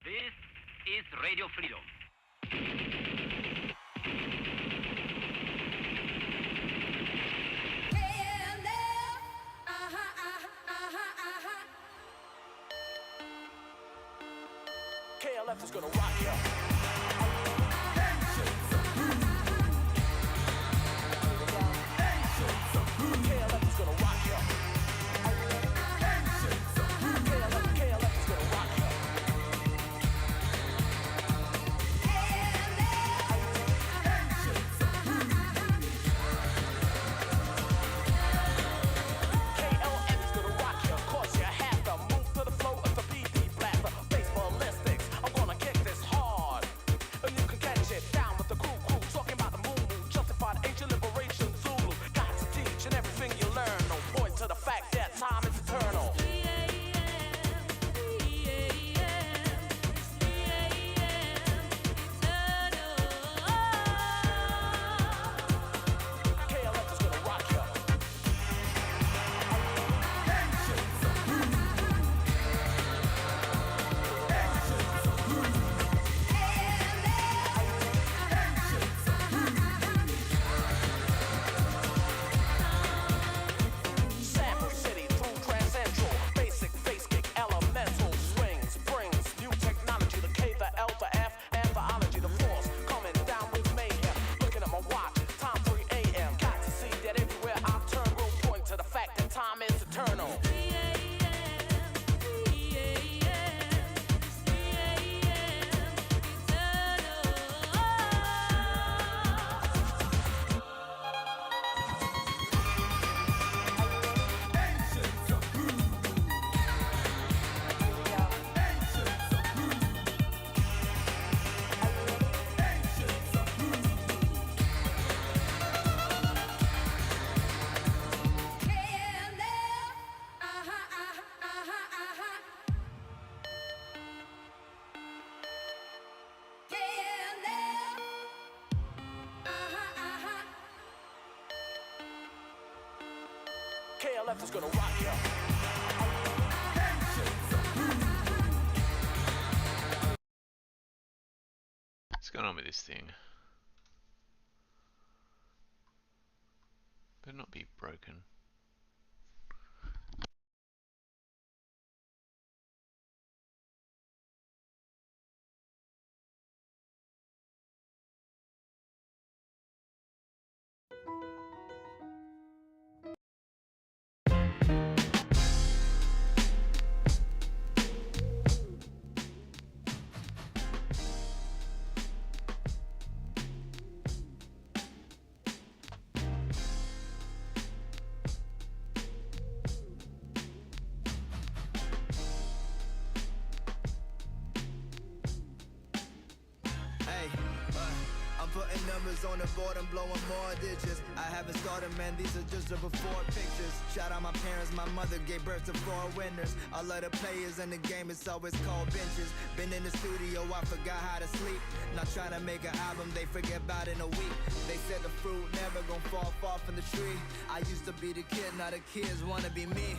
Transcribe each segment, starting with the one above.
This is Radio Freedom. KLF is gonna rock you. KLF is gonna rock you. KLF is gonna rock you. KLF is gonna rock you. Cause you have to move to the flow of the BB blaster. Baseballistics, I'm gonna kick this hard. And you can catch it down with the crew. Talking about the moon, justified ancient liberation, Zulu. Got to teach and everything you learn. No point to the fact that time is eternal. KLF is gonna rock you. Sample City through Transcentral. Basic, face kick, elemental. Swings, springs, new technology. The K, the L, the F, anthology. The force coming down with mayhem. Looking at my watch, time 3 a.m. Got to see that everywhere I turn will point to the fact that time is eternal. KLF is gonna rock you. What's going on with this thing? Better not be broken. Hey, I'm putting numbers on the board and blowing more digits. I haven't started, man, these are just the before pictures. Shout out my parents, my mother gave birth to 4 winners. All of the players in the game, it's always called benches. Been in the studio, I forgot how to sleep. Not trying to make an album, they forget about in a week. They said the fruit never gon' fall far from the tree. I used to be the kid, now the kids wanna be me.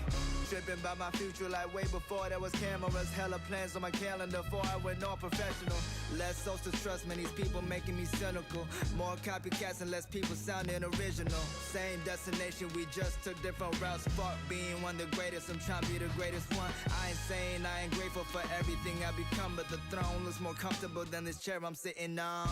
Tripping by my future like way before there was cameras. Hella plans on my calendar before I went all professional. Less social trust, man, these people making me cynical. More copycats and less people sounding original. Same destination, we just took different routes. Fuck being one of the greatest, I'm trying to be the greatest one. I ain't saying I ain't grateful for everything I become, but the throne looks more comfortable than this chair I'm sitting on.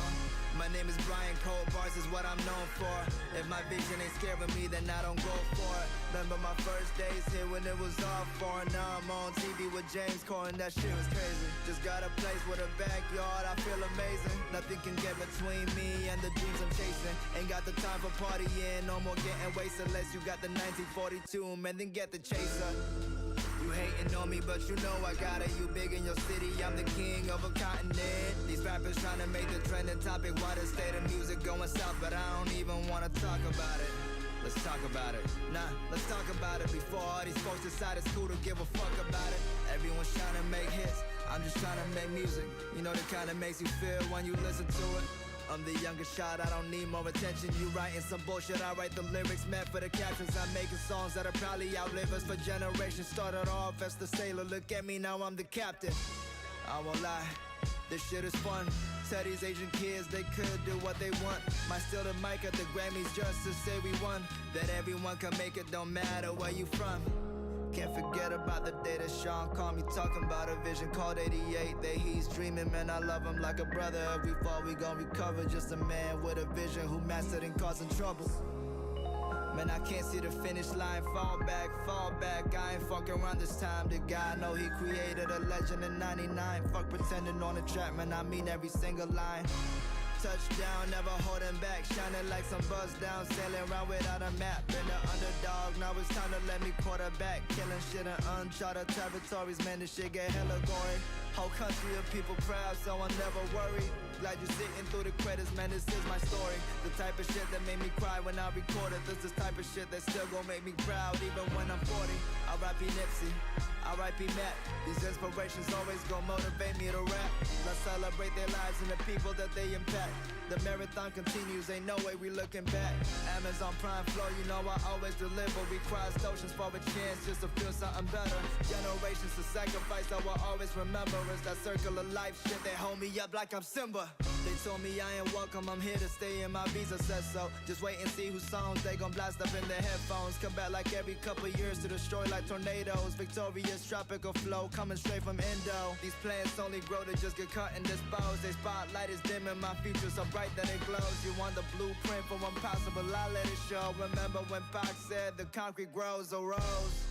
My name is Brian Cole, bars is what I'm known for. If my vision ain't scaring me, then I don't go for it. Remember my first days here when it was all foreign. Now I'm on TV with James Corden, that shit was crazy. Just got a place with a backyard, I feel amazing. Nothing can get between me and the dreams I'm chasing. Ain't got the time for partying, no more getting wasted. Unless you got the 1942, man, then get the chaser. You hating on me, but you know I got it. You big in your city, I'm the king of a continent. These rappers trying to make the trending topic. Why the state of music going south, but I don't even wanna talk about it. Let's talk about it. Nah, let's talk about it. Before all these folks decide it's cool to give a fuck about it. Everyone's trying to make hits, I'm just trying to make music. You know the kind that makes you feel when you listen to it. I'm the youngest child, I don't need more attention. You writing some bullshit, I write the lyrics meant for the captions. I'm making songs that'll probably outlive us for generations. Started off as the sailor, look at me, now I'm the captain. I won't lie, this shit is fun. Tell these Asian kids they could do what they want. Might steal the mic at the Grammys just to say we won. That everyone can make it, don't matter where you from. Can't forget about the day that Sean called me, talking about a vision called 88. That he's dreaming, man, I love him like a brother. Every fall we gon' recover, just a man with a vision who mastered and causing trouble. Man, I can't see the finish line, fall back, I ain't fucking around this time. The guy I know he created a legend in 99. Fuck pretending on the track, man, I mean every single line. Touchdown, never holding back, shining like some buzz down, sailing around without a map. Been the underdog, now it's time to let me quarterback. Killing shit in uncharted territories, man, this shit get hella gory. Whole country of people proud, so I'm never worried. Glad you're sitting through the credits, man, this is my story. The type of shit that made me cry when I recorded. This is the type of shit that still gon' make me proud even when I'm 40. R.I.P. Nipsey, R.I.P. Matt. These inspirations always gon' motivate me to rap. Let's celebrate their lives and the people that they impact. The marathon continues, ain't no way we looking back. Amazon Prime Flow, you know I always deliver. We crossed oceans for a chance just to feel something better. Generations to sacrifice, I will always remember. It's that circle of life shit, they hold me up like I'm Simba. They told me I ain't welcome, I'm here to stay and my visa says so. Just wait and see whose songs they gon' blast up in their headphones. Come back like every couple years to destroy like tornadoes. Victorious tropical flow coming straight from Indo. These plants only grow to just get cut and disposed. They spotlight is dimming, my future so bright that it glows. You want the blueprint for impossible, I let it show. Remember when Pac said the concrete grows a rose.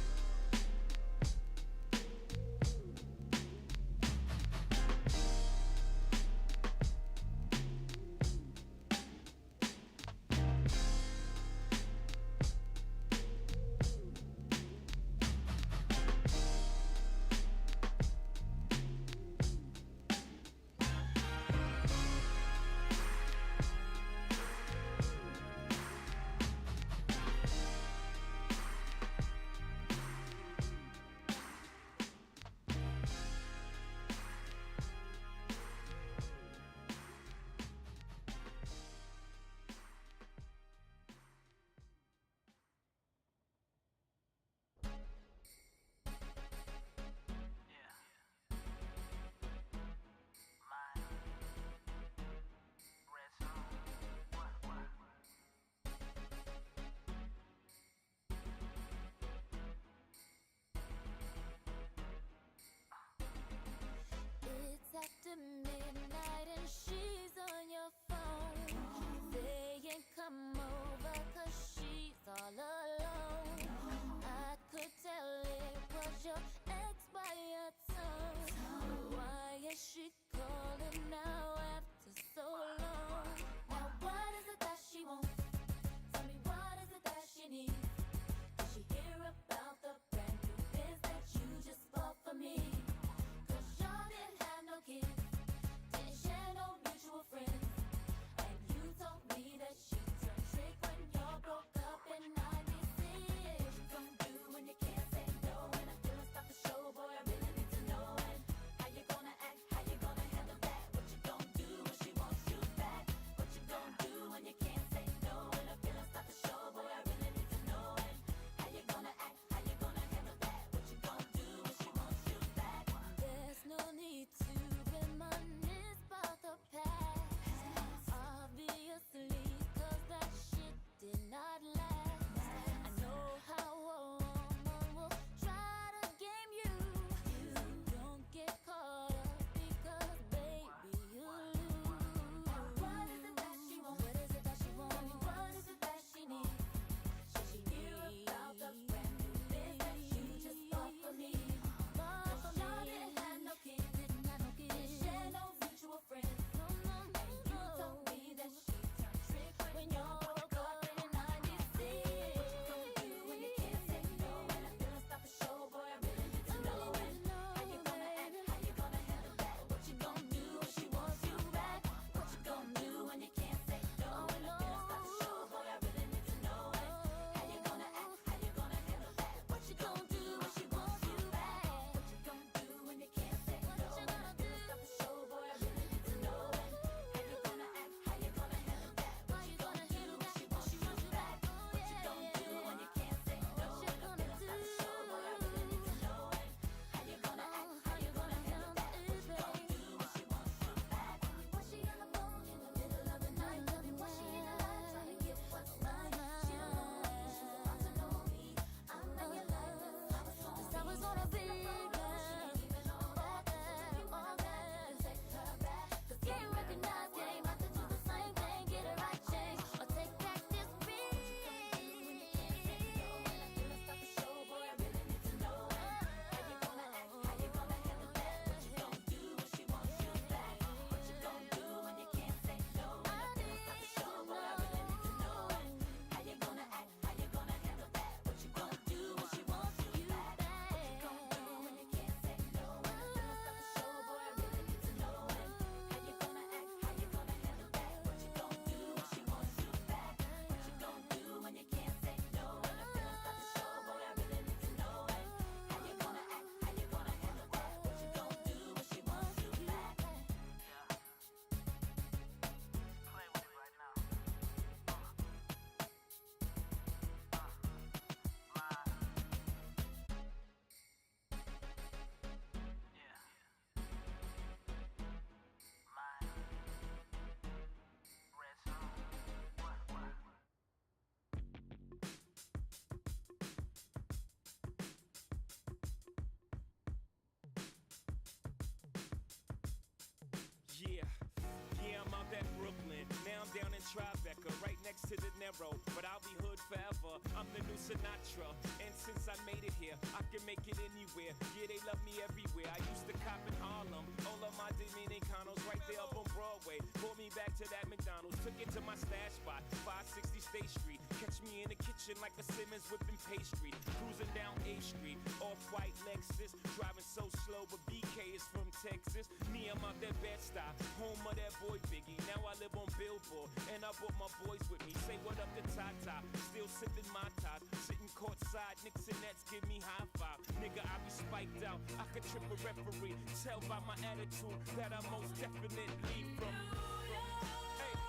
Yeah, I'm out at Brooklyn. Now I'm down in Tribeca, right next to the Narrow. But I'll be hood forever. I'm the new Sinatra. And since I made it here, I can make it anywhere. Yeah, they love me everywhere. I used to cop in Harlem. All of my Dominicanos right there up on Broadway. Brought me back to that McDonald's. Took it to my stash spot, 560 State Street. Catch me in the kitchen like a Simmons whipping pastry. Cruising down A Street, off-white Lexus. Driving so slow, but BK is from Texas. Me, I'm out that Bed-Stuy, home of that boy Biggie. Now I live on Billboard, and I brought my boys with me. Say what up to Tata, still sipping my top. Sitting courtside, Knicks and Nets give me high five. Nigga, I be spiked out, I could trip a referee. Tell by my attitude that I'm most definitely from. Hey.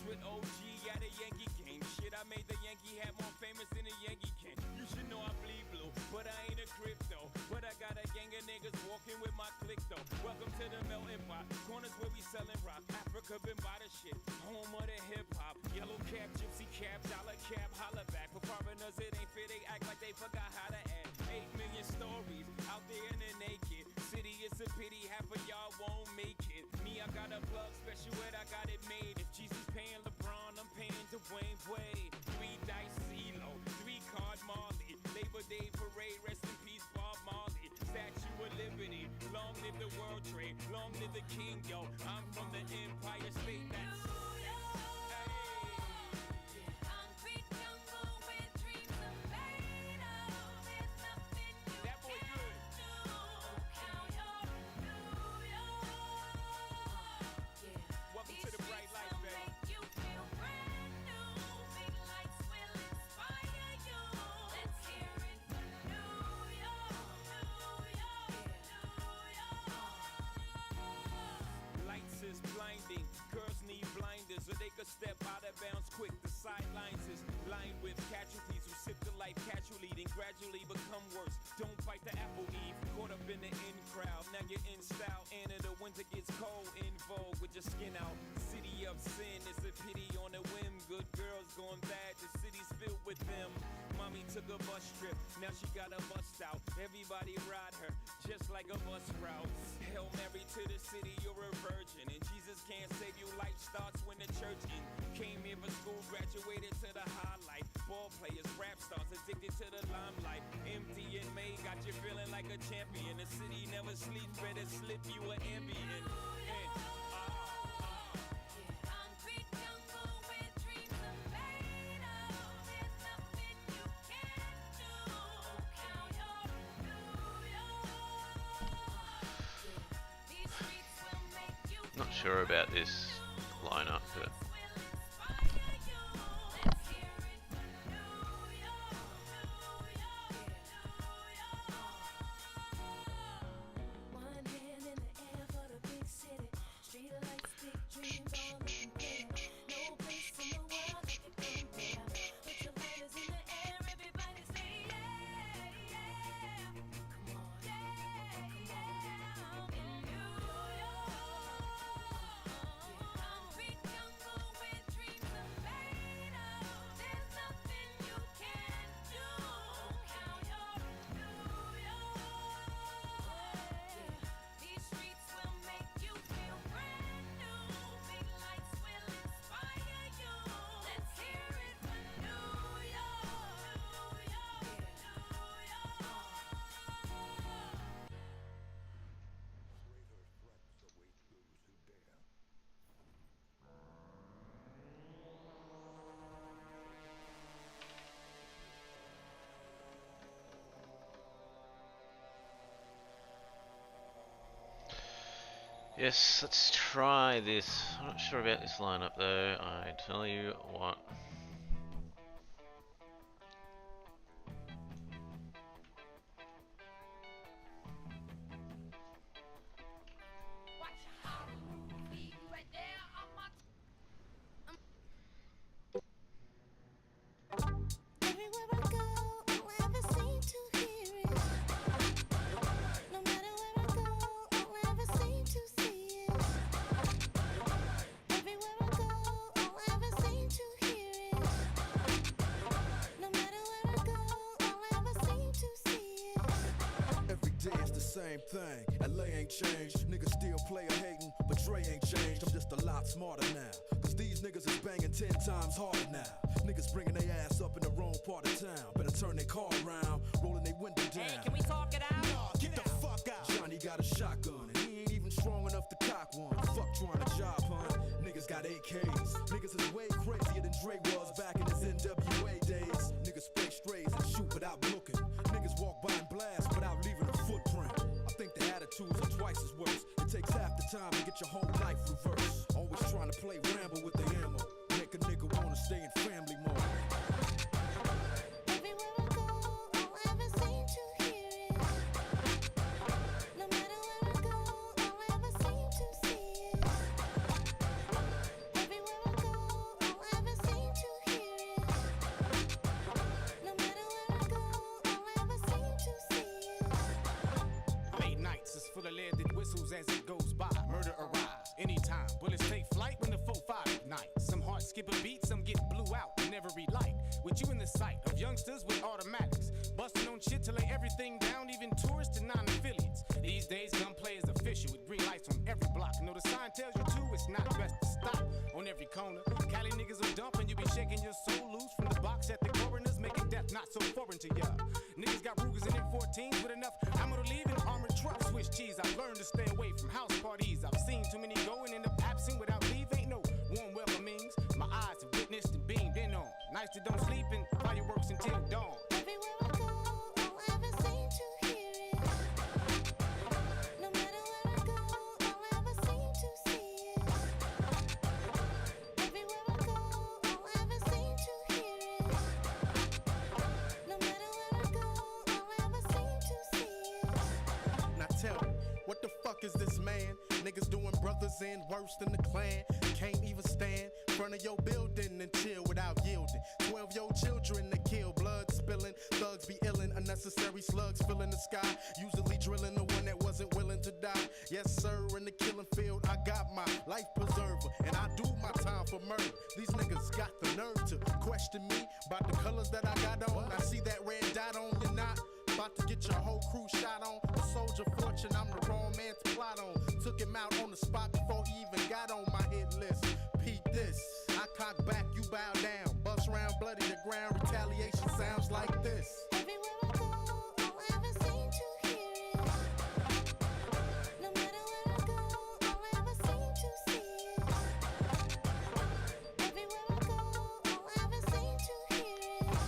With OG at a Yankee game. Shit, I made the Yankee hat more famous than a Yankee can. You should know I bleed blue, but I ain't a crypto. But I got a gang of niggas walking with my click though. Welcome to the melting pot. Corners where we selling rock. Africa been by the shit. Home of the hip hop. Yellow cap, gypsy cap, dollar cap, holla back. For foreigners it ain't fair, they act like they forgot how to act. 8 million stories out there in the naked city. It's a pity half of y'all won't make it. Me, I got a plug special ed, I got it made. If Jesus paying LeBron, I'm paying Dwayne Wade. 3 dice CeeLo, 3 card Marley. Labor Day parade, rest in peace Bob Marley. Statue of Liberty, long live the World Trade, long live the King, yo. I'm from the Empire State, that's... Is blinding, girls need blinders so they could step out of bounds quick. The sidelines is lined with casualties who sip the life casually and gradually become worse. Don't bite the apple, Eve. Caught up in the in crowd, now you're in style. And in the winter gets cold, in vogue with your skin out. City of sin, it's a pity on a whim. Good girls going bad, the city's filled with them. Mommy took a bus trip, now she got a bust out. Everybody ride her, just like a bus route. Hail Mary to the city, you're a virgin. And Jesus can't save you, life starts when the church in. Came here for school, graduated to the highlight. Ball players, rap stars, addicted to the limelight. Empty in May, got you feeling like a champion. The city never sleeps, better slip you an ambient. Not sure about this lineup, but yes, let's try this. I'm not sure about this lineup though, I tell you what. same thing. LA ain't changed. Niggas still player hating, but Dre ain't changed. I'm just a lot smarter now. Cause these niggas is banging 10 times harder now. Niggas bringing their ass up in the wrong part of town. Better turn their car around, rolling their window down. Hey, can we talk it out? Nah, get the fuck out. Johnny got a shotgun, and he ain't even strong enough to cock one. Fuck trying to job hunt. Niggas got AKs. Niggas is way crazier than Dre was back in his NWA days. Niggas spray strays and shoot without looking. Niggas walk by and blast without leaving a footprint. I think the attitudes are twice as worse. It takes half the time to get your whole life reversed. Always trying to play Rambo with the ammo. Make a nigga wanna stay in family mode. Everywhere I go, all I ever seem to hear is, no matter where I go, all I ever seem to see is, everywhere I go, all I ever seem to hear is, no matter where I go, all I ever seem to see is. Late nights is full of lead that whistles as it goes by. Murder arrives anytime. Bullets take flight when the 4-5 ignite. Some hearts skip a beat, some get blew out in every light. With you in the sight of youngsters with automatics, busting on shit to lay everything down, even tourists and non-affiliates. These days, gunplay is official with green lights on every block. Know the sign tells you to, it's not best to stop on every corner. Cali niggas will dump and you be shaking your soul loose from the box at the coroners, making death not so foreign to ya. Niggas got Rugers and M14s with enough ammo to leave in armored trucks. Swiss cheese, I've learned to stay away from house parties. I've seen too many go and end up absent without leave. Ain't no warm welcomings. My eyes have witnessed and beamed in on. Nights that don't sleep and fireworks until dawn. Everywhere I go, all I ever seem to hear is, no matter where I go, all I ever seem to see is, everywhere I go, all I ever seem to hear is, no matter where I go, all I ever seem to see is. Now tell me, what the fuck is this man? Niggas doing brothers in worse than the clan. Can't even stand in front of your building and chill without yielding. 12-year-old children that kill, blood spilling. Thugs be illin', unnecessary slugs filling the sky. Usually drilling the one that wasn't willing to die. Yes, sir, in the killing field, I got my life preserver. And I do my time for murder. These niggas got the nerve to question me about the colors that I got on. I see that red dot on you not. About to get your whole crew shot on. A soldier fortune, I'm the wrong man to plot on. Took him out on the spot before he even got on my hit list. Peep this, I cock back, you bow down. Bust round, bloody the ground, retaliation sounds like this. Everywhere I go, all I ever seem to hear is, no matter where I go, all I ever seem to see is, everywhere I go, all I ever seem to hear is,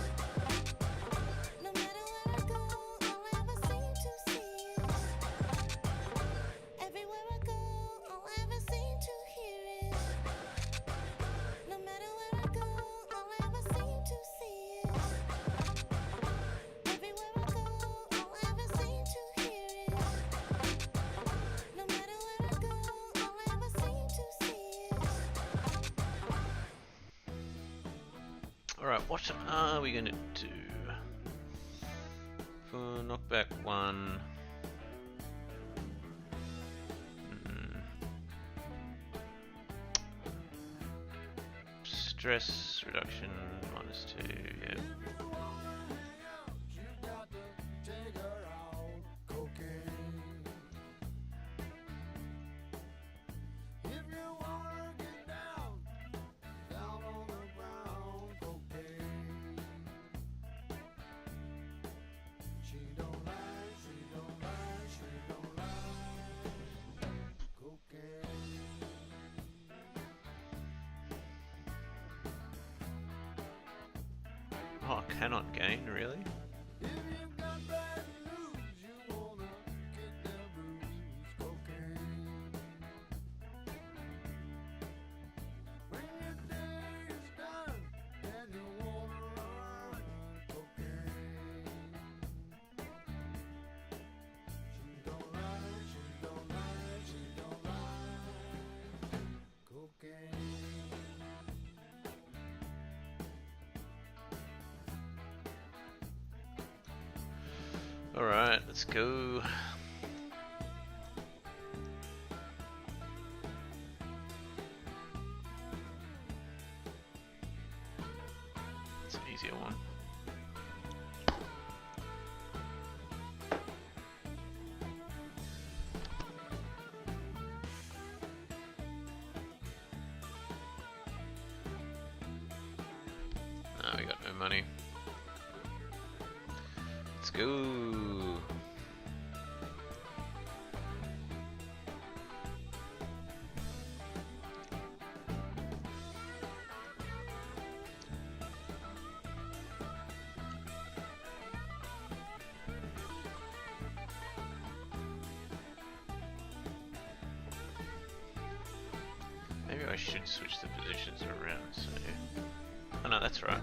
no matter where I go, all I ever seem to see is, everywhere I go, all I ever seem to hear is, no matter where I go, all I ever seem to see is, everywhere I go, all I ever seem to hear is, no matter where I go, all I ever seem to see is. Alright, what are we gonna do? For knockback 1. Stress reduction -2, yeah. Oh, I cannot gain, really? Alright, let's go. It's an easier one. money. Let's go. Maybe I should switch the positions around, so... Oh no, that's right.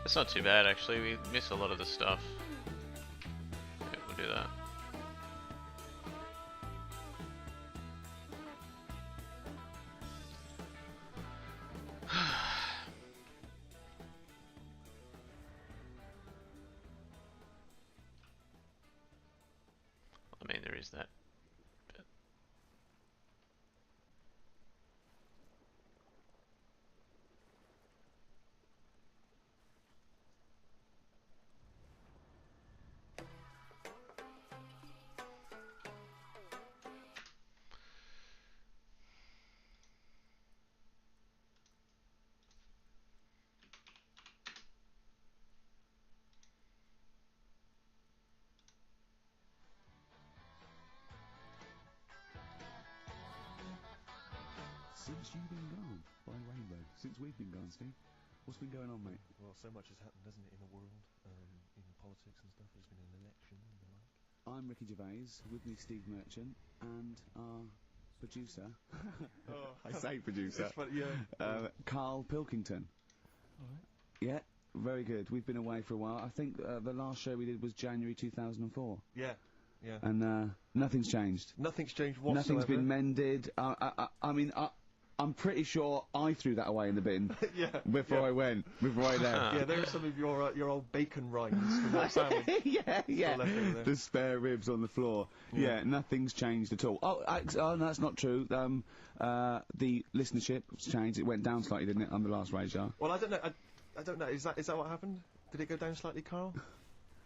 It's not too bad actually, we miss a lot of the stuff. Yeah, we'll do that. I mean, there is that. But Since you've been gone, by Rainbow. Since we've been gone, Steve. What's been going on, mate? Well, so much has happened, hasn't it, in the world, in politics and stuff. There's been an election and the like. I'm Ricky Gervais, with me Steve Merchant, and our producer. I say producer. It's funny, yeah. Carl Pilkington. Alright. Yeah, very good. We've been away for a while. I think the last show we did was January 2004. Yeah. Yeah. And nothing's changed. Nothing's changed whatsoever. Nothing's been mended. I mean, I'm pretty sure I threw that away in the bin. Yeah. Before I went. Before I left. Yeah, there are some of your old bacon rinds from that sandwich. Yeah. Still left over there. The spare ribs on the floor. Yeah, nothing's changed at all. Oh, no, that's not true. The listenership has changed. It went down slightly, didn't it, on the last radio? Well, I don't know. I don't know. Is that what happened? Did it go down slightly, Carl?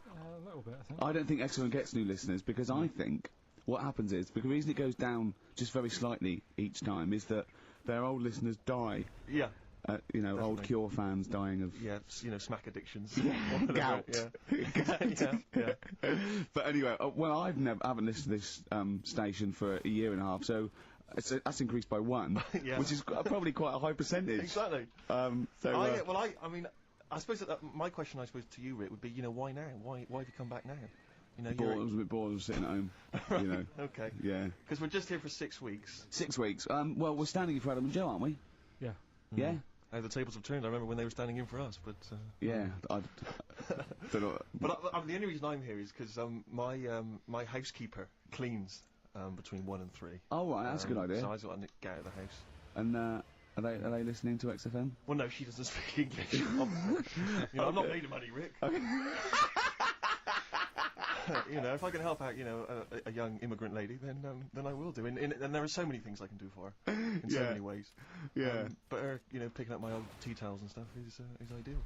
A little bit, I think. I don't think Excellent gets new listeners, because I think what happens is, because the reason it goes down just very slightly each time is that their old listeners die. Yeah. You know, Definitely. old Cure fans dying of... Yeah, you know, smack addictions. Yeah, gout. Yeah. But anyway, well, I haven't listened to this station for a year and a half, so that's increased by 1, Yeah. which is probably quite a high percentage. Exactly. I mean, I suppose that my question, I suppose, to you, Rick, would be, you know, why now? Why have you come back now? You know, I was a bit bored of sitting at home. You know. Okay. Yeah. Because we're just here for 6 weeks. 6 weeks. Well, we're standing in for Adam and Joe, aren't we? Yeah. Yeah. The tables have turned. I remember when they were standing in for us, but... Yeah, I don't know. But the only reason I'm here is because my housekeeper cleans between 1 and 3. Oh, right, that's a good idea. So I just want to get out of the house. And are they listening to XFM? Well, no, she doesn't speak English. You know, I'm not made of money, Rick. Okay. You know, if I can help out, you know, a young immigrant lady, then I will do. And there are so many things I can do for her in so many ways. Yeah. But her, you know, picking up my old tea towels and stuff is ideal.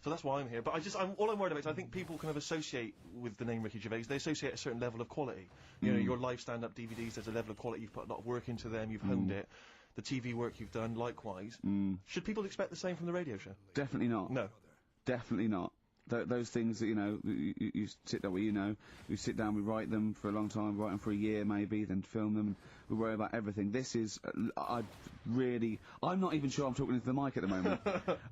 So that's why I'm here. But all I'm worried about is I think people kind of associate with the name Ricky Gervais. They associate a certain level of quality. You know, your live stand-up DVDs. There's a level of quality. You've put a lot of work into them. You've honed it. The TV work you've done, likewise. Should people expect the same from the radio show? Definitely not. No. Definitely not. Those things that, you know, you sit there, well, you know, we sit down, we write them for a long time, write them for a year maybe, then film them, and we worry about everything. This is, I'm not even sure I'm talking into the mic at the moment.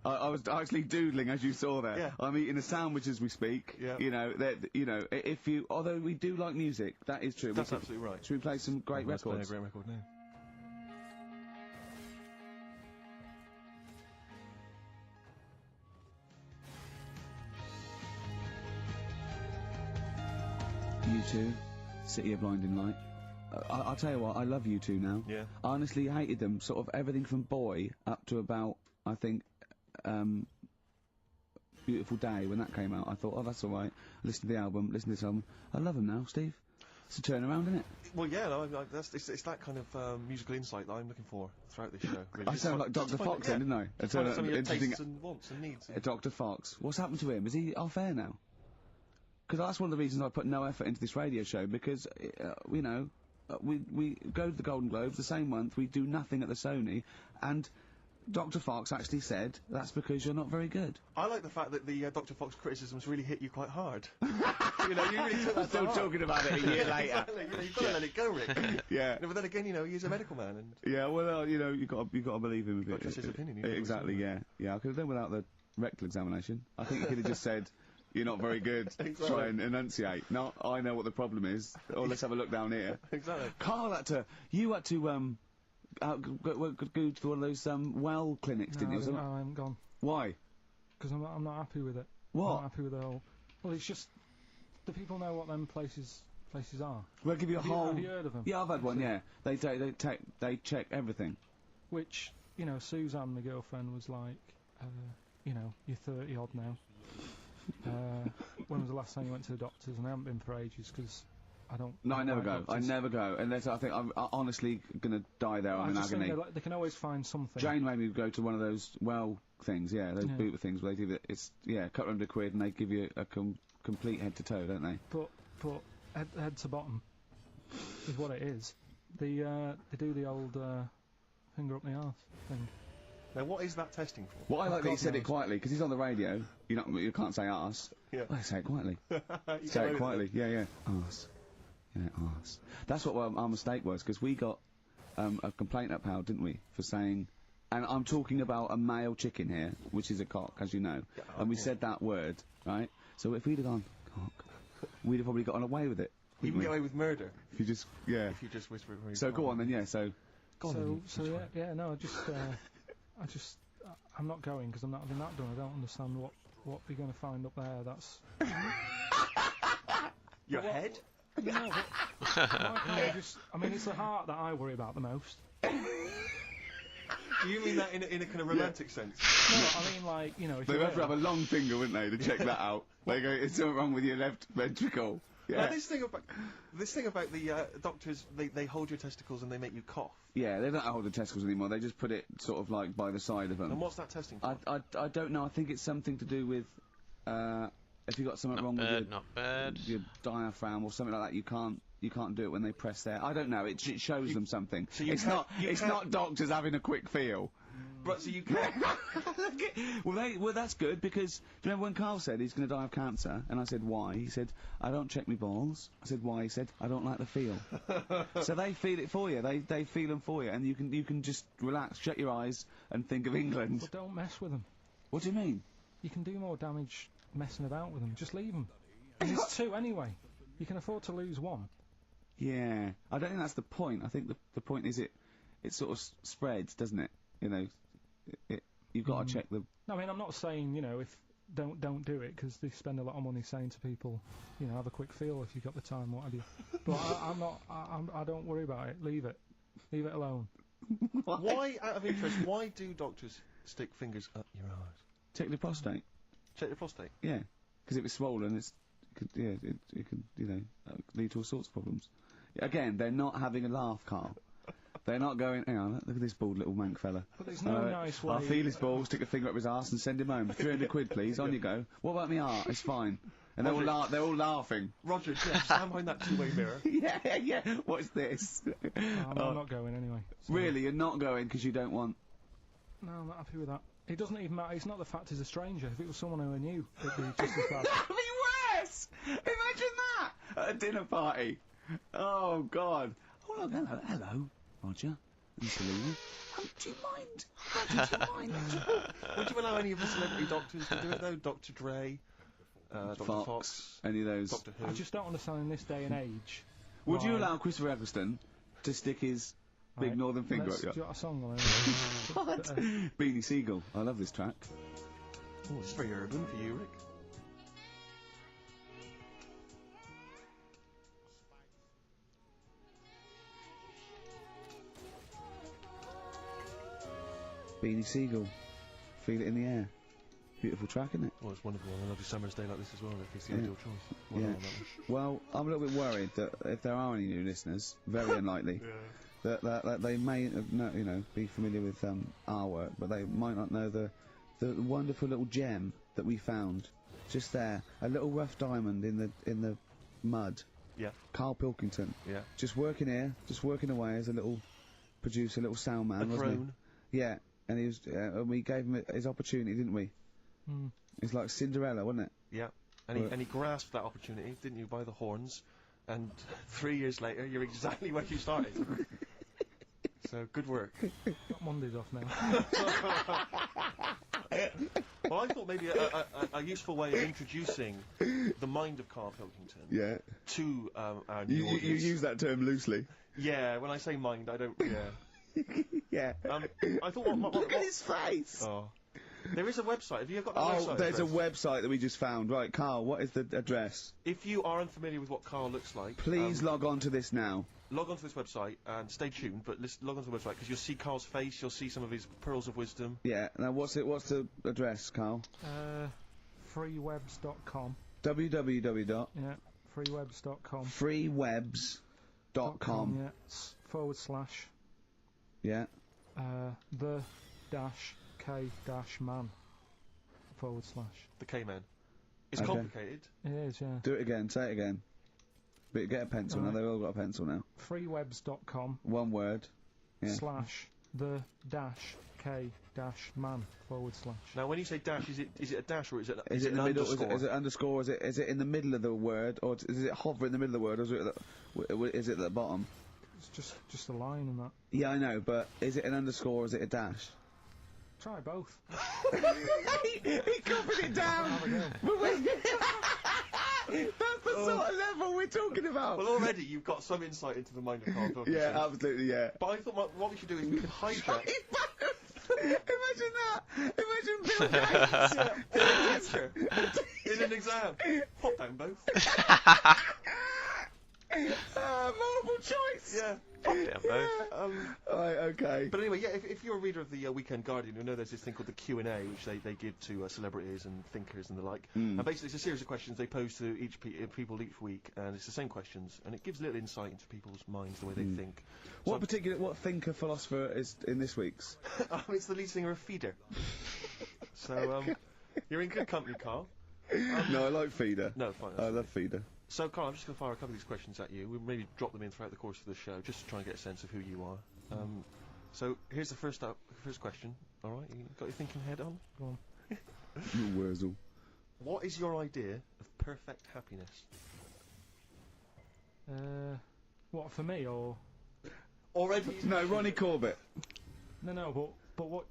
I was actually doodling, as you saw there. Yeah. I'm eating a sandwich as we speak. Yeah. You know, although we do like music, that is true. That's absolutely right. Should we play some great Let's play a records? great record now. U2, City of Blinding Light. I'll tell you what, I love U2 now. Yeah. I honestly hated them, sort of everything from Boy up to about, I think, Beautiful Day, when that came out. I thought, oh, that's alright. Listen to the album, listen to this album. I love them now, Steve. It's a turnaround, isn't it? Well, yeah, no, it's that kind of musical insight that I'm looking for throughout this show. Really. I sound like Dr. Fox then, didn't I? Some of your tastes and wants and needs. Dr. Fox. What's happened to him? Is he off air now? Because that's one of the reasons I put no effort into this radio show, because, you know, we go to the Golden Globes the same month, we do nothing at the Sony, and Dr. Fox actually said, that's because you're not very good. I like the fact that the Dr. Fox criticisms really hit you quite hard. You know, you really took that Still talking about it a year later. Exactly, you know, you've got to let it go, Rick. Yeah. But then again, you know, he's a medical man, and... Yeah, well, you know, you got to believe him a bit. Trust his opinion. Exactly, yeah. Yeah, I could have done without the rectal examination. I think he could have just said, you're not very good, Exactly. try and enunciate. No, I know what the problem is, or let's have a look down here. Exactly. Carl you had to, go to one of those, well clinics, didn't you? No, I haven't gone. Why? Because I'm not happy with it. What? I'm not happy with the whole... Well, it's just... Do people know what them places are? We'll give you a whole... Have you heard of them? Yeah, I've had one, yeah. They check everything. Which, you know, Suzanne, my girlfriend, was like, you know, you're 30 odd now. When was the last time you went to the doctors? And I haven't been for ages, because I don't... No, I never go. doctors. I never go. Unless I think I'm honestly gonna die there. I'm in just agony. think they can always find something. Jane made me go to one of those well things, yeah, those boot things where they do it's, yeah, £200 and they give you a complete head to toe, don't they? But head to bottom is what it is. They do the old finger up the arse thing. Now, what is that testing for? Well, I like that he said it quietly, because he's on the radio. You can't say arse. Yeah. Well, say it quietly. Say it quietly. Yeah. Arse. Yeah, arse. That's what our mistake was, because we got a complaint upheld, didn't we, for saying... And I'm talking about a male chicken here, which is a cock, as you know. Yeah, and we said that word, right? So if we'd have gone, cock, we'd have probably gotten away with it. You can get away with murder. If you just, yeah. If you just whisper it. So go on then, yeah, so... Go on then. Yeah, no, I'm not going, because I'm not having that done. I don't understand what we're going to find up there. That's... Your head? No, but... I mean, it's the heart that I worry about the most. You mean that in a kind of romantic sense? No, I mean, like, you know... If They'd have to have a long finger, wouldn't they, to check that out? They go, it's something wrong with your left ventricle. Yeah. Now, this thing about the doctors, they hold your testicles and they make you cough. Yeah, they don't hold the testicles anymore. They just put it sort of like by the side of them. And what's that testing for? I don't know. I think it's something to do with if you got something wrong with your diaphragm or something like that. You can't do it when they press there. I don't know. It shows them something. So it's not doctors having a quick feel. But so you can't. well, that's good, because do you remember when Carl said he's going to die of cancer, and I said why? He said I don't check my balls. I said why? He said I don't like the feel. So they feel it for you. They feel them for you, and you can just relax, shut your eyes, and think of England. But don't mess with them. What do you mean? You can do more damage messing about with them. Just leave them. And there's two anyway. You can afford to lose one. Yeah, I don't think that's the point. I think the point is it sort of spreads, doesn't it? You know, you've got to check the... No, I mean, I'm not saying, you know, if don't do it, because they spend a lot of money saying to people, you know, have a quick feel if you've got the time, what have you. But I don't worry about it. Leave it alone. Why, out of interest, why do doctors stick fingers up your arse? Check the prostate. Check the prostate? Yeah, because if it's swollen, it could, you know, lead to all sorts of problems. Again, they're not having a laugh, Carl. They're not going, hang on, look at this bald little mank fella. But there's no nice way... I'll feel his balls, stick a finger up his arse and send him home. 300 quid, please, on you go. What about me art? It's fine. And they're all laughing. Roger, stand behind that two-way mirror. Yeah, what's this? I'm not going anyway. So. Really, you're not going because you don't want... No, I'm not happy with that. It doesn't even matter, it's not the fact he's a stranger. If it was someone who I knew, it'd be just as bad. That'd be worse! Imagine that! At a dinner party. Oh, God. Oh, look, hello, Roger. Mr. Lee. Do you mind? Do you mind? Would you allow any of the celebrity doctors to do it, though? Dr. Dre, Dr. Fox, any of those. Doctor Who. I just don't understand in this day and age. Would you allow Christopher Eccleston to stick his big northern finger up your... Do you got a song on it? What? Beanie Siegel. I love this track. Oh, it's very urban for you, Rick. Beanie Siegel. Feel It in the Air. Beautiful track, isn't it? Well, it's wonderful. I love a summer's day like this as well. If it's the Yeah. ideal choice. Well Yeah. done on that one. Well, I'm a little bit worried that if there are any new listeners, very unlikely, that they may be familiar with our work, but they might not know the wonderful little gem that we found just there, a little rough diamond in the mud. Yeah. Carl Pilkington. Yeah. Just working here, just working away as a little producer, a little sound man, A wasn't drone. he? Yeah. And he was, and we gave him his opportunity, didn't we? Mm. It's like Cinderella, wasn't it? Yeah. And he grasped that opportunity, didn't you, by the horns? And 3 years later, you're exactly where you started. So, good work. Got Mondays off now. Well, I thought maybe a useful way of introducing the mind of Carl Pilkington Yeah. to our new You audience. use that term loosely. Yeah, when I say mind, I don't. Yeah. Yeah. I thought. Look at his face. Oh. There is a website. Have you got that Oh, website? there's address? a website that we just found. Right, Carl, what is the address? If you are unfamiliar with what Carl looks like, Please log on to this now. log onto this website and stay tuned. But log onto the website because you'll see Carl's face. You'll see some of his pearls of wisdom. Yeah. Now, what's the address, Carl? Freewebs.com. www. Yeah, freewebs.com. freewebs.com. Yeah, / Yeah. the dash K dash man / The K-Man. It's Okay. complicated. It is, yeah. Do it again. Say it again. But get a pencil now. Right. They've all got a pencil now. freewebs.com One word. Yeah. / the dash K dash man / Now, when you say dash, is it a dash or is it Is it in an the middle? underscore? Is it underscore? Is it in the middle of the word, or is it hover in the middle of the word, or is it at the bottom? It's just a line and that. Yeah, I know, but is it an underscore or is it a dash? Try both. he copied it down. Have a go. That's the sort of level we're talking about. Well, already you've got some insight into the mind of Carl Pilkington. Yeah, absolutely, yeah. But I thought what we should do is we could hijack. Imagine that. Imagine Bill Gates. in an exam. Pop down both. Multiple choice. Yeah. Pop down both. Right, okay. But anyway, yeah, if you're a reader of the Weekend Guardian, you'll know there's this thing called the Q&A, which they give to celebrities and thinkers and the like. And basically it's a series of questions they pose to people each week, and it's the same questions, and it gives a little insight into people's minds, the way they think. So What thinker philosopher is in this week's? it's the lead singer of Feeder. So, you're in good company, Carl. No, I like Feeder. No, fine. I love Feeder. So, Carl, I'm just going to fire a couple of these questions at you. We'll maybe drop them in throughout the course of the show, just to try and get a sense of who you are. So, here's the first question. All right, you got your thinking head on? Go on. You Wurzel. What is your idea of perfect happiness? What, for me, or... Already? No, Ronnie Corbett. No, but what...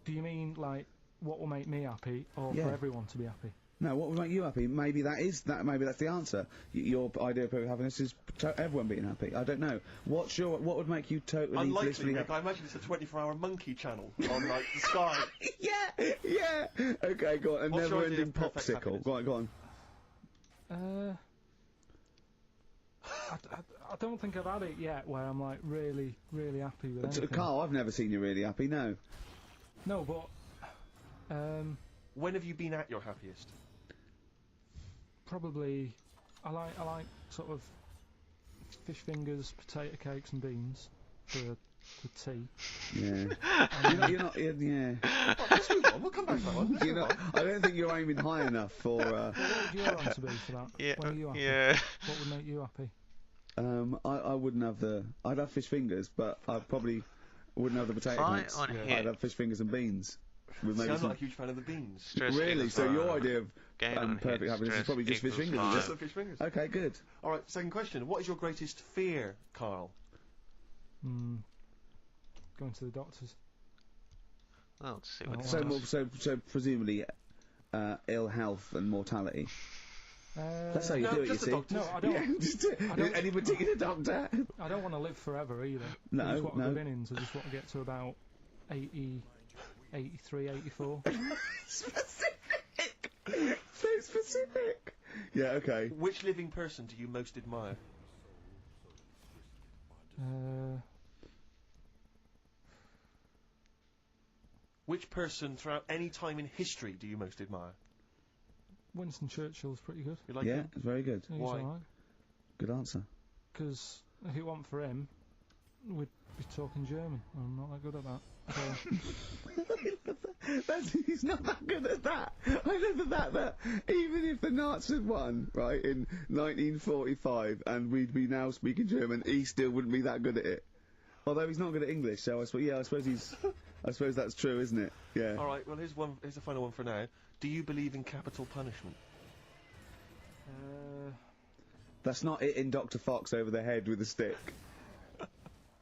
Do you mean, like, what will make me happy, or Yeah. for everyone to be happy? No, what would make you happy? Maybe that's the answer. Your idea of perfect happiness is everyone being happy. I don't know. What would make you totally Unlikely, blissfully Nick. happy? I imagine it's a 24-hour monkey channel on, like, the sky. Yeah. Okay, go on. A What's your idea never-ending of perfect popsicle. happiness? Go on. I don't think I've had it yet where I'm, like, really, really happy with anything. Carl, I've never seen you really happy. No. No, but... When have you been at your happiest? Probably... I like sort of fish fingers, potato cakes and beans for tea. Yeah. You're not. Yeah. Let's move on. We'll come back to that one. You're not, I don't think you're aiming high enough for. What would your answer be for that? Yeah, When are you happy? yeah. What would make you happy? I wouldn't have I'd have fish fingers, but I probably wouldn't have the potato Right cakes. on I'd here. have fish fingers and beans. With See, maybe I'm some- not a huge fan of the beans. Stress Really? equals So your fire. idea of Going on perfect here, happiness is stress probably just fish equals fingers, fire. Just the fish fingers. Okay, good. All right, second question. What is your greatest fear, Carl? Going to the doctors. Well, let's see what Oh, So presumably, ill health and mortality. That's how you No, do it. You just the see. doctors. No, I don't. Yeah, just do it. I don't- Any particular doctor? I don't want to live forever either. No, I just want no. to live innings. I just want to get to about 80, 83, 84. Specific. So specific. Yeah. Okay. Which living person do you most admire? Which person throughout any time in history do you most admire? Winston Churchill's pretty good. You like Yeah, him? it's very good. He's Why? alright. Good answer. Because if it wasn't for him, we'd be talking German. I'm not that good at that. So, He's not that good at that. I love that even if the Nazis won, right, in 1945, and we'd be now speaking German, he still wouldn't be that good at it. Although he's not good at English, so I suppose that's true, isn't it? Yeah. All right. Well, here's the final one for now. Do you believe in capital punishment? That's not it in Dr. Fox over the head with a stick.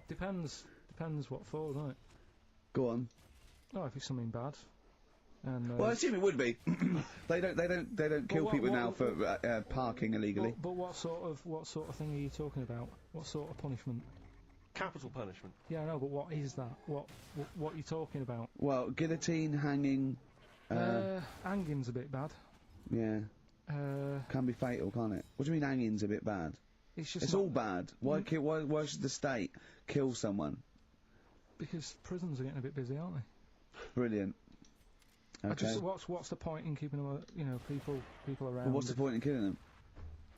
depends what for, doesn't it? Go on. Oh, if it's something bad. And, Well, I assume it would be. They don't kill people now for parking illegally. But what sort of thing are you talking about? What sort of punishment? Capital punishment. Yeah, I know, but what is that? What are you talking about? Well, guillotine, hanging. Hanging's a bit bad. Yeah. Can be fatal, can't it? What do you mean hanging's a bit bad? It's all bad. Why should the state kill someone? Because prisons are getting a bit busy, aren't they? Brilliant. Okay. What's the point in keeping them, people around? Well, what's the point in killing them?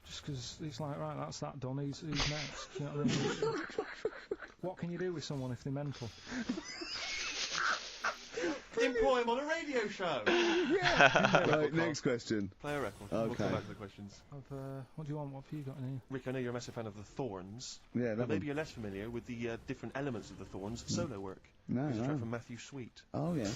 Just because it's like, right, that's that done. Who's next? You know what I mean? What can you do with someone if they're mental? Employ him on a radio show. Yeah. Right. Next question. Play a record. Okay. We'll come back to the questions. What do you want? What have you got in here? Rick, I know you're a massive fan of the Thorns. Yeah, but maybe you're less familiar with the different elements of the Thorns' solo work. No, There's a track no. from Matthew Sweet. Oh yeah.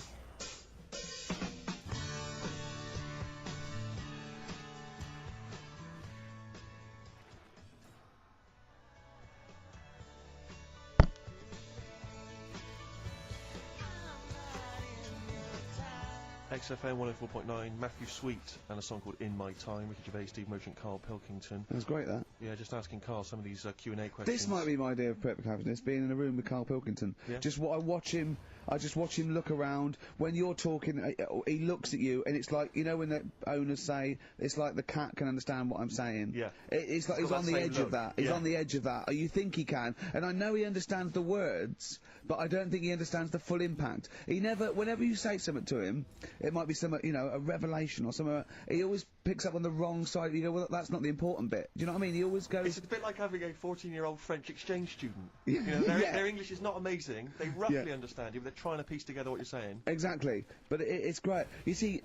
XFM 104.9, Matthew Sweet, and a song called In My Time, Ricky Gervais, Steve Merchant, Carl Pilkington. That's great, that. Yeah, just asking Carl some of these Q&A questions. This might be my idea of perfect happiness, being in a room with Carl Pilkington. Yeah. I just watch him look around. When you're talking, he looks at you, and it's like, you know when the owners say, it's like the cat can understand what I'm saying. Yeah. It's like he's on the edge of that. He's on the edge of that. You think he can, and I know he understands the words, but I don't think he understands the full impact. Whenever you say something to him, it might be a revelation or something, he always picks up on the wrong side. You go, well, that's not the important bit. Do you know what I mean? He always goes... It's a bit like having a 14-year-old French exchange student. You know, their English is not amazing. They roughly understand you, but they're trying to piece together what you're saying. Exactly. But it's great. You see,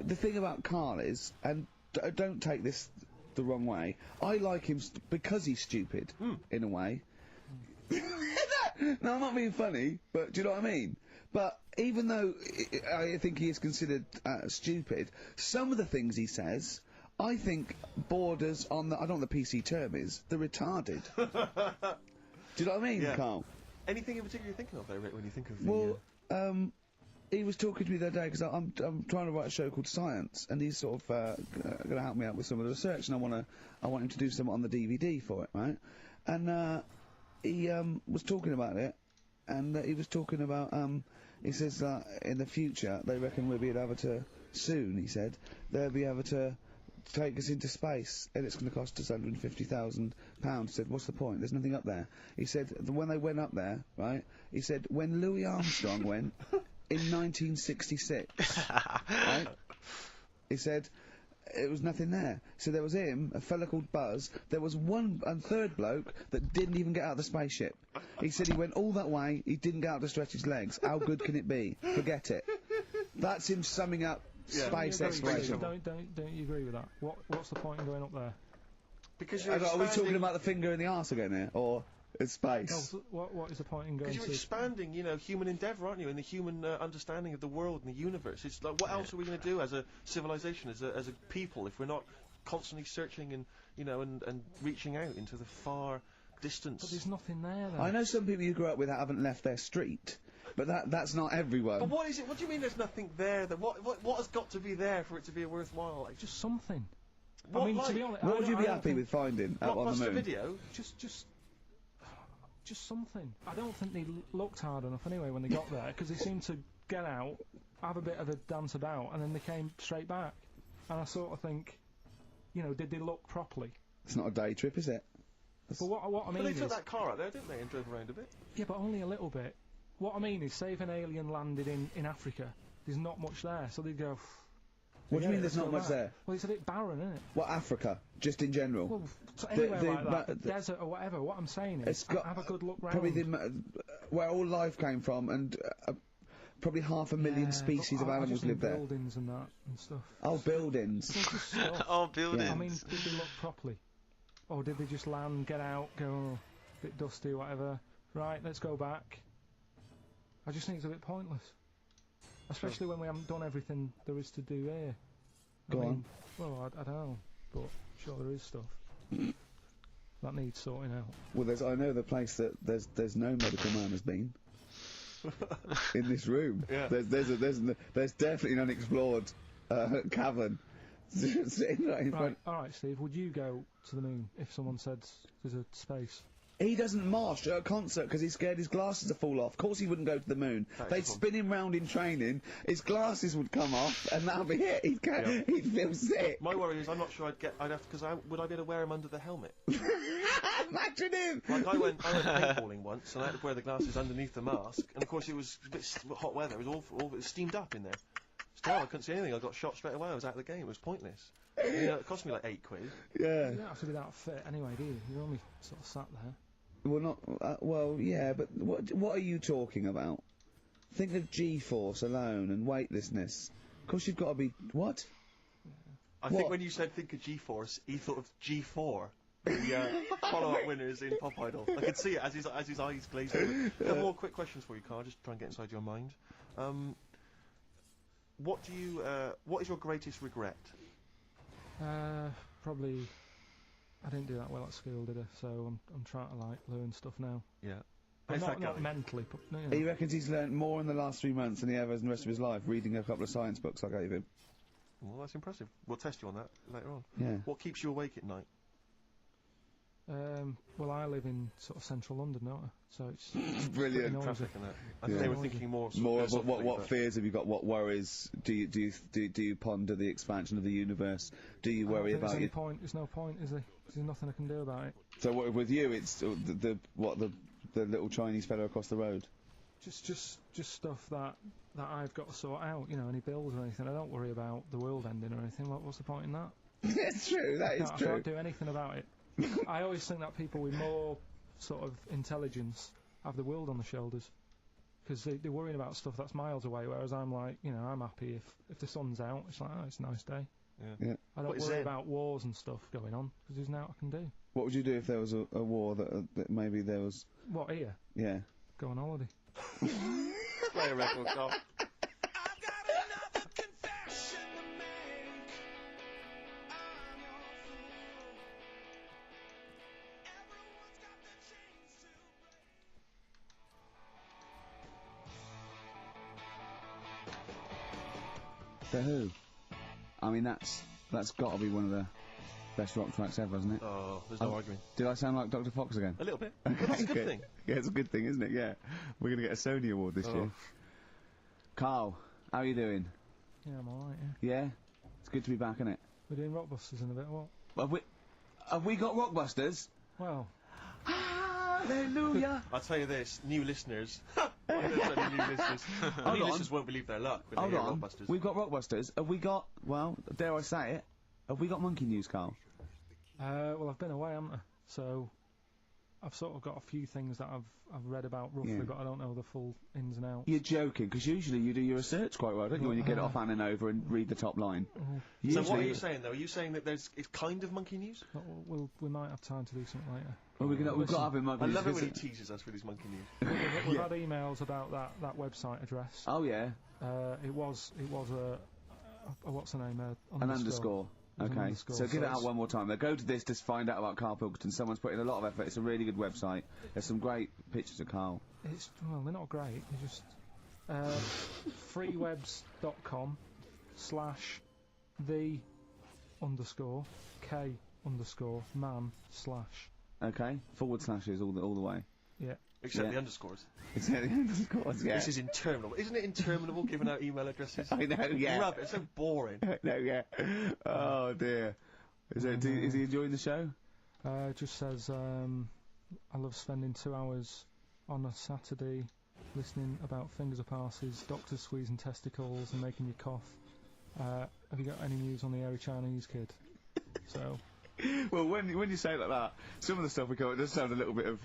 the thing about Carl is, and don't take this the wrong way, I like him because he's stupid, in a way. No, I'm not being funny, but do you know what I mean? But even though I think he is considered stupid, some of the things he says, I think borders on I don't know what the PC term is, the retarded. Do you know what I mean, Carl? Anything in particular you're thinking of there, Rick, when you think of the... he was talking to me the other day, because I'm trying to write a show called Science, and he's sort of going to help me out with some of the research, and I want him to do some on the DVD for it, right? And he was talking about it, and he was talking about, he says that in the future, they reckon we'll be able to, soon, he said, they'll be able to take us into space, and it's going to cost us £150,000. He said, what's the point? There's nothing up there. He said, when they went up there, right, he said, when Louis Armstrong went, in 1966, right, he said, it was nothing there. So there was him, a fella called Buzz, there was a third bloke that didn't even get out of the spaceship. He said he went all that way, he didn't get out to stretch his legs. How good can it be? Forget it. That's him summing up space exploration. Don't you agree with that? What's the point in going up there? Because you're Are we talking about the finger in the arse again here, or it's space? No, what is the point in going? Because you're expanding, human endeavour, aren't you, and the human understanding of the world and the universe. It's like, what else are we going to do as a civilization, as a people, if we're not constantly searching and and reaching out into the far distance? But there's nothing there. Though. I know some people you grew up with that haven't left their street. But that's not everyone. But what is it? What do you mean there's nothing there? What has got to be there for it to be a worthwhile? Like, just something. What, I mean, like, to be honest, what would you be happy with finding up on the moon? Video? Just something. I don't think they looked hard enough anyway when they got there, because they seemed to get out, have a bit of a dance about, and then they came straight back. And I sort of think, did they look properly? It's not a day trip, is it? But what I mean But they is... took that car out there, didn't they, and drove around a bit? Yeah, but only a little bit. what I mean is, say if an alien landed in Africa, there's not much there, so they'd go. What do you mean let's there's not go much back." there? Well, it's a bit barren, isn't it? What, Africa? Just in general? Well, so anywhere like that, the- the desert or whatever. What I'm saying It's is, got have a good look round. probably where all life came from, and probably 500,000 Yeah, species but of I animals just mean live there. buildings and that and stuff. Oh, buildings. Well, just stuff. Oh, buildings. I mean, did they look properly? Or did they just land, get out, go, oh, bit dusty, whatever. Right, let's go back. I just think it's a bit pointless. Especially when we haven't done everything there is to do here. Go on. Well, I don't know, but sure there is stuff that needs sorting out. Well, I know the place that there's no medical man has been in this room. Yeah. There's definitely an unexplored cavern. Sitting right in Right, front. alright, Steve, would you go to the moon if someone said there's a space? He doesn't march at a concert because he's scared his glasses will fall off. Of course he wouldn't go to the moon. That's They'd the spin him round in training, his glasses would come off, and that'll be it. He'd feel sick. My worry is I'm not sure I'd have to, because would I be able to wear them under the helmet? Imagine him! Like, I went paintballing once, and I had to wear the glasses underneath the mask, and of course it was a bit hot weather, it was awful, it was steamed up in there. Still, I couldn't see anything, I got shot straight away, I was out of the game, it was pointless. You know, it cost me like £8. Yeah. You don't have to be that fit anyway, do you? You're only sort of sat there. Well, not. Well, yeah, but what are you talking about? Think of G-force alone and weightlessness. Of course, you've got to be what? I think when you said think of G-force, he thought of G4. The follow-up winners in Pop Idol. I could see it as his eyes glazed over. A couple more quick questions for you, Carl. Just try and get inside your mind. What is your greatest regret? Probably. I didn't do that well at school, did I? So I'm trying to like learn stuff now. Yeah. But How's that not going? mentally, but you know. He reckons he's learnt more in the last 3 months than he ever has in the rest of his life, reading a couple of science books I gave him. Well, that's impressive. We'll test you on that later on. Yeah. What keeps you awake at night? Well, I live in sort of central London, don't I? So it's Brilliant. noisy. Traffic and that. I think Yeah. they were thinking more. More of philosophically, what but- fears have you got? What worries do you ponder the expansion of the universe? Do you worry There's about any your point. There's no point, is there? There's nothing I can do about it. So with you, it's the little Chinese fellow across the road. Just stuff that I've got to sort out. You know, any bills or anything. I don't worry about the world ending or anything. What's the point in that? It's true. That is I true. can't do anything about it. I always think that people with more sort of intelligence have the world on their shoulders. Because they're worrying about stuff that's miles away, whereas I'm like, you know, I'm happy if the sun's out, it's like, oh, it's a nice day. Yeah. I don't What is worry Zen? about wars and stuff going on, because there's nothing I can do. What would you do if there was a war that maybe there was? What, here? Yeah. Go on holiday. Play a record, Carl. The Who. I mean, that's got to be one of the best rock tracks ever, hasn't it? Oh, there's no arguing. Did I sound like Dr. Fox again? A little bit. But that's a good Okay. thing. Yeah, it's a good thing, isn't it? Yeah. We're going to get a Sony award this year. Carl, how are you doing? Yeah, I'm alright, yeah. Yeah? It's good to be back, isn't it? We're doing Rockbusters in a bit, what? Have we got Rockbusters? Well, Hallelujah! I'll tell you this, new listeners. New listeners won't believe their luck when they Hold hear on. Rockbusters. We've got Rockbusters. Have we got, well, dare I say it, have we got Monkey News, Carl? well, I've been away, haven't I? So, I've sort of got a few things that I've read about roughly, Yeah. but I don't know the full ins and outs. You're joking, because usually you do your research quite well, don't you, when you get it off Ann and over and read the top line? So what are you saying, though? Are you saying that it's kind of monkey news? We might have time to do something later. Well, we've got to have him Monkey I News. love it when he because teases us with his monkey news. We've had emails about that website address. Oh, yeah. It was a what's the name? An underscore. It was an Okay, underscore, so give it out it's- one more time. Now go to this to find out about Carl Pilkington. Someone's put in a lot of effort. It's a really good website. There's some great pictures of Carl. Well, they're not great. They're just freewebs.com/the_k_man/ Okay, forward slashes all the way. Yeah. Except Yeah. the underscores. Except the underscores, yeah. This is interminable. Isn't it interminable giving out email addresses? I know, yeah. Rubbish, it's so boring. No, yeah. Oh dear. Is he enjoying the show? It just says I love spending 2 hours on a Saturday listening about fingers of asses, doctors squeezing testicles and making you cough. Have you got any news on the hairy Chinese kid? So. Well, when you say it like that, some of the stuff we go, it does sound a little bit of,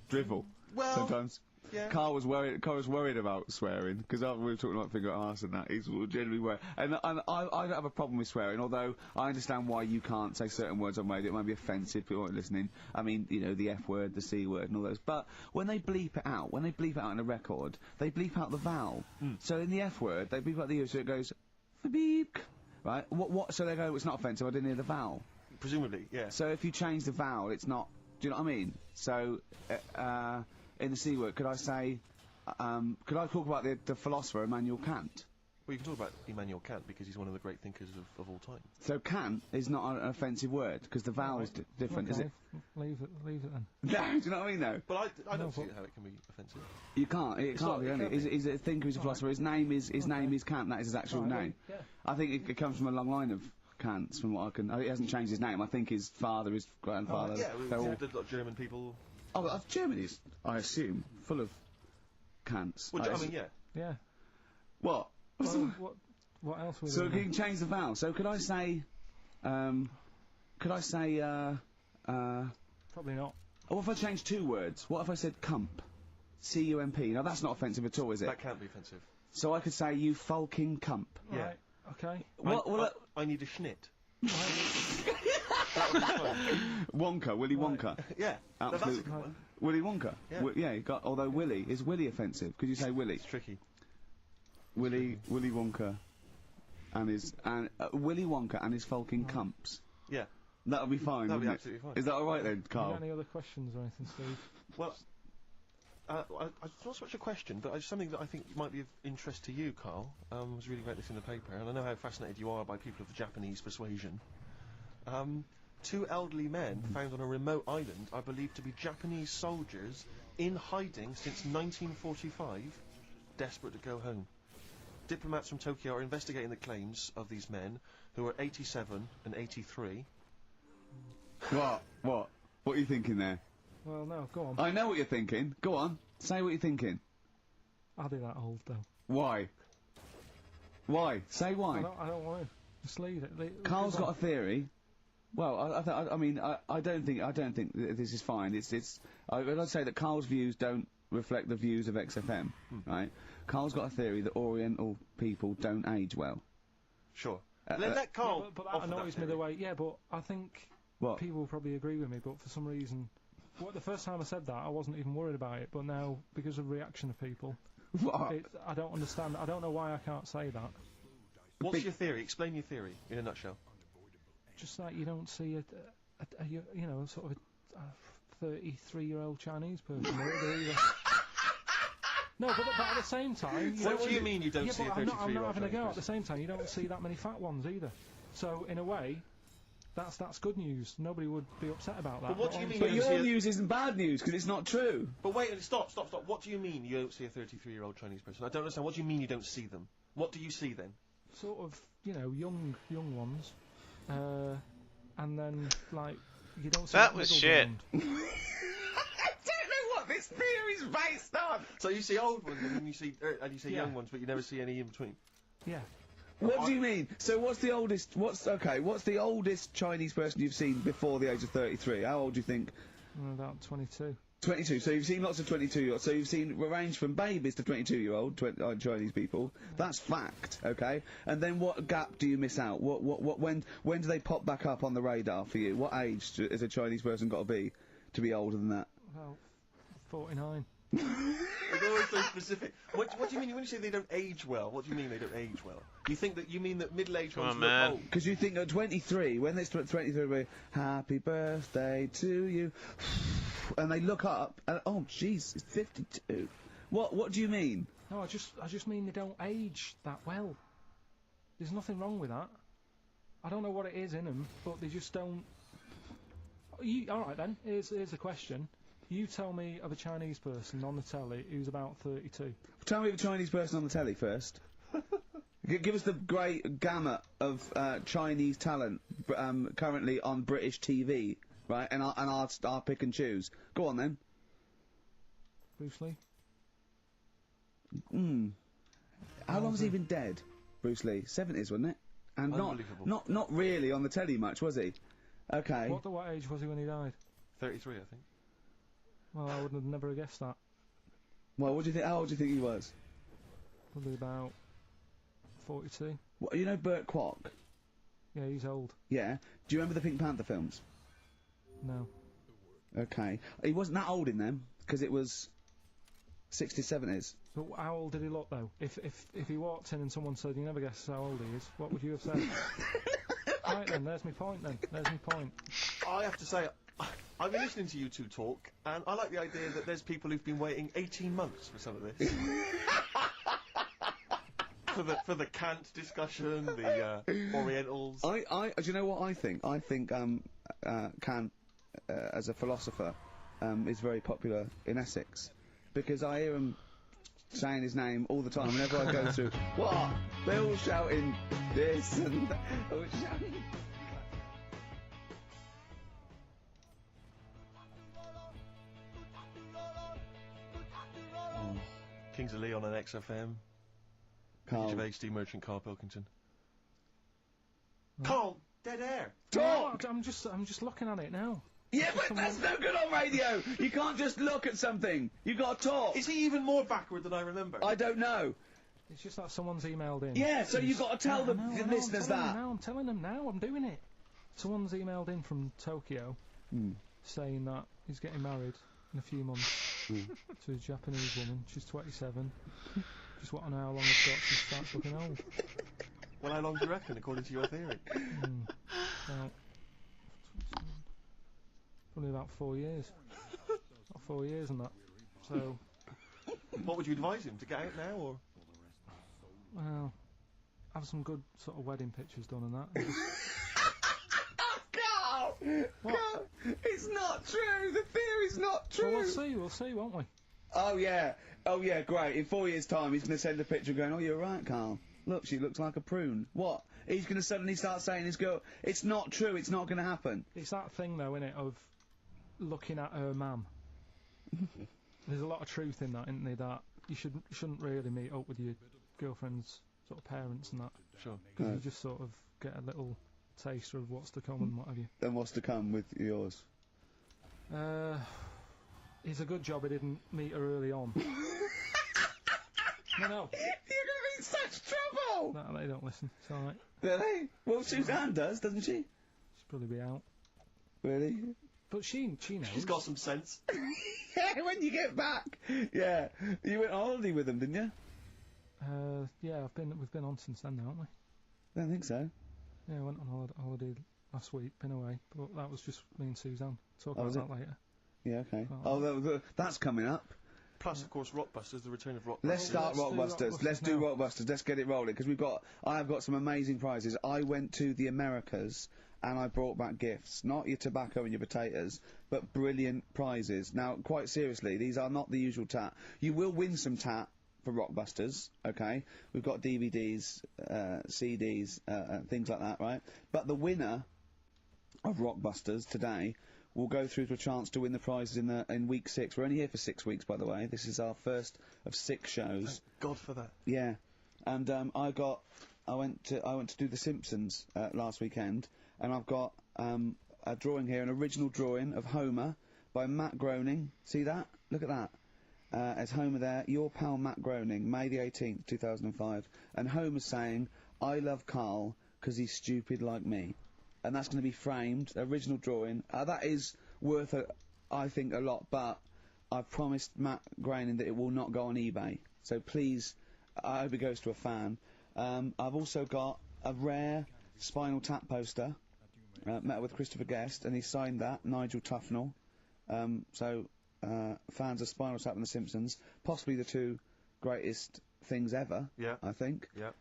drivel. Well, sometimes. yeah. Carl was worried about swearing, because after we were talking about finger arse and that, he's generally worried. And I don't have a problem with swearing, although I understand why you can't say certain words on radio. It might be offensive, people aren't listening. I mean, the F word, the C word and all those. But when they bleep it out in a record, they bleep out the vowel. So in the F word, they bleep out the U, so it goes, beep, right? What, so they go, it's not offensive, I didn't hear the vowel. Presumably, yeah. So if you change the vowel, it's not, do you know what I mean? So, in the C word, could I say, could I talk about the philosopher Immanuel Kant? Well, you can talk about Immanuel Kant because he's one of the great thinkers of all time. So Kant is not an offensive word, because the vowel is different, is it? Leave it then. No, do you know what I mean, though? But I don't see how it can be offensive. You can't, it can't be, can it? He's a thinker, he's a philosopher, his name is Kant, that is his actual name. Yeah. I think it comes from a long line of Kants, from what I can... he hasn't changed his name, I think his father, his grandfather... They're all German people... Oh, Germany's, I assume, full of Kants. Well, I mean, yeah. Yeah. What? Well, what else was So you can change the vowel. So could I say, probably not. what if I change two words? What if I said cump? C-U-M-P. Now that's not offensive at all, is it? That can't be offensive. So I could say, you fucking cump. Yeah. Right. Okay. I need a schnit. Wonka, Willy Wonka. Yeah, that's a Absolute. good one. Willy Wonka. Yeah. Although Willy, is Willy offensive? Could you say Willy? It's tricky. Willy Wonka and his Willy Wonka and his fucking cumps. Yeah. That'll be fine. That'll be wouldn't absolutely it? fine. Is that all right then, You Carl? got any other questions or anything, Steve? Well, it's not so much a question, but it's something that I think might be of interest to you, Carl. I was reading about this in the paper, and I know how fascinated you are by people of the Japanese persuasion. Two elderly men found on a remote island are believed to be Japanese soldiers in hiding since 1945, desperate to go home. Diplomats from Tokyo are investigating the claims of these men, who are 87 and 83. What? What are you thinking there? Well, no, go on. I know what you're thinking. Go on. Say what you're thinking. I'll be that old, though. Why? Why? Say why. I don't want to. Just leave it. Carl's got a theory. Well, I don't think that this is fine. I'd say that Carl's views don't reflect the views of XFM, right? Carl's got a theory that Oriental people don't age well. Sure. Let Carl. But that annoys me the way. Yeah, but I think people will probably agree with me. But for some reason, the first time I said that, I wasn't even worried about it. But now, because of reaction of people, I don't understand. I don't know why I can't say that. What's your theory? Explain your theory in a nutshell. Just like you don't see sort of a 33-year-old Chinese person. They're either no, but at the same time... What do you mean you don't see a 33-year-old Chinese person? I'm not having a go. At the same time, you don't see that many fat ones either. So, in a way, that's good news. Nobody would be upset about that. But what do you mean? But your news isn't bad news, because it's not true. But wait, stop. What do you mean you don't see a 33-year-old Chinese person? I don't understand. What do you mean you don't see them? What do you see then? Sort of, young ones. And then, like, you don't see... That was shit. I don't know what this theory's based on! So you see old ones, and then you see young ones, but you never see any in between? Yeah. What do you mean? So what's the oldest Chinese person you've seen before the age of 33? How old do you think? About 22. 22, so you've seen lots of 22-year-olds, so you've seen range from babies to 22-year-old Chinese people. That's fact, okay? And then what gap do you miss out? When do they pop back up on the radar for you? What age has a Chinese person got to be older than that? Well, 49. It's always so specific. What do you mean when you say they don't age well? What do you mean they don't age well? You mean that middle-aged ones look old? Because you think at 23, when they're 23, we're happy birthday to you, and they look up and oh jeez, it's 52. What do you mean? No, I just mean they don't age that well. There's nothing wrong with that. I don't know what it is in them, but they just don't. All right then. Here's the question. You tell me of a Chinese person on the telly who's about 32. Tell me of a Chinese person on the telly first. Give us the great gamut of Chinese talent currently on British TV, right? And I'll pick and choose. Go on then. Bruce Lee. How long's he been dead, Bruce Lee? 70s, wasn't it? And Unbelievable. not really on the telly much, was he? Okay. What age was he when he died? 33, I think. Well, I would have never guessed that. Well, what do you think? How old do you think he was? Probably about 42. What, you know Burt Kwok? Yeah, he's old. Yeah. Do you remember the Pink Panther films? No. Okay. He wasn't that old in them, because it was 60s, 70s. But how old did he look, though? If he walked in and someone said, you never guess how old he is, what would you have said? Right then, there's my point then. There's my point. I have to say, I've been listening to you two talk, and I like the idea that there's people who've been waiting 18 months for some of this. for the Kant discussion, the Orientals. Do you know what I think? I think Kant, as a philosopher, is very popular in Essex, because I hear him saying his name all the time whenever I go through. What? They're all shouting this and that. All shouting. Kings of Leon on XFM. Carl. Ricky Gervais, Steve Merchant, Carl Pilkington. Carl, dead air. Talk! I'm just looking at it now. Yeah, but that's no good on radio! You can't just look at something! You gotta talk! Is he even more backward than I remember? I don't know. It's just that someone's emailed in. Yeah, so you've got to tell the listeners that. I'm telling them now, I'm doing it. Someone's emailed in from Tokyo saying that he's getting married in a few months to a Japanese woman. She's 27. Just want to know how long it's got she starts looking old. Well, how long do you reckon, according to your theory? Probably about 4 years. About 4 years and that. So. What would you advise him, to get out now, or? Well, have some good sort of wedding pictures done and that. Carl! What? Carl! It's not true! The theory's not true! Well, we'll see, won't we? Oh yeah, great. In 4 years' time, he's going to send a picture going, oh, you're right, Carl. Look, she looks like a prune. What? He's going to suddenly start saying his girl... It's not true, it's not going to happen. It's that thing, though, innit, of looking at her mum. There's a lot of truth in that, isn't there, that you shouldn't really meet up with your girlfriend's sort of parents and that. Sure. Because you just sort of get a little taster of what's to come and what have you. Then what's to come with yours? It's a good job I didn't meet her early on. No. You're going to be in such trouble! No, they don't listen. It's alright. Really? Well, Suzanne does, doesn't she? She'll probably be out. Really? But she knows. She's got some sense. Yeah, when you get back. Yeah. You went on holiday with them, didn't you? Yeah, we've been on since then, haven't we? I don't think so. Yeah, I went on holiday last week, been away, but that was just me and Suzanne. Talk about that later. Yeah, okay. That's coming up. Plus, of course, Rockbusters, the return of Rockbusters. Let's start Rockbusters. Let's do Rockbusters. Let's get it rolling, because I have got some amazing prizes. I went to the Americas, and I brought back gifts. Not your tobacco and your potatoes, but brilliant prizes. Now, quite seriously, these are not the usual tat. You will win some tat for Rockbusters, okay? We've got DVDs, CDs, things like that, right? But the winner of Rockbusters today will go through to a chance to win the prizes in week 6. We're only here for 6 weeks, by the way. This is our first of 6 shows. Thank God for that. Yeah, and I went to do The Simpsons last weekend, and I've got a drawing here, an original drawing of Homer by Matt Groening. See that? Look at that. It's Homer there. Your pal Matt Groening, May the 18th, 2005, and Homer's saying, "I love Carl 'cause he's stupid like me." And that's going to be framed, original drawing. That is worth, I think, a lot, but I've promised Matt Groening that it will not go on eBay. So please, I hope it goes to a fan. I've also got a rare Spinal Tap poster, met with Christopher Guest, and he signed that, Nigel Tufnell. Fans of Spinal Tap and The Simpsons, possibly the 2 greatest things ever, I think. Yeah.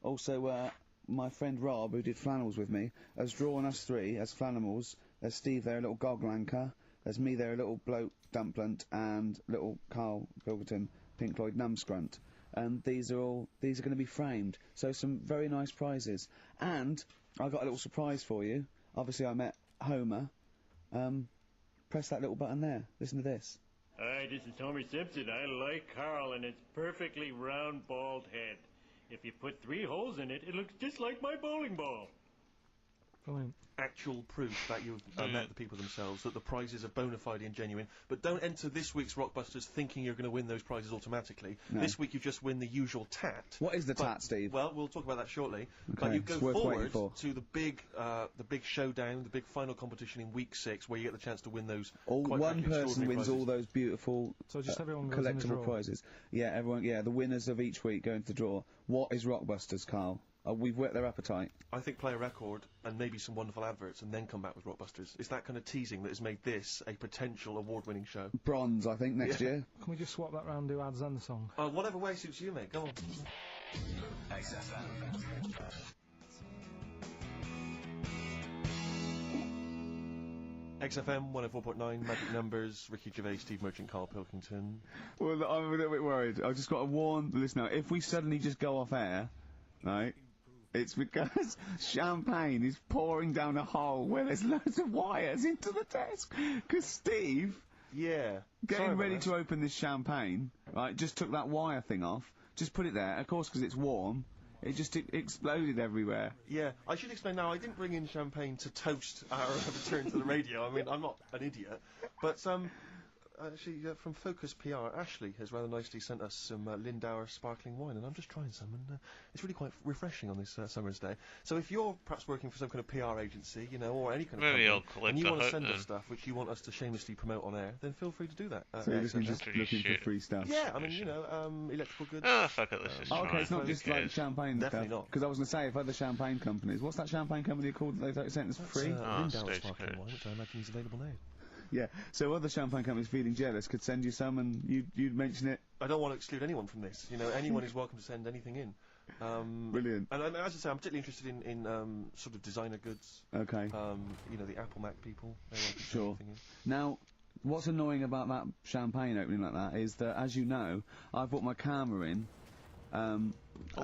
Also, my friend Rob, who did flannels with me, has drawn us 3 as flannels. There's Steve there, a little goglanker. There's me there, a little bloke dumplant, and little Carl Pilkington, Pink Floyd numbscrunt. And these are going to be framed. So some very nice prizes. And I got a little surprise for you. Obviously, I met Homer. Press that little button there. Listen to this. Hi, this is Homer Simpson. I like Carl and its perfectly round, bald head. If you put 3 holes in it, it looks just like my bowling ball. Brilliant. Actual proof that you've met the people themselves, that the prizes are bona fide and genuine. But don't enter this week's Rockbusters thinking you're going to win those prizes automatically. No. This week you just win the usual tat. What is the tat, Steve? Well, we'll talk about that shortly. Okay, But you go it's worth waiting forward for. to the big showdown, the big final competition in week 6, where you get the chance to win those. All quite one frankly, person extraordinary wins prizes. all those beautiful So just everyone goes in the collectible draw. prizes. Yeah, everyone. Yeah, the winners of each week go into the draw. What is Rockbusters, Carl? We've whet their appetite. I think play a record and maybe some wonderful adverts and then come back with Rockbusters. It's that kind of teasing that has made this a potential award-winning show. Bronze, I think, next year. Can we just swap that round and do ads and the song? Whatever way suits you, mate. Go on. XFM 104.9, Magic Numbers, Ricky Gervais, Steve Merchant, Carl Pilkington. Well, I'm a little bit worried. I've just got to warn the listener. If we suddenly just go off air, right, it's because champagne is pouring down a hole where there's loads of wires into the desk. Because Steve, Yeah. getting ready to open this champagne, right, just took that wire thing off, just put it there. Of course, because it's warm, it just exploded everywhere. Yeah, I should explain now, I didn't bring in champagne to toast our return to the radio. I mean, I'm not an idiot. But, actually, from Focus PR, Ashley has rather nicely sent us some Lindauer sparkling wine, and I'm just trying some, and it's really quite refreshing on this summer's day. So if you're perhaps working for some kind of PR agency, you know, or any kind of Maybe company, I'll collect and you a want to hut send us then. stuff which you want us to shamelessly promote on air, then feel free to do that. So you're just Pretty looking for shit. free stuff. Yeah, I mean, you know, electrical goods. Ah, fuck it, let's just Oh, try. okay, it's not just like Yes. champagne Definitely stuff. not. Because I was going to say, if other champagne companies... What's that champagne company called that they sent us for free? Lindauer Stagecoach. sparkling wine, which I imagine is available now. Yeah, so other champagne companies feeling jealous could send you some and you'd mention it. I don't want to exclude anyone from this. You know, anyone is welcome to send anything in. Brilliant. And as I say, I'm particularly interested in sort of designer goods. Okay. You know, the Apple Mac people. They want to send Sure. anything in. Now, what's annoying about that champagne opening like that is that, as you know, I've brought my camera in. Well,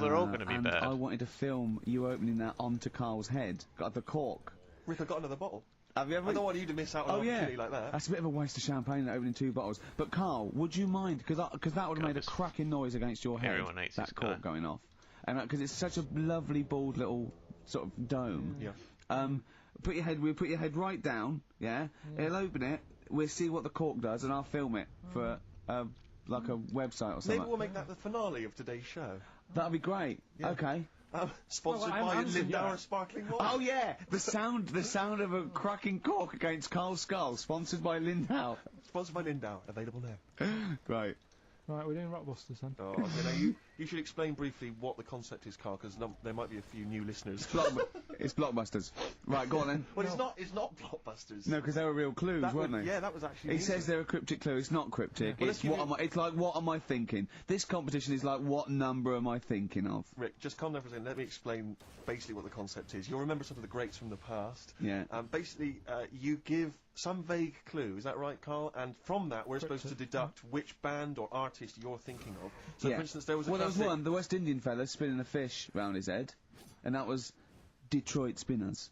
they're all going to be and bad. I wanted to film you opening that onto Carl's head. Got the cork. Rick, I got another bottle. Have you ever? I don't want you to miss out on an opportunity like that. That's a bit of a waste of champagne opening 2 bottles. But Carl, would you mind? Because that would have made a cracking noise against your head. Everyone hates that this cork guy. going off, and because it's such a lovely bald little sort of dome. Yeah. We'll put your head right down. Yeah. He'll open it. We'll see what the cork does, and I'll film it for like a website or something. Maybe we'll make that the finale of today's show. That'd be great. Yeah. Okay. Sponsored Well, by I'm Lindauer Sparkling Wine. Oh yeah, the sound of a cracking cork against Carl's skull, sponsored by Lindau. Sponsored by Lindauer. Available now. Great. Right, we're doing Rockbusters then. Oh, okay, now you should explain briefly what the concept is, Carl, because there might be a few new listeners. It's Blockbusters. Right, go on then. Well, it's not Blockbusters. No, because they were real clues, weren't they? Yeah, that was actually. He says they're a cryptic clue. It's not cryptic. Well, It's it's like what am I thinking? This competition is like what number am I thinking of? Rick, just calm down for a second. Let me explain basically what the concept is. You'll remember some of the greats from the past. Yeah. Basically, you give some vague clue. Is that right, Carl? And from that, we're supposed to deduct which band or artist you're thinking of. So, Yeah. for instance, there was a Well, there was classic- one, the West Indian fella spinning a fish round his head, and that was Detroit Spinners.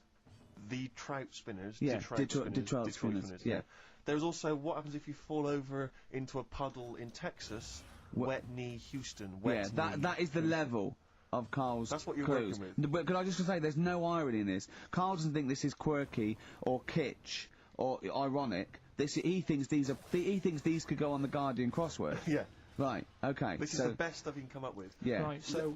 The Trout Spinners. Yeah, Detroit Detroit Spinners, yeah. There's also what happens if you fall over into a puddle in Texas. Wet knee Houston. Wet Yeah, knee. that is the level of Carl's That's what you're clues. working with. But could I just say, there's no irony in this. Carl doesn't think this is quirky or kitsch or ironic. He thinks these could go on the Guardian crossword. Yeah. Right. Okay. This is the best stuff you can come up with. Yeah. Right, so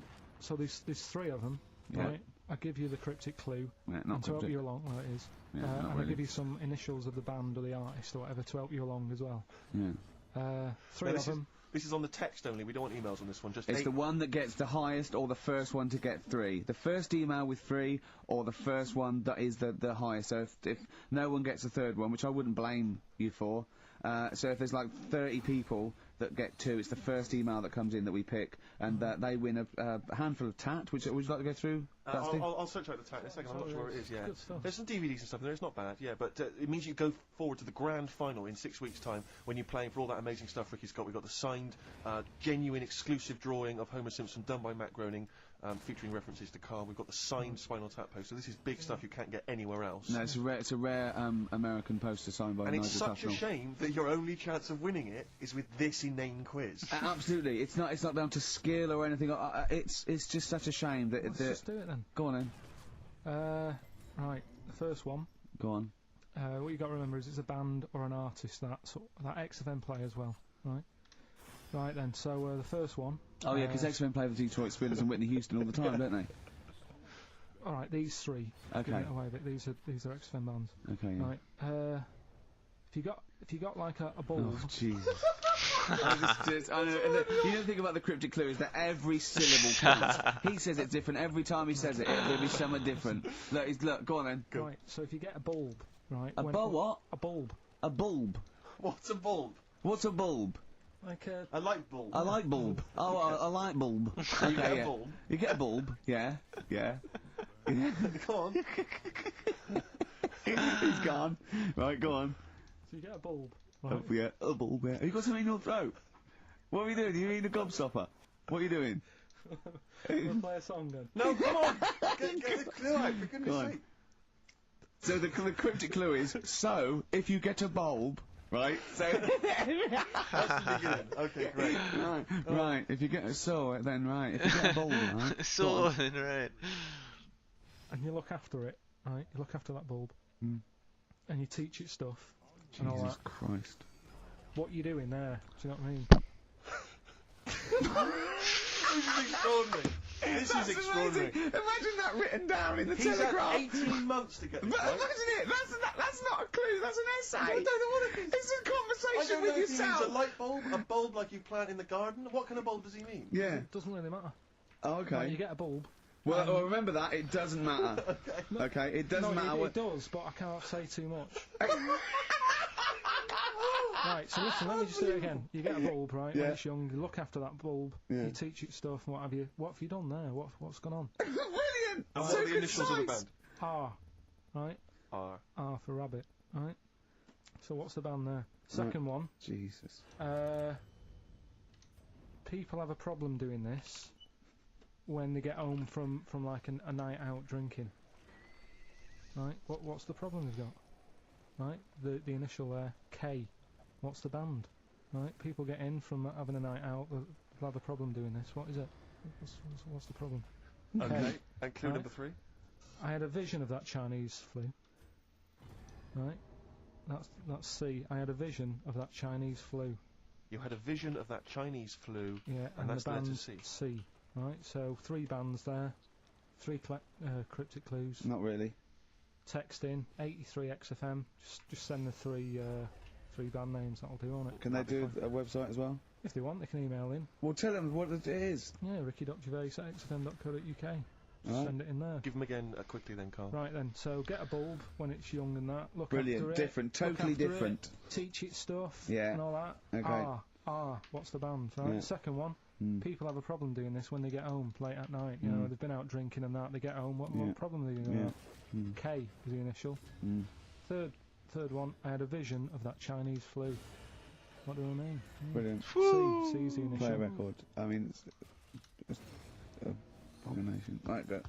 there's 3 of them. Yeah. Right. I give you the cryptic clue. Yeah, not and to help cryptic. you along, well, it is. Yeah, not and I really. give you some initials of the band or the artist or whatever to help you along as well. Yeah. 3 of them. This is on the text only. We don't want emails on this one. Just It's 8. the one that gets the highest or the first one to get 3. The first email with 3 or the first one that is the highest. So if no one gets a third one, which I wouldn't blame you for, so if there's like 30 people that get 2. It's the first email that comes in that we pick, and they win a handful of tat. Would you like to go through? I'll search out the tat in a second. I'm not sure where it is. Yeah, good stuff. there's some DVDs and stuff in there. It's not bad. Yeah, but it means you go forward to the grand final in 6 weeks' time when you're playing for all that amazing stuff Ricky's got. We've got the signed, genuine, exclusive drawing of Homer Simpson done by Matt Groening, featuring references to Carl. We've got the signed Spinal Tap poster. This is big stuff you can't get anywhere else. No, it's a rare American poster signed by And Nigel it's such a Tufnell. shame that your only chance of winning it is with this inane quiz. Absolutely, it's not down to skill or anything. It's just such a shame that. Let's just do it then. Go on then. Right, the first one. Go on. What you got to remember is it's a band or an artist that XFM play as well, right? Right then, so the first one. Oh yeah, because XFM play the Detroit Spinners and Whitney Houston all the time, don't they? All right, these 3. Okay. Give it away, but these are XFM bands. Okay. Yeah. Right. If you got like a bulb. Oh Jesus. I know, you don't think about the cryptic clue is that every syllable counts. He says it's different every time he says it. It'll be something different. Look, go on then. Go. Right. So if you get a bulb, right? A bulb? What? A bulb. A bulb. What's a bulb? What's a bulb? Like a light bulb. A light bulb. Oh, a light bulb. Okay, you get a bulb. You get a bulb. Yeah. Come on. He's gone. Right, go on. So you get a bulb. Right. Oh, yeah, a bulb. Yeah. Have you got something in your throat? What are you doing? Are you eating a gobstopper? What are you doing? We'll play a song then. No, come on. Get the clue out, for goodness sake. So the cryptic clue is, so, if you get a bulb, right, so... That's the beginning. Okay, great. Right, if you get a saw, then right, if you get a bulb, right... Saw, then right. And you look after it, right, you look after that bulb, and you teach it stuff, and all Jesus that. Christ. What you doing there, do you know what I mean? This is extraordinary. This is extraordinary. Amazing. Imagine that written down in the He's Telegraph. had 18 months to get this But right. imagine it. That's not a clue. That's an essay. I don't know what it is. It's a I conversation don't know with if he yourself. means a light bulb, a bulb like you plant in the garden. What kind of bulb does he mean? Yeah. It doesn't really matter. Oh, okay. Right, you get a bulb. Well, remember that. It doesn't matter. Okay. It doesn't matter. It does, but I can't say too much. Right, so listen, let me just do it again. You get a bulb, right, when it's young, you look after that bulb, you teach it stuff and what have you. What have you done there? What's gone on? Brilliant! And what are the initials of the band? R, right? R. R for rabbit, right? So what's the band there? Second one. Jesus. People have a problem doing this when they get home from like a night out drinking. Right? What's the problem they've got? Right? The initial there, K. What's the band? Right? People get in from having a night out, they'll have a problem doing this. What is it? What's the problem? Okay. And clue number 3? I had a vision of that Chinese flu. Right? That's C. I had a vision of that Chinese flu. You had a vision of that Chinese flu, Yeah, and that's the the letter band C. C. Right? So 3 bands there. 3 cryptic clues. Not really. Text in 83 XFM. Just send the 3 band names. That'll do on it. Can they do a website as well? If they want, they can email in. Well, tell them what it is. Yeah, ricky.gervais@xfm.co.uk. Right. Send it in there. Give them again quickly then, Carl. Right then, so get a bulb when it's young and that. Look Brilliant, after it. different, totally look after different. It, teach it stuff. Yeah. And all that. Okay. What's the band? Right. Yeah. Second one. People have a problem doing this when they get home late at night. You know, they've been out drinking and that. They get home. What problem are they going to have? K is the initial. Third one. I had a vision of that Chinese flu. What do I mean? Brilliant. C is the initial. Play a record. I mean, it's a abomination. Right, go.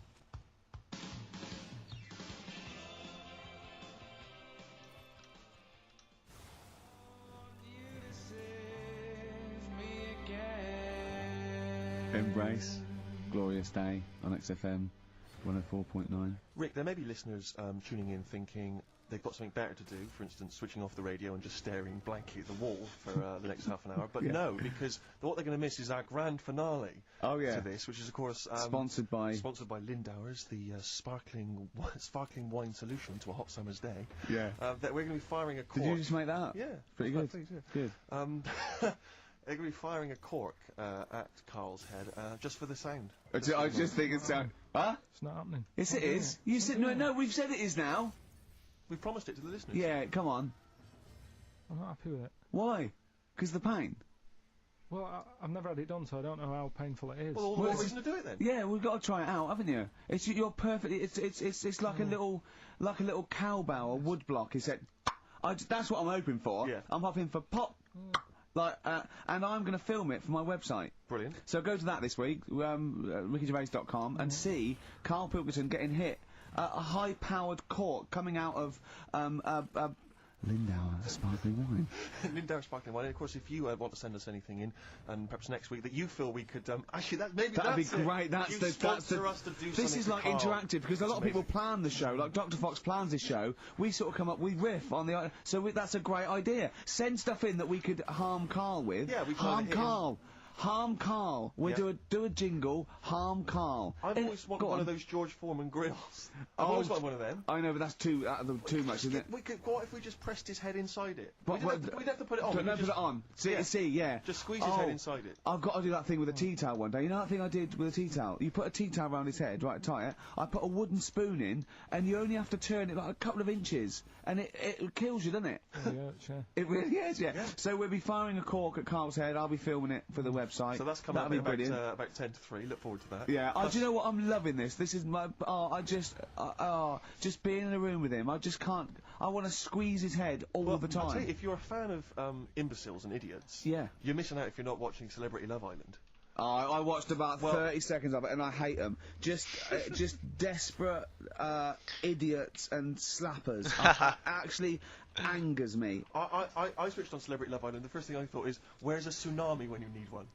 Embrace. Glorious Day on XFM 104.9. Rick, there may be listeners tuning in thinking they've got something better to do, for instance, switching off the radio and just staring blankly at the wall for the next half an hour. But no, because what they're going to miss is our grand finale to this, which is, of course, sponsored by Lindauer's, the sparkling wine solution to a hot summer's day. Yeah. That we're going to be firing a cork. Did you just make that up? Yeah. Pretty good. Please, yeah. Good. They're going to be firing a cork at Carl's head just for the sound. I was just thinking sound. Huh? It's not happening. Yes, it is. You said no. We've said it is now. We've promised it to the listeners. Yeah, come on. I'm not happy with it. Why? Because the pain. Well, I've never had it done, so I don't know how painful it is. Well, all the more reason to do it then. Yeah, we've got to try it out, haven't you? You're perfect. It's like a little cowbell or wood block. That's what I'm hoping for. Yeah. I'm hoping for pop. And I'm going to film it for my website. Brilliant. So go to that this week, rickygervais.com, and see Carl Pilkington getting hit. A high-powered cork coming out of Lindauer sparkling wine. Lindauer sparkling wine. And of course, if you want to send us anything in, and perhaps next week that you feel we could actually That'd be great. That's you the sponsor us to do This something is for like Carl. interactive because a lot of people plan the show. Like Dr. Fox plans his show. We sort of come up, we riff on the. That's a great idea. Send stuff in that we could harm Carl with. Yeah, we can harm hit him. Carl. Harm Carl. We do a jingle. Harm Carl. I've always wanted one of those George Foreman grills. I've always wanted one of them. I know, but that's too much, isn't it? What if we just pressed his head inside it? But- We'd have to put it on. Don't put it on. See, yeah. Just squeeze his head inside it. I've got to do that thing with a tea towel one day. You know that thing I did with a tea towel? You put a tea towel around his head, right, tie it. I put a wooden spoon in, and you only have to turn it like a couple of inches, and it kills you, doesn't it? Yeah, yeah. It really is, yeah. So we'll be firing a cork at Carl's head. I'll be filming it for the website. So that's coming up That'll be brilliant. about 10 to 3. Look forward to that. Yeah, do you know what? I'm loving this. This is my. Just being in a room with him. I just can't. I want to squeeze his head all the time. I'll tell you, if you're a fan of imbeciles and idiots, you're missing out if you're not watching Celebrity Love Island. I watched about 30 seconds of it, and I hate them. Just desperate idiots and slappers. Actually angers me. I switched on Celebrity Love Island. The first thing I thought is, where's a tsunami when you need one?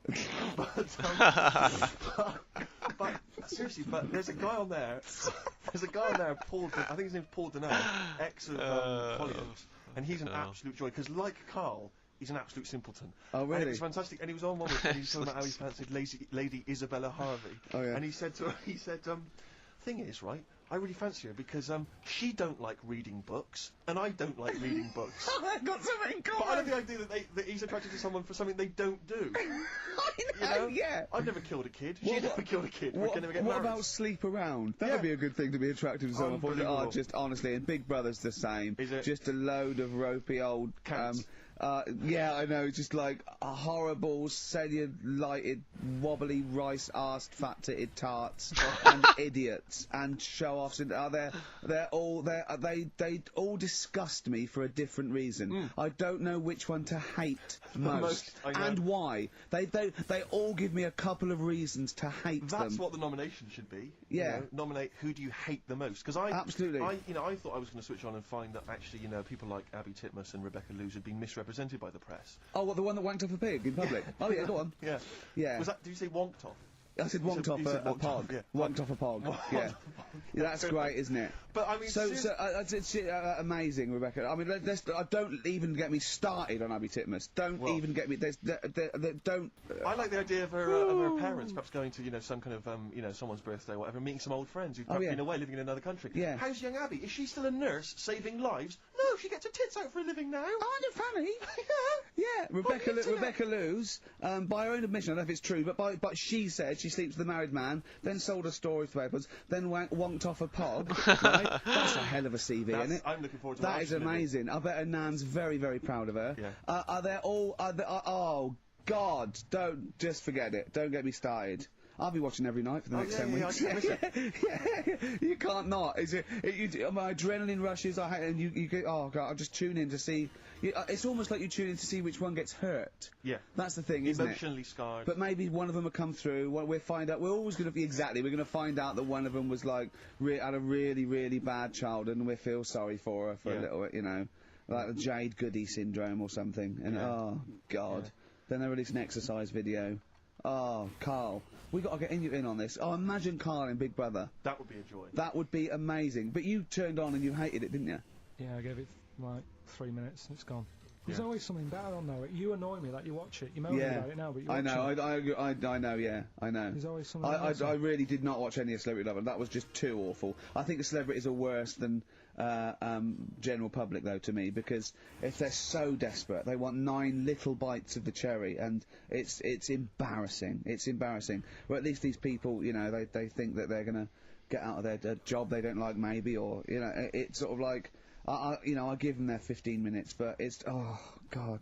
but seriously, there's a guy on there. Paul. I think his name's Paul Denell, ex of Hollyoaks, and he's an absolute joy. Because like Carl, he's an absolute simpleton. Oh, really? And it was fantastic. And he was on one with, and he was talking about how he fancied Lady Isabella Harvey. Oh, yeah. And he said to her, thing is, right, I really fancy her because she don't like reading books, and I don't like reading books. I've got something in But I love the idea that he's attracted to someone for something they don't do. I know, yeah. I've never killed a kid. She's never killed a kid. We're gonna get What married. about sleep around? That would be a good thing to be attracted to someone for. Unbelievable. Just honestly, and Big Brother's the same. Is it? Just a load of ropey old Cats. yeah, I know, just like a horrible, cellulited, wobbly, rice-arsed, fat-titted tarts and idiots and show-offs. And they all disgust me for a different reason. I don't know which one to hate most and why. They all give me a couple of reasons to hate them. That's what the nomination should be. Yeah. You know, nominate who do you hate the most? Because Absolutely. I thought I was going to switch on and find that actually, people like Abby Titmus and Rebecca Lewis had been misrepresented by the press. Oh, what, the one that wanked off a pig in public? Oh, yeah, go on. Yeah. Yeah. Was that, did you say wonked off? I said wonked off a pog. Yeah. Wonked off a pog. Yeah. That's great, isn't it? But I mean, it's amazing, Rebecca. I mean, don't even get me started on Abby Titmus. Don't even get me. Don't. I like the idea of her parents perhaps going to some kind of someone's birthday or whatever, meeting some old friends who've perhaps been away living in another country. Yeah. How's young Abby? Is she still a nurse saving lives? No, she gets her tits out for a living now. Aren't you funny? Yeah. Rebecca Lewis, by her own admission, I don't know if it's true, but she said she sleeps with a married man, then sold her stories to papers, then wonked off a pog. Right? That's a hell of a CV, isn't it? I'm looking forward to that. Is amazing. I bet her nan's very, very proud of her. Yeah. Oh God! Don't just forget it. Don't get me started. I'll be watching every night for the next 10 weeks. You can't not. My adrenaline rushes. And you go. Oh God! I'll just tune in to see. It's almost like you tune in to see which one gets hurt. Yeah. That's the thing, isn't it? Emotionally scarred. But maybe one of them will come through. We'll find out. We're always going to be We're going to find out that one of them was like had a really, really bad childhood, and we feel sorry for her for a little, like the Jade Goody syndrome or something. And oh God! Then they release an exercise video. Oh, Carl. We got to get in on this. Oh, imagine Carl in Big Brother. That would be a joy. That would be amazing. But you turned on and you hated it, didn't you? Yeah, I gave it like 3 minutes and it's gone. There's always something bad on there. You annoy me that you watch it. You moan about it now, but you watch it. I know, yeah, I know. There's always something I really did not watch any of Celebrity Love, and that was just too awful. I think the celebrities are worse than general public, though, to me, because if they're so desperate, they want 9 little bites of the cherry, and it's embarrassing. It's embarrassing. Or at least these people, they think that they're going to get out of their job they don't like, maybe, or, it's sort of like, I give them their 15 minutes, but it's, oh, God.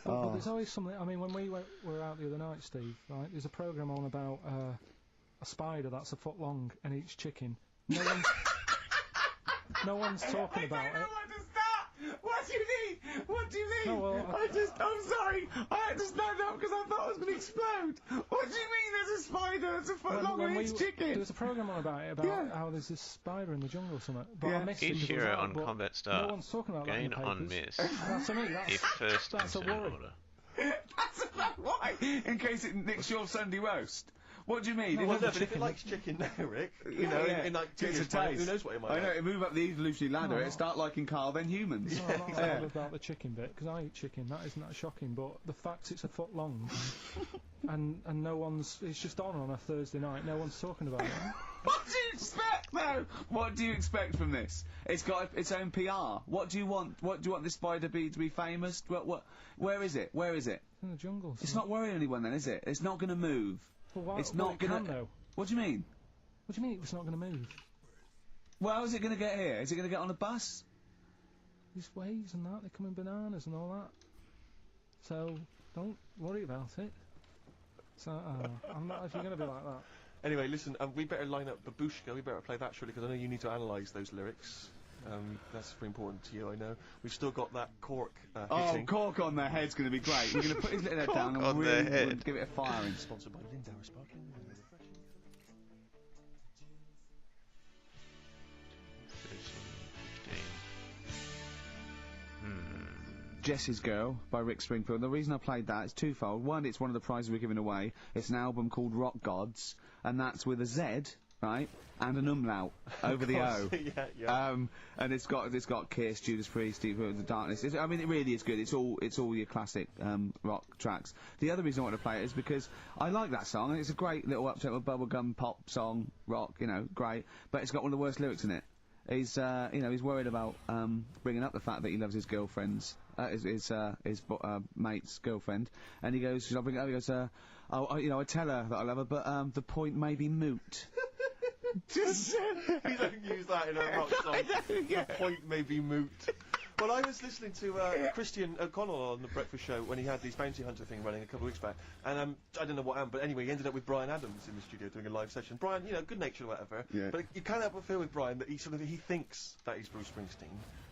But there's always something. I mean, when we were out the other night, Steve, right? There's a program on about a spider that's a foot long and eats chicken. No one's talking about it. What do you mean? What do you mean? No, well, I'm sorry. I had to stand up because I thought I was going to explode. What do you mean there's a spider that's a foot long and eats chicken? There's a program on about it, about how there's this spider in the jungle or something. But I missed it. Each hero on Combat Star. No one's talking about gain that in the on papers. miss. That's to me. First That's a incident worry. order. That's about why. In case it nicks your Sunday roast. What do you mean? No, well, but if it likes chicken now, Rick, you know, in like 2 years' time, who knows what it might I know, it move up the evolutionary ladder, it start liking Carl, then humans. No, I'm not bothered about the chicken bit, because I eat chicken, that isn't that shocking, but the fact it's a foot long, and no one's, it's just on a Thursday night, no one's talking about it. What do you expect, though? What do you expect from this? It's got its own PR. What do you want? What do you want this spider to be famous? Where is it? Where is it? In the jungle. It's not worrying anyone then, is it? It's not going to move. Well, why, it's not going to. What do you mean? What do you mean it's not going to move? Well, how is it going to get here? Is it going to get on a bus? There's waves and that, they come in bananas and all that. So, don't worry about it. So, I'm not, if you're going to be like that. Anyway, listen, we better line up Babushka, we better play that surely, because I know you need to analyse those lyrics. That's very important to you, I know. We've still got that cork hitting. Oh, cork on their head's going to be great. We're going to put his little head down and really give it a firing. Sponsored by Lindauer Sparkling. Jessie's Girl by Rick Springfield. The reason I played that is twofold. One, it's one of the prizes we're giving away. It's an album called Rock Gods, and that's with a Z, right, and an umlaut over the O. yeah. And it's got Kiss, Judas Priest, Deep Root of the Darkness. I mean, it really is good. It's all your classic rock tracks. The other reason I want to play it is because I like that song. It's a great little uptempo bubblegum pop song, rock, you know, great. But it's got one of the worst lyrics in it. He's he's worried about bringing up the fact that he loves his girlfriend's his mate's girlfriend, and he goes, I'll bring it up. He goes, I tell her that I love her, but the point may be moot. Just he don't use that in a rock song. The point may be moot. Well, I was listening to Christian O'Connell on the Breakfast Show when he had these bounty hunter thing running a couple of weeks back, and I don't know what happened, but anyway, he ended up with Bryan Adams in the studio doing a live session. Bryan, you know, good natured or whatever, but you can't help but feel with Bryan that he thinks that he's Bruce Springsteen.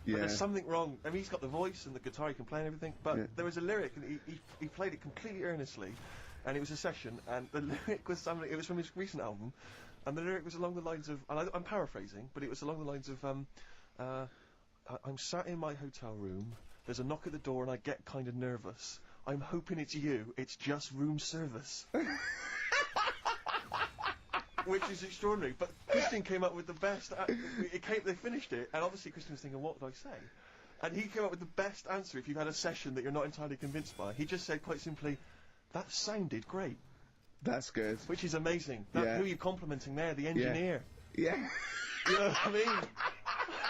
But there's something wrong. I mean, he's got the voice and the guitar, he can play and everything, but there was a lyric, and he played it completely earnestly, and it was a session, and the lyric was something. It was from his recent album, and the lyric was along the lines of, and I'm paraphrasing, but it was along the lines of, I'm sat in my hotel room, there's a knock at the door and I get kind of nervous. I'm hoping it's you, it's just room service. Which is extraordinary, but Christian came up with the best, they finished it, and obviously Christian was thinking, what did I say? And he came up with the best answer if you've had a session that you're not entirely convinced by. He just said quite simply, that sounded great. That's good. Which is amazing. Who are you complimenting there? The engineer. Yeah. You know what I mean?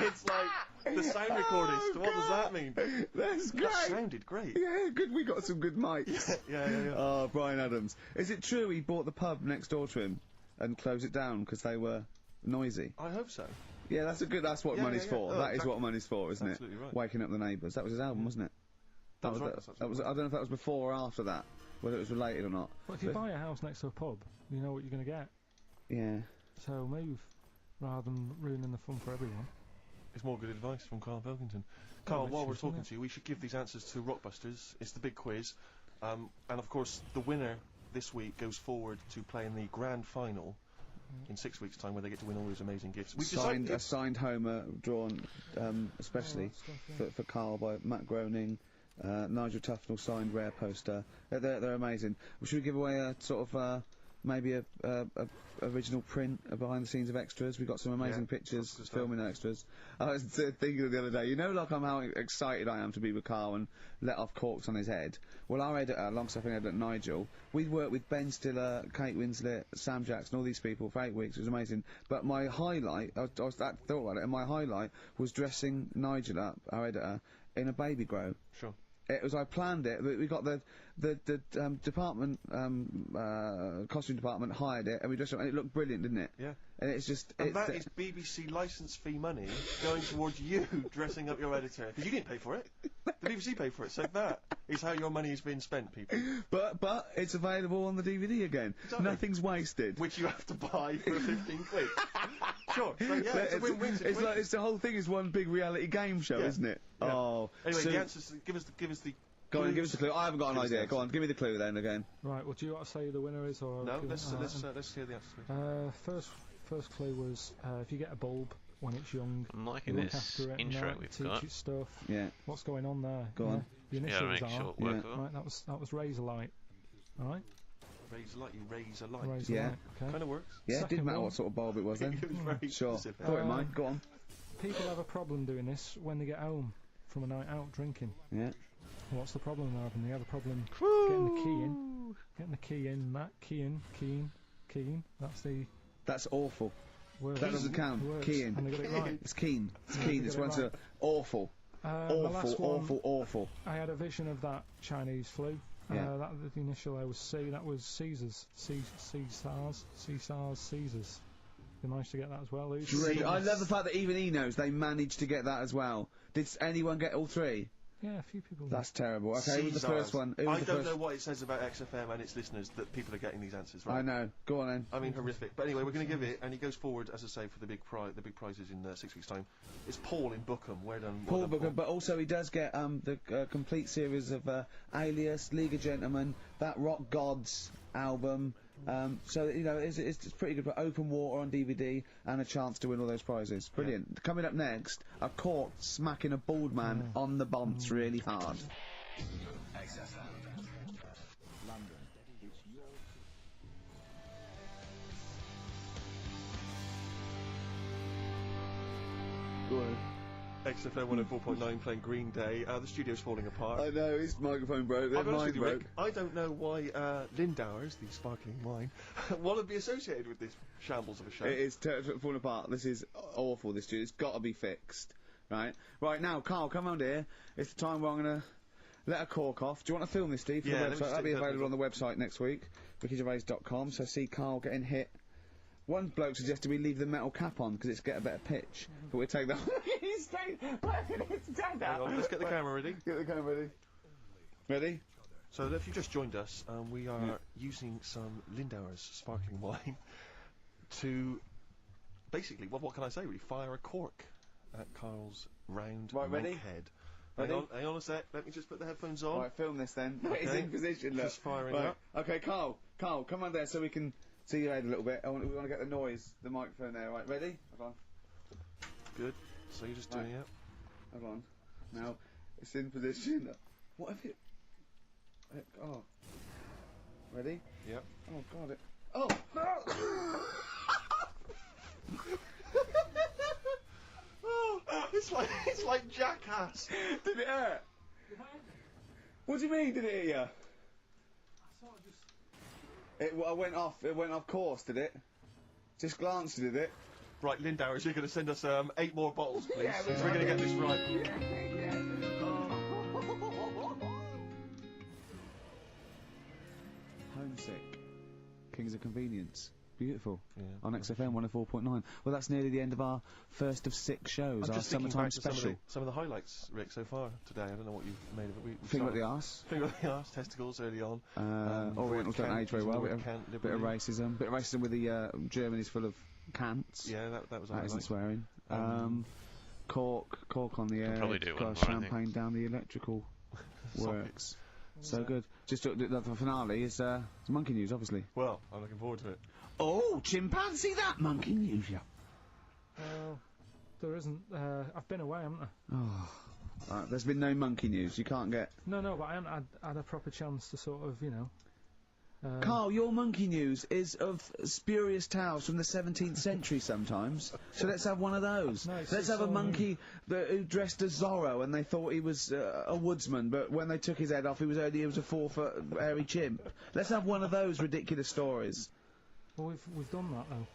It's like the sound recordist. What does that mean? That's great. That sounded great. Yeah, good. We got some good mics. Yeah. Oh, Bryan Adams. Is it true he bought the pub next door to him and closed it down because they were noisy? I hope so. Yeah, that's what money's for. Oh, that is what money's for, isn't Absolutely it? Right. Waking up the neighbours. That was his album, wasn't it? That was right. That was. I don't know if that was before or after that. Whether it was related or not. Well, if you buy a house next to a pub, you know what you're going to get. Yeah. So move, rather than ruining the fun for everyone. It's more good advice from Carl Pilkington. Carl, while we're talking to you, we should give these answers to Rockbusters. It's the big quiz. And of course, the winner this week goes forward to play in the grand final in 6 weeks' time, where they get to win all those amazing gifts. We've a signed Homer drawn especially for Carl by Matt Groening. Nigel Tufnell signed rare poster. They're amazing. Should we give away a sort of maybe a original print behind the scenes of extras? We got some amazing pictures filming extras. I was thinking of the other day, you know, like how excited I am to be with Carl and let off corks on his head. Well, our editor, alongside editor Nigel, we'd worked with Ben Stiller, Kate Winslet, Sam Jackson, all these people for 8 weeks. It was amazing. But my highlight, I was thought about it, and my highlight was dressing Nigel up, our editor, in a baby grow. Sure. It was, I planned it. We got the department, costume department hired it, and we dressed it up, and it looked brilliant, didn't it? Yeah. and it's just... And that is BBC licence fee money going towards you dressing up your editor. Because you didn't pay for it. The BBC paid for it, so that is how your money is being spent, people. But it's available on the DVD again. Exactly. Nothing's wasted. Which you have to buy for 15 quid. Sure, so yeah, it's a win-win situation. It's the whole thing is one big reality game show, isn't it? Yeah. Oh. Anyway, so the answers, give us the... Go on, give us the clue. I haven't got an idea. Go on, give me the clue then again. Right, well, do you want to say who the winner is, or... No, let's hear the answers. First clue was, if you get a bulb when it's young, I'm liking you look this after it intro and we've teach got. it stuff. Yeah. What's going on there? Go on. The Yeah, initials make are... short work of it. Right, that was Razor Light. Alright? Raise a light, you raise a light. Razor Yeah. Light, okay. Kind of works. Yeah, it Second didn't matter one. what sort of bulb it was then. It was very Sure. specific. Thought it might. Go on. People have a problem doing this when they get home from a night out drinking. Yeah. What's the problem they're having? They have a problem getting the key in. Getting the key in, Matt. Keying. That's the That's awful. word. That doesn't count. Works, Keying. and they got it right. It's keen. It's keen. It's Get it one to right. awful. The last one, Awful. I had a vision of that Chinese flu. Yeah. That the initial there was C. That was Caesars. Caesars. They managed to get that as well. Great. I love the fact that even he knows they managed to get that as well. Did anyone get all three? Yeah, a few people. That's terrible. Okay, who was the first one? Who was I the don't first? know what it says about XFM and its listeners that people are getting these answers right. I know. Go on then. I mean, horrific. But anyway, we're going to give it, and he goes forward, as I say, for the big prizes in 6 weeks' time. It's Paul in Bookham. Well done, Paul Bookham. Booker, but also he does get the complete series of Alias, League of Gentlemen, that Rock Gods album. So you know it's pretty good. But Open Water on DVD and a chance to win all those prizes. Brilliant. Yeah. Coming up next, a cork smacking a bald man on the bonds really hard. Go on. XFM 104.9 playing Green Day. The studio's falling apart. I know, his microphone broke. I'll be honest with you, broke. Rick, I don't know why Lindauer's, the sparkling wine, want to be associated with this shambles of a show. It is falling apart. This is awful, this studio. It's got to be fixed. Right? Right, now, Carl, come round here. It's the time where I'm going to let a cork off. Do you want to film this, Steve, for Yeah, the let me website? That'll be stick that available on the website next week, rickygervais.com. So see Carl getting hit. One bloke suggested we leave the metal cap on because it's get a better pitch, but we'll take that. Hang on, let's get the camera ready. Get the camera ready. Ready? So if you just joined us, we are using some Lindauer's sparkling wine to basically, what can I say? We fire a cork at Carl's round ready? head. Ready? Hang on a sec. Let me just put the headphones on. Right, film this then. Okay. He's in position. Look. Just firing right. up. Okay, Carl, come on there so we can see your head a little bit. We want to get the noise, the microphone there. Right, ready? Hold on. Good. So you're just doing it. Hold on. Now, it's in position. What if it... Oh. Ready? Yep. Oh, God, it... Oh! No! Oh, it's like Jackass. Did it hurt? What do you mean, did it hit you? It went off course, did it? Just glanced, did it? Right, Lindauer's, you're going to send us 8 more bottles, please. Yeah, so we're going to get this right. Homesick. Kings of Convenience. Beautiful. Yeah. On XFM 104.9. Well, that's nearly the end of our first of 6 shows, I'm our just thinking summertime back to special. some of the highlights, Rick, so far today. I don't know what you've made of it. We Finger at started- the arse. Finger at the arse, testicles early on. Orientals don't age very well. Bit Bit of racism. Bit of racism with the Germany's full of cants. Yeah, that was That isn't like. swearing. Cork on the air. probably do one more, I champagne think. down the electrical works. So good. Just the finale is monkey news, obviously. Well, I'm looking forward to it. Oh, chimpanzee, that monkey news, yeah. Well, there isn't. I've been away, haven't I? Oh, there's been no monkey news. You can't get. No, but I haven't had a proper chance to sort of, Carl, your monkey news is of spurious tales from the 17th century sometimes. So let's have one of those. No, it's let's just have a all monkey who dressed as Zorro and they thought he was a woodsman, but when they took his head off, he was a 4-foot hairy chimp. Let's have one of those ridiculous stories. Well, we've done that though.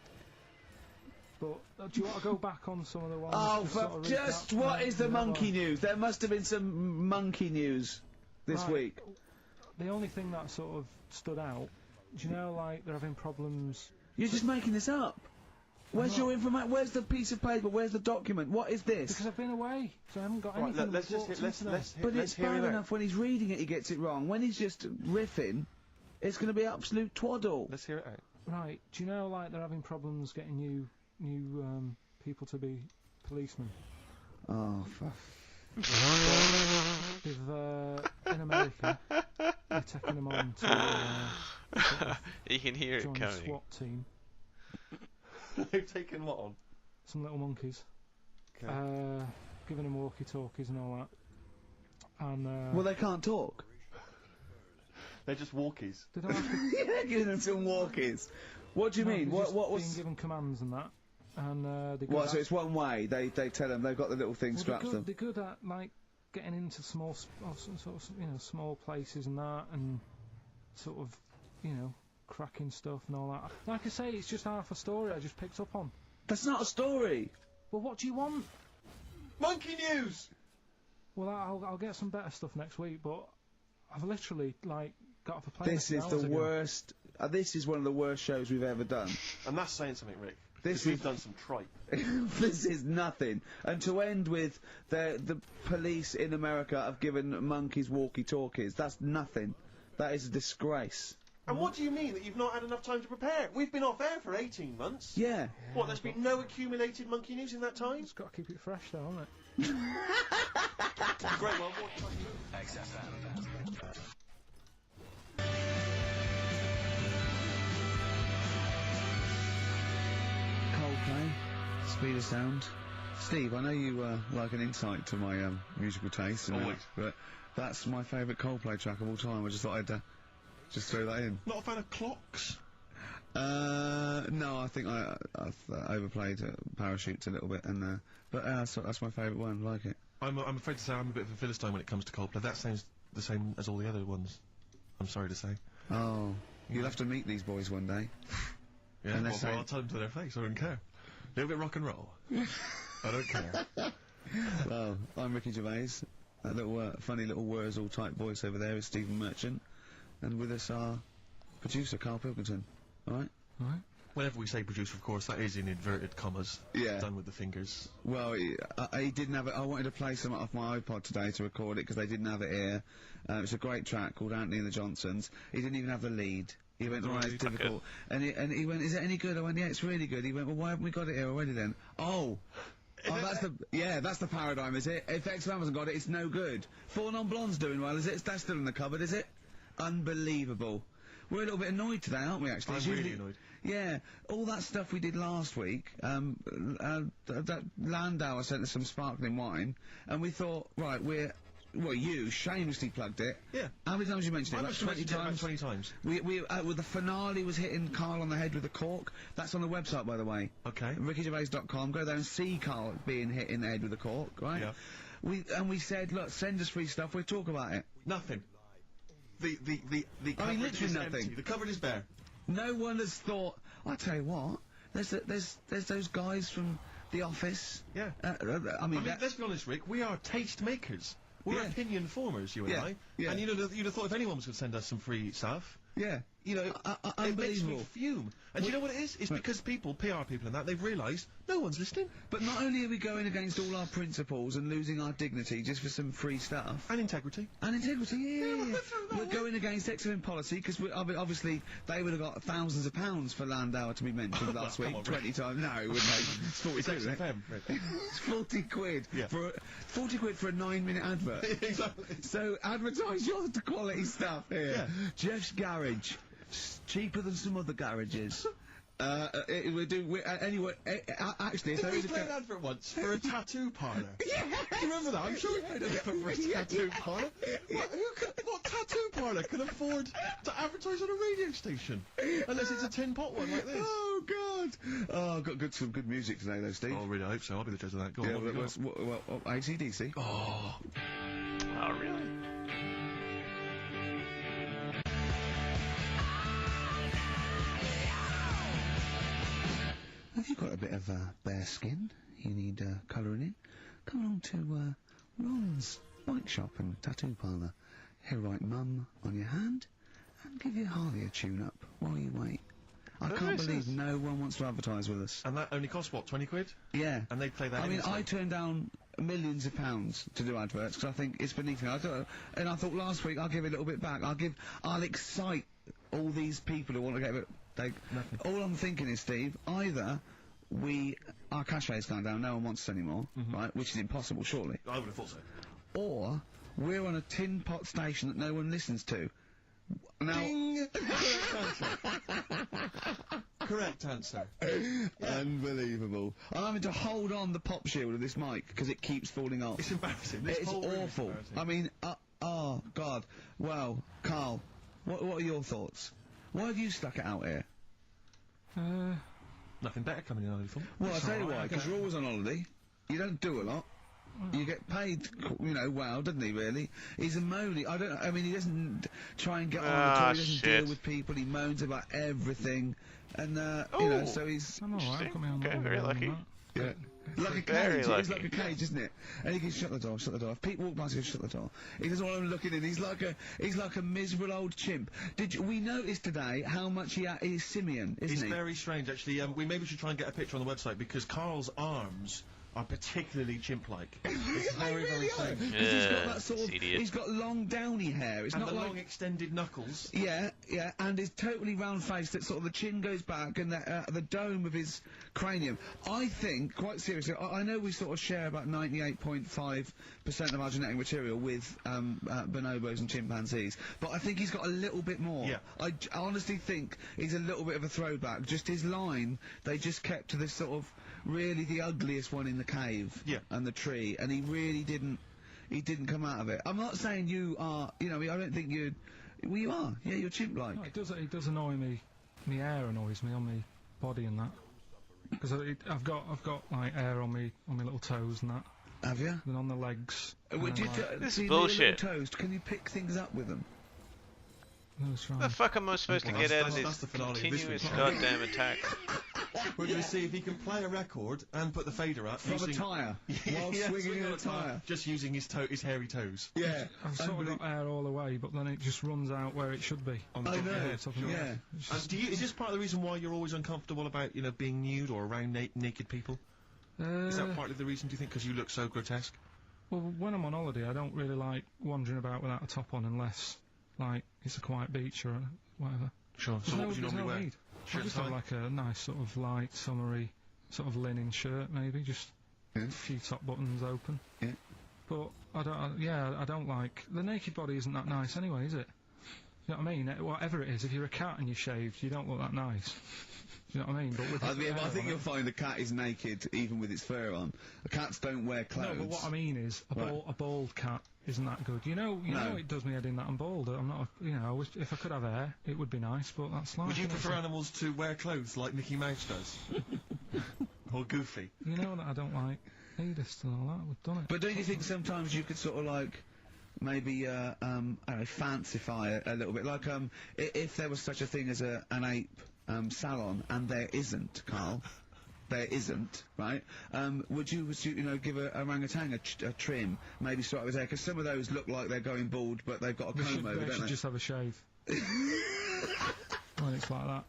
But do you want to go back on some of the ones? Oh, to sort of just recap? what is the Yeah, monkey news? There must have been some monkey news this Right. week. The only thing that sort of stood out, do you know, like they're having problems? You're just making this up. Where's your information? Where's the piece of paper? Where's the document? What is this? Because I've been away, so I haven't got Right, anything. let's just walked let's into there. But let's it's hear bad him out. enough when he's reading it, he gets it wrong. When he's just riffing, it's going to be absolute twaddle. Let's hear it out. Right, do you know, like, they're having problems getting new people to be policemen? Oh, fuck. They've, in America, they're taking them on to sort of You can hear it join the coming. SWAT team. They've taken what on? Some little monkeys. Okay. Giving them walkie-talkies and all that. And, Well, they can't talk. They're just walkies. did I have to Yeah, giving them some walkies. What do you mean? they're What just was... being given commands and that? And, they What, so it's one way, they tell them, they've got the little thing strapped to them. They're good at, like, getting into small, sort of, you know, small places and that, and sort of, you know, cracking stuff and all that. Like I say, it's just half a story I just picked up on. That's not a story! Well, what do you want? Monkey news! Well, I'll get some better stuff next week, but I've literally, like, got off a plane. This is the worst... this is one of the worst shows we've ever done. And that's saying something, Rick. This We've is... done some tripe. This is nothing. And to end with the police in America have given monkeys walkie-talkies, that's nothing. That is a disgrace. And what do you mean that you've not had enough time to prepare? We've been off air for 18 months. Yeah. What, there's been no accumulated monkey news in that time? It's got to keep it fresh, though, hasn't it? Great, well, what... Coldplay, Speed of Sound. Steve, I know you like an insight to my musical taste, and, Always. but that's my favourite Coldplay track of all time. I just thought I'd just throw that in. Not a fan of clocks? No, I think I've overplayed Parachutes a little bit, and but that's my favourite one. I like it. I'm afraid to say I'm a bit of a Philistine when it comes to Coldplay. That sounds the same as all the other ones. I'm sorry to say. Oh, you'll have to meet these boys one day. Yeah, And well, they say- I'll tell them to their face. I don't care. A little bit rock and roll. I don't care. Well, I'm Ricky Gervais. That little funny little Wurzel type voice over there is Stephen Merchant, and with us our producer Carl Pilkington. All right. Right. Whenever we say producer, of course, that is in inverted commas. Yeah. Done with the fingers. Well, he didn't have it. I wanted to play some off my iPod today to record it because they didn't have it here. It's a great track called Anthony and the Johnsons. He didn't even have the lead. He went, right, it's difficult. And he went, is it any good? I went, yeah, it's really good. He went, well, why haven't we got it here already then? Oh, that's the paradigm, is it? If X-Man hasn't got it, it's no good. Four Non-Blondes doing well, is it? That's still in the cupboard, is it? Unbelievable. We're a little bit annoyed today, aren't we, actually? I'm really annoyed. Yeah, all that stuff we did last week, that Landauer sent us some sparkling wine, and we thought, right, you shamelessly plugged it. Yeah. How many times you mentioned it? I Like must have 20 mentioned it about times? 20 times. Well, the finale was hitting Carl on the head with a cork. That's on the website, by the way. Okay. RickyGervais.com. Go there and see Carl being hit in the head with a cork, right? Yeah. We said, look, send us free stuff, we'll talk about it. Nothing. The cupboard literally is nothing. empty. The cupboard is bare. No one has thought, I tell you what, there's those guys from The Office. Yeah. I mean, let's be honest, Rick, we are taste makers. We're Yeah. opinion formers, you and Yeah, I. yeah. And you'd have thought if anyone was going to send us some free stuff, yeah. you know, it makes me Unbelievable. fume. And do you know what it is? It's because people, PR people and that, they've realised no one's listening. But not only are we going against all our principles and losing our dignity just for some free stuff. And integrity. And integrity, yeah. We're going against excellent policy because obviously they would have got thousands of pounds for Landauer to be mentioned last Come week. on, 20 times. No, it wouldn't. It's 40 It's quid, isn't it? XFM, Rick. It's 40 quid. Yeah. For 40 quid for a 9-minute advert. Exactly. So advertise your quality stuff here. Yeah. Jeff's Garage. Cheaper than some other garages. Anyway, actually, if Did there we is a play an advert once for a tattoo parlour? Yeah! Do you remember that? I'm sure we played an advert for a tattoo parlour. What tattoo parlour can afford to advertise on a radio station? Unless it's a tin pot one like this. Oh, God! Oh, I've got some good music today, though, Steve. Oh, really? I hope so. I'll be the judge of that. Go on, Yeah, what have you got? well, AC/DC. Oh. Oh, really? Have you got a bit of bare skin? You need colouring in? Come along to Ron's bike shop and tattoo parlour. He'll write Mum on your hand and give your Harley a tune-up while you wait. I can't believe no one wants to advertise with us. And that only costs, what, 20 quid? Yeah. And they play that I mean, instantly. I turned down millions of pounds to do adverts because I think it's beneath me. And I thought last week I'll give it a little bit back. I'll excite all these people who want to get it. Nothing. All I'm thinking is, Steve, either our cachet's gone down, no one wants us anymore, right? Which is impossible, surely. I would have thought so. Or we're on a tin pot station that no one listens to. Now, Correct answer. Unbelievable. I'm having to hold on the pop shield of this mic because it keeps falling off. It's embarrassing. It's awful. I mean, oh God. Well, Carl, what are your thoughts? Why have you stuck it out here? Nothing better coming in, I thought. Well, I'll tell you why, because you're always on holiday. You don't do a lot. You get paid, well, doesn't he, really? He's a moany. I mean, he doesn't try and get on at all. He doesn't deal with people. He moans about everything. And, so he's... I'm alright, got me on Okay, very lucky. Yeah. Like a Very cage, lucky. he's like a cage, isn't it? And he can shut the door. If people walk past, he can shut the door. He doesn't want them looking in. He's like a miserable old chimp. We noticed today how much he's simian, isn't It's he? very strange, actually. We should try and get a picture on the website because Carl's arms are particularly chimp-like. It's very, very strange. Because he's got that sort of... He's got long downy hair. It's And not the like... long extended knuckles. Yeah, and his totally round face that sort of the chin goes back and the dome of his cranium. I think, quite seriously, I know we sort of share about 98.5% of our genetic material with bonobos and chimpanzees, but I think he's got a little bit more. Yeah. I honestly think he's a little bit of a throwback. Just his line, they just kept to this sort of really the ugliest one in the cave and the tree, and he really didn't come out of it. I'm not saying you are, I don't think you'd... Well, you are. Yeah, you're chimp-like. No, it does annoy me. My hair annoys me on my body and that. Because I've got like hair on me little toes and that. Have you? And on the legs. This is bullshit. Toast. Can you pick things up with them? The fuck am I supposed to get out of this continuous goddamn attack? We're going to see if he can play a record and put the fader up. From a tyre. While swinging a tyre. Just using his hairy toes. Yeah. I've sort of got hair all the way, but then it just runs out where it should be. On the top of your head. Yeah. And is this part of the reason why you're always uncomfortable about, being nude or around naked people? Is that partly the reason, do you think, because you look so grotesque? Well, when I'm on holiday, I don't really like wandering about without a top on unless, like, it's a quiet beach or whatever. Sure. So what would you normally wear? I just have like a nice sort of light, summery, sort of linen shirt, maybe, just a few top buttons open. Yeah. But I don't like... The naked body isn't that nice anyway, is it? You know what I mean? Whatever it is, if you're a cat and you're shaved, you don't look that nice. You know what I mean? But with I think you'll find a cat is naked even with its fur on. Cats don't wear clothes. No, but what I mean is, a bald cat isn't that good. You know it does me head in that I'm bald. I'm not, if I could have hair, it would be nice, but that's like... Would you prefer animals to wear clothes like Mickey Mouse does? Or Goofy? You know that I don't like nudist and all that, we've done it. But don't you think sometimes you could sort of like... maybe, I don't know, fancify a little bit, like, if there was such a thing as an ape, salon, and there isn't, Carl, there isn't, right, would you, give a orangutan a trim, maybe start with hair, because some of those look like they're going bald, but they've got a comb over, They don't should they? just have a shave. When it's like that.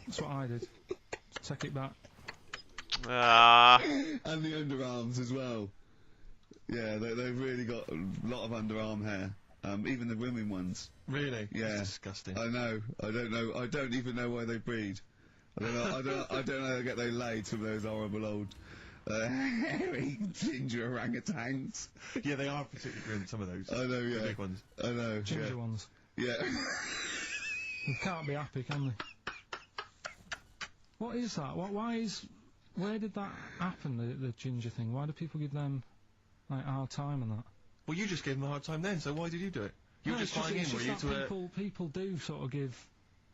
That's what I did. Take it back. And the underarms as well. Yeah, they've really got a lot of underarm hair. Even the women ones. Really? Yeah. That's disgusting. I know. I don't know. I don't even know why they breed. I don't know. I don't know how they get their laid from those horrible old hairy ginger orangutans. Yeah, they are particularly grim, some of those. I know. Yeah. The big ones. I know. Ginger ones. Yeah. You can't be happy, can they? What is that? Where did that happen? The ginger thing. Why do people give them like a hard time and that? Well, you just gave them a hard time then, so why did you do it? You were just flying in, were you, to people do sort of give...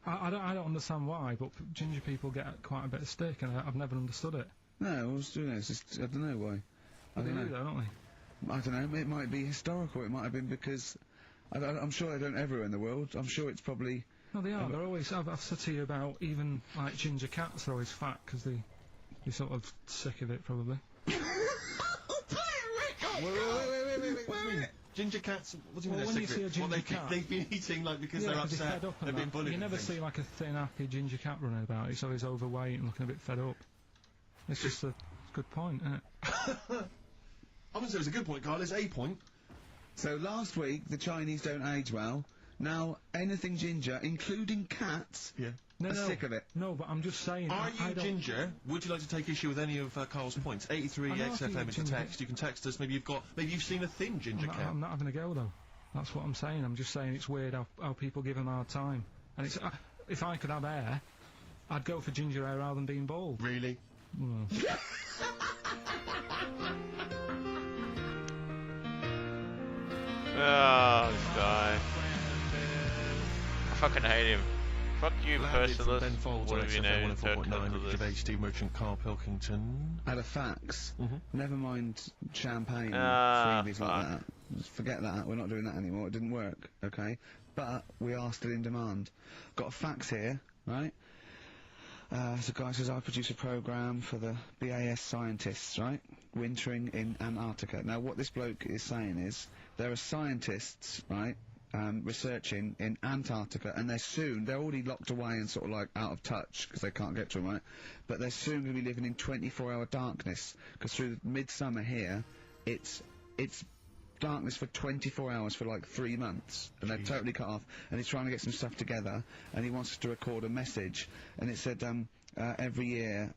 I don't understand why, but ginger people get quite a bit of stick, and I've never understood it. No, I was doing it. It's just, I don't know why. They do, though, don't they? I don't know. It might be historical. It might have been because... I'm sure they don't everywhere in the world. I'm sure it's probably... No, they are. They're always... I've said to you about even, like, ginger cats, they're always fat, because you're sort of sick of it, probably. Wait. Ginger cats, what do you mean Well, they're when you sick see of a it? Well, ginger cat... they've been eating, like, because Yeah, they're 'cause upset, fed up and they've been that. bullied You and never things. see, like, a thin, happy ginger cat running about. He's always overweight and looking a bit fed up. It's just a good point, isn't it? I wouldn't say it's a good point, Carl, it's a point. So last week, the Chinese don't age well. Now, anything ginger, including cats, No, are no. sick of it. No, but I'm just saying... Are I you don't... ginger? Would you like to take issue with any of Carl's points? 83 I know I think XFM is the ginger- text. You can text us. Maybe you've seen a thin ginger cat. I'm not having a go, though. That's what I'm saying. I'm just saying it's weird how people give him a hard time. And it's... if I could have hair, I'd go for ginger hair rather than being bald. Really? Mm. Oh, this guy. I fucking hate him. Fuck you, Landed from Percivalus. Ben Folds on What have you XFM known? 104.9, Ricky Gervais, Steve Merchant, Carl Pilkington. Had a fax. Mhm. Never mind champagne Ah, and freebies like that. Just forget that. We're not doing that anymore. It didn't work, okay? But we are still in demand. Got a fax here, right? So guy says, I produce a programme for the BAS scientists, right? Wintering in Antarctica. Now, what this bloke is saying is, there are scientists, right, researching in Antarctica, and they're already locked away and sort of like out of touch, because they can't get to them, right? But they're soon going to be living in 24-hour darkness, because through midsummer here, it's darkness for 24 hours for like 3 months, and they're totally cut off, and he's trying to get some stuff together, and he wants us to record a message, and it said every year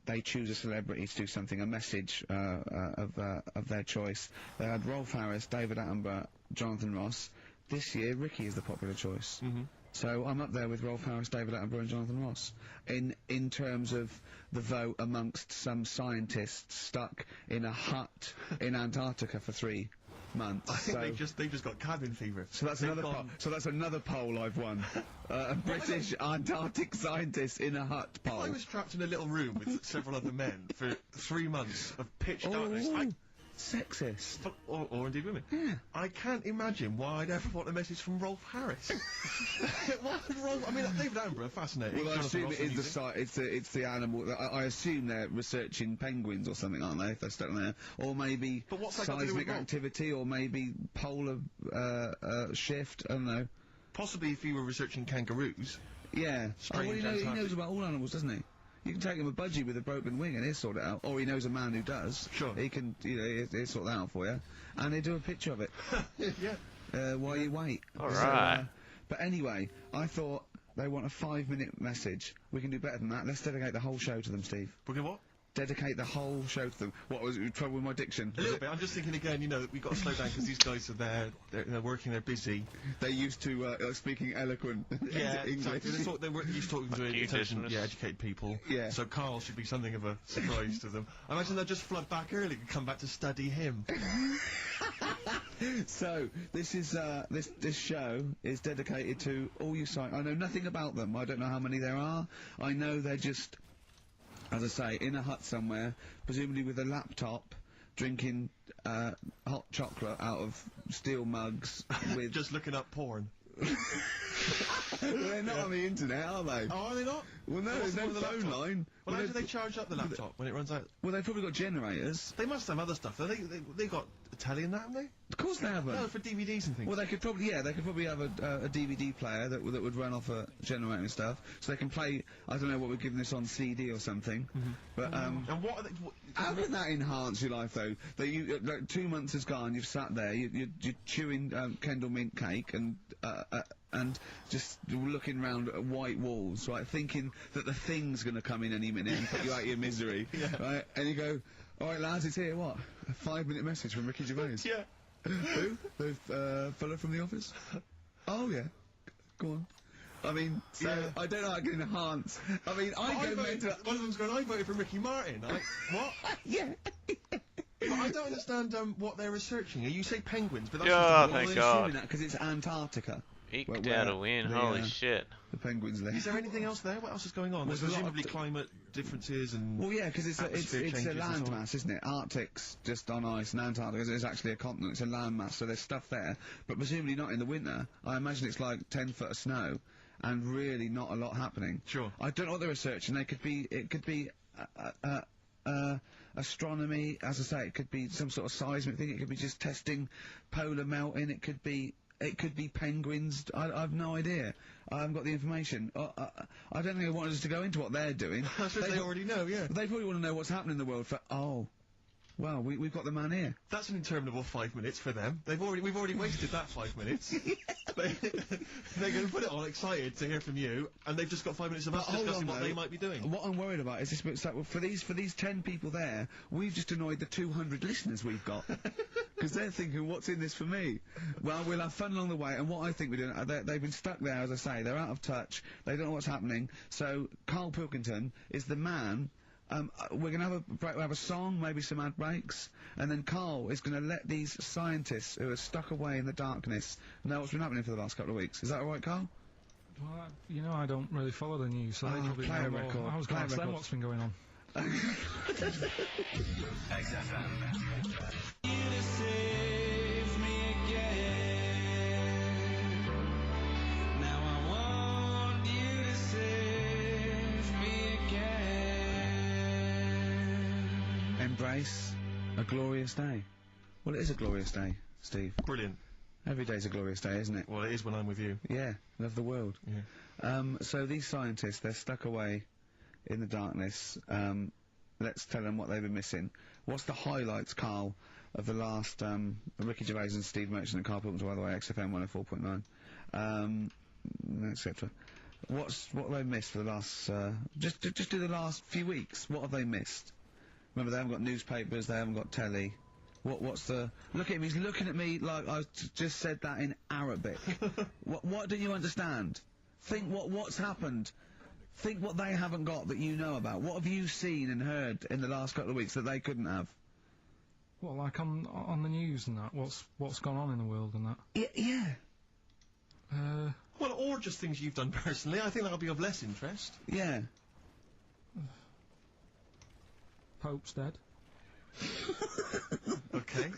they choose a celebrity to do something, a message of their choice. They had Rolf Harris, David Attenborough, Jonathan Ross. This year Ricky is the popular choice. So I'm up there with Rolf Harris, David Attenborough and Jonathan Ross in terms of the vote amongst some scientists stuck in a hut in Antarctica for 3 months. I think So they've just got cabin fever. so that's They've another gone- so that's another poll I've won. A British Antarctic scientist in a hut poll. I was trapped in a little room with several other men for 3 months of pitch darkness. Oh, sexist. Or indeed women. Yeah. I can't imagine why I'd ever want a message from Rolf Harris. Why would Rolf? I mean, David Attenborough, fascinating. Well, I Jonathan assume Ross, it is the amusing. it's the animal. I assume they're researching penguins or something, aren't they? If they're stuck there, or maybe But what's that got to do with seismic Rolf? activity, or maybe polar shift. I don't know. Possibly if you were researching kangaroos. Yeah. Oh, well, Strange he Antarctic. knows about all animals, doesn't he? You can take him a budgie with a broken wing and he'll sort it out. Or he knows a man who does. Sure. He can, he'll sort that out for you. And he'll do a picture of it. Yeah. While you wait. All So, right. but anyway, I thought they want a 5-minute message. We can do better than that. Let's dedicate the whole show to them, Steve. We're going what? Dedicate the whole show to them. What was it? Trouble with my diction? A little bit. I'm just thinking again, we've got to slow down because these guys are there, they're working, they're busy. They're used to speaking eloquent Yeah, English. exactly. They're used to talking to you, intelligent, Dismas. educated people. Yeah. So Carl should be something of a surprise to them. I imagine they'll just flood back early and come back to study him. So this is this show is dedicated to all you science. I know nothing about them. I don't know how many there are. I know they're just, as I say, in a hut somewhere, presumably with a laptop, drinking hot chocolate out of steel mugs with. Just looking up porn. They're not on the internet, are they? Oh, are they not? Well, no, What's there's no wrong with the phone laptop? line. Well, how do they've- they charge up the laptop when it runs out? Well, they've probably got generators. They must have other stuff. They got a telly and that, haven't they? Of course they haven't. No, for DVDs and things. Well, they could probably have a DVD player that would run off a generator and stuff, so they can play. I don't know what we're giving this on CD or something, but and what are they? how would that enhance your life though? That you like 2 months has gone, you've sat there, you're chewing Kendall mint cake and just looking round at white walls, right, thinking that the thing's going to come in any minute and put you out of your misery, right? And you go, all right, lads, it's here. What? A 5-minute message from Ricky Gervais. Yeah. Who? The fellow from The Office? Oh, yeah. Go on. I mean, so, I don't know how I can enhance. I mean, I go mental. One of them's going, I voted for Ricky Martin. What? Yeah. But I don't understand what they're researching. You say penguins, but that's Yeah, just thank Well, God. assuming that because it's Antarctica. Eked Where out a win, the, holy shit. The penguins live. Is there anything else there? What else is going on? Well, There's there's a lot of presumably climate differences and. Well, yeah, because it's atmosphere a changes and so on. landmass, isn't it? Arctic's just on ice, and Antarctica is actually a continent. It's a landmass, so there's stuff there, but presumably not in the winter. I imagine it's like 10 foot of snow, and really not a lot happening. Sure. I don't know what they're researching. It could be a astronomy. As I say, it could be some sort of seismic thing. It could be just testing polar melting. It could be penguins. I've no idea. I haven't got the information. I don't think they wanted us to go into what they're doing. I suppose they already know, yeah. They probably want to know what's happening in the world for, oh, well, we've got the man here. That's an interminable 5 minutes for them. We've already wasted that 5 minutes. They're going to put it all excited to hear from you, and they've just got 5 minutes of us discussing what they might be doing. What I'm worried about is this bit, so for these 10 people there, we've just annoyed the 200 listeners we've got. Because they're thinking, what's in this for me? Well, we'll have fun along the way, and what I think we're doing, they've been stuck there, as I say, they're out of touch, they don't know what's happening, so Carl Pilkington is the man. We're going to have a break, we'll have a song, maybe some ad breaks, and then Carl is going to let these scientists who are stuck away in the darkness know what's been happening for the last couple of weeks. Is that alright, Carl? Well, you know I don't really follow the news, so they probably play know a more. record. I was going to ask them what's been going on. Embrace a glorious day. Well, it is a glorious day, Steve. Brilliant. Every day's a glorious day, isn't it? Well, it is when I'm with you. Yeah, love the world. Yeah. So these scientists, they're stuck away in the darkness. Let's tell them what they've been missing. What's the highlights, Carl, of the last, Ricky Gervais and Steve Merchant and Carl Pilkington, by the way, XFM 104.9, etc. What have they missed for the last, just do the last few weeks. What have they missed? Remember, they haven't got newspapers, they haven't got telly. What's the... Look at him, he's looking at me like I just said that in Arabic. What do you understand? Think what's happened. Think what they haven't got that you know about. What have you seen and heard in the last couple of weeks that they couldn't have? Well, like on the news and that, what's gone on in the world and that? Yeah. Well, or just things you've done personally. I think that'll be of less interest. Yeah. Pope's dead. Okay.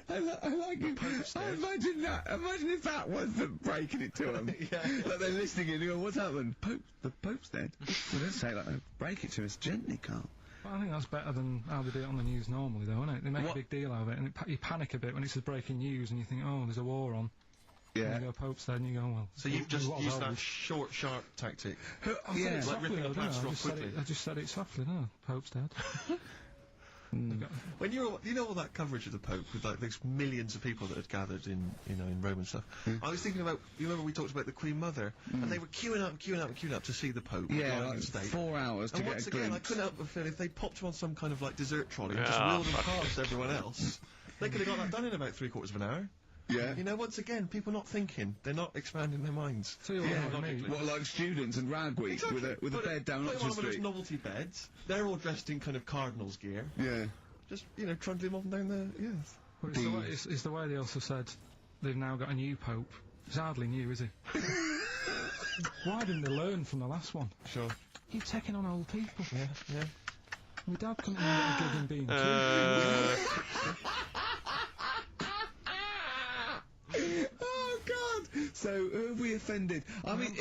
I like it. Imagine that. Imagine if that was them breaking it to them. Yeah. Like they're listening and going, what's happened? The Pope's dead. Well, don't say it like that. Break it to us gently, Carl. Well, I think that's better than how they do it on the news normally, though, isn't it? They make a big deal out of it, and you panic a bit when it's breaking news, and you think, oh, there's a war on. Yeah. And you go, Pope's dead, and you go, well... So you've just used that short, sharp tactic. Yeah. Like ripping a plaster off quickly. I just said it softly, no, Pope's dead. When you know all that coverage of the Pope with like those millions of people that had gathered in Rome and stuff, I was thinking about, you remember we talked about the Queen Mother, and they were queuing up to see the Pope. Yeah, like 4 hours to get a glimpse. And once again, I couldn't help but feel if they popped him on some kind of like dessert trolley and just wheeled him past everyone else, they could have got that done in about 3/4 of an hour. Yeah. You know, once again, people not thinking. They're not expanding their minds. What, like students and rag week with a bed down Oxford Street? Those novelty beds. They're all dressed in kind of cardinals gear. Yeah. Just, trundling them up and down the... Yes. But it's the way they also said they've now got a new pope. He's hardly new, is he? Why didn't they learn from the last one? Sure. Keep taking on old people. Yeah. My dad couldn't even get a gig in being too. Oh God! So who have we offended? I mean,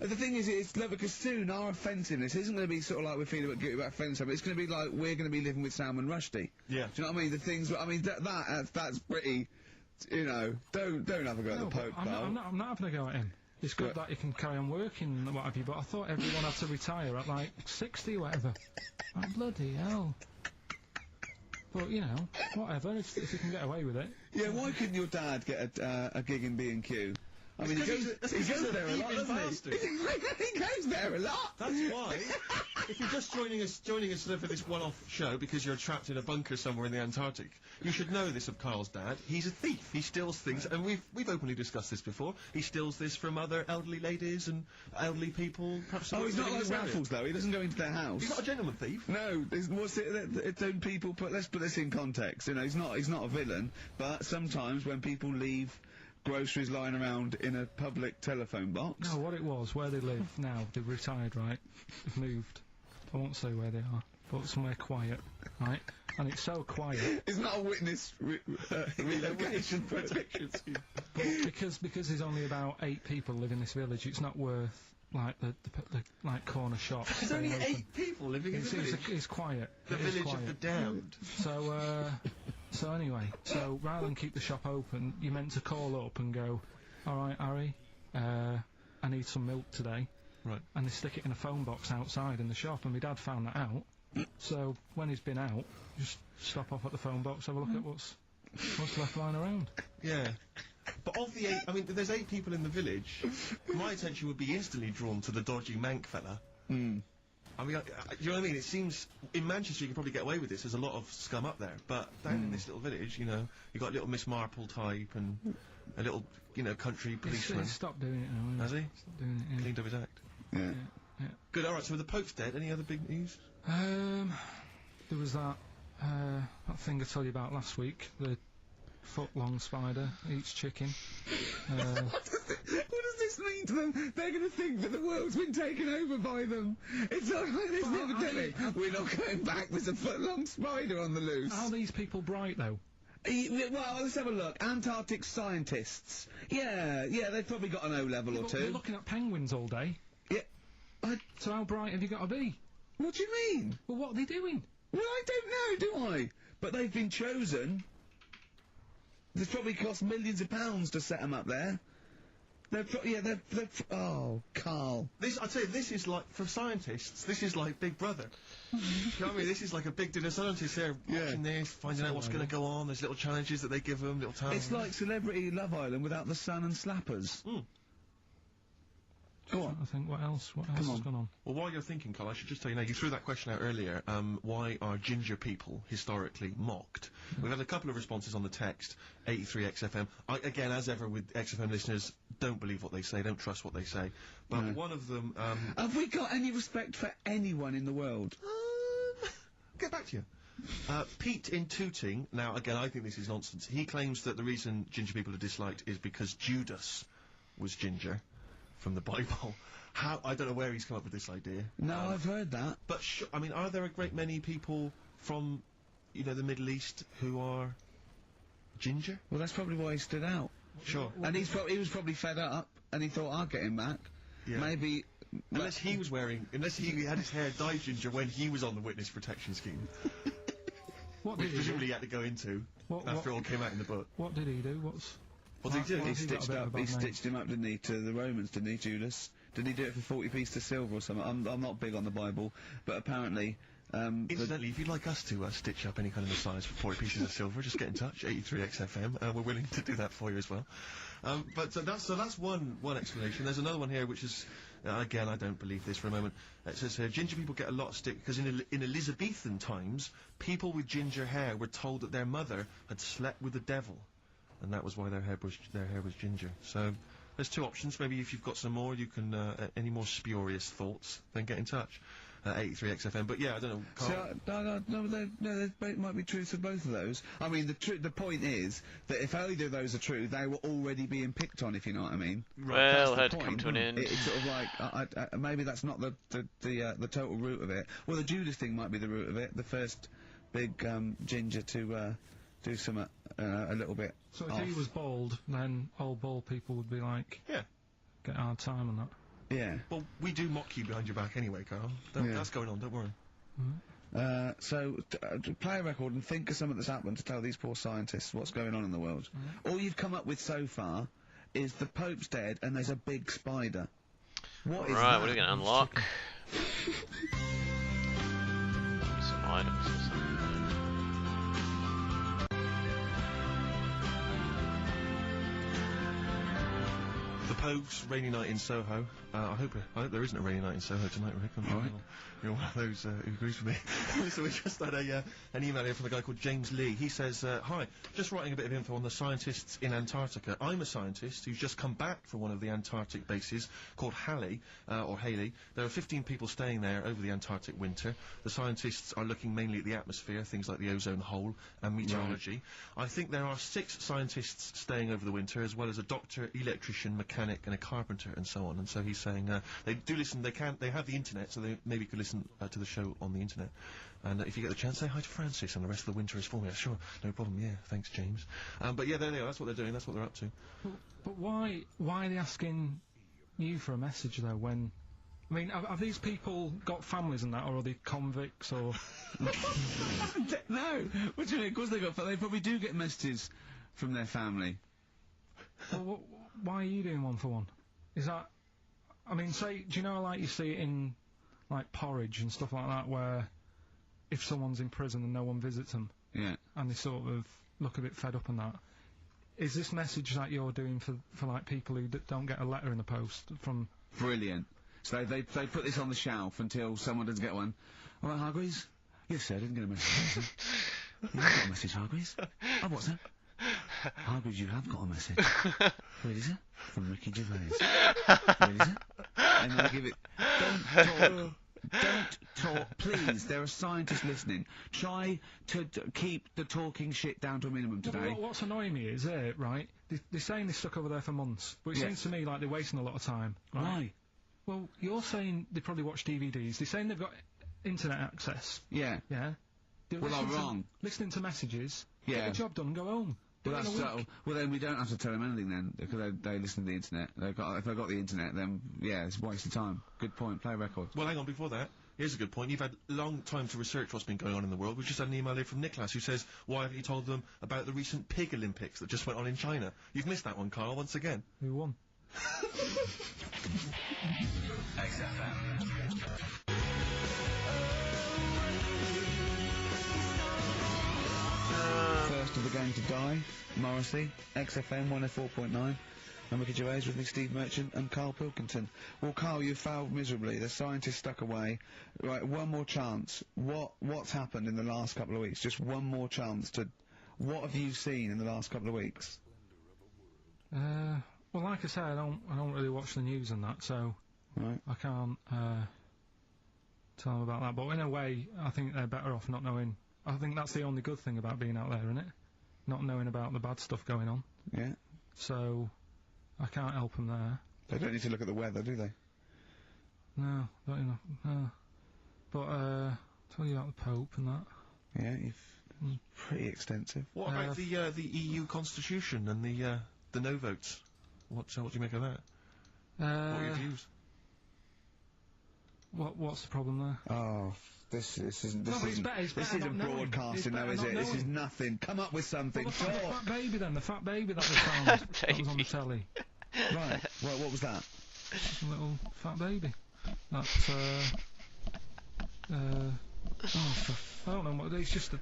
the thing is, it's clever because soon our offensiveness isn't going to be sort of like we're feeling about guilty about offending someone. It's going to be like we're going to be living with Salman Rushdie. Yeah. Do you know what I mean? The things. I mean, that's pretty. Don't have a go at the Pope. I'm not having a go at him. It's good that he can carry on working and what have you, but I thought everyone had to retire at like 60 or whatever. Like, bloody hell. But, whatever, if you can get away with it. Yeah, why couldn't your dad get a gig in B&Q? I mean, he goes there a lot, doesn't he? He goes there a lot! That's why, if you're just joining us for this one-off show because you're trapped in a bunker somewhere in the Antarctic, you should know this of Carl's dad. He's a thief. He steals things, and we've openly discussed this before. He steals this from other elderly ladies and elderly people. Perhaps he's not like Raffles, though. He doesn't go into their house. He's not a gentleman thief. No, it's own people. Let's put this in context. He's not a villain, but sometimes when people leave groceries lying around in a public telephone box. No, what it was, where they live now, they've retired, right? They've moved. I won't say where they are, but somewhere quiet, right? And it's so quiet. It's not a witness relocation protection scheme. Because there's only about 8 people live in this village, it's not worth, like the like corner shop. There's only 8 people living in the village. It's quiet. The It is village of quiet. the damned. So anyway, so rather than keep the shop open, you're meant to call up and go, all right, Harry, I need some milk today. Right. And they stick it in a phone box outside in the shop, and my dad found that out. So when he's been out, just stop off at the phone box, have a look at what's left lying around. Yeah. But of the 8, I mean, there's 8 people in the village. My attention would be instantly drawn to the dodgy Mank fella. I mean, you know what I mean? It seems in Manchester you can probably get away with this. There's a lot of scum up there, but down in this little village, you know, you got a little Miss Marple type and a little, you know, country policeman. He's stopped doing it now. Has he? Stopped doing it. Yeah. Cleaned up his act. Yeah. Good. All right. So the Pope's dead. Any other big news? There was that thing I told you about last week. The foot-long spider eats chicken. What does this mean to them? They're going to think that the world's been taken over by them. It's not like this epidemic. We're not going back. There's a foot-long spider on the loose. Are these people bright, though? Well, let's have a look. Antarctic scientists. Yeah, they've probably got an O-level or But two. they're looking at penguins all day. Yeah. So how bright have you got to be? What do you mean? Well, what are they doing? Well, I don't know, do I? But they've been chosen. It's probably cost millions of pounds to set them up there. Oh, Carl. I'd say this is like, for scientists, this is like Big Brother. You know what I mean? This is like a big dinner. Scientists here watching this, finding out what's going to go on. There's little challenges that they give them, little tasks. It's like Celebrity Love Island without the sun and slappers. Go on. I think what else has gone on? Well, while you're thinking, Carl, I should just tell you now, you threw that question out earlier, why are ginger people historically mocked? We've had a couple of responses on the text, 83XFM. Again, as ever with XFM listeners, don't believe what they say, don't trust what they say. But one of them... Have we got any respect for anyone in the world? Get back to you. Pete in Tooting, now again, I think this is nonsense. He claims that the reason ginger people are disliked is because Judas was ginger. From the Bible. I don't know where he's come up with this idea. No, I've heard that. But I mean, are there a great many people from, you know, the Middle East who are ginger? Well, that's probably why he stood out. Sure. And he was probably fed up, and he thought, I'll get him back. Yeah. Maybe... Unless he had his hair dyed ginger when he was on the witness protection scheme. What Which did he presumably do? he had to go into after it all came out in the book. What did he do? What did he do? He He got a bit of a bad name. stitched him up, didn't he, to the Romans, didn't he, Judas? Didn't he do it for 40 pieces of silver or something? I'm not big on the Bible, but apparently... Incidentally, if you'd like us to stitch up any kind of Messiahs for 40 pieces of silver, just get in touch, 83XFM. We're willing to do that for you as well. But that's one explanation. There's another one here which is, again, I don't believe this for a moment. It says here, ginger people get a lot of stick because in Elizabethan times, people with ginger hair were told that their mother had slept with the devil. And that was why their hair was ginger. So there's 2 options. Maybe if you've got some more, you can any more spurious thoughts, then get in touch. 83XFM. But yeah, I don't know. So, there might be truth to both of those. I mean, the point is that if either of those are true, they were already being picked on, if you know what I mean. Well, it had to come to an end. It's sort of like, maybe that's not the total root of it. Well, the Judas thing might be the root of it. The first big ginger to do something a little bit. So if he was bald, then all bald people would be like, yeah, get a hard time on that. Yeah. Well, we do mock you behind your back anyway, Carl. That's going on, don't worry. So, play a record and think of something that's happened to tell these poor scientists what's going on in the world. All you've come up with so far is the Pope's dead and there's a big spider. What is that? Right, what are we going to unlock? Some items or something. The Pogues, rainy night in Soho. I hope there isn't a rainy night in Soho tonight, Rick. You're one of those who agrees with me. So we just had an email here from a guy called James Lee. He says, hi, just writing a bit of info on the scientists in Antarctica. I'm a scientist who's just come back from one of the Antarctic bases called Halley, or Haley. There are 15 people staying there over the Antarctic winter. The scientists are looking mainly at the atmosphere, things like the ozone hole and meteorology. Right. I think there are 6 scientists staying over the winter, as well as a doctor, electrician, mechanic and a carpenter and so on. And so he's saying they do listen, they have the internet, so they maybe could listen to the show on the internet. And if you get the chance, say hi to Francis and the rest of the winter is for me. Sure, no problem, yeah, thanks James. But yeah, there they are, that's what they're doing, that's what they're up to. But why are they asking you for a message though when I mean, have these people got families and that, or are they convicts, or... No! What do you mean? Of course they probably do get messages from their family. Well, why are you doing one for one? Is that... I mean, say, do you know, like, you see it in, like, Porridge and stuff like that, where if someone's in prison and no one visits them, yeah, and they sort of look a bit fed up and that, is this message that you're doing for like, people who don't get a letter in the post from... Brilliant. So they put this on the shelf until someone doesn't get one. All right, Hargreaves? Yes, sir, I didn't get a message. You haven't got a message, Hargreaves? Oh, what's that? Hargreaves, you have got a message. Where is it? From Ricky Gervais. Where is it? And they give it... Don't talk, please. There are scientists listening. Try to keep the talking shit down to a minimum today. What's annoying me is, right, they're saying they're stuck over there for months, but it seems to me like they're wasting a lot of time. Right? Why? Well, you're saying they probably watch DVDs. They're saying they've got internet access. Yeah. Yeah? Well, I'm wrong. Listening to messages, yeah. get the job done and go home. Well, that's well, then we don't have to tell them anything then, because they listen to the internet. If they've got the internet, then, yeah, it's a waste of time. Good point. Play a record. Well, hang on, before that, here's a good point. You've had a long time to research what's been going on in the world. We've just had an email here from Nicholas who says, why haven't you told them about the recent pig Olympics that just went on in China? You've missed that one, Carl, once again. Who won? First of the gang to die, Morrissey, XFM 104.9. I'm Ricky Gervais with me, Steve Merchant and Carl Pilkington. Well, Carl, you failed miserably. The scientists stuck away. Right, one more chance. What's happened in the last couple of weeks? Just one more chance to... What have you seen in the last couple of weeks? Well, like I say, I don't really watch the news and that, so right. I can't tell them about that. But in a way, I think they're better off not knowing. I think that's the only good thing about being out there, isn't it? Not knowing about the bad stuff going on. Yeah. So I can't help them there. They don't need to look at the weather, do they? No, not enough. No. But tell you about the Pope and that. Yeah, you've pretty extensive. What about the EU Constitution and the no votes? What do you make of that? What are your views? What's the problem there? Oh, this isn't broadcasting though, is it? This is nothing. Come up with something. Well, the fat baby then, the fat baby that was found that was on the telly. Right. Well, what was that? A little fat baby. That I don't know what. It's just a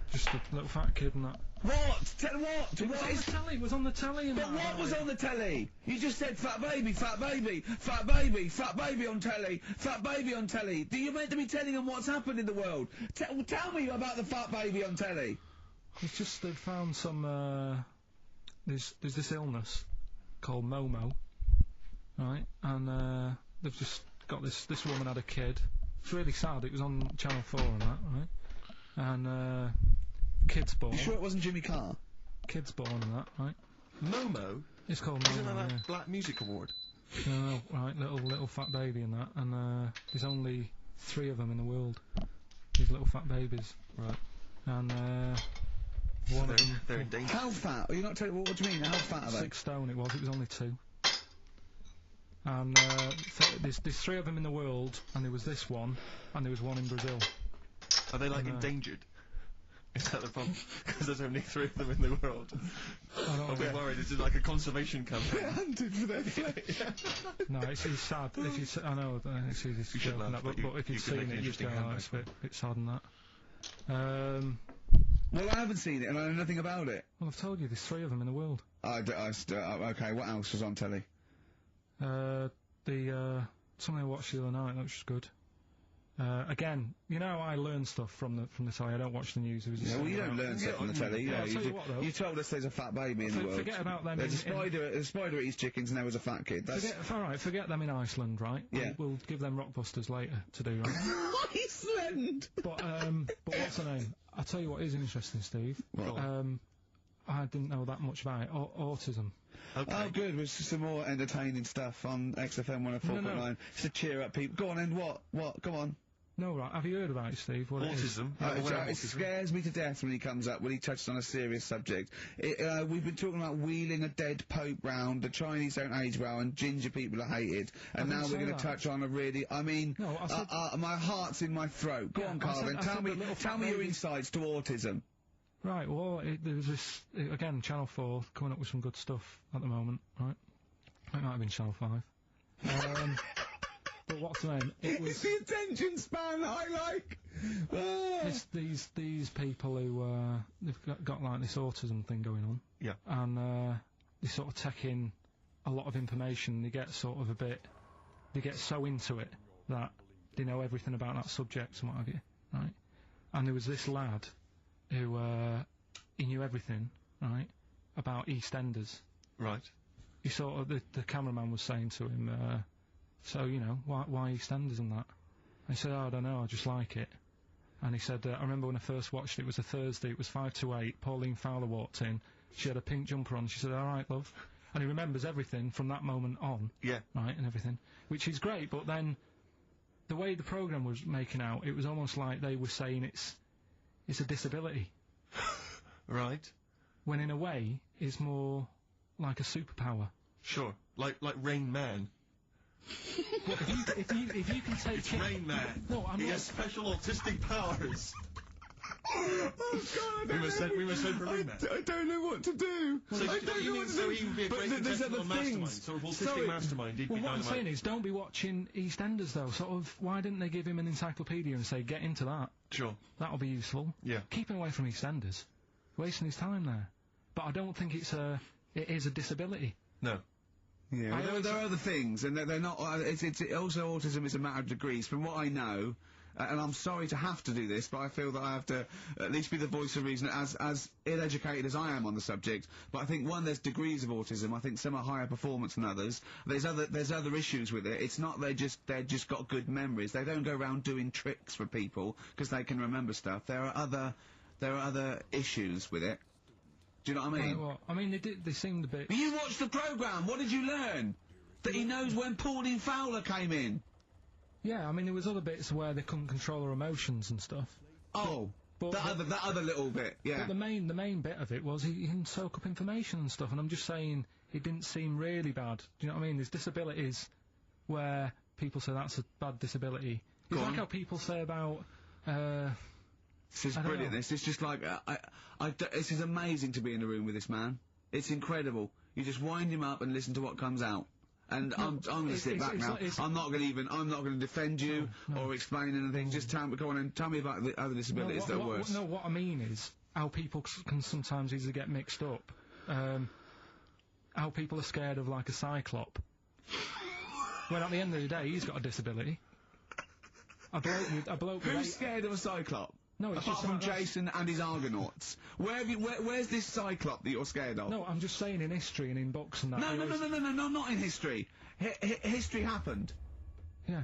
little fat kid and that. What? Tell what? It was on the telly. It was on the telly. But what was on the telly? You just said fat baby, fat baby, fat baby, fat baby on telly, fat baby on telly. Do you meant to be telling them what's happened in the world? Tell me about the fat baby on telly. It's just they've found some. There's this illness called Momo, right? And they've just got this woman had a kid. It's really sad. It was on Channel 4 and that, right? And kid's born. You sure it wasn't Jimmy Carr? Kid's born and that, right? Momo? It's called Momo. Isn't that that Black Music Award? No, right, little fat baby and that, and there's only 3 of them in the world. These little fat babies. Right. And So one of them... they're in danger. How fat? Are you not telling... What do you mean? How fat are they? 6 stone it was only 2. And there's 3 of them in the world, and there was this one, and there was one in Brazil. Are they like endangered? Is that the problem? Because there's only 3 of them in the world. I'm a bit worried. This is like a conservation campaign. They're hunted for their flesh. No, it's sad. If you I know it's easy to joke and that, but if you've seen it, you'd go, it's a bit sad and that. Well, I haven't seen it, and I know nothing about it. Well, I've told you, there's 3 of them in the world. Okay, what else was on telly? Something I watched the other night, that was good. Again, you know, I learn stuff from the telly. I don't watch the news. Yeah, well, you don't learn stuff from the telly. You told us there's a fat baby in the world. Forget about them. There's a spider eats chickens, and there was a fat kid. Forget them in Iceland, right? Yeah. We'll give them Rockbusters later to do, right? Iceland. But what's her name? I'll tell you what is interesting, Steve. I didn't know that much about it. Autism. Okay. Oh, good. There's some more entertaining stuff on XFM 104.9. Just to cheer up people. Go on, and what? Go on. No, right. Have you heard about it, Steve? What it is? Autism. It scares me to death when he comes up, when he touches on a serious subject. We've been talking about wheeling a dead pope round, the Chinese don't age well, and ginger people are hated, and now we're going to touch on a really, I mean, No, I said- my heart's in my throat. Go on, Carl, then. I said the little Tell me your insights to autism. Right, well, there was this, again, Channel 4 coming up with some good stuff at the moment, right? It might have been Channel 5. But what's the name? It was It's the attention span that I like. these people who, they've got like this autism thing going on. Yeah. And, they sort of take in a lot of information, they get sort of they get so into it that they know everything about that subject and what have you, right? And there was this lad who, he knew everything, right, about EastEnders. Right. He sort of, the cameraman was saying to him, so, you know, why EastEnders and that? And he said, oh, I don't know, I just like it. And he said, I remember when I first watched it, it was a Thursday, it was 5 to 8, Pauline Fowler walked in, she had a pink jumper on, she said, all right, love. And he remembers everything from that moment on. Yeah. Right, and everything. Which is great, but then, the way the programme was making out, it was almost like they were saying it's a disability. Right. When in a way, it's more like a superpower. Sure. Like Rain Man. Well, if you can take It's it... Rain Man. No, I'm he not... has special autistic powers. Oh, God, we must send for Rain Man. I don't know what to do. So I don't know what to do. he would be a But great there's contestant other on Mastermind. things. Sort of autistic mastermind. He'd Well, be what I'm dynamite. saying is, don't be watching EastEnders, though. Sort of, why didn't they give him an encyclopedia and say, get into that? Sure. That'll be useful. Yeah. Keep him away from EastEnders. Wasting his time there. But I don't think it is a disability. No. Yeah, there are other things, and they're not. It's also autism is a matter of degrees. From what I know, and I'm sorry to have to do this, but I feel that I have to at least be the voice of reason, as ill-educated as I am on the subject. But I think there's degrees of autism. I think some are higher performance than others. There's other issues with it. It's not they're just got good memories. They don't go around doing tricks for people because they can remember stuff. There are other issues with it. Do you know what I mean? Well, I mean, they seemed a bit... But you watched the programme, what did you learn? That he knows when Pauline Fowler came in? Yeah, I mean, there was other bits where they couldn't control their emotions and stuff. Oh, that other little bit, yeah. But the main bit of it was he can soak up information and stuff, and I'm just saying, it didn't seem really bad. Do you know what I mean? There's disabilities where people say that's a bad disability. It's like how people say about, This is brilliant. This is just like this is amazing to be in a room with this man. It's incredible. You just wind him up and listen to what comes out. And I'm going to sit back now. I'm not going to defend you or explain anything. Just go on and tell me about the other disabilities that are worse. No, what I mean is how people can sometimes easily get mixed up. How people are scared of like a cyclop. When at the end of the day, he's got a disability. A bloke Who's scared of a cyclop? No, it's apart just from Jason and his Argonauts. Where's this cyclop that you're scared of? No, I'm just saying in history and in books and that. No, not in history. History happened. Yeah.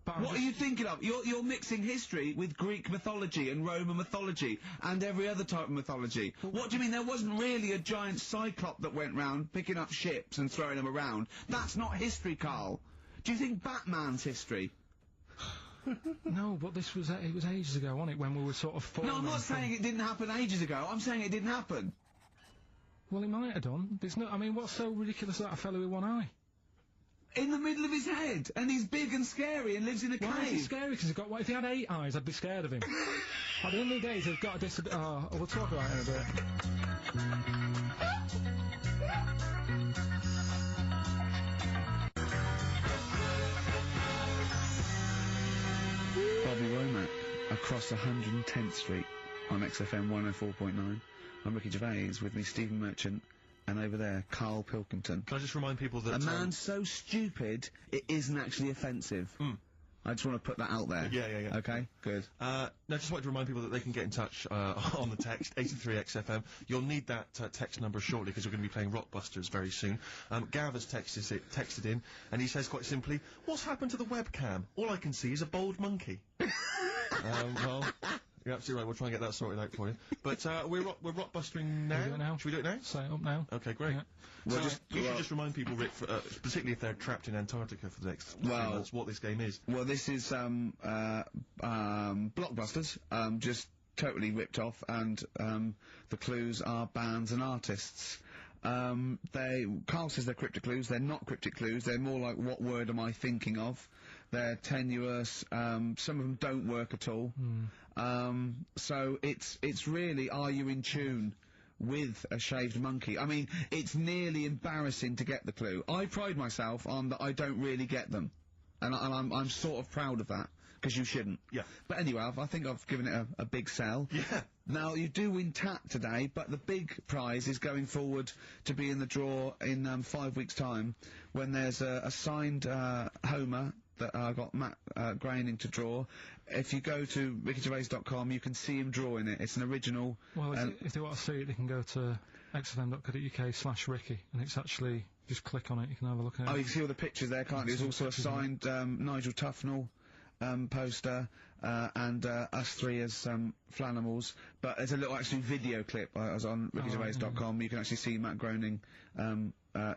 But what are you thinking of? You're mixing history with Greek mythology and Roman mythology and every other type of mythology. What do you mean there wasn't really a giant cyclop that went round picking up ships and throwing them around? That's not history, Carl. Do you think Batman's history? No, but it was ages ago, wasn't it, when we were sort of... No, I'm not saying it didn't happen ages ago. I'm saying it didn't happen. Well, it might have done. There's no... I mean, what's so ridiculous about a fellow with one eye? In the middle of his head, and he's big and scary and lives in a cave. Why is he scary? Because he's got... What, if he had 8 eyes, I'd be scared of him. At the end of the day, he's got a disability... Oh, we'll talk about it in a bit. Bobby Womack, across 110th Street on XFM 104.9. I'm Ricky Gervais, with me Stephen Merchant, and over there, Carl Pilkington. Can I just remind people that... A man so stupid, it isn't actually offensive. I just want to put that out there. Yeah. Okay, good. No, just wanted to remind people that they can get in touch on the text, 83XFM. You'll need that text number shortly, because we're going to be playing Rockbusters very soon. Gav has texted in, and he says quite simply, what's happened to the webcam? All I can see is a bald monkey. Well... You're absolutely right. We'll try and get that sorted out for you. But we're rockbustering now. Should we do it now? Should we do it now? Set it up now. Okay, great. Yeah. So Well, you should just remind people, Rick, particularly if they're trapped in Antarctica for the next 3 Well- months, what this game is. Well, this is Blockbusters, just totally ripped off, and the clues are bands and artists. Carl says they're cryptic clues. They're not cryptic clues. They're more like, what word am I thinking of? They're tenuous. Some of them don't work at all. So it's really, are you in tune with a shaved monkey? I mean, it's nearly embarrassing to get the clue. I pride myself on that I don't really get them, and I'm sort of proud of that, because you shouldn't. Yeah. But anyway, I think I've given it a big sell. Yeah. Now, you do win TAT today, but the big prize is going forward to be in the draw in 5 weeks' time, when there's a signed Homer that I got Matt Groening to draw. If you go to rickygervais.com, you can see him drawing it. It's an original. Well, if they want to see it, they can go to xfm.co.uk/Ricky, and it's actually, just click on it, you can have a look at it. Oh, you can see all the pictures there, can't you? There's also a signed Nigel Tufnell poster, and us three as Flanimals. But there's a little actually video clip. I was on rickygervais.com. You can actually see Matt Groening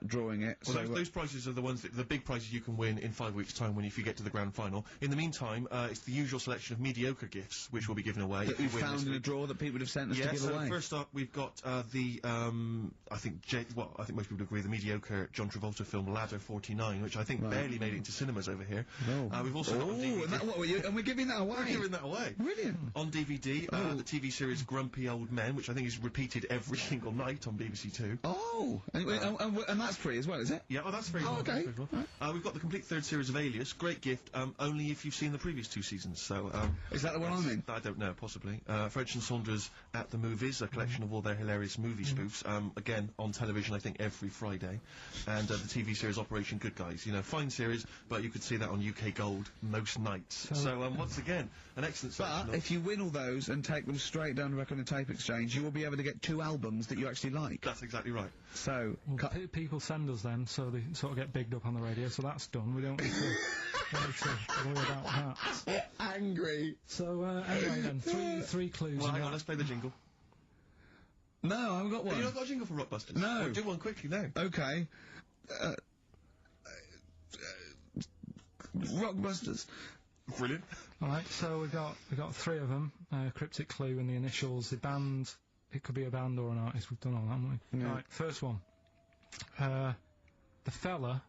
drawing it. Well, So, those prizes are the ones the big prizes you can win in 5 weeks' time if you get to the grand final. In the meantime, it's the usual selection of mediocre gifts which will be given away. that we found in a drawer that people would have sent us to give so away. first up we've got I think most people would agree, the mediocre John Travolta film Ladder 49, which I think barely made it into cinemas over here. We've also got on DVD. And we're giving that away. We're giving that away. Brilliant. On DVD, the TV series Grumpy Old Men, which I think is repeated every single night on BBC Two. Oh, and that's free as well, is it? Yeah, that's very Oh, well. okay. Very well. We've got the complete third series of Alias. Great gift, only if you've seen the previous 2 seasons. So, is that the one I'm in? I don't know, possibly. French and Saunders at the Movies, a collection of all their hilarious movie spoofs. Again, on television, I think every Friday. And the TV series Operation Good Guys. You know, fine series, but you could see that on UK Gold most nights. So, once again, an excellent selection. But if you win all those and take them straight down to Record and Tape Exchange, you will be able to get 2 albums that you actually like. That's exactly right. So, people send us then, so they sort of get bigged up on the radio, so that's done. We don't need to, worry about that. Angry. So, anyway then, three clues. Well, hang on, let's play the jingle. No, I haven't got one. You not got a jingle for Rockbusters? No. Well, do one quickly now. Okay. Rockbusters. Brilliant. Alright, so we got 3 of them. Cryptic clue and the initials, the band. It could be a band or an artist. We've done all that, haven't we? Yeah. Right, first one. The fella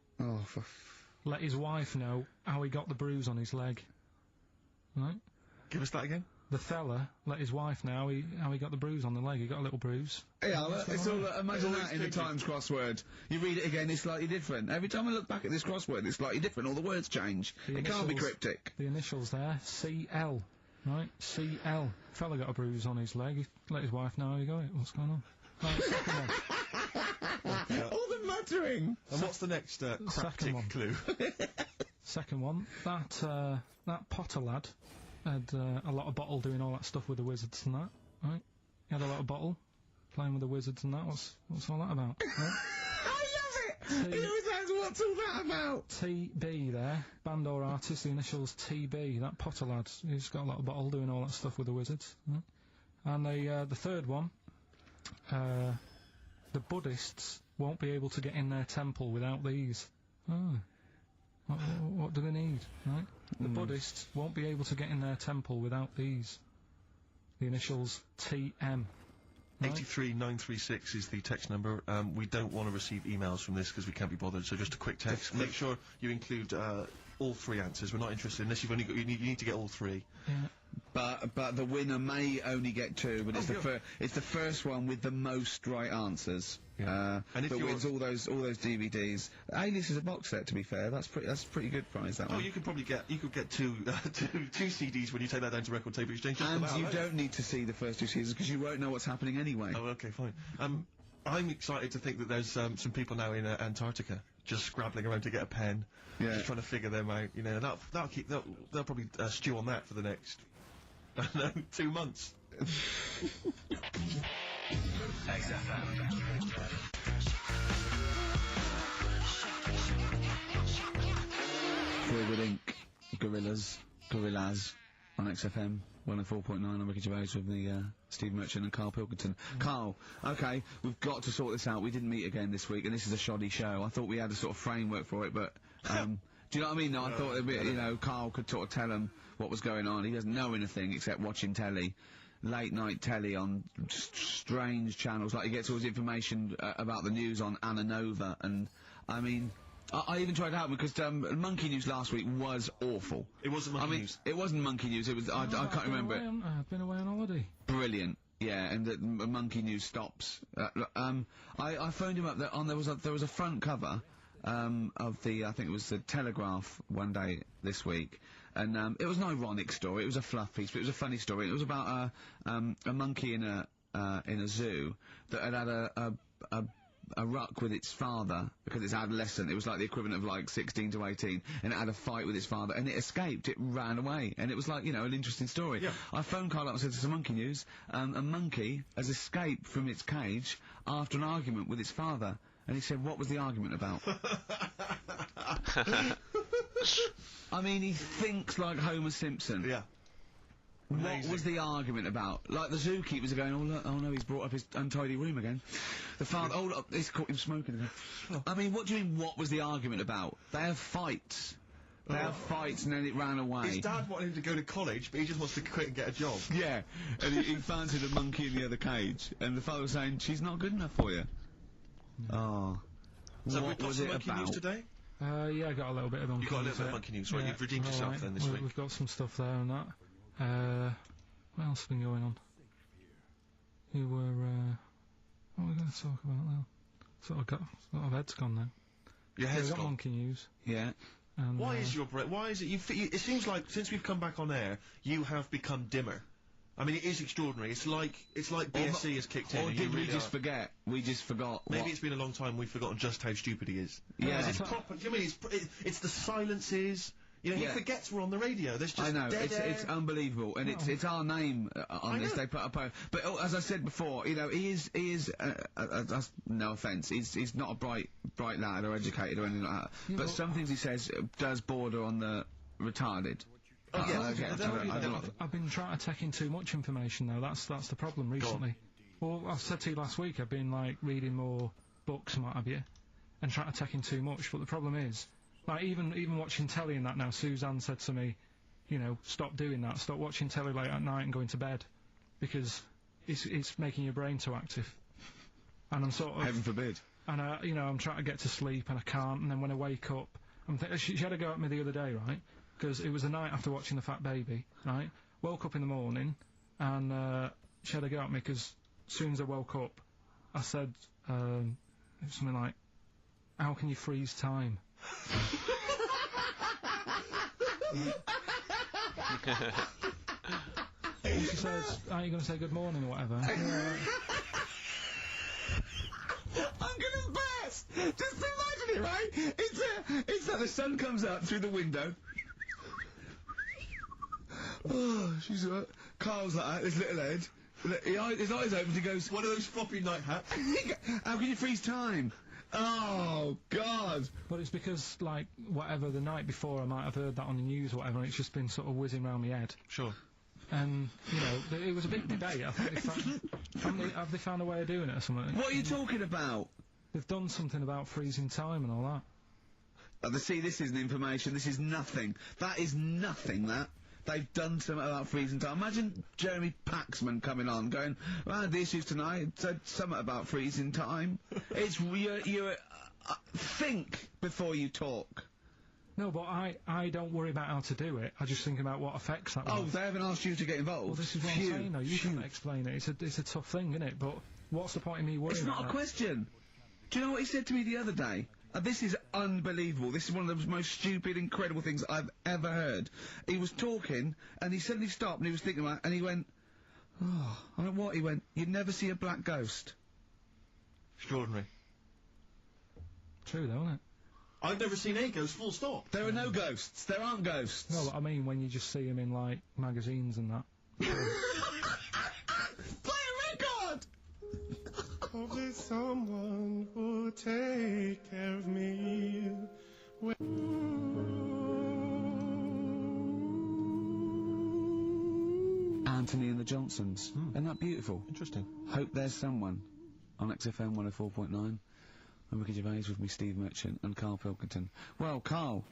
let his wife know how he got the bruise on his leg. Right? Give us that again. The fella let his wife know how he got the bruise on the leg. He got a little bruise. Yeah, it's all, imagine that in the Times crossword. You read it again, it's slightly different. Every time I look back at this crossword, it's slightly different. All the words change. It can't be cryptic. The initials there, CL. Right? CL. Fella got a bruise on his leg. He let his wife know how he got it. What's going on? Right, second one. All the muttering. And what's the next cryptic clue? Second one. That Potter lad had a lot of bottle doing all that stuff with the wizards and that. Right? He had a lot of bottle playing with the wizards and that. What's all that about? Right? I love it! He always asks, what's all that about? TB there, band or artist, the initials TB, that Potter lad, he's got a lot of bottle doing all that stuff with the wizards. Right? And the third one, the Buddhists won't be able to get in their temple without these. Oh. What do they need, right? The Buddhists won't be able to get in their temple without these. The initials TM. Right? 83936 is the text number. We don't want to receive emails from this because we can't be bothered, so just a quick text. Make sure you include all 3 answers. We're not interested unless you've only got, you need to get all 3. Yeah. But the winner may only get 2, but it's the first one with the most right answers. And if that wins all those DVDs. Alias is a box set, to be fair. That's pretty good prize, that one. Oh, you could probably get two CDs when you take that down to Record Tape Exchange. And you don't need to see the first 2 seasons because you won't know what's happening anyway. Oh, okay, fine. I'm excited to think that there's some people now in Antarctica just scrabbling around to get a pen, just trying to figure them out. You know, they'll probably stew on that for the next 2 months. Forward Inc. Gorillas on XFM. 104.9 on Ricky Gervais with the, Steve Merchant and Carl Pilkington. Carl, okay, we've got to sort this out. We didn't meet again this week, and this is a shoddy show. I thought we had a sort of framework for it, but, do you know what I mean? No, I thought, you know, Carl could sort of tell him what was going on. He doesn't know anything except watching telly. Late night telly on strange channels, like he gets all his information about the news on Anna Nova, and, I mean... I even tried out because Monkey News last week was awful. It wasn't Monkey News. It wasn't Monkey News. It was I can't remember it. I've been away on holiday. Brilliant. Yeah, and the Monkey News stops. I phoned him up. There was a front cover of the I think it was the Telegraph one day this week, and it was an ironic story. It was a fluff piece, but it was a funny story. It was about a monkey in a zoo that had a ruck with its father because it's adolescent. It was like the equivalent of like 16 to 18, and it had a fight with its father, and it escaped. It ran away, and it was like, you know, an interesting story. Yeah. I phoned Carl up and said, "This is Monkey News. A monkey has escaped from its cage after an argument with its father." And he said, "What was the argument about?" I mean, he thinks like Homer Simpson. Yeah. What was the argument about? Like, the zookeepers are going, "Oh, look, oh no, he's brought up his untidy room again." The father, "Oh, look, he's caught him smoking again." I mean, what do you mean, what was the argument about? They have fights. They have fights, and then it ran away. His dad wanted him to go to college, but he just wants to quit and get a job. Yeah, and he fancied a monkey in the other cage, and the father was saying, "She's not good enough for you." Oh. So what we've got was some it Monkey about? News today? Yeah, I got a little bit of Monkey News. You got a little bit of Monkey News, right? Yeah, You've redeemed all yourself right. then this week. We've got some stuff there and that. What else has been going on? You were, what are we going to talk about now? Sort of head's gone now. Your head's We've got gone. Monkey News. Yeah. And, Why is your brain? Why is it? It seems like since we've come back on air, you have become dimmer. I mean, it is extraordinary. It's like BSC has kicked in. Or and did you we really just are. forget? We just forgot. Maybe what- it's been a long time. We've forgotten just how stupid he is. Yeah. Because it's proper. Do you mean it's the silences? You know, he Yeah. forgets we're on the radio. There's just I know, dead air. it's unbelievable, and it's our name on this. They put up but as I said before, you know, he is no offence, he's not a bright lad or educated or anything like that. Yeah, but but- some things he says does border on the retarded. Oh, yeah, I don't know. I've been trying to take in too much information though. That's the problem recently. Well, I said to you last week, I've been like reading more books and what have you, and trying to take in too much. But the problem is, like even watching telly and that now, Suzanne said to me, you know, stop doing that. Stop watching telly late at night and going to bed, because it's making your brain too active. And I'm sort of Heaven forbid. And you know, I'm trying to get to sleep and I can't. And then when I wake up, she had a go at me the other day, right? Because it was the night after watching The Fat Baby, right? Woke up in the morning, and she had a go at me because as soon as I woke up, I said something like, "How can you freeze time?" And she says, "Are you going to say good morning or whatever?" I'm gonna burst! Just imagine it, right? It's like the sun comes out through the window. Oh, she's Carl's like that, his little head. His eyes open, he goes, One of those floppy night hats. "How can you freeze time?" Oh, God! But it's because, like, whatever, the night before I might have heard that on the news or whatever, and it's just been sort of whizzing round my head. Sure. And, you know, it was a big debate. I think have they found a way of doing it or something? What are you talking about? They've done something about freezing time and all that. See, this isn't information, this is nothing. That is nothing, that. They've done something about freezing time. Imagine Jeremy Paxman coming on, going, "Well, the issues tonight said something about freezing time." It's, you think before you talk. No, but I don't worry about how to do it. I just think about what effects that will Oh, have. they haven't asked you to get involved? Well, this is what I'm saying, though. You can't explain it. It's a tough thing, isn't it? But what's the point in me worrying It's about not a that? question. Do you know what he said to me the other day? This is unbelievable. This is one of the most stupid, incredible things I've ever heard. He was talking, and he suddenly stopped, and he was thinking about it, and he went, "Oh," I went, "What?" He went, "You'd never see a black ghost." Extraordinary. True, though, isn't it? I've never seen a ghost, full stop. There are no ghosts. There aren't ghosts. No, but I mean when you just see them in, like, magazines and that. Play a record! Hope there's someone who'll take care of me. Anthony and the Johnsons. Isn't that beautiful? Interesting. Hope There's Someone on XFM 104.9. I'm Ricky Gervais with me, Steve Merchant and Carl Pilkington. Well, Carl,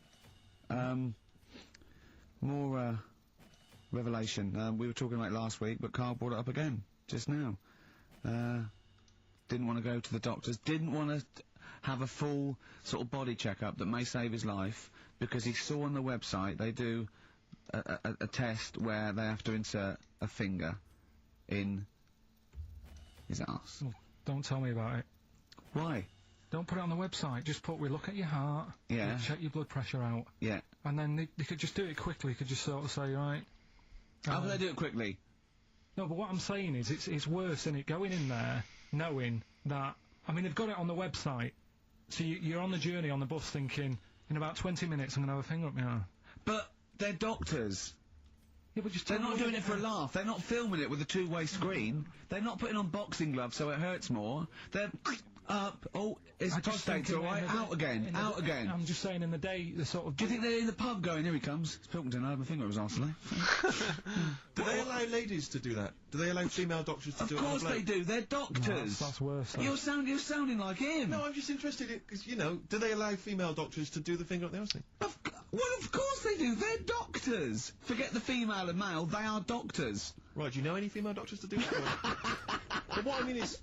more revelation. We were talking about it last week, but Carl brought it up again just now. Didn't want to go to the doctors, didn't want to have a full sort of body checkup that may save his life, because he saw on the website they do a test where they have to insert a finger in his arse. Oh, don't tell me about it. Why? Don't put it on the website. Just put, we look at your heart. Yeah. We check your blood pressure out. Yeah. And then they could just do it quickly. Could just sort of say, right. How can they do it quickly? No, but what I'm saying is, it's worse, isn't it? Going in there, knowing that. I mean, they've got it on the website. So you're on the journey on the bus thinking, in about 20 minutes I'm going to have a finger up my arm. But they're doctors. Yeah, but just they're not doing it for a laugh. They're not filming it with a two-way screen. They're not putting on boxing gloves so it hurts more. They're up. Oh, his prostate's all right. Out again. Out again. I'm just saying, in the day, the sort of. Do you think they're in the pub going, here he comes? It's Pilkington, I have my finger up his arse today. Do they allow ladies to do that? Do they allow female doctors to do it? Of course they do. They're doctors. No, that's worse. You're sounding like him. No, I'm just interested in, because, you know, do they allow female doctors to do the finger up the arse thing? Well, of course they do. They're doctors. Forget the female and male. They are doctors. Right, do you know any female doctors to do that? But what I mean is,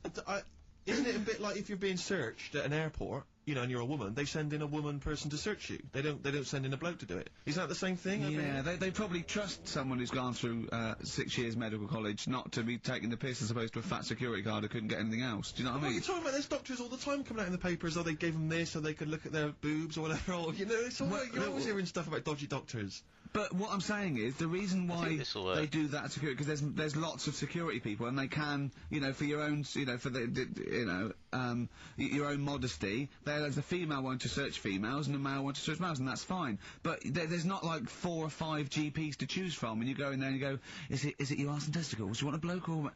isn't it a bit like if you're being searched at an airport, you know, and you're a woman, they send in a woman person to search you. They don't send in a bloke to do it. Isn't that the same thing? Yeah, they probably trust someone who's gone through 6 years medical college not to be taking the piss as opposed to a fat security guard who couldn't get anything else. Do you know what I mean? You're talking about there's doctors all the time coming out in the papers, or they gave them this, so they could look at their boobs or whatever, or, you know, it's all you're always hearing stuff about dodgy doctors. But what I'm saying is, the reason why they do that security, because there's lots of security people, and they can, you know, for your own, you know, for your own modesty, there's a female one to search females and a male one to search males, and that's fine. But there's not like 4 or 5 GPs to choose from, and you go in there and you go, is it your arse and testicles? Do you want a bloke or,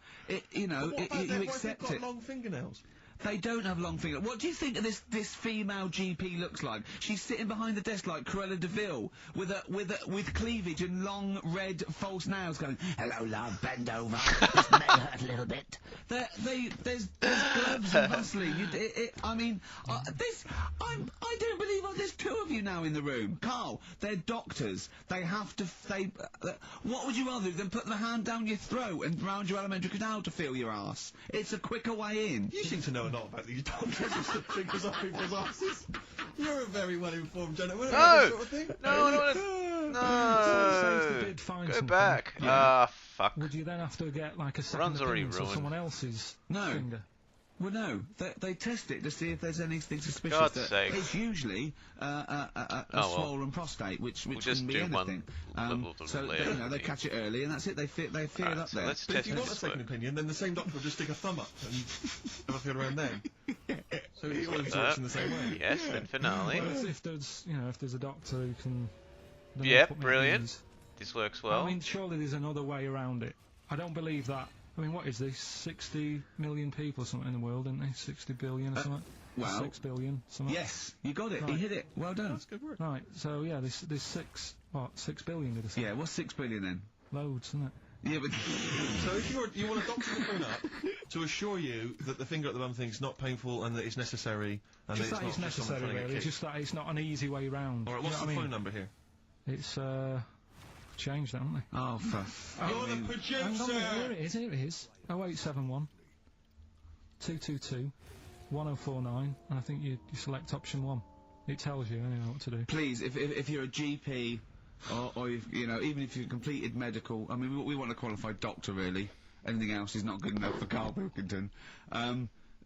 you know, you accept it. What about long fingernails? They don't have long fingers. What do you think this female GP looks like? She's sitting behind the desk like Cruella de Vil, with cleavage and long red false nails, going, "Hello, love, bend over. This may hurt a little bit." There's gloves and muscling. I mean, I don't believe there's 2 of you now in the room. Carl, they're doctors. They have to. What would you rather do than put the hand down your throat and round your alimentary canal to feel your arse? It's a quicker way in. You seem to know a lot about these doctors who slip fingers up people's asses. You're a very well-informed gentleman. No! Sort of thing. No, I don't want to... Go back. Fuck. Would you then have to get, like, a second opinion to someone else's finger? Well, no. They test it to see if there's anything suspicious. God's sake. It's usually a swollen prostate, which can be anything. So you know, they catch it early, and that's it. They feel it up there. But if you want a second opinion, then the same doctor will just stick a thumb up and have a feel around then. So it always works in the same way. Yes, then finale. Well, if there's a doctor who can. Yep, brilliant. This works well. I mean, surely there's another way around it. I don't believe that. I mean, what is this? 60 million people or something in the world, isn't they? 60 billion or something? Well, 6 billion, something? Yes, you got it. Right. You hit it. Well done. That's good work. Right, so yeah, there's 6 billion, did I say? Yeah, what's 6 billion then? Loads, isn't it? Yeah, but... So if you want a doctor to phone up to assure you that the finger at the bum thing's not painful and that it's necessary, and Just that it's not necessary, really. Just that it's not an easy way round. Alright, what's the phone number here? It's, changed, haven't they? Oh, You're the producer! Here it is. 0871 222 1049, and I think you select option 1. It tells you anyway what to do. Please, if you're a GP, or if, you know, even if you've completed medical, I mean, we want a qualified doctor, really. Anything else is not good enough for Carl Pilkington.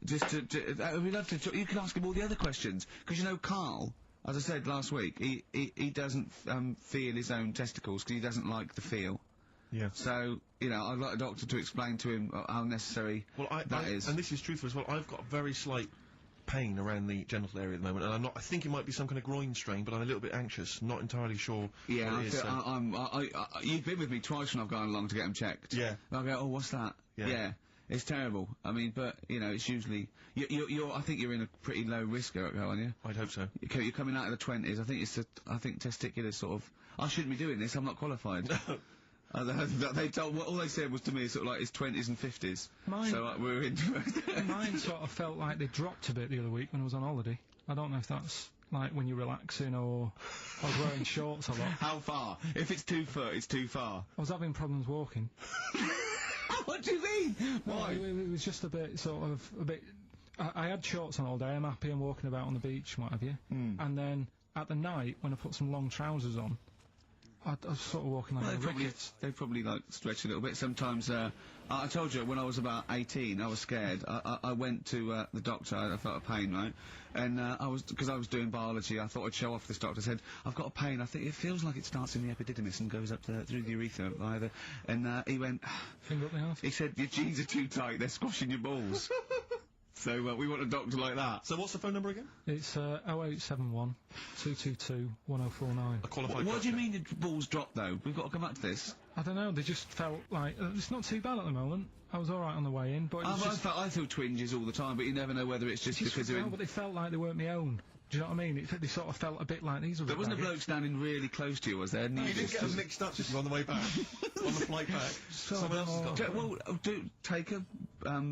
Just we'd love to. You can ask him all the other questions, because you know, Carl, as I said last week, he doesn't feel his own testicles because he doesn't like the feel. Yeah. So, you know, I'd like a doctor to explain to him how necessary that is. And this is truthful as well. I've got very slight pain around the genital area at the moment, and I think it might be some kind of groin strain, but I'm a little bit anxious, not entirely sure yeah, what it is. You've been with me twice when I've gone along to get them checked. Yeah. And I go, oh, what's that? Yeah. It's terrible. I mean, but, you know, it's usually... I think you're in a pretty low risk, aren't you? I'd hope so. You're coming out of the 20s. I think testicular sort of... I shouldn't be doing this, I'm not qualified. They told, all they said was to me sort of like his 20s and 50s. Mine- So we were into it. Mine sort of felt like they dropped a bit the other week when I was on holiday. I don't know if that's like when you're relaxing or I was wearing shorts a lot. How far? If it's 2 foot, it's too far. I was having problems walking. What do you mean? Why? It was just a bit, I had shorts on all day, I'm happy, I'm walking about on the beach and what have you. And then, at the night, when I put some long trousers on, I was sort of walking like a rickets. They probably like stretch a little bit. Sometimes, I told you when I was about 18, I was scared. I went to the doctor. I felt a pain, right? And because I was doing biology, I thought I'd show off this doctor. I said, I've got a pain. I think it feels like it starts in the epididymis and goes up through the urethra either. And he went, finger up the arse. He said, your jeans are too tight. They're squashing your balls. So we want a doctor like that. So what's the phone number again? It's 0871 222 1049. A qualified What do you doctor. mean your balls dropped though? We've got to come back to this. I don't know, they just felt like, it's not too bad at the moment. I was alright on the way in, but it was just... I feel twinges all the time, but you never know whether it's just because they're no, but they felt like they weren't my own. Do you know what I mean? They sort of felt a bit like these are. There wasn't a bloke standing really close to you, was there? No, you didn't get them mixed up just on the way back. On the flight back. Someone else has got Well, take a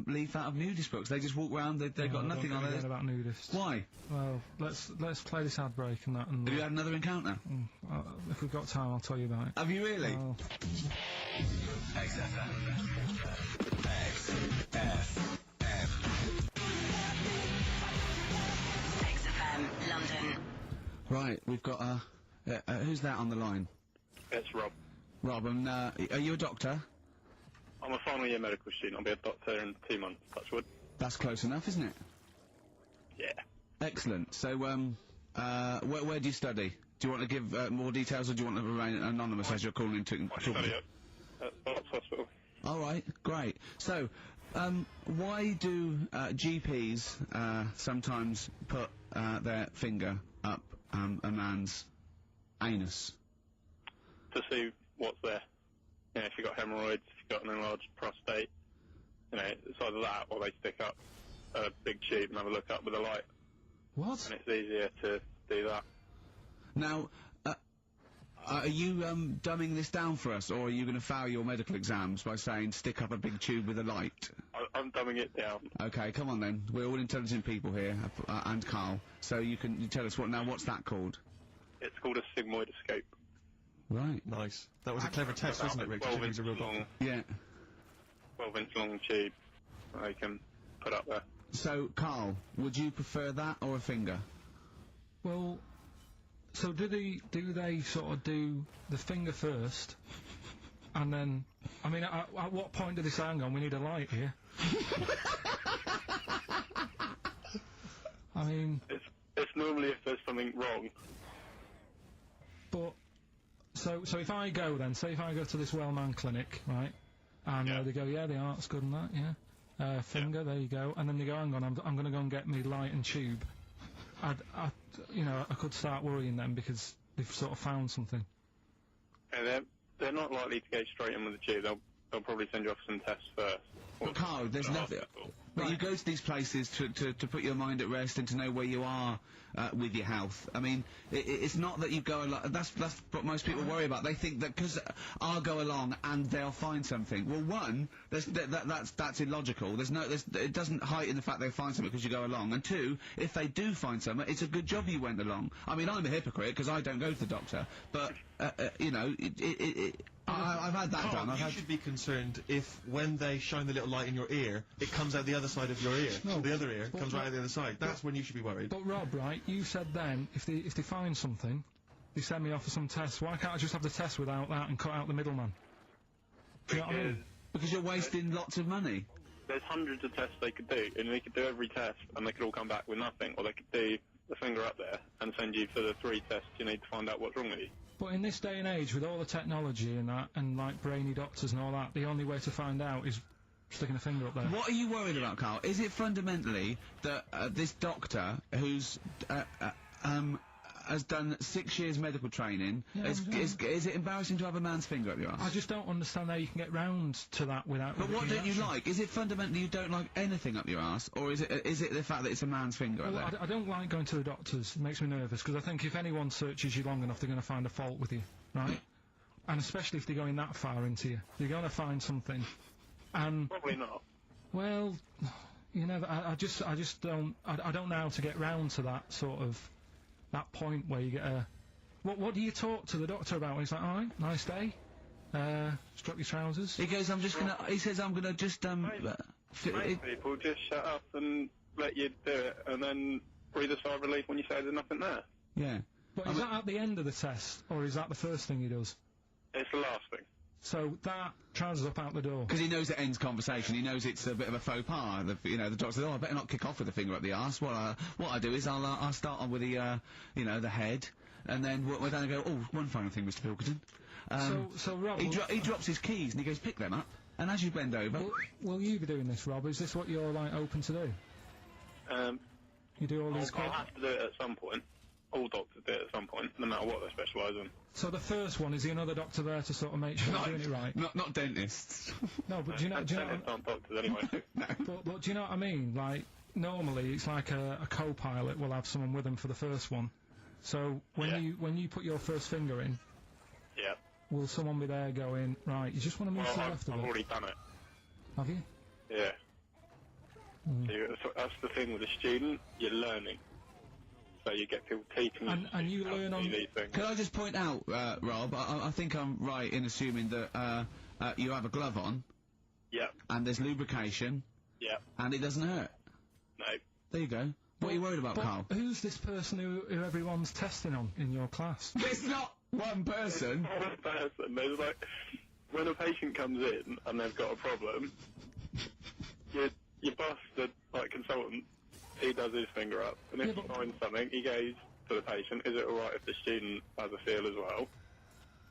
leaf out of nudist books. They just walk round, they've got nothing on it. About nudists. Why? Well, let's play this ad break and that. And have you had another encounter? If we've got time, I'll tell you about it. Have you really? Well, XFM, London. Right, we've got who's that on the line? It's Rob. Rob, and are you a doctor? I'm a final year medical student. I'll be a doctor in 2 months, touch wood. That's close enough, isn't it? Yeah. Excellent. So, where do you study? Do you want to give more details, or do you want to remain anonymous as you're calling into? I study at Barts Hospital. All right, great. So, why do GPs sometimes put their finger up a man's anus? To see what's there. You know, if you've got hemorrhoids, if you've got an enlarged prostate, you know, it's either that or they stick up a big tube and have a look up with a light. What? And it's easier to do that. Now, are you dumbing this down for us, or are you going to fail your medical exams by saying stick up a big tube with a light? I'm dumbing it down. Okay, come on then. We're all intelligent people here, and Carl. So you tell us what's that called? It's called a sigmoidoscope. Right. Nice. That was a clever test, wasn't it, Rick? 12 He's a real doctor. Yeah. 12-inch long tube they can put up there. So, Carl, would you prefer that or a finger? Well, so do they sort of do the finger first, and then, I mean, at what point do they say, hang on, we need a light here? I mean... It's normally if there's something wrong. But, so if I go then, say if I go to this Wellman clinic, right, and they go, yeah, the art's good and that, yeah, finger, there you go, and then they go, hang on, I'm gonna go and get me light and tube. I could start worrying then because they've sort of found something. And they're not likely to go straight in with the tube. They'll probably send you off some tests first. But Carl, there's nothing. But you go to these places to put your mind at rest and to know where you are with your health. I mean, it's not that you go along. That's what most people worry about. They think that because I'll go along and they'll find something. Well, one, that's illogical. It doesn't heighten the fact they find something because you go along. And two, if they do find something, it's a good job you went along. I mean, I'm a hypocrite because I don't go to the doctor. But I've had that Carl, done. you should be concerned if, when they shine the little light in your ear, it comes out the other side of your ear. No, the other ear but comes right out the other side. That's when you should be worried. But Rob, right, you said then, if they find something, they send me off for some tests. Why can't I just have the test without that and cut out the middleman? Do you know what I mean? Because you're wasting lots of money. There's hundreds of tests they could do, and they could do every test, and they could all come back with nothing, or they could do the finger up there and send you for the 3 tests you need to find out what's wrong with you. But in this day and age, with all the technology and that, and like brainy doctors and all that, the only way to find out is sticking a finger up there. What are you worried about, Carl? Is it fundamentally that this doctor who's has done 6 years medical training, is it embarrassing to have a man's finger up your ass? I just don't understand how you can get round to that without... But what don't you like? Is it fundamentally you don't like anything up your ass, or is it the fact that it's a man's finger up there? I don't like going to the doctors. It makes me nervous, because I think if anyone searches you long enough, they're going to find a fault with you, right? and especially if they're going that far into you, you're going to find something. And Probably not. well, you know, I just don't know how to get round to that sort of that point where you get a. What do you talk to the doctor about? He's like, all right, nice day. Strap your trousers. He goes, he says, I'm gonna just, Most people just shut up and let you do it, and then breathe a sigh of relief when you say there's nothing there. Yeah. But is that at the end of the test, or is that the first thing he does? It's the last thing. So that trousers up out the door. Because he knows it ends conversation. He knows it's a bit of a faux pas. The doctor says, "Oh, I better not kick off with a finger up the arse." What I do is I'll start on with the the head, and then we're going to go. Oh, one final thing, Mr. Pilkington. So Rob, he drops his keys and he goes, "Pick them up." And as you bend over, will you be doing this, Rob? Is this what you're like open to do? You do all these. I'll have to do it at some point. All doctors do it at some point, no matter what they specialise in. So the first one, is there another doctor there to sort of make sure you're doing it right? Not dentists. No, but do you know? Dentists aren't doctors anyway. But do you know what I mean? Like, normally it's like a co-pilot will have someone with them for the first one. So when you put your first finger in, yeah, will someone be there going, right, you just want to move to the left of it? I've already done it. Have you? Yeah. So that's the thing with a student, you're learning. So you get people teaching you. And you learn on these things. Can I just point out, Rob, I think I'm right in assuming that you have a glove on. Yeah. And there's lubrication. Yeah. And it doesn't hurt. No. There you go. What are you worried about, Carl? Who's this person who everyone's testing on in your class? It's not one person. It's not one person. There's like, when a patient comes in and they've got a problem, your boss, the consultant, he does his finger up, and if he finds something, he goes to the patient, is it alright if the student has a feel as well?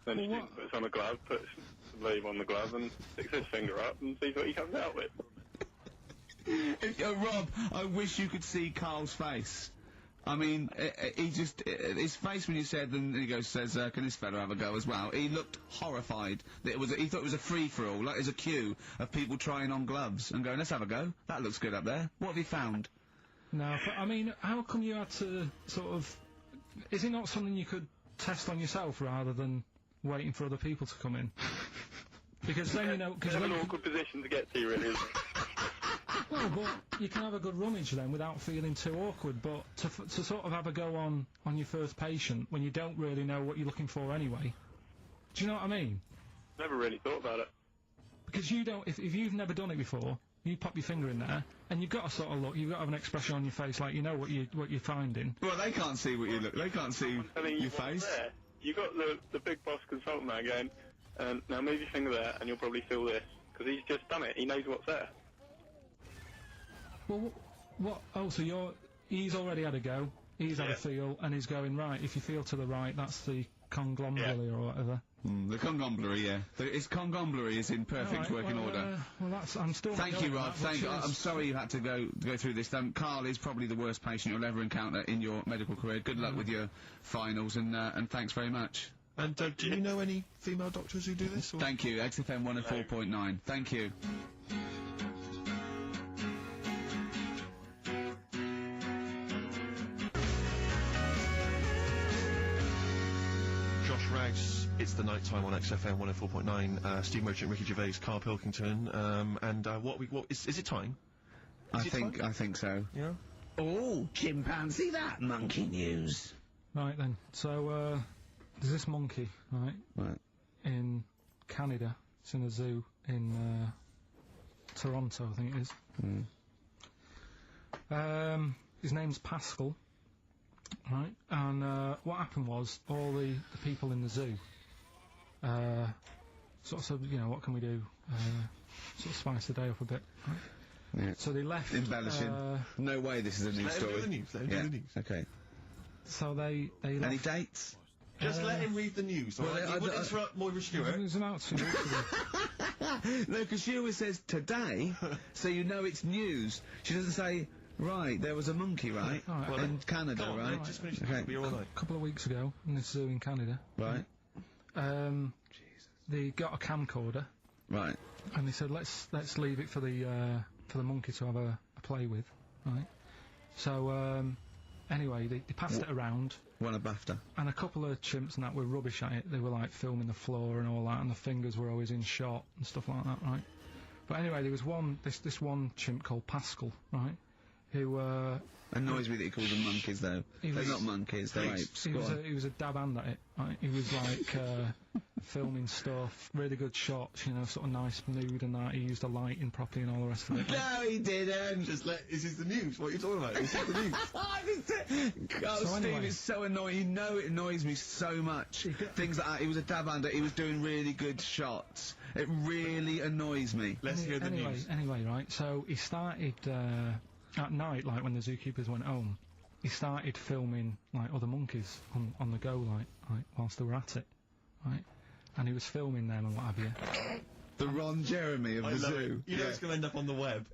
Then the student puts on a glove, puts the leave on the glove, and sticks his finger up, and sees what he comes out with. Rob, I wish you could see Carl's face. I mean, his face when you said, and he says, can this fella have a go as well? He looked horrified. He thought it was a free-for-all, like there's a queue of people trying on gloves and going, let's have a go. That looks good up there. What have you found? No, but I mean, how come you had to sort of... Is it not something you could test on yourself rather than waiting for other people to come in? Because then, you know... It's an awkward position to get to, really, isn't it? Well, but you can have a good rummage then without feeling too awkward, but to sort of have a go on your first patient when you don't really know what you're looking for anyway. Do you know what I mean? Never really thought about it. Because you don't... If you've never done it before... You pop your finger in there, and you've got to sort of look. You've got to have an expression on your face, like you know what you're finding. Well, they can't see what you look. They can't see your face. There. You got the big boss consultant there going, now move your finger there, and you'll probably feel this because he's just done it. He knows what's there. Well, what? Oh, so he's already had a go. He's had a feel, and he's going right. If you feel to the right, that's the conglomeracy or whatever. The congombulary, yeah. His congombulary is in perfect working order. Well, I'm still. Thank you, Rob. I'm sorry you had to go through this. Carl is probably the worst patient you'll ever encounter in your medical career. Good luck with your finals, and thanks very much. And do you know any female doctors who do this? Or? Thank you. XFM 104.9. Thank you. It's the night time on XFM 104.9. Steve Merchant, Ricky Gervais, Carl Pilkington, and what is it time? I think so. Yeah. Oh, chimpanzee, that monkey news. Right then. So there's this monkey, right? In Canada. It's in a zoo in Toronto, I think it is. His name's Pascal. Right, and what happened was all the people in the zoo sort of said, you know, what can we do? Sort of spice the day up a bit. Right? Yeah. So they left. Embellishing. No way this is a news story. Let him do the news. Okay. So they left. Any dates? Just let him read the news. Well, he wouldn't interrupt Moira Stewart. It was about 2 weeks ago. No, because she always says today, so you know it's news. She doesn't say. Right, there was a monkey, right? Well, in Canada, right? Just finish the be all right. A couple of weeks ago, in this zoo in Canada. Right. They got a camcorder. Right. And they said, let's leave it for the monkey to have a play with, right? So, anyway, they passed it around, won a BAFTA. And a couple of chimps and that were rubbish at it. They were like filming the floor and all that, and the fingers were always in shot and stuff like that, right? But anyway, there was this one chimp called Pascal, right? Who annoys me that he calls them monkeys, though. They're not monkeys, they're apes. He was a dab hand at it, right? He was like filming stuff, really good shots, you know, sort of nice mood and that. He used the lighting properly and all the rest of it. No, he didn't. Is this the news? What are you talking about? Is this the news? Oh, So Steve, anyway. it's so annoying. You know it annoys me so much. Things like that. He was a dab hand. He was doing really good shots. It really annoys me. Let's hear the news. Anyway, right, so he started, at night, like, when the zookeepers went home, he started filming, like, other monkeys on the go, like, whilst they were at it, right? And he was filming them and what have you. The Ron Jeremy of I the love zoo. it. You know it's going to end up on the web.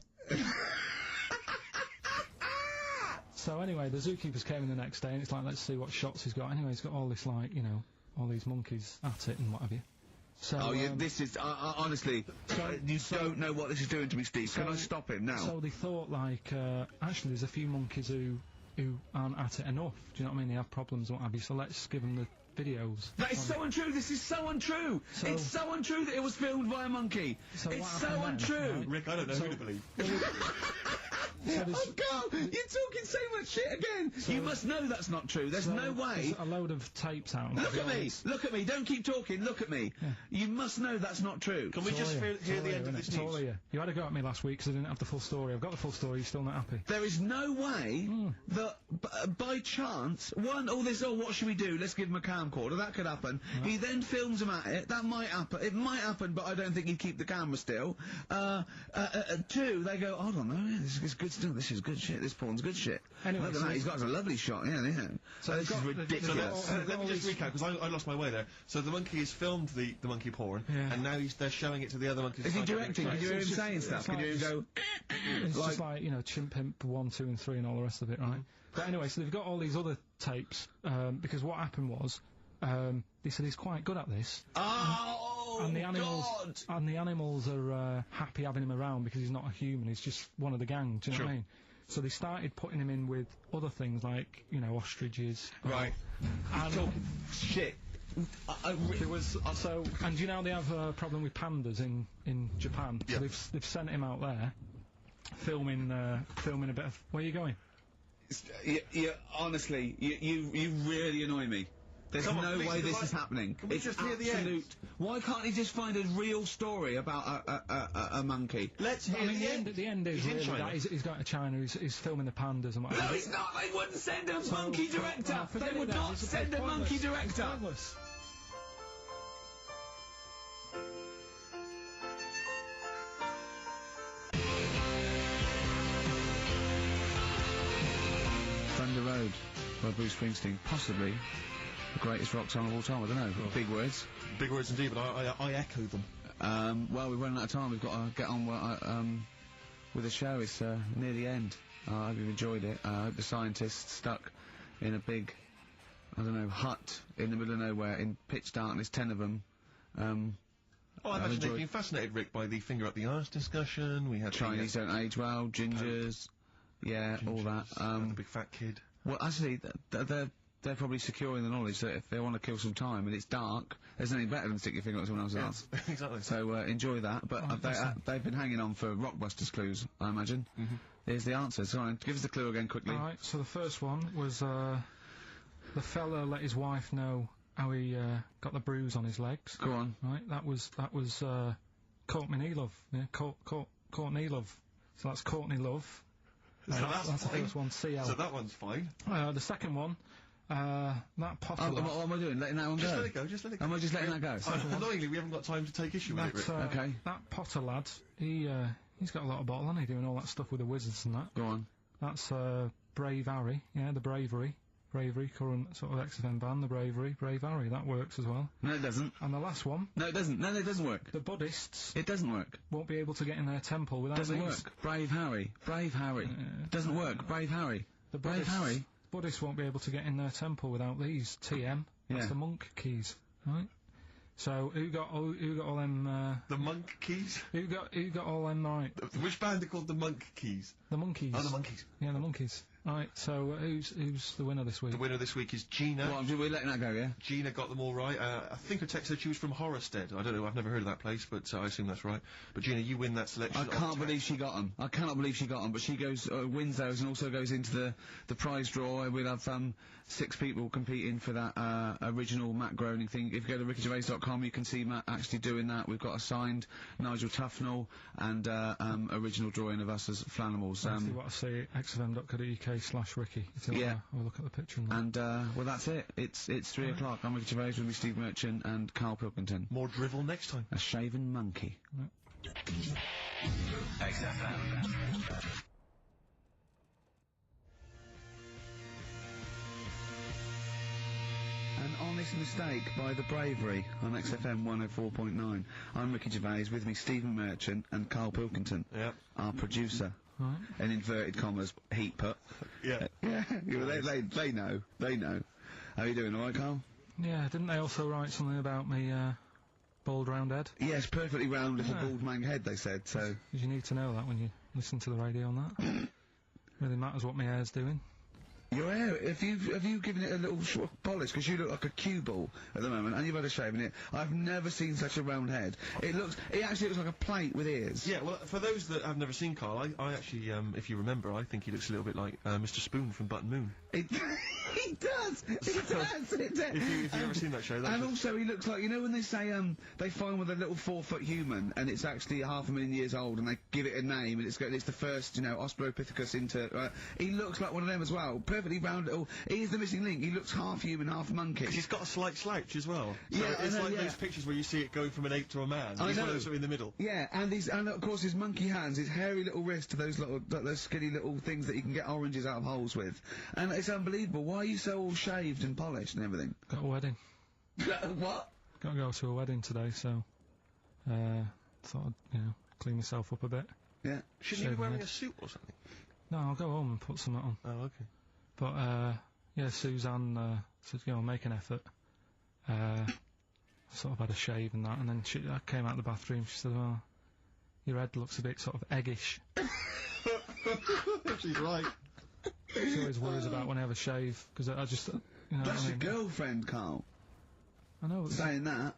So anyway, the zookeepers came in the next day, and it's like, let's see what shots he's got. Anyway, he's got all this, like, you know, all these monkeys at it and what have you. So, Oh, yeah, this is, honestly, you don't know what this is doing to me, Steve. Can I stop him now? So they thought, like, actually there's a few monkeys who aren't at it enough. Do you know what I mean? They have problems and what have you, so let's give them the videos. That is so untrue. This is so untrue. It's so untrue that it was filmed by a monkey. So it's what so happened then, untrue. right? Rick, I don't know who to believe. Oh, God, you're talking so much shit again. You must know that's not true. There's no way. There's a load of tapes out. Look at me. Look at me. Don't keep talking. Look at me. Yeah. You must know that's not true. Can we just hear the end of this news? You had a go at me last week because I didn't have the full story. I've got the full story. You're still not happy. There is no way that by chance, what should we do? Let's give him a camcorder. That could happen. Right. He then films him at it. That might happen. It might happen, but I don't think he'd keep the camera still. Two, they go, hold on, no, this is good stuff. This is good shit. This porn's good shit. Anyway, look at that. He's got a lovely shot. Yeah. So this is ridiculous. Let me just recap, because I lost my way there. So the monkey has filmed the monkey porn, and now they're showing it to the other monkeys. Is he directing? Can you hear him saying stuff? Can you hear him go... It's just like, you know, Chimp Pimp 1, 2 and 3 and all the rest of it, right? But anyway, so they've got all these other tapes, because what happened was, they said he's quite good at this. Oh, and the animals, God! And the animals are happy having him around because he's not a human, he's just one of the gang, do you know what I mean? So they started putting him in with other things like, you know, ostriches. Right. And talking shit. There was and you know they have a problem with pandas in Japan. So they've sent him out there, filming a bit of. Where are you going? Honestly, you really annoy me. There's no way this is happening. Can we just hear the end? Why can't he just find a real story about a monkey? Let's hear the end. The end is really that he's going to China. He's filming the pandas and whatever. No, he's not. They wouldn't send a monkey director. They would not send a monkey director. Pointless. Thunder Road by Bruce Springsteen, possibly the greatest rock song of all time. I don't know. Big words. Big words indeed, but I echo them. Well, we're running out of time. We've got to get on with the show. It's near the end. I hope you've enjoyed it. I hope the scientists stuck in a big, I don't know, hut in the middle of nowhere in pitch darkness, 10 of them. I imagine they've been fascinated, Rick, by the finger up the arse discussion. We had Chinese don't age well, gingers, all that. The big fat kid. Well, actually, they're probably securing the knowledge that if they want to kill some time and it's dark, there's nothing better than stick your finger up someone else's arse. Exactly. So enjoy that. But they've been hanging on for Rockbusters clues, I imagine. Here's the answer. So give us the clue again quickly. All right. So the first one was the fella let his wife know how he got the bruise on his legs. Go on. Right. That was Courtney Love. Yeah. Courtney Love. So that's Courtney Love. So that's the first one. CL. So that one's fine. The second one. That Potter. What am I doing? Letting that one go? Just let it go. Just let it go. Am I just letting that go? Annoyingly, we haven't got time to take issue with it, Rick. Okay. That Potter lad. He's got a lot of bottle, hasn't he? Doing all that stuff with the wizards and that. Go on. That's Brave Harry. Yeah, the Bravery, current sort of XFM band, the Brave Harry. That works as well. No, it doesn't. And the last one. No, it doesn't. No, it doesn't work. The Buddhists. It doesn't work. Won't be able to get in their temple without Doesn't these. work. Brave Harry. Doesn't work. Brave Harry. The Brave Harry. Buddhists won't be able to get in their temple without these. TM. That's the monk keys, right? So who got all them? The monk keys. Who got all them right? Which band are called the Monk Keys? The Monkeys. Oh, the Monkeys. Yeah, the Monkeys. Right, so who's the winner this week? The winner this week is Gina. Well, we're letting that go, yeah? Gina got them all right. I think her text said she was from Horrorstead. I don't know, I've never heard of that place, but I assume that's right. But Gina, you win that selection. I can't believe she got them. I cannot believe she got them, but she goes, wins those and also goes into the prize draw. We'll have 6 people competing for that original Matt Groening thing. If you go to rickygervais.com, you can see Matt actually doing that. We've got a signed Nigel Tufnell and original drawing of us as Flanimals. Actually, what I see, xfm.co.uk/Ricky. Yeah. I'll look at the picture and And, well, that's it. It's 3 o'clock. I'm Ricky Gervais with me, Steve Merchant and Carl Pilkington. More drivel next time. A shaven monkey. XFM. An honest mistake by the bravery on XFM 104.9. I'm Ricky Gervais, with me Stephen Merchant and Carl Pilkington. Yep. Our producer. Right. In inverted commas, heat put. Yeah. Yeah, they know. They know. How you doing, alright, Carl? Yeah, didn't they also write something about me, bald round head? Yes, perfectly round little bald man head, they said, so... 'Cause you need to know that when you listen to the radio on that. Really matters what my hair's doing. Your hair, have you given it a little polish? Because you look like a cue ball at the moment, and you've had a shave in it. I've never seen such a round head. It actually looks like a plate with ears. Yeah, well, for those that have never seen Carl, I actually, if you remember, I think he looks a little bit like Mr. Spoon from Button Moon. He does! It does! If you've ever seen that show, and also he looks like, you know when they say, they find with a little 4-foot human, and it's actually 500,000 years old, and they give it a name, and it's the first, Australopithecus into, he looks like one of them as well. Perfectly round little, he's the missing link, he looks half human, half monkey. 'Cause he's got a slight slouch as well. So Yeah, it's I know, like yeah. those pictures where you see it going from an ape to a man. I He's one know. of those in the middle. Yeah, and of course his monkey hands, his hairy little wrist to those skinny little things that you can get oranges out of holes with. And it's unbelievable. Why are you so all shaved and polished and everything? Got a wedding. What? Got to go to a wedding today, so, thought I'd, clean myself up a bit. Yeah. Shouldn't you be Shave wearing my a suit or something? No, I'll go home and put some on. Oh, okay. But, yeah, Suzanne, said, make an effort. Sort of had a shave and that, and then I came out of the bathroom, she said, oh, your head looks a bit sort of eggish. She's right. She always worries about when I have a shave, because I just, That's your girlfriend, Carl. I know. Saying that.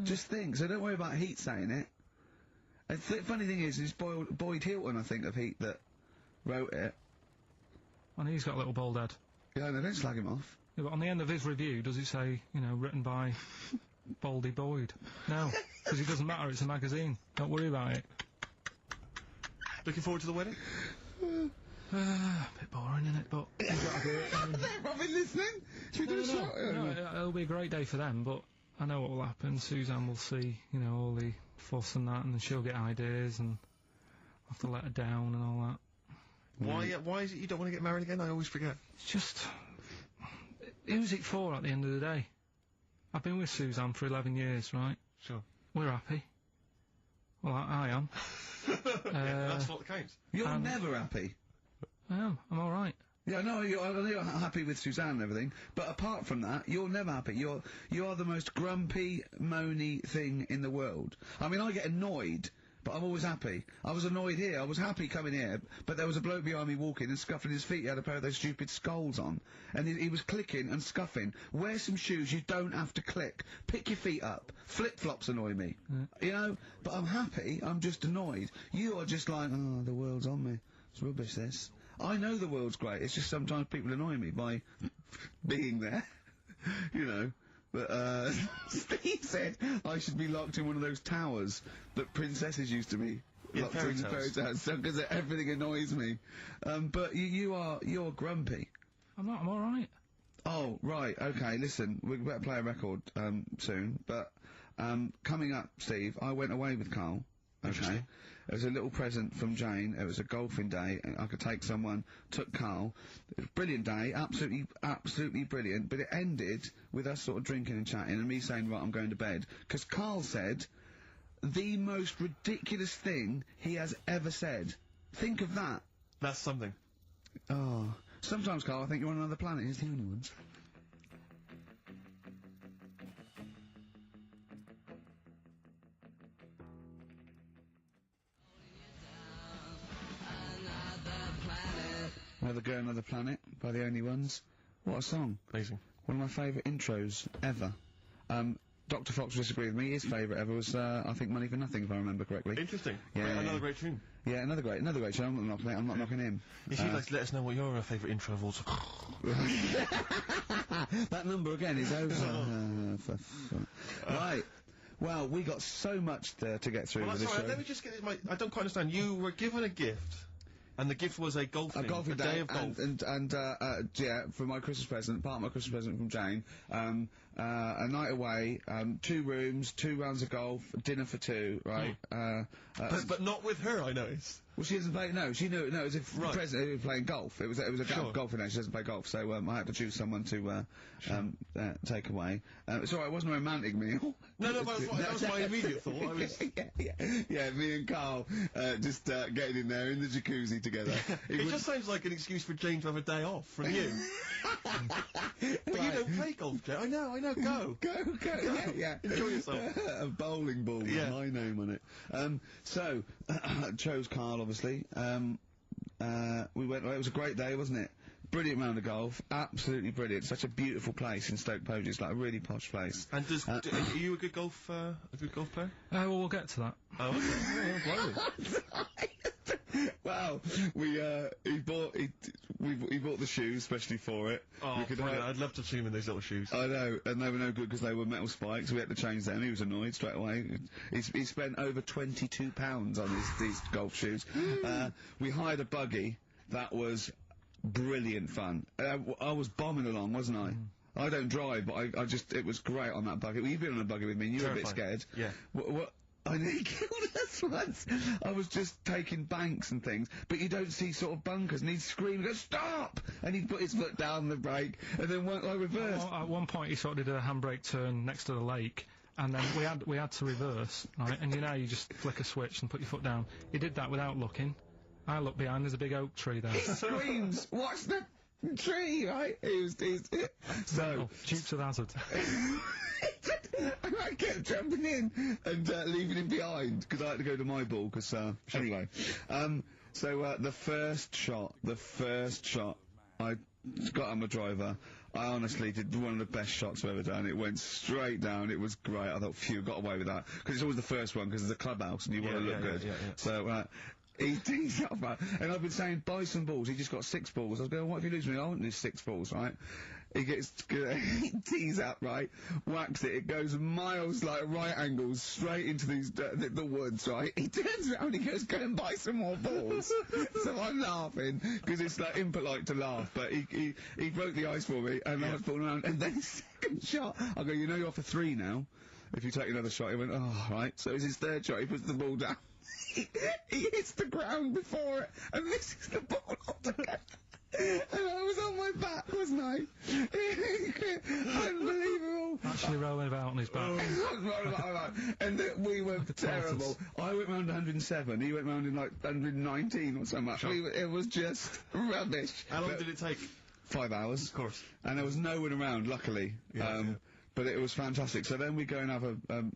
Just think, so don't worry about Heat saying it. And the funny thing is, it's Boyd Hilton, I think, of Heat that wrote it. And he's got a little bald head. Yeah, no, don't slag him off. Yeah, but on the end of his review, does it say, written by Baldy Boyd? No, because it doesn't matter, it's a magazine. Don't worry about it. Looking forward to the wedding? A bit boring, isn't it? But you've got to do it. They've not been listening. Should we do a shot? No, it'll be a great day for them, but I know what will happen. Suzanne will see, all the fuss and that, and then she'll get ideas, and I'll have to let her down and all that. Why is it you don't want to get married again? I always forget. It's just... Who's it for at the end of the day? I've been with Suzanne for 11 years, right? Sure. We're happy. Well, I am. That's what counts. You're never happy. I am. I'm alright. Yeah, no, I know you're happy with Suzanne and everything, but apart from that, you're never happy. You are the most grumpy, moany thing in the world. I mean, I get annoyed, but I'm always happy. I was annoyed here, I was happy coming here, but there was a bloke behind me walking and scuffing his feet. He had a pair of those stupid skulls on, and he was clicking and scuffing. Wear some shoes, you don't have to click. Pick your feet up. Flip-flops annoy me. But I'm happy, I'm just annoyed. You are just like, oh, the world's on me. It's rubbish, this. I know the world's great, it's just sometimes people annoy me by being there, But, Steve said I should be locked in one of those towers that princesses used to be locked in the fairy tales, because everything annoys me. But you're grumpy. I'm not, I'm alright. Oh, right, okay, listen, we better play a record, soon, but, coming up, Steve, I went away with Carl. Okay. It was a little present from Jane. It was a golfing day, and I could take someone. Took Carl. It was a brilliant day, absolutely brilliant. But it ended with us sort of drinking and chatting, and me saying, "Right, I'm going to bed." Because Carl said the most ridiculous thing he has ever said. Think of that. That's something. Oh, sometimes, Carl, I think you're on another planet. He's the only ones. Another Girl, Another Planet by The Only Ones. What a song. Amazing. One of my favourite intros ever. Dr. Fox disagreed with me. His favourite ever was, I think, Money for Nothing, if I remember correctly. Interesting. Yeah, Another yeah. great tune. Yeah, another great tune. I'm not knocking him. If you'd like to let us know what your favourite intro of all time. That number again is over. Right. Well, we got so much to get through Well, with that's this all right. show. Let me just get this. I don't quite understand. You were given a gift, and the gift was a golfing day of golf. And yeah, for my Christmas present, part of my Christmas present from Jane, a night away, 2 rooms, 2 rounds of golf, dinner for 2, right? But not with her, I noticed. Well, she doesn't play. No, she knew. No, it was a present. It was playing golf. It was a golfing night. She doesn't play golf, so I had to choose someone to take away. It's all right. It wasn't a romantic meal. No, that was my immediate thought. I was... yeah. Me and Carl just getting in there in the jacuzzi together. It just sounds like an excuse for Jane to have a day off from you. But you don't play golf, Jane. I know. Go. Yeah. Enjoy yourself. A bowling ball with my name on it. So chose Carl, obviously. We went. It was a great day, wasn't it? Brilliant round of golf, absolutely brilliant. Such a beautiful place in Stoke Poges, it's like a really posh place. And are you a good golf player? Well, we'll get to that. Oh, okay. Well, he bought the shoes especially for it. Oh, I'd love to see him in those little shoes. I know, and they were no good because they were metal spikes. We had to change them. He was annoyed straight away. He spent over £22 on these golf shoes. We hired a buggy that was brilliant fun. I was bombing along, wasn't I? I don't drive, but it was great on that buggy. Well, you've been on a buggy with me, and you were a bit scared. Yeah. What? I nearly killed us once. I was just taking banks and things, but you don't see sort of bunkers, and he'd scream, go, stop! And he'd put his foot down the brake, and then I reversed. Well, at one point he sort of did a handbrake turn next to the lake, and then we had to reverse, right? And you just flick a switch and put your foot down. He did that without looking. I looked behind, there's a big oak tree there. He screams, watch the tree, right? So... Dukes of Hazzard. I kept jumping in and leaving him behind because I had to go to my ball. Anyway, so the first shot, I got on my driver. I honestly did one of the best shots I've ever done. It went straight down. It was great. I thought, phew, got away with that because it's always the first one because it's a clubhouse and you want to look good. So. He tees up, right? And I've been saying, buy some balls. He just got 6 balls. I was going, what if you lose me? I want these 6 balls, right? He tees up, right? Whacks it. It goes miles, like right angles, straight into these the woods, right? He turns around. He goes, go and buy some more balls. So I'm laughing because it's like impolite to laugh, but he broke the ice for me, and I was falling around. And then his second shot, I go, you're off for 3 now. If you take another shot, he went, oh, right. So it's his third shot. He puts the ball down. He hits the ground before it and misses the ball altogether. And I was on my back, wasn't I? Unbelievable. Actually rolling about on his back. And we were terrible. I went round 107, he went round in like 119 or something. Sure. It was just rubbish. How long did it take? 5 hours. Of course. And there was no one around, luckily. But it was fantastic. So then we go and have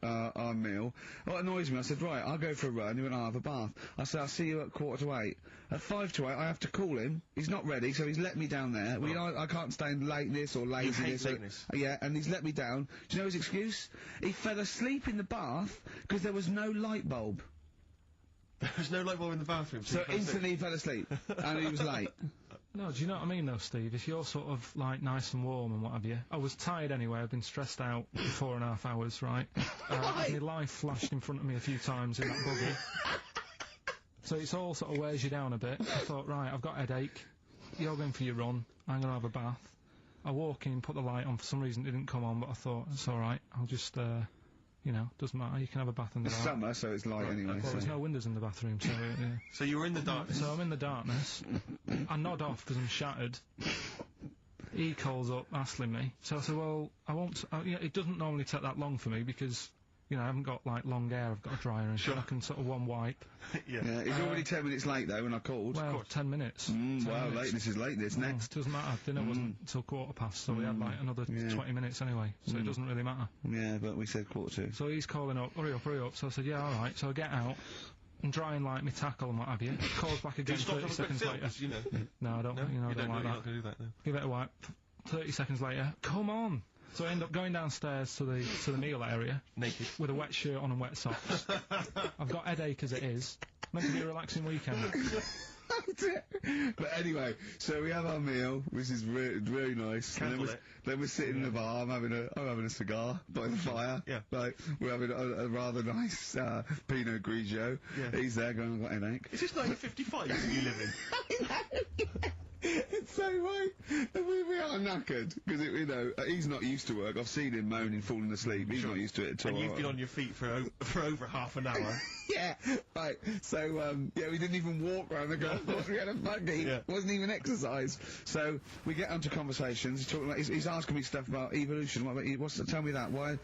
our meal. What annoys me, I said, right, I'll go for a run. He went, I'll have a bath. I said, I'll see you at 7:45. At 7:55, I have to call him. He's not ready, so he's let me down there. I can't stand lateness or laziness. You hate lateness. Yeah, and he's let me down. Do you know his excuse? He fell asleep in the bath because there was no light bulb. There was no light bulb in the bathroom. So instantly he fell asleep. And he was late. No, do you know what I mean though, Steve? If you're sort of, like, nice and warm and what have you. I was tired anyway, I've been stressed out for 4.5 hours, right? My life flashed in front of me a few times in that buggy. So it's all sort of wears you down a bit. I thought, right, I've got a headache. You're going for your run. I'm going to have a bath. I walk in, put the light on. For some reason it didn't come on, but I thought, it's alright. I'll just, doesn't matter. You can have a bath in the dark. It's summer, so it's light anyway. Well, there's no windows in the bathroom, so, yeah. So you were in the darkness? So I'm in the darkness. I nod off because I'm shattered. He calls up, asking me. So I said, well, I won't... it doesn't normally take that long for me because... I haven't got, like, long hair, I've got a dryer and I can sort of one wipe. Yeah, he's already 10 minutes late, though, when I called. Well, 10 minutes. 10 minutes. Lateness is lateness. Next. Doesn't matter. Dinner wasn't until 7:15, so we had, like, another 20 minutes anyway, so it doesn't really matter. Yeah, but we said 7:45. So he's calling up, hurry up. So I said, yeah, alright. So I get out, and drying like my tackle and what have you. Calls back again Do you stop 30 on a quick seconds tilt, later. 'cause, you know. No, I don't. No? You know, I You don't like you're that. not gonna do that, no. Give it a wipe. 30 seconds later, come on. So I end up going downstairs to the meal area naked with a wet shirt on and wet socks. I've got headache as it is. Meant to be a relaxing weekend. But anyway, so we have our meal, which is really nice. And then we're sitting in the bar. I'm having a cigar by the fire. Yeah. Like we're having a rather nice Pinot Grigio. Yeah. He's there going, I've got a headache. Is this 1955 that you live in? It's so right. We are knackered because you know he's not used to work. I've seen him moaning, falling asleep. He's not used to it at all. And you've been on your feet for over half an hour. Yeah, right. So, we didn't even walk round the golf course. We had a buggy. Yeah. Wasn't even exercise. So, we get onto conversations. He's talking about, he's asking me stuff about evolution. Tell me that. Why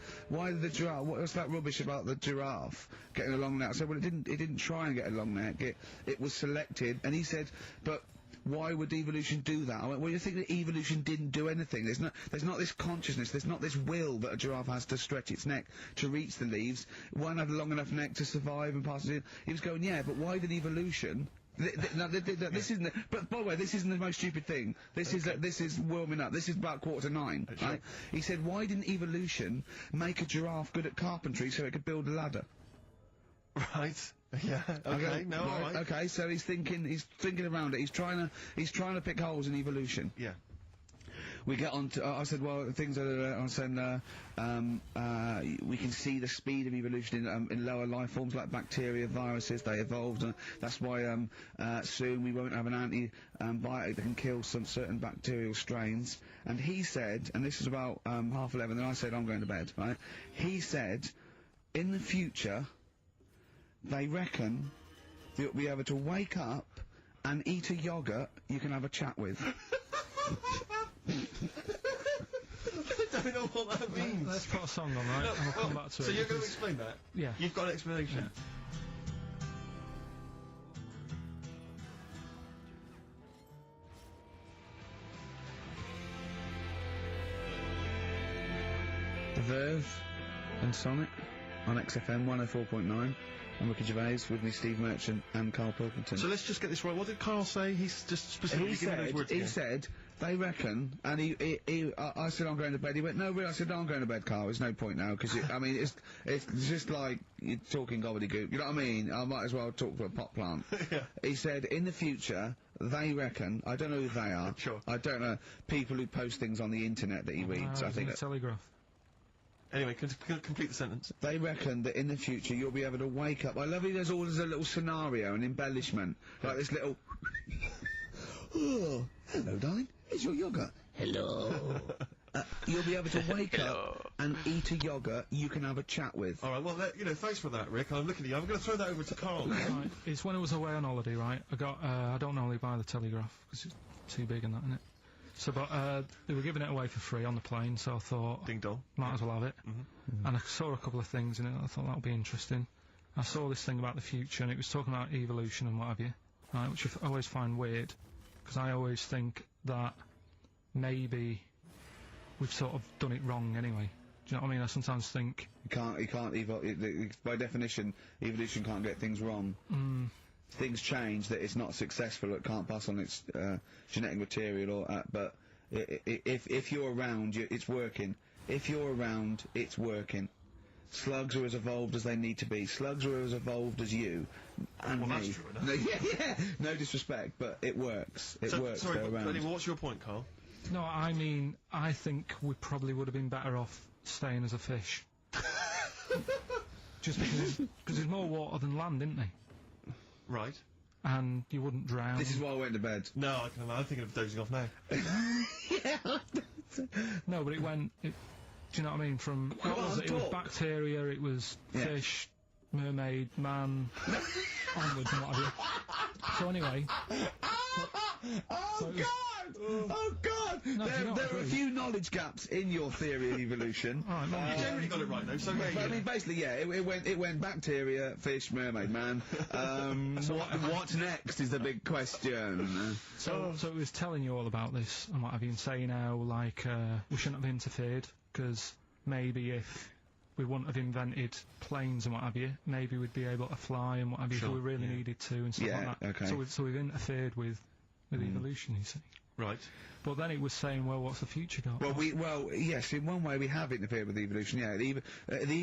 the giraffe? What's that rubbish about the giraffe getting a long neck? I said, well, it didn't try and get a long neck. It was selected. And he said, but why would evolution do that? I went, well, you think that evolution didn't do anything? There's not this consciousness, there's not this will that a giraffe has to stretch its neck to reach the leaves. It won't have a long enough neck to survive and pass it in. He was going, yeah, but why did evolution... this isn't. But by the way, this isn't the most stupid thing. This is warming up. This is about 8:45. Right? He said, why didn't evolution make a giraffe good at carpentry so it could build a ladder? Right. Yeah. Okay. No. All right. Okay. So he's thinking around it. He's trying to pick holes in evolution. Yeah. We get on to, I said, well, things are, I said, we can see the speed of evolution in lower life forms like bacteria, viruses, they evolved, and that's why, soon we won't have an antibiotic that can kill some certain bacterial strains. And he said, and this is about, 11:30, and I said, I'm going to bed, right? He said, in the future, they reckon that you'll be able to wake up and eat a yogurt you can have a chat with. I don't know what that means. Let's put a song on, right? And we'll come back to it. So you're going to explain that? Yeah. You've got an explanation? The Verve and Sonic on XFM 104.9. I'm Ricky Gervais, with me Steve Merchant and Carl Pilkington. So let's just get this right. What did Carl say? He's just specifically giving those words He again. said, they reckon, and I said I'm going to bed. He went, no, really? I said, no, I'm going to bed, Carl. There's no point now, because, I mean, it's just like you're talking gobbledygook. You know what I mean? I might as well talk to a pot plant. Yeah. He said, in the future, they reckon, I don't know who they are. Sure. I don't know, people who post things on the internet that he reads, I think. The Telegraph. Anyway, complete the sentence. They reckon that in the future you'll be able to wake up. I love it. There's always a little scenario, an embellishment, like this little. Oh, hello, darling. It's your yogurt. Hello. You'll be able to wake up and eat a yogurt you can have a chat with. All right. Well, thanks for that, Rick. I'm looking at you. I'm going to throw that over to Carl. Right. It's when I was away on holiday, right? I got. I don't normally buy the Telegraph because it's too big and that, innit? So, but they were giving it away for free on the plane, so I thought, ding dong, might as well have it. And I saw a couple of things in it. I thought that would be interesting. I saw this thing about the future, and it was talking about evolution and what have you, right? Which I always find weird, because I always think that maybe we've sort of done it wrong anyway. Do you know what I mean? I sometimes think you can't by definition, evolution can't get things wrong. Things change, that it's not successful, it can't pass on its genetic material, or but if you're around, it's working. If you're around, it's working. Slugs are as evolved as they need to be. Slugs are as evolved as you and me. That's true enough. Yeah. No disrespect, but it works. It works. Sorry, they're around. Anyway, what's your point, Carl? No, I mean, I think we probably would have been better off staying as a fish. Just because there's more water than land, isn't there? Right. And you wouldn't drown. This is why I went to bed. No, I'm thinking of dozing off now. No, but it went. Do you know what I mean? From what was it? It was bacteria. It was fish, mermaid, man, onwards and what have you. So anyway. Oh God! No, there are a few knowledge gaps in your theory of evolution. You generally got it right though. So I mean, basically, yeah, it went bacteria, fish, mermaid, man. What's next is the big question. So it was telling you all about this and what have you, and saying how like we shouldn't have interfered because maybe if we wouldn't have invented planes and what have you. Maybe we'd be able to fly and what have you if Sure, we really yeah. needed to and stuff Yeah, like that. okay. So we've interfered with evolution, you see. Right. But then it was saying, well, what's the future got? Well, yes, in one way we have interfered with evolution. Yeah, the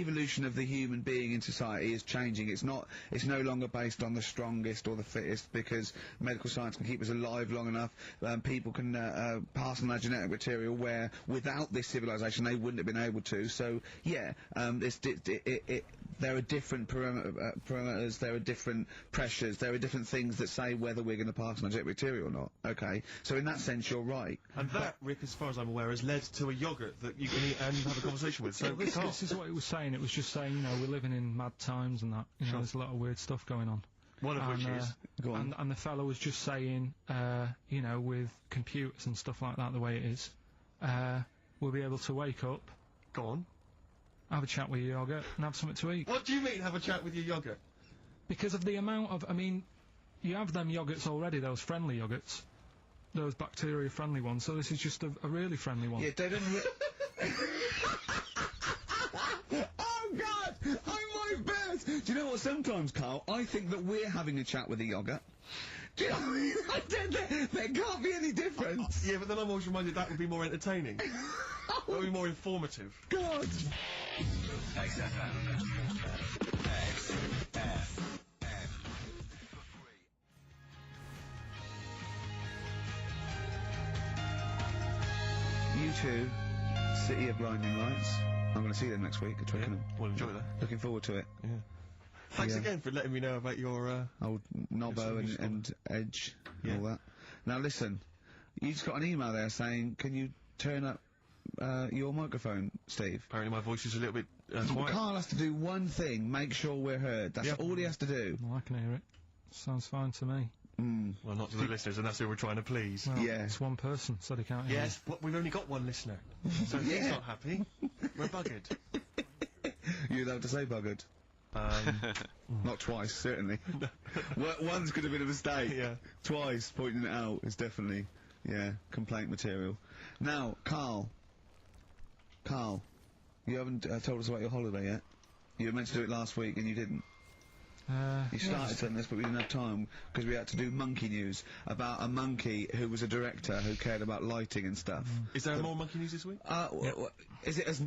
evolution of the human being in society is changing. It's no longer based on the strongest or the fittest, because medical science can keep us alive long enough. People can pass on their genetic material where without this civilization they wouldn't have been able to. So yeah, there are different parameters, there are different pressures, there are different things that say whether we're going to pass on our genetic material or not. Okay, so in that sense you're right. And that, Rick, as far as I'm aware, has led to a yogurt that you can eat and have a conversation with. So this is what it was saying. It was just saying, you know, we're living in mad times and that. You know, there's a lot of weird stuff going on. One of which is... Go on. And the fellow was just saying, you know, with computers and stuff like that, the way it is, we'll be able to wake up... Go on. Have a chat with your yogurt and have something to eat. What do you mean, have a chat with your yogurt? Because of the amount of... I mean, you have them yogurts already, those friendly yogurts. Those bacteria-friendly ones, so this is just a really friendly one. Yeah, they don't... Oh, God! I might burst! Do you know what, sometimes, Carl, I think that we're having a chat with a yogurt. Do you know what I mean? There can't be any difference. Yeah, but then I'm always reminded that would be more entertaining. That would be more informative. God! XFM. U2, City of Blinding Lights. I'm going to see them next week at Twickenham. We'll enjoy that. Looking forward to it. Yeah. Thanks again for letting me know about your, old Nobbo and Edge and all that. Now listen, you just got an email there saying, can you turn up your microphone, Steve? Apparently my voice is a little bit quiet. Carl has to do one thing, make sure we're heard. That's all he has to do. Well, I can hear it. Sounds fine to me. Well, not to the listeners, and that's who we're trying to please. Well, it's one person, so they can't hear. Yes, but we've only got one listener. So if he's not happy, we're buggered. You'd have to say buggered. Not twice, certainly. One's could have been a mistake. Yeah. Twice, pointing it out is definitely, complaint material. Now, Carl, you haven't told us about your holiday yet. You were meant to do it last week and you didn't. You started on this, but we didn't have time because we had to do monkey news about a monkey who was a director who cared about lighting and stuff. Is there more monkey news this week? Is it as...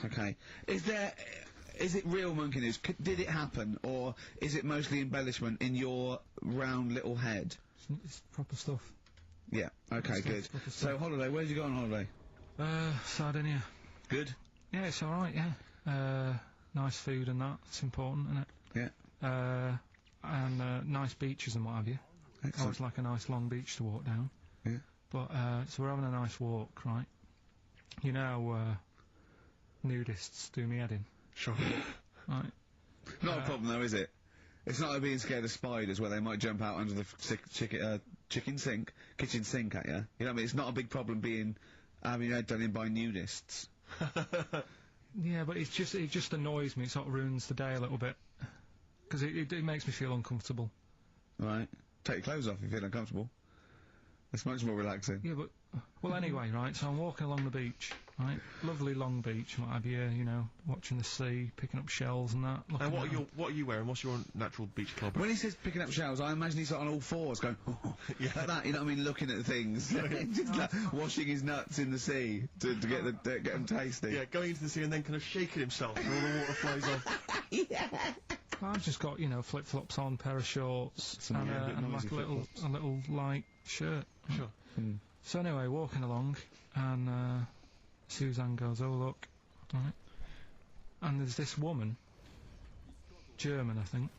okay. Is it real monkey news? Did it happen, or is it mostly embellishment in your round little head? It's proper stuff. Yeah, okay, good. So, holiday, where did you go on holiday? Sardinia. Good? Yeah, it's alright, yeah. Nice food and that, it's important, isn't it? Yeah. And nice beaches and what have you. Excellent. Always like a nice long beach to walk down. Yeah. But, so we're having a nice walk, right? You know, nudists do me head in. Sure. Right. Not a problem though, is it? It's not like being scared of spiders where they might jump out under the kitchen sink at you. You know what I mean? It's not a big problem having your head done in by nudists. Yeah, but it just annoys me. It sort of ruins the day a little bit. Because it makes me feel uncomfortable. Right. Take your clothes off if you feel uncomfortable. It's much more relaxing. Yeah, but... Well, anyway, right, so I'm walking along the beach, right? Lovely long beach, and what have you, you know, watching the sea, picking up shells and that. And what are you wearing? What's your natural beach club? When he says picking up shells, I imagine he's on all fours going, like that, you know what I mean, looking at things. Just like washing his nuts in the sea to get them tasty. Yeah, going into the sea and then kind of shaking himself and all the water flies off. Yeah. I've just got, you know, flip-flops on, pair of shorts, and like a little light shirt. Sure. So anyway, walking along, and Suzanne goes, "Oh look," right? And there's this woman, German, I think,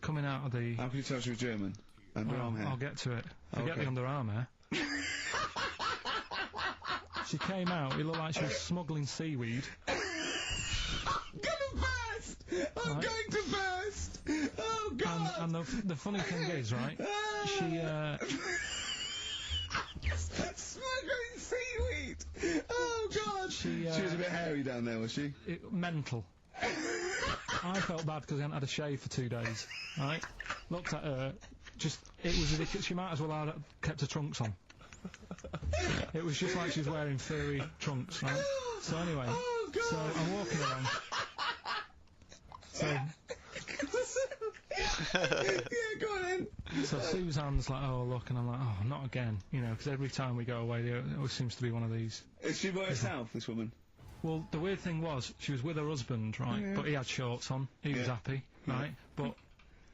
coming out of the... How can you tell she was German? Underarm hair? I'll get to it. Forget the underarm hair. She came out, it looked like she was smuggling seaweed. I'm gonna burst! I'm going to burst! Oh, God! And the funny thing is, right, she, smuggling seaweed! Oh, God! She was a bit hairy down there, was she? Mental. I felt bad because I hadn't had a shave for 2 days, right? Looked at her, it was ridiculous. She might as well have kept her trunks on. It was just like she was wearing furry trunks, right? So anyway, so I'm walking along. So yeah, go on then. So Suzanne's like, oh look, and I'm like, oh, not again, you know, because every time we go away, there always seems to be one of these. Is she by herself, this woman? Well, the weird thing was, she was with her husband, right, Yeah. but he had shorts on, he was happy, right, but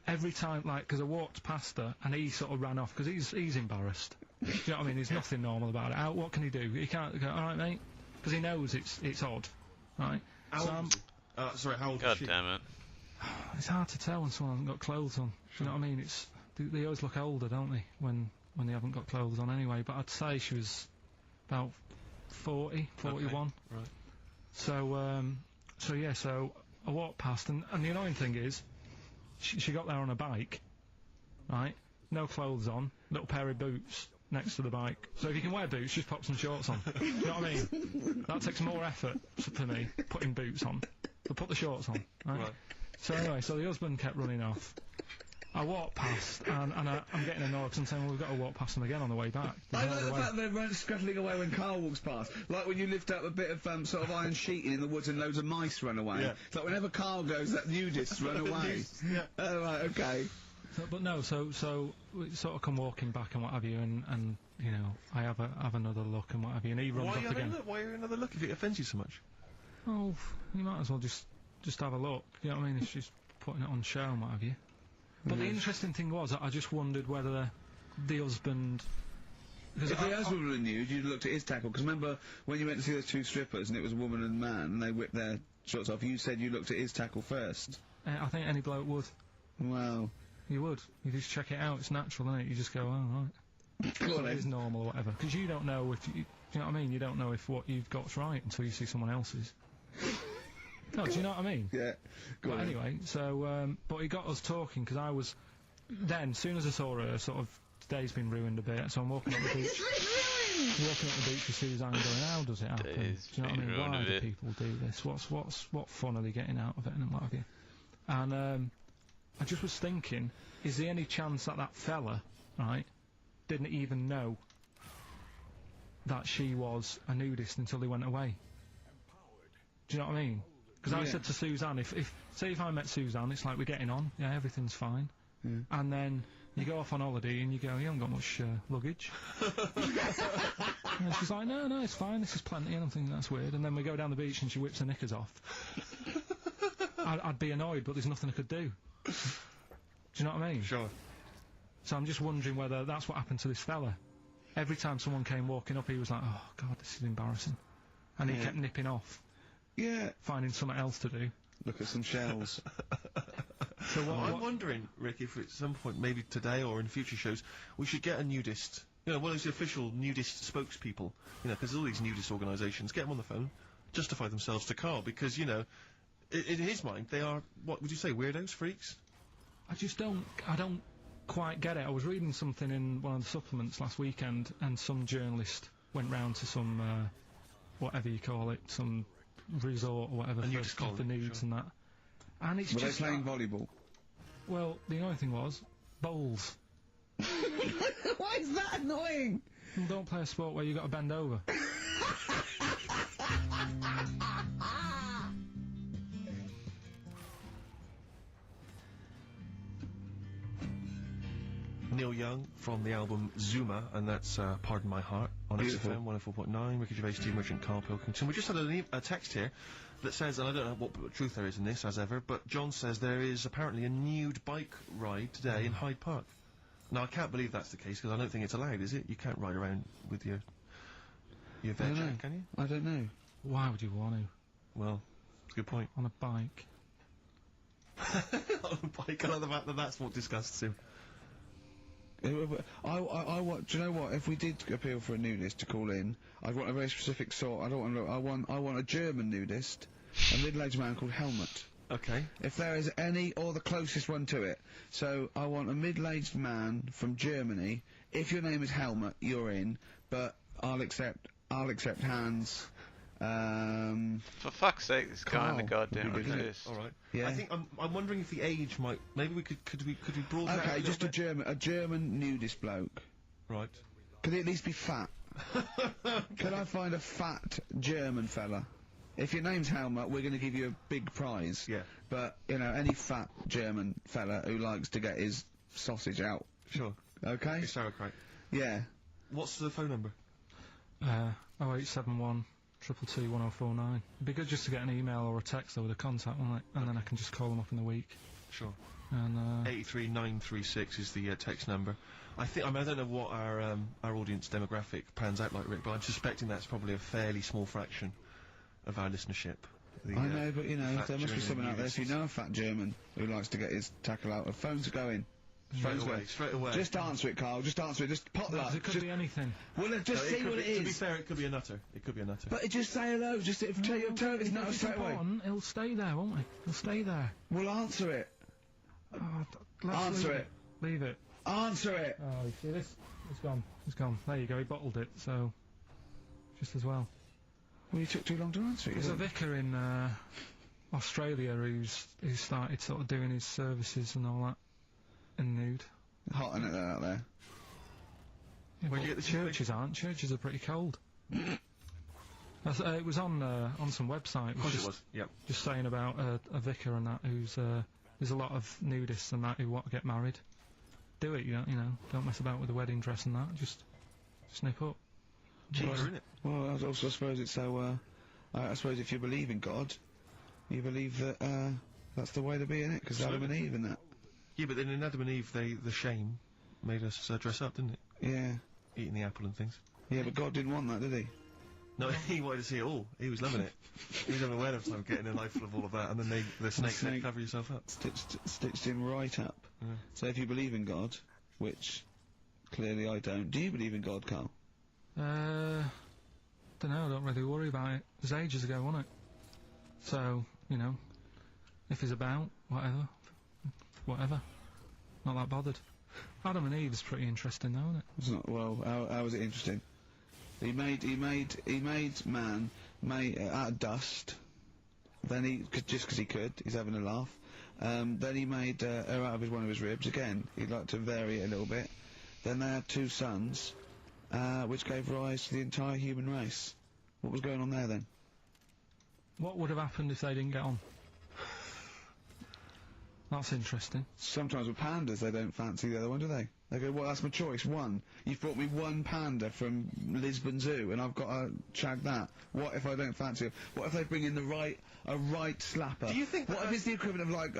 every time, like, because I walked past her, and he sort of ran off, because he's embarrassed. Do you know what I mean? There's nothing normal about it. What can he do? He can't go, alright mate, because he knows it's odd, right? Sorry, how old God is she? damn it. It's hard to tell when someone hasn't got clothes on. Do you know what I mean? They always look older, don't they, when they haven't got clothes on anyway. But I'd say she was about 40, 41. Okay, right. So I walked past, and the annoying thing is, she got there on a bike, right? No clothes on, little pair of boots next to the bike. So if you can wear boots, just pop some shorts on. Do you know what I mean? That takes more effort for me, putting boots on. But put the shorts on, right? So anyway, so the husband kept running off. I walked past, and I'm getting annoyed because I'm saying, well, we've got to walk past them again on the way back. I like the fact they're scuttling away when Carl walks past. Like when you lift up a bit of sort of iron sheeting in the woods and loads of mice run away. Yeah. It's like whenever Carl goes, that nudists run away. Yeah. Oh, right, okay. So we sort of come walking back and what have you, and you know, I have another look and what have you, and he runs off again. Why are you another look if it offends you so much? Oh, you might as well just have a look. You know what I mean? If she's putting it on show and what have you. But the interesting thing was, I just wondered whether the husband. If the husband were nude, you'd looked at his tackle. Because remember when you went to see those two strippers and it was a woman and a man, and they whipped their shorts off. You said you looked at his tackle first. I think any bloke would. Wow. You would. You just check it out. It's natural, isn't it? You just go, oh right. Well, it is normal or whatever. Because you don't know if you know what I mean. You don't know if what you've got's right until you see someone else's. No, do you know what I mean? Yeah. But anyway, so, but he got us talking, because I was, then, as soon as I saw her, sort of, today's been ruined a bit, so I'm walking up the beach, with Suzanne going, how does it happen? Do you know what I mean? Why do people do this? What fun are they getting out of it, and what have you? And, I just was thinking, is there any chance that fella, right, didn't even know that she was a nudist until they went away? Do you know what I mean? Because I said to Suzanne, say if I met Suzanne, it's like we're getting on, yeah, everything's fine. Yeah. And then you go off on holiday and you go, you haven't got much luggage. And she's like, no, it's fine, this is plenty, and I'm thinking that's weird. And then we go down the beach and she whips her knickers off. I'd be annoyed, but there's nothing I could do. Do you know what I mean? Sure. So I'm just wondering whether that's what happened to this fella. Every time someone came walking up, he was like, oh, God, this is embarrassing. And he kept nipping off. Yeah. Finding something else to do. Look at some shells. So I'm wondering, Rick, if at some point, maybe today or in future shows, we should get a nudist. You know, one of those official nudist spokespeople. You know, because all these nudist organisations, get them on the phone, justify themselves to Carl, because, you know, in his mind, they are, what would you say, weirdos, freaks? I don't quite get it. I was reading something in one of the supplements last weekend, and some journalist went round to some, whatever you call it, some resort or whatever for nudes and that. And it's Were just they playing volleyball? Well, the annoying thing was, bowls. Why is that annoying? Well, don't play a sport where you got to bend over. Neil Young from the album Zuma, and that's Pardon My Heart on XFM 104.9. Ricky Gervais, Steve Merchant, Carl Pilkington. We just had a text here that says, and I don't know what truth there is in this, as ever, but John says there is apparently a nude bike ride today in Hyde Park. Now, I can't believe that's the case, because I don't think it's allowed, is it? You can't ride around with your veg, can you? I don't know. Why would you want to? Well, it's a good point. On a bike. On a bike, I love the fact that that's what disgusts him. I want. Do you know what? If we did appeal for a nudist to call in, I'd want a very specific sort. I don't want. I want a German nudist, a middle-aged man called Helmut. Okay. If there is any, or the closest one to it. So I want a middle-aged man from Germany. If your name is Helmut, you're in. But I'll accept Hans. For fuck's sake, this guy in the goddamn resist. All right. Yeah. I think I'm wondering if the age might. Maybe we could we broaden that. Okay, just a German nudist bloke. Right. Could he at least be fat? Could I find a fat German fella? If your name's Helmut, we're going to give you a big prize. Yeah. But, you know, any fat German fella who likes to get his sausage out. Sure. Okay? It's sauerkraut. Yeah. What's the phone number? 0871 222 1049. It'd be good just to get an email or a text over the contact, wouldn't it? And then I can just call them up in the week. Sure. And 83936 is the text number. I mean, I don't know what our audience demographic pans out like, Rick, but I'm suspecting that's probably a fairly small fraction of our listenership. I know, but, you know, fat there must be German someone out there, if you nudists. know a fat German who likes to get his tackle out, phones are going. Straight away. Just answer it, Carl, just answer it, just pot luck. it could be anything. Well, just No, see what it is. To be fair, it could be a nutter. It could be a nutter. But just say hello, just tell your turn it's not straight away. He'll stay there, won't he? He'll stay there. Well, answer it. Let's Answer leave it. Leave it. Answer it. Oh, you see this? It's gone. It's gone. There you go, he bottled it, so... just as well. Well, you took too long to answer it. There's a vicar in, Australia who's started sort of doing his services and all that in nude. Hot in it out there. Yeah, Where'd but you get the churches aren't. Churches are pretty cold. It was on some website. Of course it was, yep. Just saying about a vicar and that who's there's a lot of nudists and that who want to get married. Do it, you know. Don't mess about with the wedding dress and that. Just snip up. Cheaper, isn't it? Well, I also suppose it's so. I suppose if you believe in God, you believe that that's the way to be in it, because Adam and Eve and that. Yeah, but then in Adam and Eve, the shame made us dress up, didn't it? Yeah. Eating the apple and things. Yeah, but God didn't want that, did he? No, he wanted to see it all. He was loving it. He was having a whale of time getting a life full of all of that, and then the snake said, cover yourself up. Stitched him right up. Yeah. So if you believe in God, which clearly I don't, do you believe in God, Carl? Don't know, I don't really worry about it. It was ages ago, wasn't it? So, you know, if he's about, whatever. Not that bothered. Adam and Eve's pretty interesting though, isn't it? It's not, well, how is it interesting? He made man out of dust. Then just because he could, he's having a laugh. Then he made her out of one of his ribs. Again, he'd like to vary it a little bit. Then they had two sons, which gave rise to the entire human race. What was going on there then? What would have happened if they didn't get on? That's interesting. Sometimes with pandas, they don't fancy the other one, do they? They go, well, that's my choice, one. You've brought me one panda from Lisbon Zoo, and I've got to shag that. What if I don't fancy it? What if they bring in a right slapper? Do you think what if it's the equivalent of, like,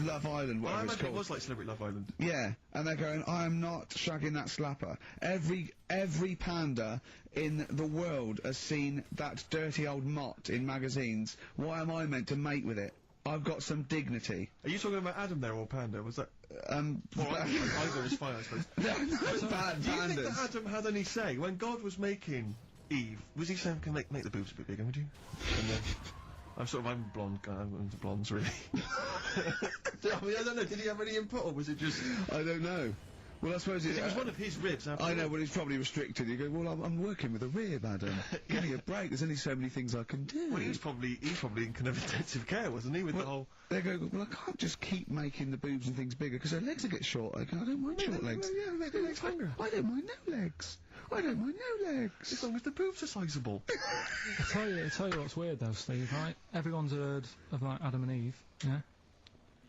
Love Island, Well, I whatever it's imagine called? it was like Celebrity Love Island. Yeah, and they're going, I am not shagging that slapper. Every panda in the world has seen that dirty old mott in magazines. Why am I meant to mate with it? I've got some dignity. Are you talking about Adam there or Panda? Was that? Well, either is fine, I suppose. No, bad Do you think pandas. that Adam had any say when God was making Eve? Was he saying, "Can make the boobs a bit bigger, would you?" And then I'm a blonde guy. I'm into blondes, really. I mean, I don't know. Did he have any input, or was it just? I don't know. Well, I suppose it was one of his ribs. I know, but he's probably restricted. You go, well, I'm working with a rib, Adam. Give me a break. There's only so many things I can do. Well, he's probably in kind of intensive care, wasn't he? With the whole. They go, well, I can't just keep making the boobs and things bigger because their legs will get shorter. I don't mind short legs. Yeah, make the legs longer. I don't mind no legs. I don't mind no legs. As long as the boobs are sizable. I tell you what's weird though, Steve, right? Everyone's heard of, like, Adam and Eve, yeah?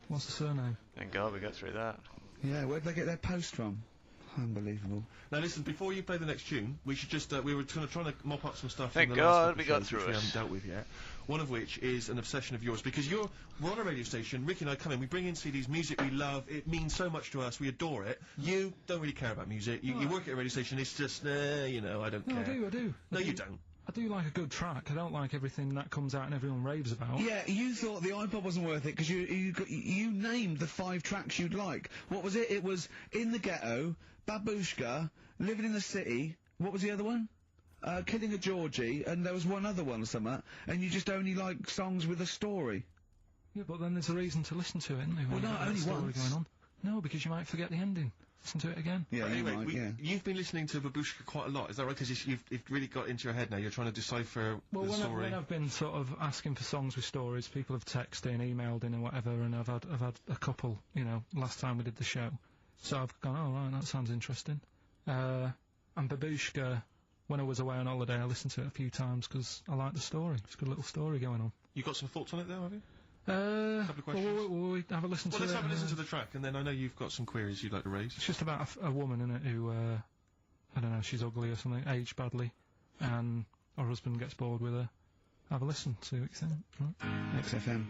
What's the surname? Thank God we got through that. Yeah, where'd they get their post from? Unbelievable. Now listen, before you play the next tune, we should just, we were trying to mop up some stuff Thank from the God last couple we of got shows through which we it. haven't dealt with yet. One of which is an obsession of yours, because we're on a radio station, Ricky and I come in, we bring in CDs, music we love, it means so much to us, we adore it. You don't really care about music, you work at a radio station, it's just, you know, I don't care. I do. No, you don't. I do like a good track. I don't like everything that comes out and everyone raves about. Yeah, you thought the iPod wasn't worth it because you named the 5 tracks you'd like. What was it? It was In the Ghetto, Babushka, Living in the City. What was the other one? Killing a Georgie, and there was one other one or something. And you just only like songs with a story. Yeah, but then there's a reason to listen to it, isn't there? Well, when no, you've got that only story once. going on. No, because you might forget the ending. Listen to it again. Yeah, But you anyway, might, you've been listening to Babushka quite a lot, is that right? Because you've really got into your head now, you're trying to decipher Well, the story. when I've been sort of asking for songs with stories, people have texted in, emailed in and whatever, and I've had a couple, you know, last time we did the show. So I've gone, oh right, that sounds interesting. And Babushka, when I was away on holiday, I listened to it a few times because I like the story. It's a good little story going on. You got some thoughts on it, though, have you? Couple of questions. We'll have a listen to it. Well, let's have a listen to the track, and then I know you've got some queries you'd like to raise. It's just about a woman in it who, I don't know, she's ugly or something, aged badly, and her husband gets bored with her. Have a listen, see what you think. Right. XFM.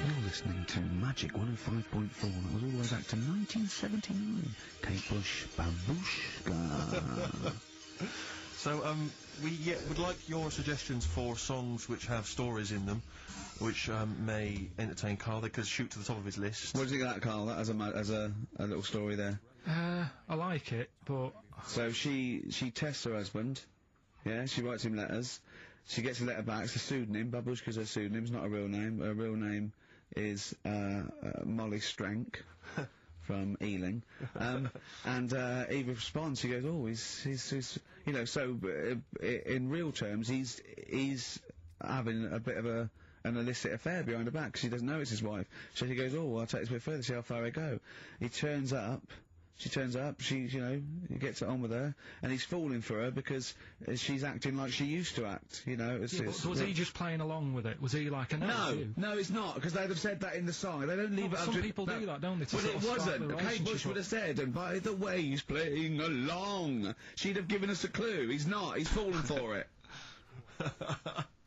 You're listening to Magic 105.4. That was all the way back to 1979. Kate Bush, Babushka. So, we would like your suggestions for songs which have stories in them, which may entertain Carl. They could shoot to the top of his list. What do you think of that, Carl? That as a little story there. I like it, but... So she tests her husband. Yeah, she writes him letters. She gets a letter back. It's a pseudonym. Babushka's her pseudonym. It's not a real name. Her real name is Molly Strank from Ealing. And he responds. He goes, "Oh, he's you know." So in real terms, he's having a bit of an illicit affair behind her back because he doesn't know it's his wife. So he goes, "Oh, well, I'll take this a bit further, see how far I go." He turns up. She turns up, he gets it on with her, and he's falling for her because she's acting like she used to act, you know. So was he just playing along with it? Was he like a No, it's not, because they'd have said that in the song. They don't leave it up to... Some people do that, don't they? Well, it wasn't. Kate Bush would have said, and by the way, he's playing along. She'd have given us a clue. He's not. He's fallen for it.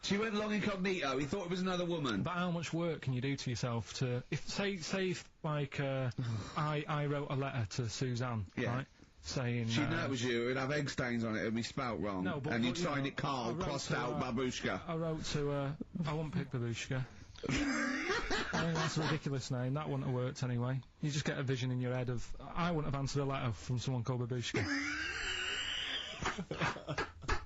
She went along incognito. He thought it was another woman. But how much work can you do to yourself to... Say if, like, I wrote a letter to Suzanne, right? Saying... She'd know it was you. It'd have egg stains on it. It'd be spelt wrong. No, but... And you'd sign it Carl, crossed out Babushka. I wrote to, I won't pick Babushka. I think that's a ridiculous name. That wouldn't have worked anyway. You just get a vision in your head of... I wouldn't have answered a letter from someone called Babushka.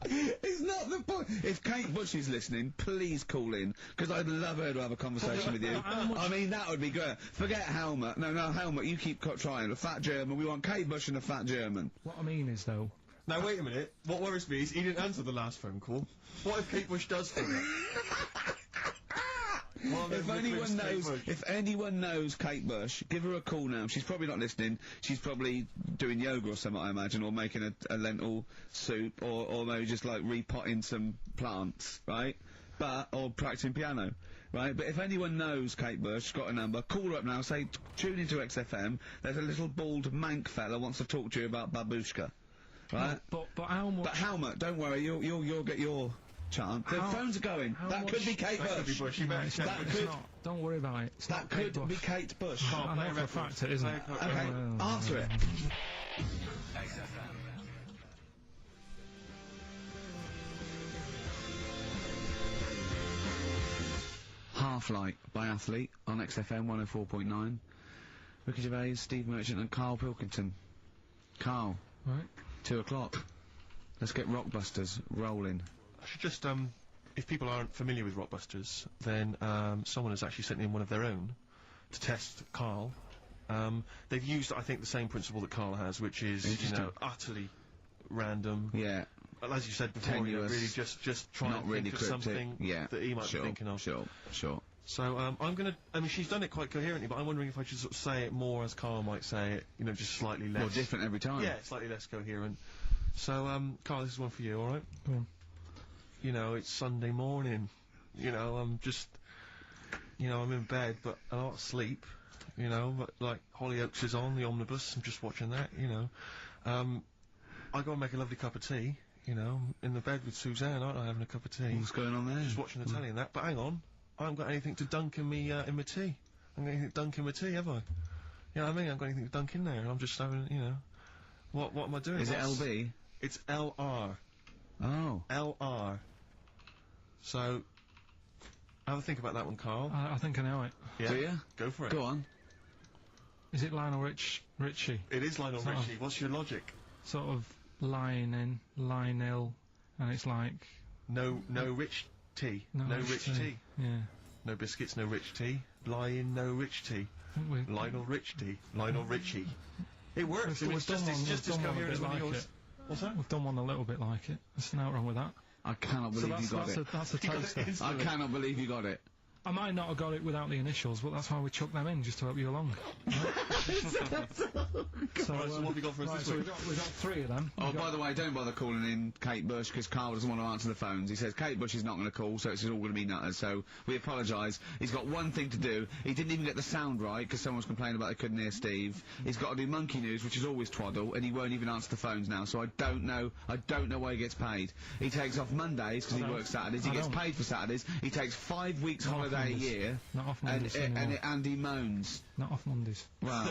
It's not the point. If Kate Bush is listening, please call in, because I'd love her to have a conversation with you. I mean, that would be great. Forget Helmut. No, Helmut, you keep trying. A fat German. We want Kate Bush and a fat German. What I mean is, though... Now, wait a minute. What worries me is he didn't answer the last phone call. What if Kate Bush does for it? If anyone knows Kate Bush, give her a call now. She's probably not listening. She's probably doing yoga or something, I imagine, or making a lentil soup, or maybe just like repotting some plants, right? Or practicing piano, right? But if anyone knows Kate Bush, got a number, call her up now. Say, tune into XFM. There's a little bald mank fella wants to talk to you about Babushka, right? But how much? But Helmut, don't worry, you'll get your chance. The phones are going. That could be Kate Bush. That could. Don't worry about it. That could be Kate Bush. I know for a fact it isn't. Okay, answer it. Half Light by Athlete on XFM 104.9. Ricky Gervais, Steve Merchant and Carl Pilkington. Carl. Right. 2 o'clock. Let's get Rockbusters rolling. I should just, if people aren't familiar with Rockbusters, then, someone has actually sent in one of their own to test Carl. They've used, I think, the same principle that Carl has, which is, you know, utterly random. Yeah. As you said before, you know, really just try and think of something that he might be thinking of. Sure. So, I'm gonna, I mean, she's done it quite coherently, but I'm wondering if I should sort of say it more as Carl might say it, you know, just slightly less... More different every time. Yeah, slightly less coherent. So, Carl, this is one for you, alright? Go on. You know, it's Sunday morning. You know, I'm just... You know, I'm in bed, but I don't sleep. You know, but, like, Hollyoaks is on, the omnibus, I'm just watching that, you know. I go and make a lovely cup of tea, you know, in the bed with Suzanne, aren't I, having a cup of tea. What's going on there? Just watching the telly and that, but hang on, I haven't got anything to dunk in me, in my tea. I haven't got anything to dunk in my tea, have I? You know what I mean? I haven't got anything to dunk in there, and I'm just having, you know... What am I doing? Is it LB? It's LR. Oh. LR. So, have a think about that one, Carl. I think I know it. Yeah? Do you? Go for it. Go on. Is it Lionel Richie? It is Lionel Richie. What's your logic? Sort of Lionel, and it's like... No rich tea. No rich tea. Yeah. No biscuits, no rich tea. No rich tea. Lionel Rich tea. Lionel Richie. It works. It's just as coherent as one of yours. What's that? We've done one a little bit like it. There's nothing wrong with that. I cannot So believe you got it. that's a toaster. I cannot believe you got it. I might not have got it without the initials, but that's why we chucked them in, just to help you along. So what have we got for us this so week? we've got 3 of them. Oh, by the way, don't bother calling in Kate Bush, because Carl doesn't want to answer the phones. He says Kate Bush is not going to call, so it's all going to be nutters, so we apologise. He's got one thing to do. He didn't even get the sound right, because someone was complaining about they couldn't hear Steve. He's got to do Monkey News, which is always twaddle, and he won't even answer the phones now, so I don't know why he gets paid. He takes off Mondays, because he works Saturdays. He gets paid for Saturdays. He takes 5 weeks holiday a year. Not off Mondays anymore. And he moans. Not off Mondays. Wow.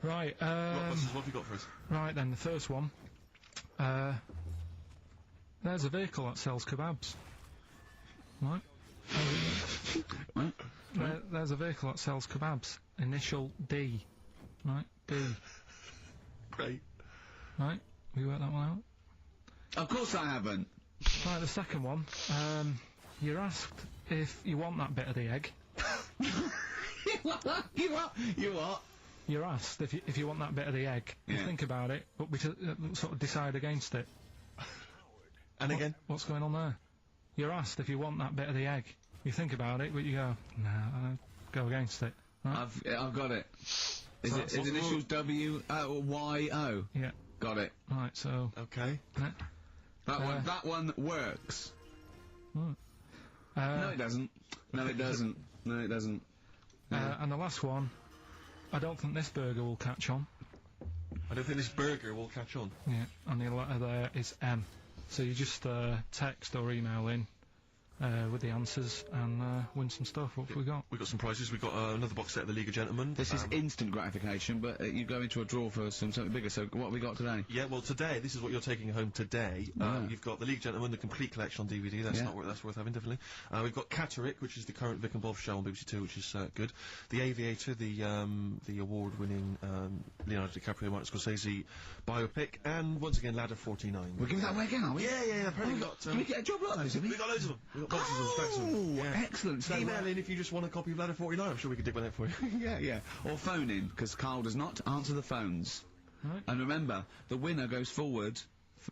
Right, what have you got for us? Right then, the first one. There's a vehicle that sells kebabs. Right? There's a vehicle that sells kebabs. Initial D. Right? D. Great. Right? Have you worked that one out? Of course I haven't. Right, the second one. You're asked if you want that bit of the egg. You what? You're asked if you want that bit of the egg. You think about it, but we sort of decide against it. And again? What's going on there? You're asked if you want that bit of the egg. You think about it, but you go, no, I go against it. Right? I've got it. Is it initials W Y O? Yeah. Got it. Right, so. Okay. That one works. No, it doesn't. No, it doesn't. No, it doesn't. And the last one, I don't think this burger will catch on. I don't think this burger will catch on. Yeah, and the letter there is M. So you just text or email in with the answers and win some stuff. What have we got? We've got some prizes. We've got another box set of the League of Gentlemen. This is instant gratification, but you go into a draw for something bigger, so what have we got today? Yeah, well, today, this is what you're taking home today. You've got the League of Gentlemen, the complete collection on DVD. That's that's worth having, definitely. We've got Catterick, which is the current Vic and Bob show on BBC Two, which is good. The Aviator, the award-winning Leonardo DiCaprio, Martin Scorsese biopic, and once again, Ladder 49. We're giving that away again, are we? Yeah. Apparently, Can we get a job like those? We got loads of them. We've got boxes of them, stacks of them. Yeah. Excellent. So email in if you just want a copy of Ladder 49. I'm sure we could dig one out for you. yeah. Or phone in, because Carl does not answer the phones. Right. And remember, the winner goes forward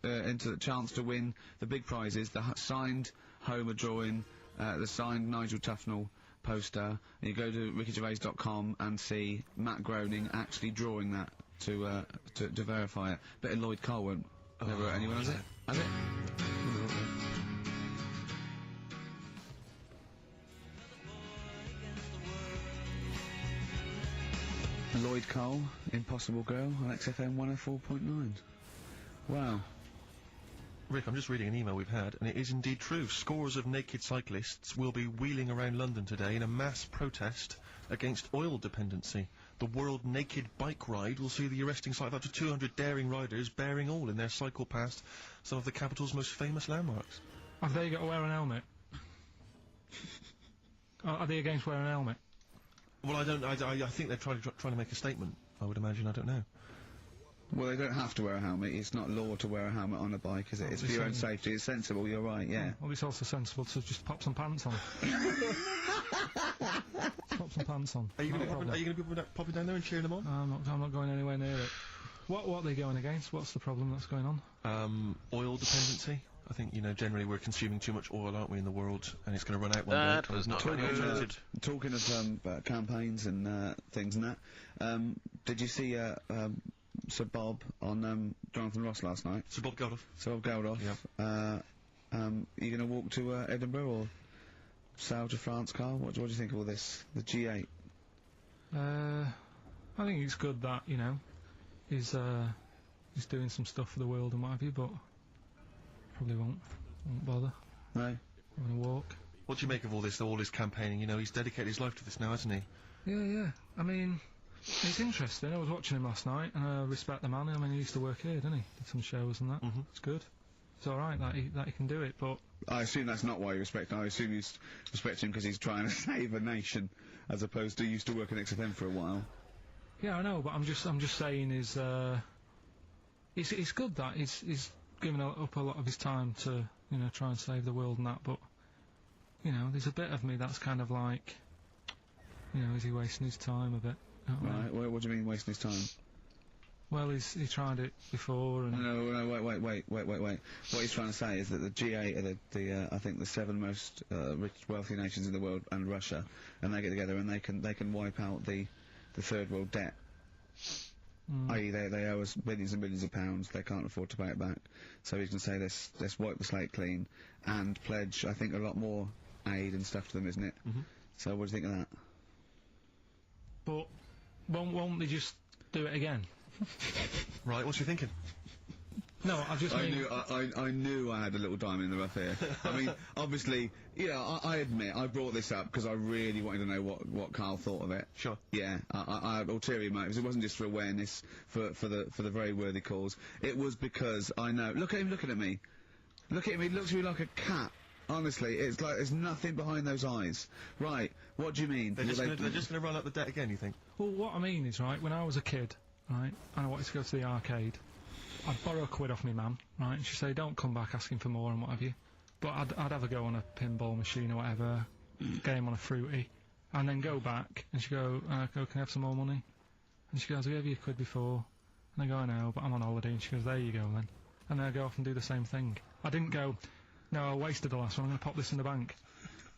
into the chance to win the big prizes, the signed Homer drawing, the signed Nigel Tufnell poster, and you go to rickygervais.com and see Matt Groening actually drawing that to verify it. Bit of Lloyd Cole won't never hurt anyone, has it? Has it? Lloyd Cole, Impossible Girl, on XFM 104.9. Wow. Rick, I'm just reading an email we've had, and it is indeed true. Scores of naked cyclists will be wheeling around London today in a mass protest against oil dependency. The World Naked Bike Ride will see the arresting sight of up to 200 daring riders bearing all in their cycle past some of the capital's most famous landmarks. Have they got to wear an helmet? Are they against wearing a helmet? Well, I think they're trying to make a statement, I would imagine, I don't know. Well, they don't have to wear a helmet. It's not law to wear a helmet on a bike, is it? It's for your own safety. It's sensible, you're right, yeah. Well, it's also sensible to just pop some pants on. Pop some pants on. Are you going to be popping down there and cheering them on? I'm not going anywhere near it. What are they going against? What's the problem that's going on? Oil dependency. I think, generally we're consuming too much oil, aren't we, in the world, and it's going to run out one day. That was not good. Talking of campaigns and things and that, did you see Sir Bob on Jonathan Ross last night? Sir Bob Geldof. Sir Bob Geldof. Yeah. You going to walk to Edinburgh or sail to France, Carl? What do you think of all this? The G8? I think it's good that, he's doing some stuff for the world and what have you, but probably won't bother. No. I'm gonna walk. What do you make of all this campaigning? He's dedicated his life to this now, hasn't he? Yeah. I mean, it's interesting. I was watching him last night, and I respect the man. I mean, he used to work here, didn't he? Did some shows and that. It's good. It's alright that he can do it, but... I assume that's not why you respect him. I assume you respect him because he's trying to save a nation, as opposed to used to work in XFM for a while. Yeah, I know, but I'm just saying it's good that he's given up a lot of his time to, try and save the world and that, but, there's a bit of me that's kind of like, is he wasting his time a bit? Right, what do you mean wasting his time? Well, he tried it before, and No, wait. What he's trying to say is that the G8 are I think the 7 most wealthy nations in the world, and Russia, and they get together and they can wipe out the third world debt. I.e., they owe us billions and billions of pounds. They can't afford to pay it back. So he's going to say let's wipe the slate clean and pledge, I think, a lot more aid and stuff to them, isn't it? So what do you think of that? But won't they just do it again? Right, what's you thinking? No, I just mean... I knew I had a little diamond in the rough here. I mean, obviously, I admit, I brought this up because I really wanted to know what Carl thought of it. Sure. Yeah, I had ulterior motives. It wasn't just for awareness, for the very worthy cause. It was because I know... Look at him looking at me. Look at him, he looks at me like a cat. Honestly, it's like there's nothing behind those eyes. Right, what do you mean? They're just going to run up the debt again, you think? Well, what I mean is, right, when I was a kid, right, and I wanted to go to the arcade, I'd borrow a quid off my mum, right, and she'd say, don't come back asking for more and what have you. But I'd have a go on a pinball machine or whatever, game on a fruity, and then go back, and she'd go, can I have some more money? And she goes, I gave you a quid before. And I go, I know, but I'm on holiday, and she goes, there you go then. And then I go off and do the same thing. I didn't go, no, I wasted the last one, I'm going to pop this in the bank.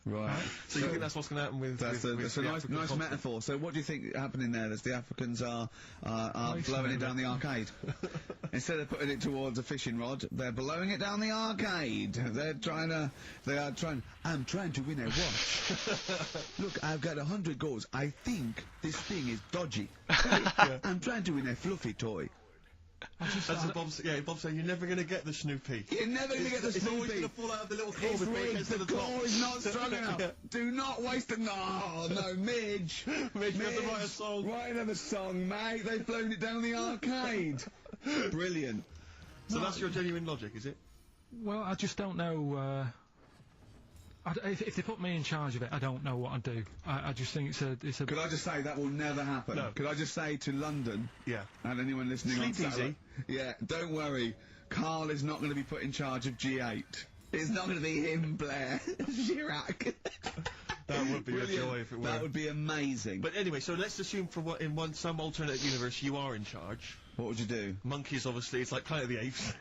Right. So you think that's what's going to happen with... That's a nice metaphor. So what do you think happening there? That the Africans are blowing it down the arcade. Instead of putting it towards a fishing rod, they're blowing it down the arcade. They are trying, I'm trying to win a watch. Look, I've got 100 goals. I think this thing is dodgy. I'm trying to win a fluffy toy. That's what Bob's saying, you're never going to get the Snoopy. You're never going to get the Snoopy. It's always going to fall out of the little claw It's before it rigged. gets to The the top. claw is not strong enough. Do not waste it. No, Midge. Midge, you have to write a song. Write another song, mate. They've flown it down the arcade. Brilliant. So that's your genuine logic, is it? Well, I just don't know, if they put me in charge of it, I don't know what I'd do. I just think it's a... Could I just say that will never happen? No. Could I just say to London, yeah, and anyone listening on Sleep Saturday, easy. yeah, don't worry, Carl is not going to be put in charge of G8. It's not going to be him, Blair. Chirac. That would be Brilliant. a joy if it were. That would be amazing. But anyway, so let's assume in some alternate universe you are in charge. What would you do? Monkeys, obviously, it's like Planet of the Apes.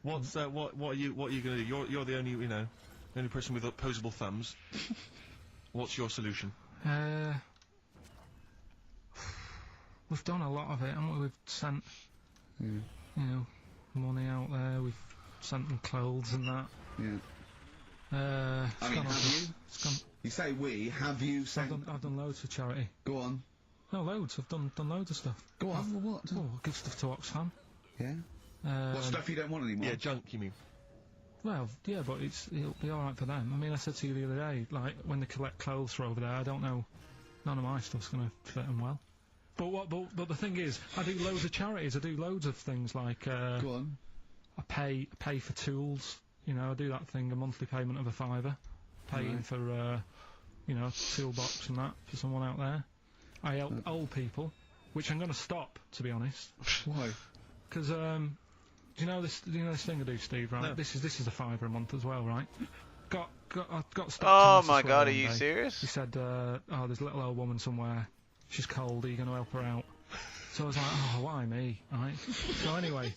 What are you going to do? You're the only, the only person with opposable thumbs. What's your solution? We've done a lot of it, haven't we? We've sent, money out there. We've sent them clothes and that. Yeah. I mean, have you? You say we. Have you sent? I've done loads for charity. Go on. No, loads. I've done loads of stuff. Go on. What? Oh, I give stuff to Oxfam. Yeah. What stuff you don't want anymore? Yeah, junk. You mean? Well, yeah, but it'll be all right for them. I mean, I said to you the other day, like when they collect clothes for over there, I don't know. None of my stuff's going to fit them well. But the thing is, I do loads of charities. I do loads of things like. Go on. I pay for tools. I do that thing, a monthly payment of £5, paying for toolbox and that for someone out there. I help old people, which I'm going to stop, to be honest. Why? Because do you know this thing I do, Steve? Right, no. This is a £5 a month as well, right? I got stopped. Oh my God, are you serious? He said, there's a little old woman somewhere. She's cold. Are you going to help her out? So I was like, oh, why me? Right. So anyway.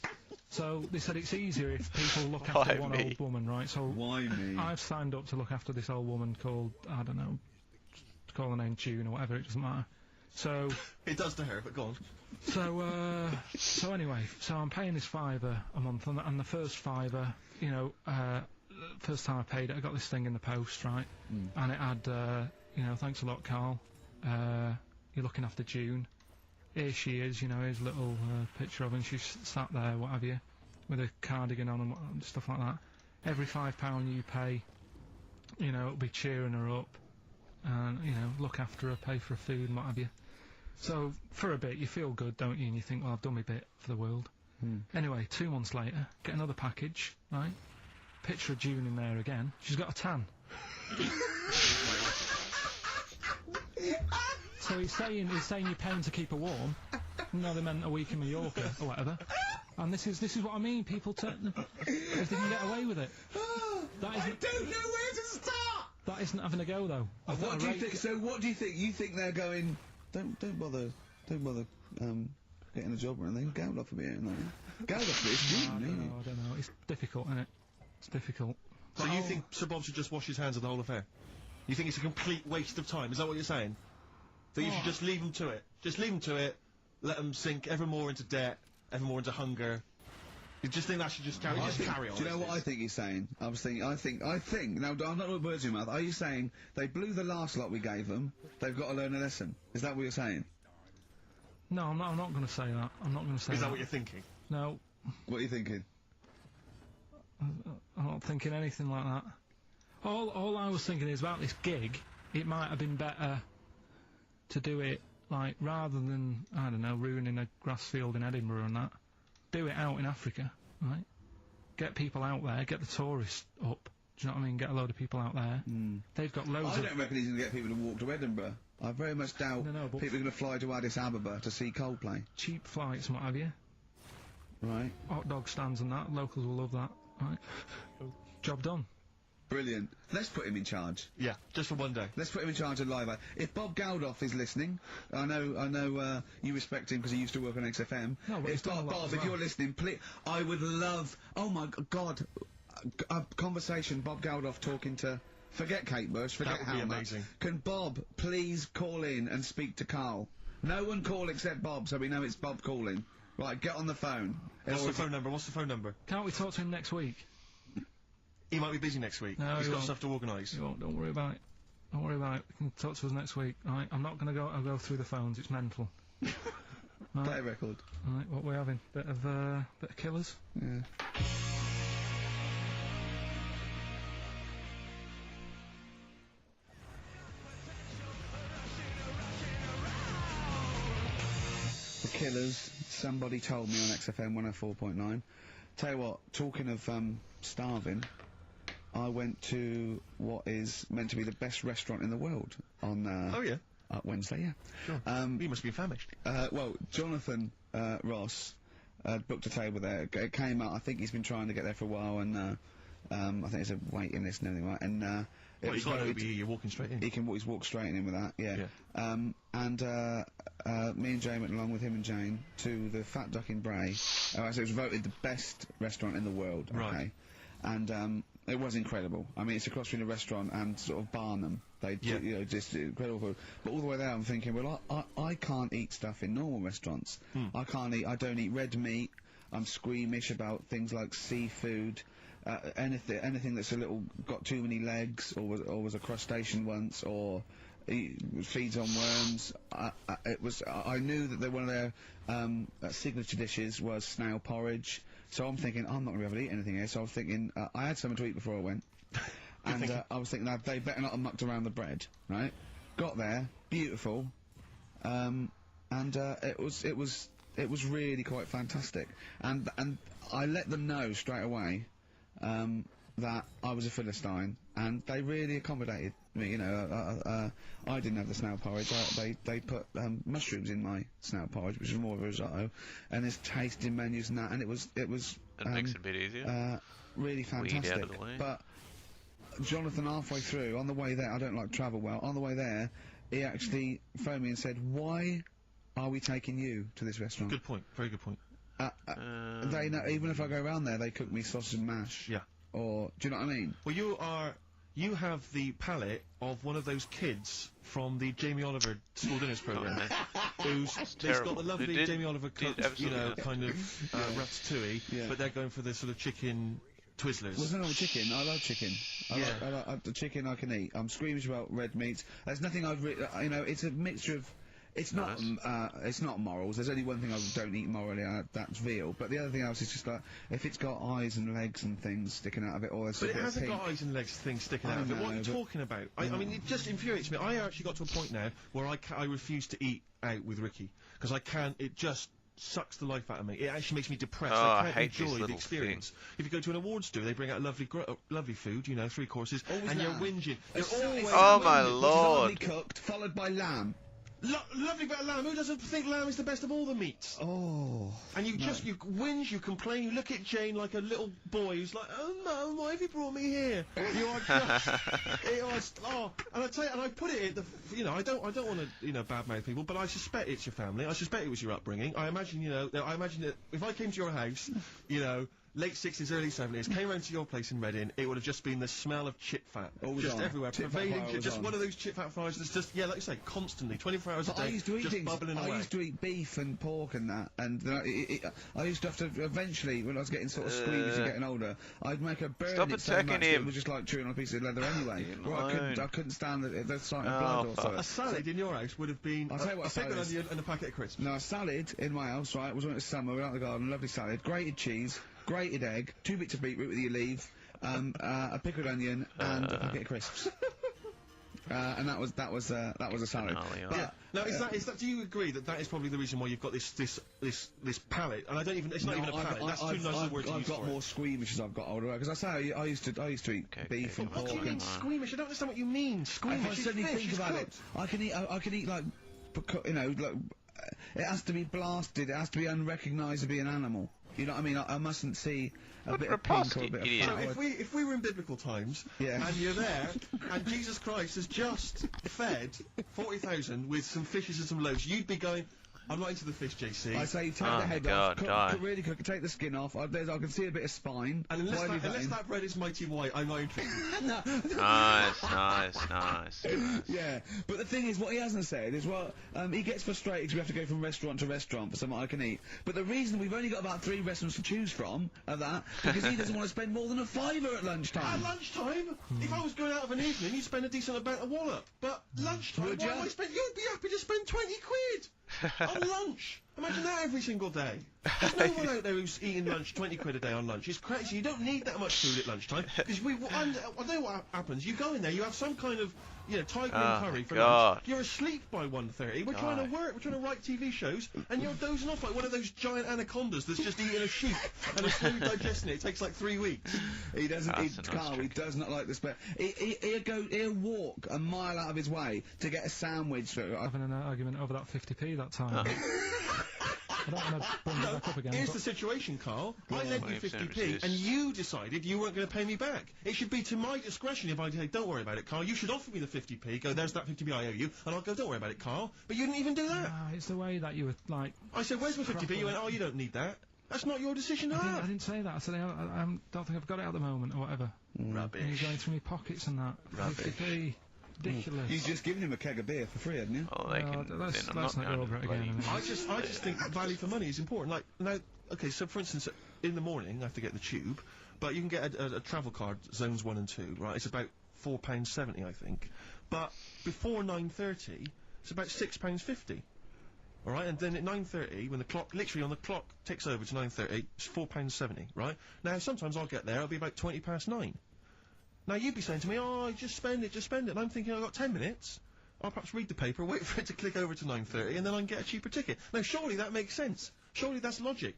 So they said it's easier if people look after one old woman, right? So why me? I've signed up to look after this old woman called, I don't know, call her name June or whatever, it doesn't matter. So it does to her, but go on. So anyway, so I'm paying this £5 a month, and the first £5, first time I paid it, I got this thing in the post, right? And it had, thanks a lot, Carl. You're looking after June. Here she is, here's a little picture of her, and she's sat there, what have you, with a cardigan on and stuff like that. Every £5 you pay, it'll be cheering her up, and, look after her, pay for her food and what have you. So, for a bit, you feel good, don't you, and you think, well, I've done my bit for the world. Anyway, 2 months later, get another package, right? Picture of June in there again. She's got a tan. So he's saying you're paying to keep her warm. No, they meant a week in Mallorca or whatever. And this is what I mean. People if they can get away with it. I don't know where to start. That isn't having a go though. What do you think? So what do you think? You think they're going? Don't bother. getting a job or anything. Geldof will be here, like Geldof is student, I isn't he? don't know. It's difficult, isn't it? It's difficult. So you think Sir Bob should just wash his hands of the whole affair? You think it's a complete waste of time? Is that what you're saying? That you should just leave them to it? Just leave them to it, let them sink ever more into debt, ever more into hunger. You just think that should just carry on? Do you know what I think he's saying? I think, now, I'm not with words in your mouth. Are you saying they blew the last lot we gave them, they've got to learn a lesson? Is that what you're saying? No, I'm not going to say that. I'm not going to say that. Is that what you're thinking? No. What are you thinking? I'm not thinking anything like that. All I was thinking is about this gig, it might have been better to do it, like, rather than, I don't know, ruining a grass field in Edinburgh and that, do it out in Africa, right? Get people out there, get the tourists up, do you know what I mean? Get a load of people out there. They've got loads of... I don't reckon he's going to get people to walk to Edinburgh. I very much doubt but people are going to fly to Addis Ababa to see Coldplay. Cheap flights and what have you. Right. Hot dog stands and that, locals will love that, right? Job done. Brilliant. Let's put him in charge. Yeah, just for one day. Let's put him in charge of Live Aid. If Bob Geldof is listening, I know, you respect him because he used to work on XFM. No, but if Bob, if you're listening, please, I would love, oh my God, a conversation, Bob Geldof talking to, forget Kate Bush, forget That would be Helmer. amazing. Can Bob please call in and speak to Carl? No one call except Bob, so we know it's Bob calling. Right, get on the phone. What's the phone number? What's the phone number? Can't we talk to him next week? He might be busy next week. No, He's he got won't. stuff to organise. He won't, don't worry about it. Don't worry about it. You can talk to us next week, right? I'm not going to I'll go through the phones, it's mental. Right. Play a record. Right, what we're having? Bit of Killers? Yeah. The Killers, somebody told me on XFM 104.9. Tell you what, talking of starving, I went to what is meant to be the best restaurant in the world on Oh yeah. Wednesday, yeah. Sure. You must be famished. Well, Jonathan Ross booked a table there. It came out, I think he's been trying to get there for a while, and I think there's a waiting list and everything, right? And it Well, was you've got to very be here, you're walking straight in. he's walked straight in with that, yeah. And me and Jane went along with him and Jane to the Fat Duck in Bray. So it was voted the best restaurant in the world, okay? Right. And it was incredible. I mean, it's across from the restaurant and sort of Barnum. They, you know, just incredible food. But all the way there, I'm thinking, well, I can't eat stuff in normal restaurants. I don't eat red meat. I'm squeamish about things like seafood. Anything that's got too many legs, or was a crustacean once, or feeds on worms. I knew that one of their signature dishes was snail porridge. So I'm thinking, I'm not going to be able to eat anything here. So I was thinking, I had something to eat before I went, and I was thinking that they better not have mucked around the bread, right? Got there, beautiful, and it was really quite fantastic, and I let them know straight away that I was a Philistine, and they really accommodated me. You know, I didn't have the snail porridge. They put mushrooms in my snail porridge, which is more of a risotto, and there's tasting menus and that, and it was That makes it a bit easier. really fantastic. Weed out of the way. But Jonathan, halfway through, on the way there, I don't like travel well. On the way there, he actually phoned me and said, "Why are we taking you to this restaurant?" Good point. Very good point. They know, even if I go around there, they cook me sausage and mash. Yeah. Or, do you know what I mean? Well, you have the palate of one of those kids from the Jamie Oliver school dinners program, who's they've got the lovely Jamie Oliver cooked, you know, kind of ratatouille, but they're going for the sort of chicken Twizzlers. Well, there's no chicken. I love chicken. I like the chicken I can eat. I'm squeamish about red meats. There's nothing I've you know, it's a mixture of. It's not morals. There's only one thing I don't eat morally, that's veal. But the other thing else is just like, if it's got eyes and legs and things sticking out of it, or But it hasn't got eyes and legs things sticking out of it. What are you talking about? I mean, it just infuriates me. I actually got to a point now where I refuse to eat out with Ricky, because I can't, it just sucks the life out of me. It actually makes me depressed. I can't enjoy the experience. If you go to an awards do, they bring out lovely food, you know, 3 courses, and you're whinging. You're always oh my lord! Cooked, followed by lamb. Lovely bit of lamb. Who doesn't think lamb is the best of all the meats? Oh. And you you whinge, you complain, you look at Jane like a little boy who's like, oh no, why have you brought me here? You are just, and I tell you, and I put it at the, I don't want to, badmouth people, but I suspect it's your family. I suspect it was your upbringing. I imagine, that if I came to your house, late 60s, early 70s, came round to your place in Reading, it would have just been the smell of chip fat. Just everywhere. Pervading, just one of those chip fat fries that's just, like you say, constantly, 24 hours a day, just bubbling away. I used to eat beef and pork and that, and I used to have to, eventually, when I was getting sort of squeamish and getting older, I'd make a burn Stop it so much attacking that it him. was just like chewing on a piece of leather anyway. I couldn't stand the sight of blood or something. A salad in your house would have been I'll tell you what, a pickled onion and a packet of crisps. No, a salad in my house, right, was when it was summer, we were out in the garden, lovely salad, grated cheese, grated egg, 2 bits of beetroot with your leaf, a pickled onion, and a packet of crisps. And that was a salad. But, now, is that? Do you agree that is probably the reason why you've got this palate? And I don't even. It's not even a palate. That's too nice a word to use. I've got more squeamish as I've got older. Because I say I used to eat beef and pork. What do you mean squeamish? I don't understand what you mean. Squeamish. I suddenly think about it. I can eat like, like it has to be blasted. It has to be unrecognised to be an animal. You know what I mean? I mustn't see a bit of pink or a bit of fat. So if we were in biblical times, and you're there, and Jesus Christ has just fed 40,000 with some fishes and some loaves, you'd be going, I'm not into the fish, JC. I say take the head off, really cook, take the skin off. I can see a bit of spine. And unless that bread is mighty white, I'm not interested. Nice. Yeah, but the thing is, what he hasn't said is, he gets frustrated because we have to go from restaurant to restaurant for something I can eat. But the reason we've only got about 3 restaurants to choose from are that, because he doesn't want to spend more than a £5 at lunchtime. At lunchtime? If I was going out of an evening, you'd spend a decent amount of wallop. But lunchtime, Would you? You'd be happy to spend 20 quid. On lunch! Imagine that every single day. There's no one out there who's eating lunch 20 quid a day on lunch. It's crazy. You don't need that much food at lunchtime. Because I know what happens. You go in there, you have some kind of, tiger and curry for lunch. You're asleep by 1:30. We're trying to work. We're trying to write TV shows, and you're dozing off like one of those giant anacondas that's just eating a sheep and is slowly digesting it. It takes like 3 weeks. He doesn't eat Carl. He does not like the spare. He'll walk a mile out of his way to get a sandwich. Having an argument over that 50p that time. I don't want to bring it back up again. Here's the situation, Carl. I lent you 50p, and you decided you weren't going to pay me back. It should be to my discretion if I say, don't worry about it, Carl. You should offer me the 50p, go, there's that 50p I owe you, and I'll go, don't worry about it, Carl. But you didn't even do that. No, it's the way that you were, like... I said, where's my 50p? You went, oh, you don't need that. That's not your decision, I didn't say that. I said, I don't think I've got it at the moment, or whatever. Rubbish. And you're going through my pockets and that. Rubbish. 50p. Ridiculous. You've just given him a keg of beer for free, hadn't you? Oh, let's not go over it again. I just think value for money is important. Like, now, okay, so for instance, in the morning, I have to get the tube, but you can get a travel card, zones 1 and 2, right? It's about £4.70, I think. But before 9:30, it's about £6.50. Alright, and then at 9:30, when the clock, literally on the clock ticks over to 9:30, it's £4.70, right? Now, sometimes I'll get there, it'll be about 9:20. Now, you'd be saying to me, oh, just spend it. And I'm thinking, I've got 10 minutes. I'll perhaps read the paper, wait for it to click over to 9:30, and then I can get a cheaper ticket. Now, surely that makes sense. Surely that's logic.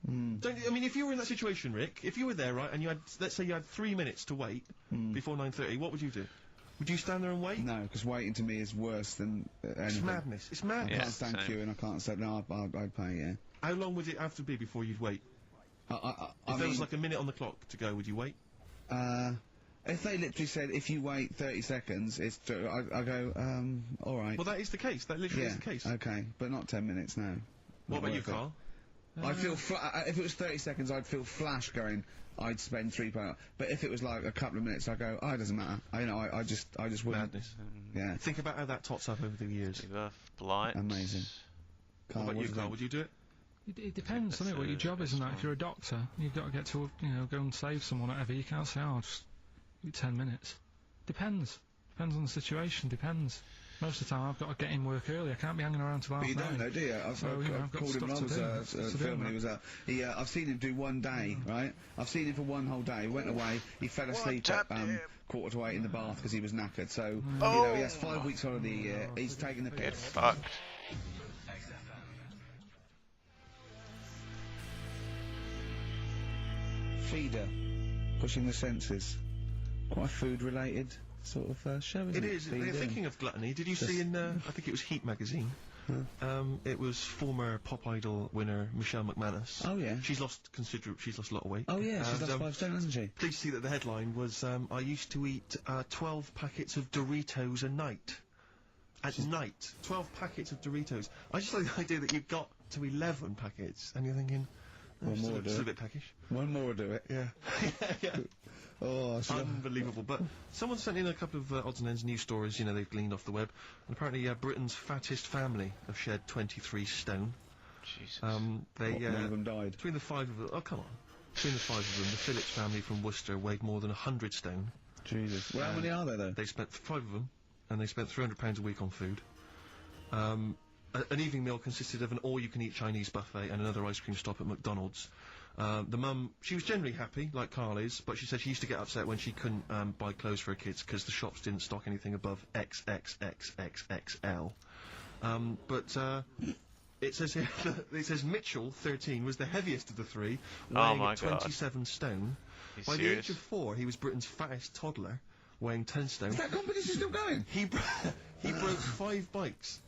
If you were in that situation, Rick, if you were there, right, and you had, let's say you had 3 minutes to wait before 9:30, what would you do? Would you stand there and wait? No, because waiting to me is worse than anything. It's madness. It's madness. I can't stand queuing, I can't say, no, I'd pay, yeah. How long would it have to be before you'd wait? If there was like a minute on the clock to go, would you wait? If they literally said, if you wait 30 seconds, I go, alright. Well, that is the case. That literally is the case. Okay, but not 10 minutes, no. What about you, Carl? I'd feel, if it was 30 seconds, I'd feel flash going, I'd spend £3. But if it was like a couple of minutes, I go, oh, it doesn't matter. I just wouldn't. Madness. Yeah. Think about how that tots up over the years. Polite. Amazing. Carl, what about you, Carl? Would you do it? It depends, doesn't it, what your job is and that. If you're a doctor, you've got to get to, go and save someone or whatever. You can't say, oh, just 10 minutes. Depends. Depends on the situation. Depends. Most of the time, I've got to get in work early. I can't be hanging around till half 9. But you don't know, do you? I've called him when I was filming. He was I've seen him do one day, right? I've seen him for one whole day. He went away. He fell asleep at 7:45 in the bath because he was knackered. So he has 5 weeks holiday a year. He's taking the piss. Get fucked. Feeder, pushing the senses. Quite food related. sort of show, isn't It it? is. Thinking of gluttony, did you see in, I think it was Heat magazine, it was former Pop Idol winner Michelle McManus. Oh yeah. She's lost a lot of weight. Oh yeah, she's lost 5 stone, hasn't she? Please see that the headline was, I used to eat 12 packets of Doritos a night. At night. 12 packets of Doritos. I just like the idea that you've got to 11 packets, and you're thinking, one more will do still it. a bit peckish. One more will do it. Yeah. Yeah. Oh, unbelievable. But someone sent in a couple of odds and ends news stories, you know, they've gleaned off the web. And apparently, Britain's fattest family have shed 23 stone. Jesus. One of them died. Between the 5 of them, oh come on. Between the 5 of them, the Phillips family from Worcester weighed more than 100 stone. Jesus. Well, how many are there though? They spent 5 of them, and they spent £300 a week on food. An evening meal consisted of an all-you-can-eat Chinese buffet and another ice cream stop at McDonald's. The mum, she was generally happy, like Carl is, but she said she used to get upset when she couldn't buy clothes for her kids because the shops didn't stock anything above XXXXXL. It says here, it says Mitchell, 13, was the heaviest of the 3, weighing at 27 stone. By the age of 4, he was Britain's fattest toddler, weighing 10 stone. Is that competition still going? He broke 5 bikes.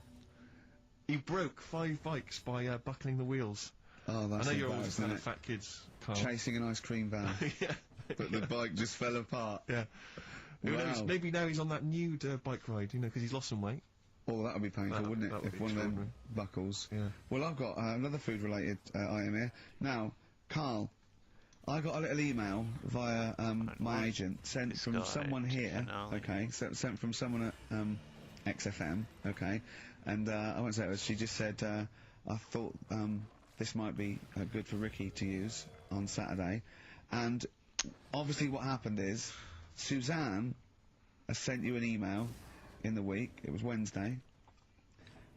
He broke 5 bikes by buckling the wheels. Oh, that's I know you're always a fan embarrassing, of fat kids, Carl. Chasing an ice cream van. Yeah. But the bike just fell apart. Yeah. Who knows? Wow. Maybe now he's on that nude bike ride, you know, because he's lost some weight. Oh, that would be painful, wouldn't it? that would If be one of them extraordinary. buckles. Yeah. Well, I've got another food-related item here. Now, Carl, I got a little email via my agent sent from someone here. Okay, sent from someone at XFM. Okay, and I won't say it was. She just said, I thought this might be good for Ricky to use on Saturday, and obviously what happened is Suzanne has sent you an email in the week. It was Wednesday,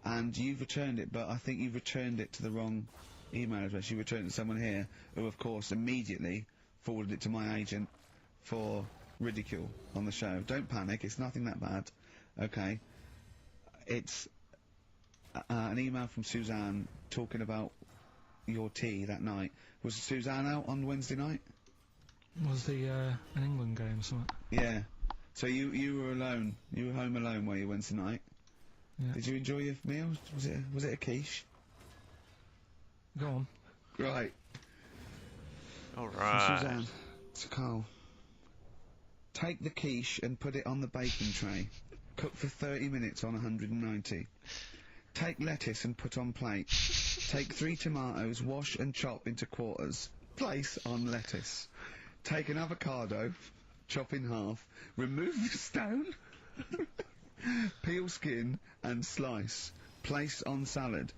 and you've returned it, but I think you've returned it to the wrong email address. You returned it to someone here who, of course, immediately forwarded it to my agent for ridicule on the show. Don't panic, it's nothing that bad. Okay, it's an email from Suzanne talking about your tea that night. Was Suzanne out on Wednesday night? Was the an England game or something? Yeah. So you were alone. You were home alone, were you, Wednesday night? Yeah. Did you enjoy your meal? Was it a quiche? Go on. Right. Alright. Suzanne, to Carl. Take the quiche and put it on the baking tray. Cook for 30 minutes on 190. Take lettuce and put on plate. Take 3 tomatoes, wash and chop into quarters. Place on lettuce. Take an avocado, chop in half. Remove the stone. Peel skin and slice. Place on salad.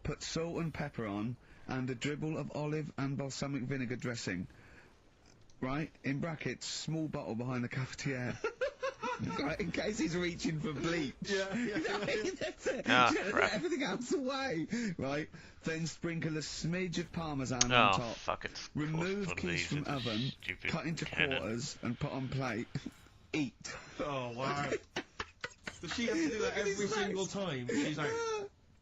Put salt and pepper on, and a dribble of olive and balsamic vinegar dressing. Right? In brackets, small bottle behind the cafetiere. Right, in case he's reaching for bleach. Yeah. That's it. Ah, Get crap. everything else away. Right? Then sprinkle a smidge of parmesan Oh, on top. fuck it. Remove quiche from oven, Stupid cut into cannon. quarters, and put on plate. Eat. Oh, wow. Does she have to do that every single time? She's like...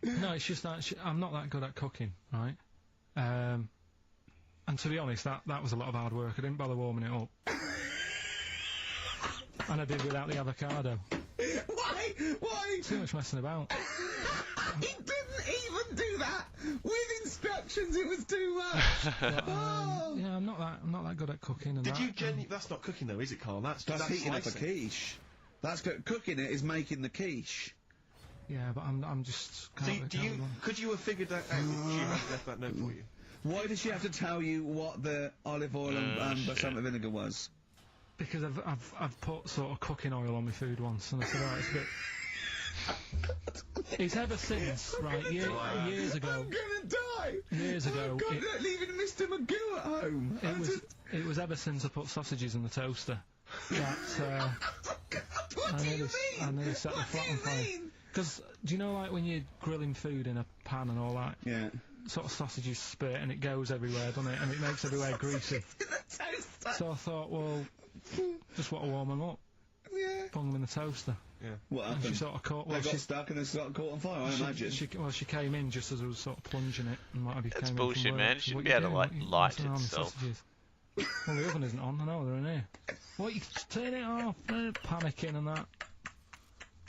No, it's just that I'm not that good at cooking, right? And to be honest, that was a lot of hard work. I didn't bother warming it up. And I did without the avocado. Why? Too much messing about. He didn't even do that with instructions. It was too much. But, yeah, I'm not that good at cooking. And Did that, you genuinely... That's not cooking, though, is it, Carl? That's heating up a slicing. quiche. That's cooking it is making the quiche. Yeah, but I'm just. So, could you have figured that out if she had left that note for you? Why did she have to tell you what the olive oil and balsamic vinegar was? Because I've put sort of cooking oil on my food once, and I said, right, it's a bit. It's ever since, right, years ago. I'm gonna die! Years ago. Oh God, they're leaving Mr. Magoo at home! It was ever since I put sausages in the toaster. That, What do you mean? I nearly set the flat on fire. Because, do you know, like, when you're grilling food in a pan and all that? Yeah. Sort of sausages spit and it goes everywhere, doesn't it? And it makes everywhere greasy. So I thought, well, just want to warm them up. Yeah. Put them in the toaster. Yeah. What happened? And she sort of caught... They got stuck and they got caught on fire, I imagine. She came in just as I was sort of plunging it, and what have you. That's came bullshit, in from man. work. You shouldn't What be you able to, doing? like, What you light messing around with itself. sausages? Well, the oven isn't on. I know they're in here. What? You turn it off. They're panicking and that.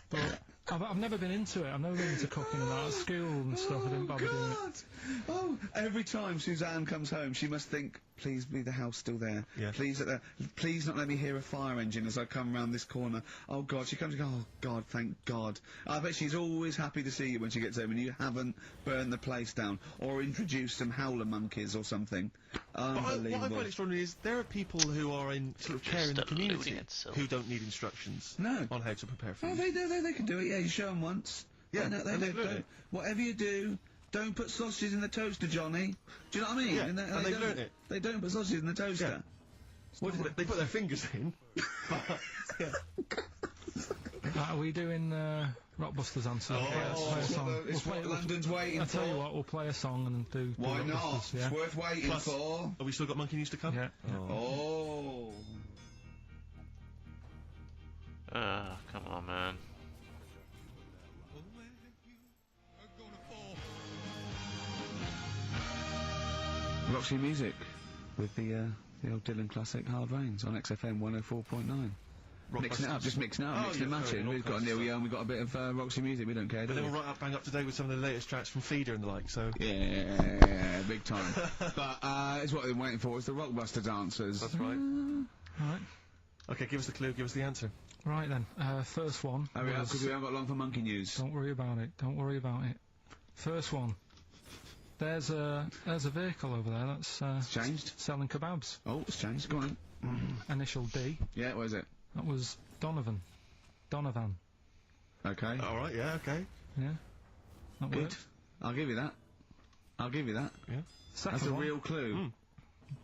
But I've never been into it. I've never been into cooking and that. At school and stuff, I didn't bother doing it. Oh, every time Suzanne comes home, she must think, please be the house still there. Yeah. Please not let me hear a fire engine as I come round this corner. Oh, God, she comes and goes, oh, God, thank God. I bet she's always happy to see you when she gets home and you haven't burned the place down or introduced some howler monkeys or something. Unbelievable. What I find extraordinary is there are people who are in sort of care in the community who don't need instructions on how to prepare food. Oh, they do. They can do it. Yeah, you show them once. Yeah, they do. Whatever you do, don't put sausages in the toaster, Johnny. Do you know what I mean? Yeah, and they've learnt it. They don't put sausages in the toaster. Yeah. They put their fingers in. Are we doing Rockbusters answer? Oh, play a song. it's what London's waiting I'll for. tell you what, we'll play a song and do Why Rockbusters, not? Yeah. It's worth waiting Plus, for. Have we still got Monkey News to come? Yeah. Oh. Come on, man. Roxy Music with the old Dylan classic Hard Rains on XFM 104.9. Mixing it up, just mixing it up, mixing and matching. We've got Neil Young, we've got a bit of Roxy Music, we don't care, do But we? then we're right bang up to date with some of the latest tracks from Feeder and the like, so... Yeah, big time. But, it's what they're waiting for, it's the Rockbuster dancers. That's right. Right. Okay, give us the clue, give us the answer. Right then, first one. Hurry up, because we haven't got long for Monkey News. Don't worry about it, don't worry about it. First one. There's a vehicle over there that's It's changed? selling kebabs. Oh, it's changed, go on. Initial D. Yeah, what is it? That was Donovan. Okay. Alright, yeah, okay. Yeah. That Good. worked. I'll give you that. Yeah. Second That's a one. real clue.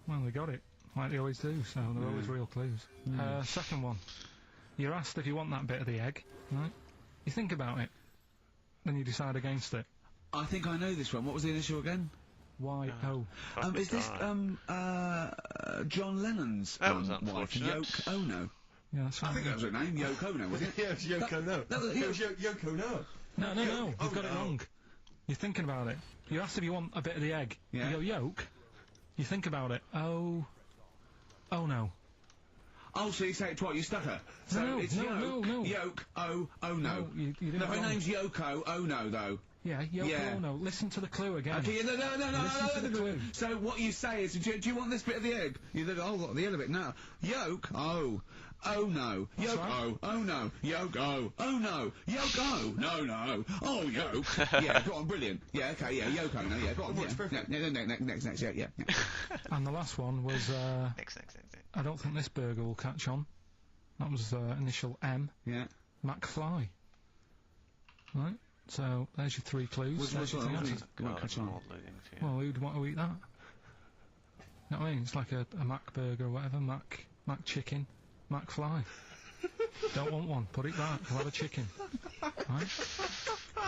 Well, they got it. Like they always do, so they're always real clues. Second one. You're asked if you want that bit of the egg, right? You think about it. Then you decide against it. I think I know this one. What was the initial again? Y-O. Is this, John Lennon's That was wife, unfortunate. Yoko Ono? Yeah, that's I right. think that was her name, Yoko Ono, was it? Yeah, it's Yoko No. That was, It was Yoko No. No, you've got it wrong. You're thinking about it. You're asked if you want a bit of the egg. Yeah. You go, yolk. You think about it. Oh no. Oh, so you say it twice, you stutter. So No, it's no, Yoke, no. Yoke, oh no. No, you did it No, her wrong. name's Yoko Ono, though. Yeah, Yoko Yeah. Ono. Listen to the clue again. Okay, no. Listen to the clue. So what you say is, do you want this bit of the egg? You think, oh, the other bit. No. Yolk, oh no. That's Yolk, right. oh no. Yolk, oh no. Yolk, oh, no. Oh, yolk. Yeah, go on, brilliant. Yeah, okay, yeah, Yolk, oh no, yeah, go on. Yeah. Next, yeah. And the last one was, Next. I don't think this burger will catch on. That was initial M. Yeah. McFly. Right? So, there's your three clues. There's your thing. Won't catch on. Well, who'd want to eat that? You know what I mean? It's like a Mac burger or whatever. Mac chicken. McFly. Don't want one. Put it back. We'll have a chicken. Right?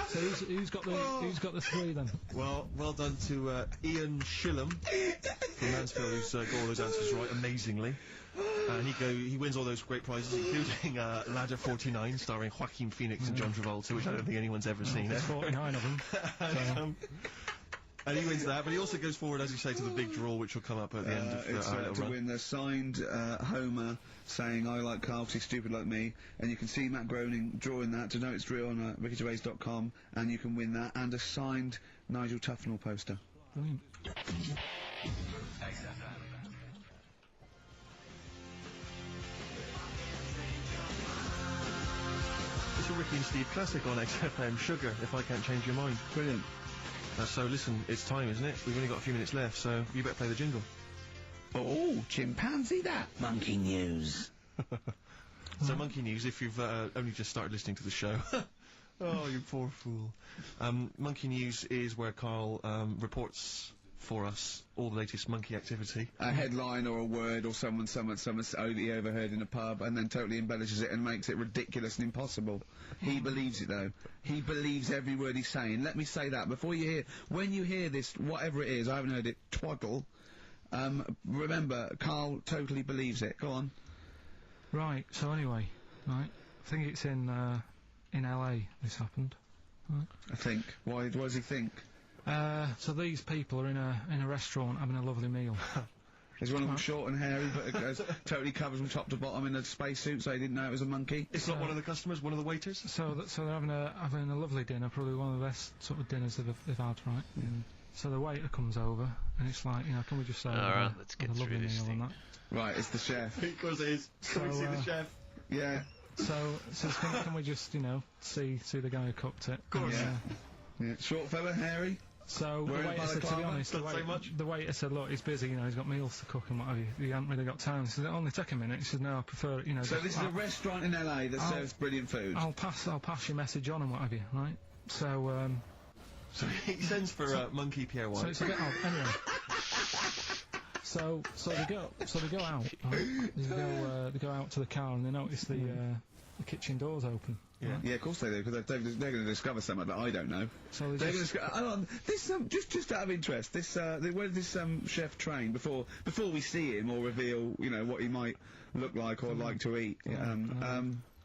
So who's got the three then? Well done to Ian Shillham from Mansfield, who's got all those answers right amazingly. And he wins all those great prizes, including Ladder 49, starring Joaquin Phoenix and John Travolta, which I don't think anyone's ever seen. There's 49 of them. So. And he wins that, but he also goes forward, as you say, to the big draw, which will come up at the end of It's our little to run. win the signed Homer saying, I like Carl 'cause he's stupid like me, and you can see Matt Groening drawing that to know it's real on rickygervais.com, and you can win that, and a signed Nigel Tufnell poster. Brilliant. It's a Ricky and Steve classic on XFM, Sugar, If I Can't Change Your Mind. Brilliant. So listen, it's time, isn't it? We've only got a few minutes left, so you better play the jingle. Oh, chimpanzee that. Monkey News. So Monkey News, if you've only just started listening to the show. Oh, you poor fool. Monkey News is where Carl reports for us all the latest monkey activity. A headline or a word or someone he overheard in a pub and then totally embellishes it and makes it ridiculous and impossible. He believes it though. He believes every word he's saying. Let me say that before when you hear this, whatever it is, I haven't heard it, twaddle, remember, Carl totally believes it. Go on. Right, so anyway, right, I think it's in LA this happened. Right. I think. Why does he think? So these people are in a restaurant having a lovely meal. There's one of them short and hairy, but totally covered from top to bottom in a spacesuit, so he didn't know it was a monkey. It's not one of the customers, one of the waiters? So they're having a lovely dinner, probably one of the best sort of dinners they've had, right? So the waiter comes over, and it's like, you know, can we just say, alright, let's get a lovely through this meal thing. and that. Right, it's the chef. Because it is. Can we see the chef? Yeah. So can we just, you know, see the guy who cooked it? Of course. Yeah. Short fella, hairy. So the Wearing a waiter said, to be balaclava? honest, Doesn't say much. the waiter said, look, he's busy, you know, he's got meals to cook and what have you. He hasn't really got time. He said, it'll only take a minute. He said, no, I prefer it, you know. So just- this is a restaurant in LA that serves brilliant food. I'll pass your message on and what have you, right? So So he sends for Monkey Pierre White. so it's a bit odd. Anyway. So they go out. Right? They go out to the car and they notice the kitchen door's open. Yeah, yeah, of course they do, because they're going to discover something that I don't know. So they're going to this just out of interest, this where did this chef train before we see him or reveal, you know, what he might look like or like to eat.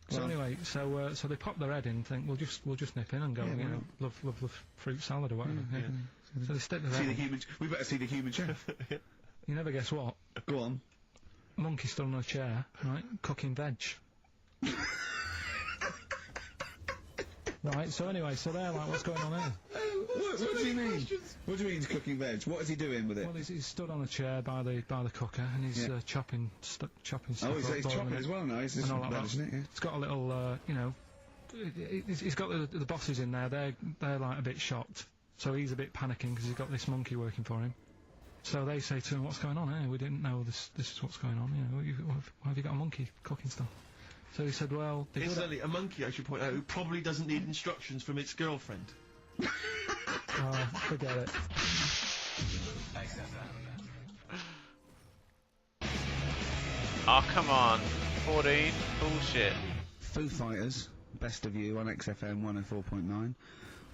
So anyway, so they pop their head in and think we'll just nip in and go, you know, love the fruit salad or whatever. So they stick their head in. We better see the human chef. You never guess what? Go on. Monkey stood on a chair, right, cooking veg. Right, so anyway, so they're like, what's going on here? What do you mean? What do you mean he's cooking veg? What is he doing with it? Well, he's stood on a chair by the cooker and he's chopping stuff. Oh, he's chopping as well now. He's just all like veg, that. isn't it? Yeah. It's got a little, you know, he's got the bosses in there. They're like a bit shocked. So he's a bit panicking because he's got this monkey working for him. So they say to him, "What's going on here? We didn't know this is what's going on. You know, why have you got a monkey cooking stuff?" So he said, "Well, incidentally, a monkey, I should point out, who probably doesn't need instructions from its girlfriend." Forget it. Oh, come on. 14. Bullshit. Foo Fighters, Best of You on XFM 104.9.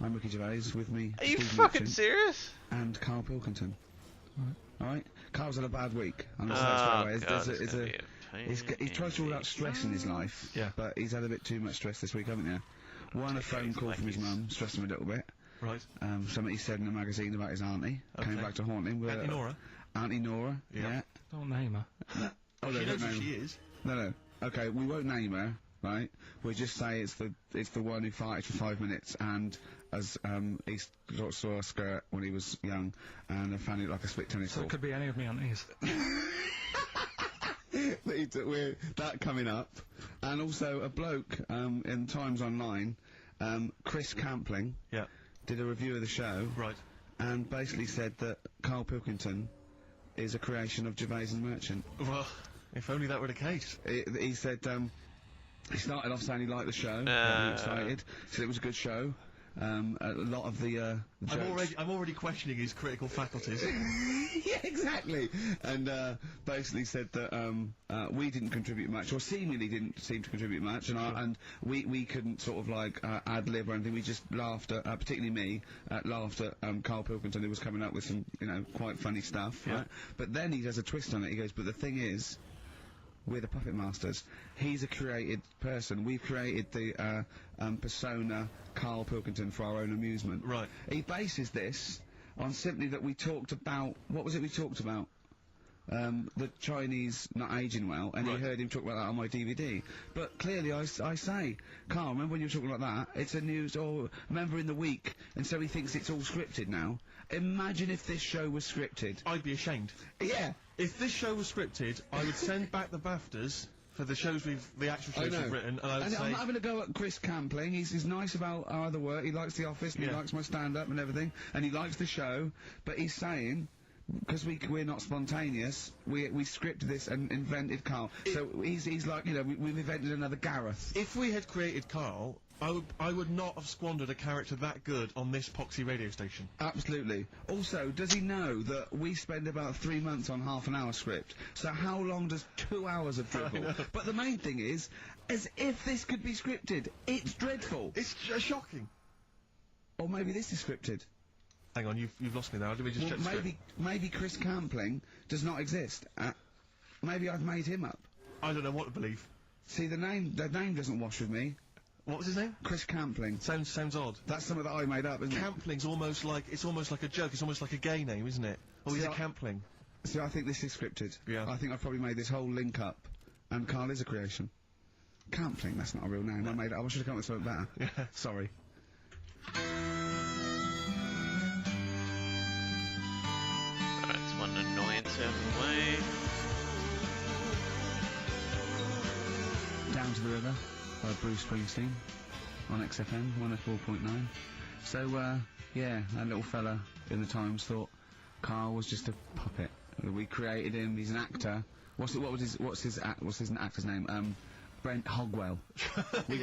I'm Ricky Gervais, with me. Are you Steve fucking Merchant serious? And Carl Pilkington. Alright? Carl's had a bad week. I'm Oh, not God, he tries to rule out stress in his life, but he's had a bit too much stress this week, haven't you? One, a phone call from his mum, stressed him a little bit. Right. Something he said in a magazine about his auntie, came back to haunt him. Auntie Nora? Auntie Nora, yeah. Don't name her. Oh, she knows who she is. No. Okay, we won't name her, right? We'll just say it's the one who farted for 5 minutes and as he saw a skirt when he was young and found it like a split tennis ball. So it could be any of me aunties. That coming up, and also a bloke in Times Online, Chris Campling, did a review of the show, right, and basically said that Carl Pilkington is a creation of Gervais and Merchant. Well, if only that were the case. He said he started off saying he liked the show, very excited, said it was a good show. A lot of the jokes. I'm already questioning his critical faculties. Yeah, exactly. And basically said that we didn't contribute much, or seemingly didn't seem to contribute much, and we couldn't sort of like ad lib or anything. We just laughed at, particularly me, laughed at Carl Pilkington, who was coming up with some, you know, quite funny stuff. Right? But then he does a twist on it. He goes, but the thing is, we're the puppet masters. He's a created person. We've created the persona Carl Pilkington for our own amusement. Right. He bases this on simply that we talked about, what was it we talked about? The Chinese not aging well, and he heard him talk about that on my DVD. But clearly I say, Carl, remember when you were talking like that? It's a news, or remember in the week, and so he thinks it's all scripted now. Imagine if this show was scripted. I'd be ashamed. Yeah. If this show was scripted, I would send back the BAFTAs for the shows the actual shows we've written, and I would say... I'm not having a go at Chris Campling. He's nice about our other work. He likes The Office, and he likes my stand-up and everything, and he likes the show, but he's saying, because we're not spontaneous, we scripted this and invented Carl. So he's like, you know, we've invented another Gareth. If we had created Carl, I would not have squandered a character that good on this poxy radio station. Absolutely. Also, does he know that we spend about 3 months on half an hour script? So how long does 2 hours of dribble? But the main thing is, as if this could be scripted, it's dreadful. It's shocking. Or maybe this is scripted. Hang on, you've lost me now. Did we just check the script? Maybe Chris Campling does not exist. Maybe I've made him up. I don't know what to believe. See, the name doesn't wash with me. What was his name? Chris Campling. Sounds odd. That's something that I made up, isn't it? Campling's almost like a joke. It's almost like a gay name, isn't it? Oh, he's a Campling. See, I think this is scripted. Yeah. I think I've probably made this whole link up, and Carl is a creation. Campling, that's not a real name. I made it. I should have come up with something better. Yeah. Sorry. That's one annoyance out of the way. Down to the River by Bruce Springsteen on XFM 104.9. So, yeah, that little fella in the Times thought Carl was just a puppet. We created him. He's an actor. What's his actor's name? Brent Hogwell. we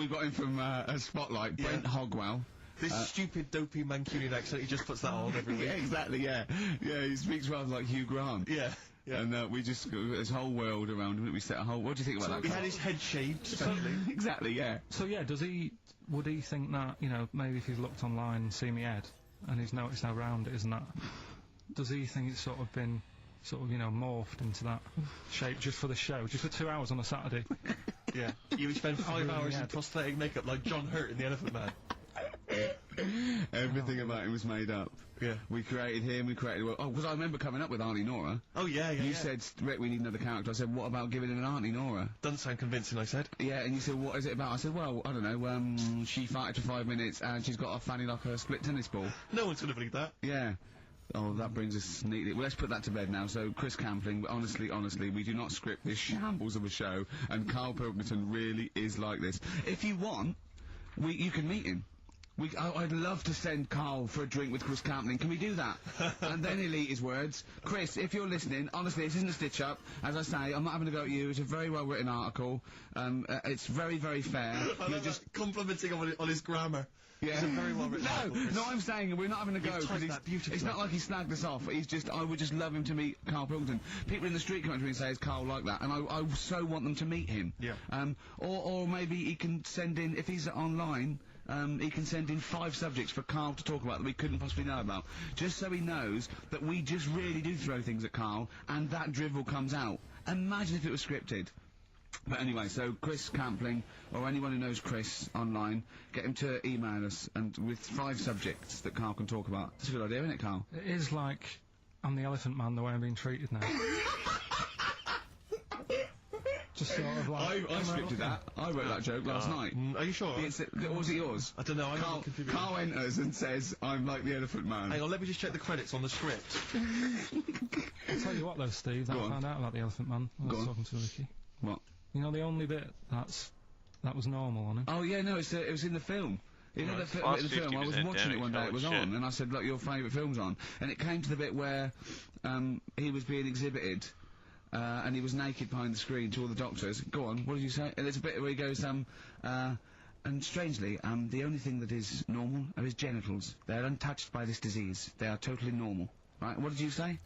got him from a Spotlight. Yeah. Brent Hogwell. This stupid, dopey Mancunian accent, he just puts that on every week. Yeah, exactly. Yeah, he speaks rather like Hugh Grant. Yeah. Yeah. And we just this whole world around him. We set a whole. What do you think about that? He had his head shaved, especially. Exactly. Yeah. So yeah, would he think that, you know, maybe if he's looked online and seen me head, and he's noticed how round it is and that, does he think it's sort of been, you know, morphed into that shape just for the show, just for 2 hours on a Saturday? Yeah. You would spend 5 hours in prosthetic makeup like John Hurt in The Elephant Man. Everything about him was made up. Yeah. We created him, we created... Oh, because I remember coming up with Auntie Nora. Oh, yeah. You said, Rick, we need another character. I said, what about giving him an Auntie Nora? Doesn't sound convincing, I said. Yeah, and you said, what is it about? I said, well, I don't know, she farted for 5 minutes and she's got a fanny like a split tennis ball. No one's gonna believe that. Yeah. Oh, that brings us neatly... Well, let's put that to bed now. So, Chris Campling, honestly, we do not script this shambles of a show, and Carl Pilkington really is like this. If you want, you can meet him. I'd love to send Carl for a drink with Chris Campling. Can we do that? And then he'll eat his words. Chris, if you're listening, honestly, this isn't a stitch-up. As I say, I'm not having a go at you. It's a very well-written article. It's very, very fair. You're just complimenting on his grammar. Yeah. It's a very well-written article, Chris. No, I'm saying we're not having a go, because it's not like he snagged us off. I would just love him to meet Carl Pilkington. People in the street come up to me and say, is Carl like that? And I so want them to meet him. Yeah. Or maybe he can send in, if he's online... he can send in 5 subjects for Carl to talk about that we couldn't possibly know about, just so he knows that we just really do throw things at Carl, and that drivel comes out. Imagine if it was scripted. But anyway, so Chris Campling, or anyone who knows Chris online, get him to email us, and with 5 subjects that Carl can talk about. That's a good idea, isn't it, Carl? It is like, I'm the Elephant Man the way I'm being treated now. Just sort of like... I scripted that. I wrote that joke last night. Are you sure? Or was it yours? I don't know, Carl enters and says, I'm like the Elephant Man. Hang on, let me just check the credits on the script. I'll tell you what though, Steve, that I found out about the Elephant Man. I was talking to Ricky. What? You know, the only bit that was normal on him. Oh yeah, no, it was in the film. You know, the film, I was watching it one day, it was on, and I said, look, your favourite film's on. And it came to the bit where, he was being exhibited, and he was naked behind the screen to all the doctors. Go on, what did you say? And there's a bit where he goes, and strangely, the only thing that is normal are his genitals. They're untouched by this disease. They are totally normal. Right, what did you say?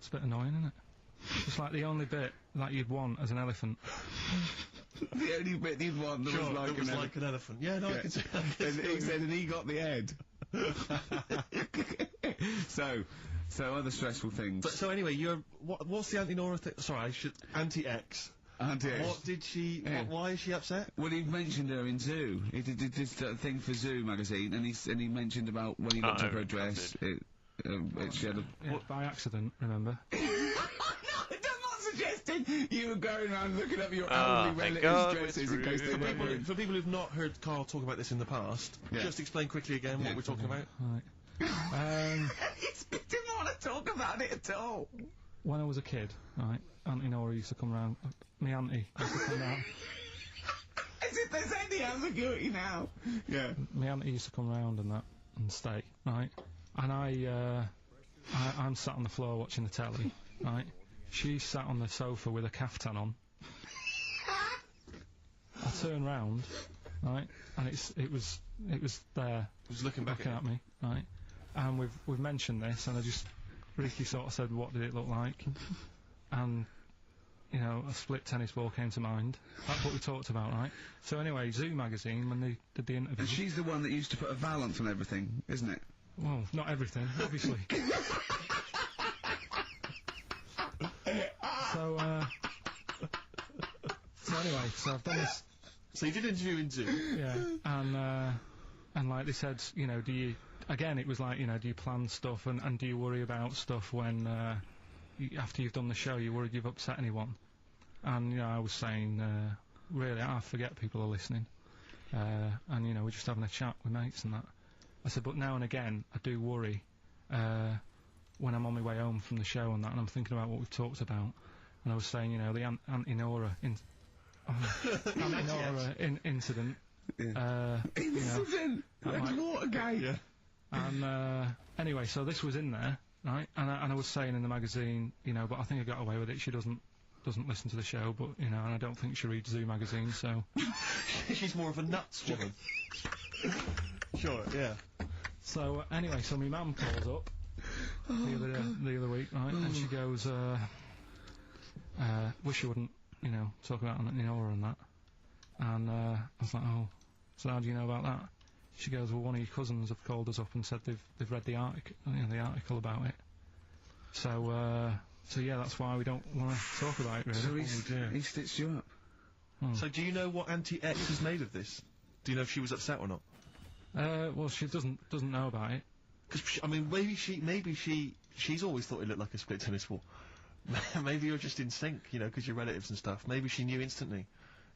It's a bit annoying, isn't it? It's like the only bit that you'd want as an elephant. The only bit you'd want that was like an elephant. Yeah, no, I can see that. And he said, and he got the head. So other stressful things. So anyway, what's the Auntie Nora thing? Sorry, Auntie X. Auntie X. What did she... Yeah. Why is she upset? Well, he mentioned her in Zoo. He did this thing for Zoo magazine, and he mentioned about when he looked up her dress. She had by accident, remember? Suggesting you were going around looking up your only relatives' dresses in case they were... For people who've not heard Carl talk about this in the past, just explain quickly again what we're talking about. Right. He didn't want to talk about it at all. When I was a kid, right, Auntie Nora used to come round. Me auntie used to come round. As if there's any ambiguity now. Yeah. Me auntie used to come round and stay, right? And I'm sat on the floor watching the telly, right? She sat on the sofa with a caftan on. I turn round, right, and it was there. It was looking back at me, right? And we've mentioned this, and Ricky sort of said, what did it look like? And, you know, a split tennis ball came to mind. That's what we talked about, right? So anyway, Zoo magazine, when they did the interview... And she's the one that used to put a valance on everything, isn't it? Well, not everything, obviously. So anyway, so I've done this... So you did an interview in Zoo? Yeah, and like they said, you know, do you... Again, it was like, you know, do you plan stuff and do you worry about stuff when after you've done the show, you're worried you've upset anyone. And, you know, I was saying, really, I forget people are listening. And, you know, we're just having a chat with mates and that. I said, but now and again, I do worry, when I'm on my way home from the show and that, and I'm thinking about what we've talked about. And I was saying, you know, the Auntie Nora incident. Yeah. Incident! Like Watergate! Yeah. And, anyway, so this was in there, right? And I was saying in the magazine, you know, but I think I got away with it. She doesn't listen to the show, but, you know, and I don't think she reads Zoo magazine, so... She's more of a nuts woman. Sure, yeah. So, anyway, so my mum calls up the other week, right, and she goes, wish you wouldn't, you know, talk about Auntie Nora and that. And, I was like, oh, so how do you know about that? She goes, well, one of your cousins have called us up and said they've read the article about it. So, so yeah, that's why we don't want to talk about it, really. So he stitched you up. So do you know what Auntie X has made of this? Do you know if she was upset or not? Well, she doesn't know about it. Because, I mean, maybe she's always thought it looked like a split tennis ball. Maybe you're just in sync, you know, because you're relatives and stuff. Maybe she knew instantly.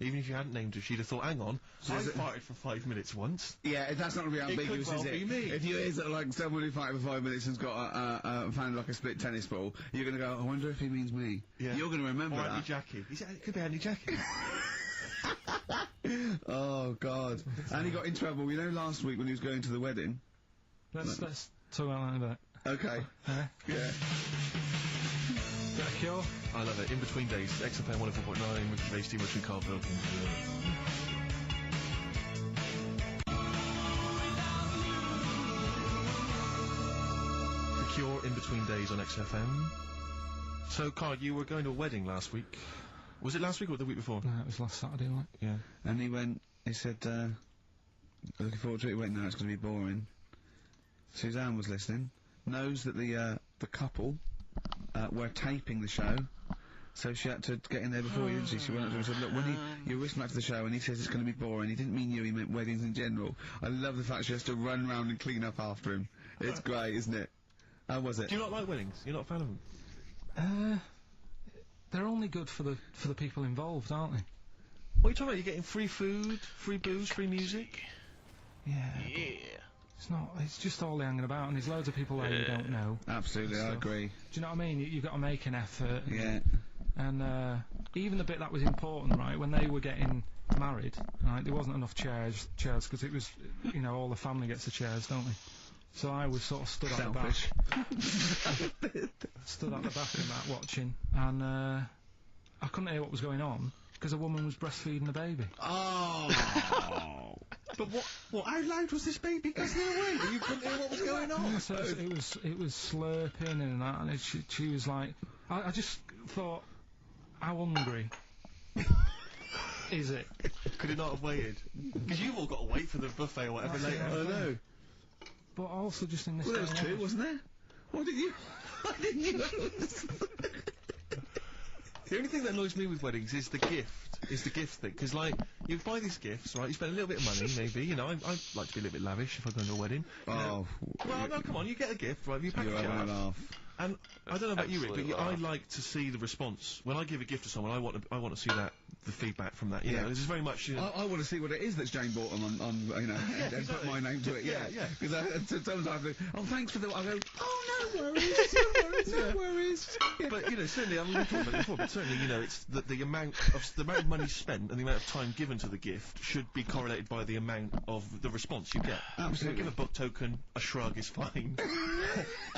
Even if you hadn't named her, she'd have thought, hang on, I farted for 5 minutes once. Yeah, that's not going to be ambiguous, is it? If you hear like someone who farted for 5 minutes and's got found like a split tennis ball, you're going to go, I wonder if he means me. Yeah. You're going to remember that. Or Auntie Jackie. It could be Auntie Jackie. Oh, God. And he got in trouble, you know, last week when he was going to the wedding. Let's talk about that in a bit. Okay. Yeah. Is that a Cure? I love it. In Between Days, XFM 104.9, Ricky Gervais, Steve Richard, Carl Wilkins. The Cure, In Between Days on XFM. So, Carl, you were going to a wedding last week. Was it last week or the week before? No, it was last Saturday, right? Yeah. And he said, looking forward to it. He went, no, it's going to be boring. Suzanne was listening. Knows that the couple were taping the show, so she had to get in there before you, didn't she? She went up to him and said, look, when you're whistling back to the show and he says it's going to be boring, he didn't mean you, he meant weddings in general. I love the fact she has to run round and clean up after him. It's great, isn't it? How was it? Do you not like weddings? You're not a fan of them? They're only good for the people involved, aren't they? What are you talking about? You're getting free food, free booze, free music? Yeah. It's just all hanging about, and there's loads of people there you don't know. Absolutely, I agree. Do you know what I mean? You've got to make an effort. Yeah. And, even the bit that was important, right, when they were getting married, right, there wasn't enough chairs, because it was, you know, all the family gets the chairs, don't they? So I was sort of stood at the back. Stood at the back of that watching, and, I couldn't hear what was going on, because a woman was breastfeeding the baby. Oh! But what? How loud was this baby guzzling away? You couldn't hear what was going on. So it was slurping and that, and she was like, I just thought, how hungry is it? Could it not have waited? Because you've all got to wait for the buffet or whatever later. I know. But also just in this. Well, there was two, wasn't there? Why didn't you? The only thing that annoys me with weddings is the gift. Is the gift thing. Because, like, you buy these gifts, right, you spend a little bit of money, maybe, you know, I like to be a little bit lavish if I go to a wedding. Oh. Well, no, come on, you get a gift, right, you package You're it having a up. laugh. And I don't know about you, Rick, but I like to see the response. When I give a gift to someone, I want to see the feedback from that. You know, this is very much. You know, I want to see what it is that's Jane bought on you know, and put my name to it. Yeah. Because sometimes I think, oh, thanks for the. I go, oh, no worries, no worries. But you know, certainly, I mean, we've talked about it before, but certainly, you know, it's the amount of money spent and the amount of time given to the gift should be correlated by the amount of the response you get. Absolutely. If I give a book token, a shrug is fine.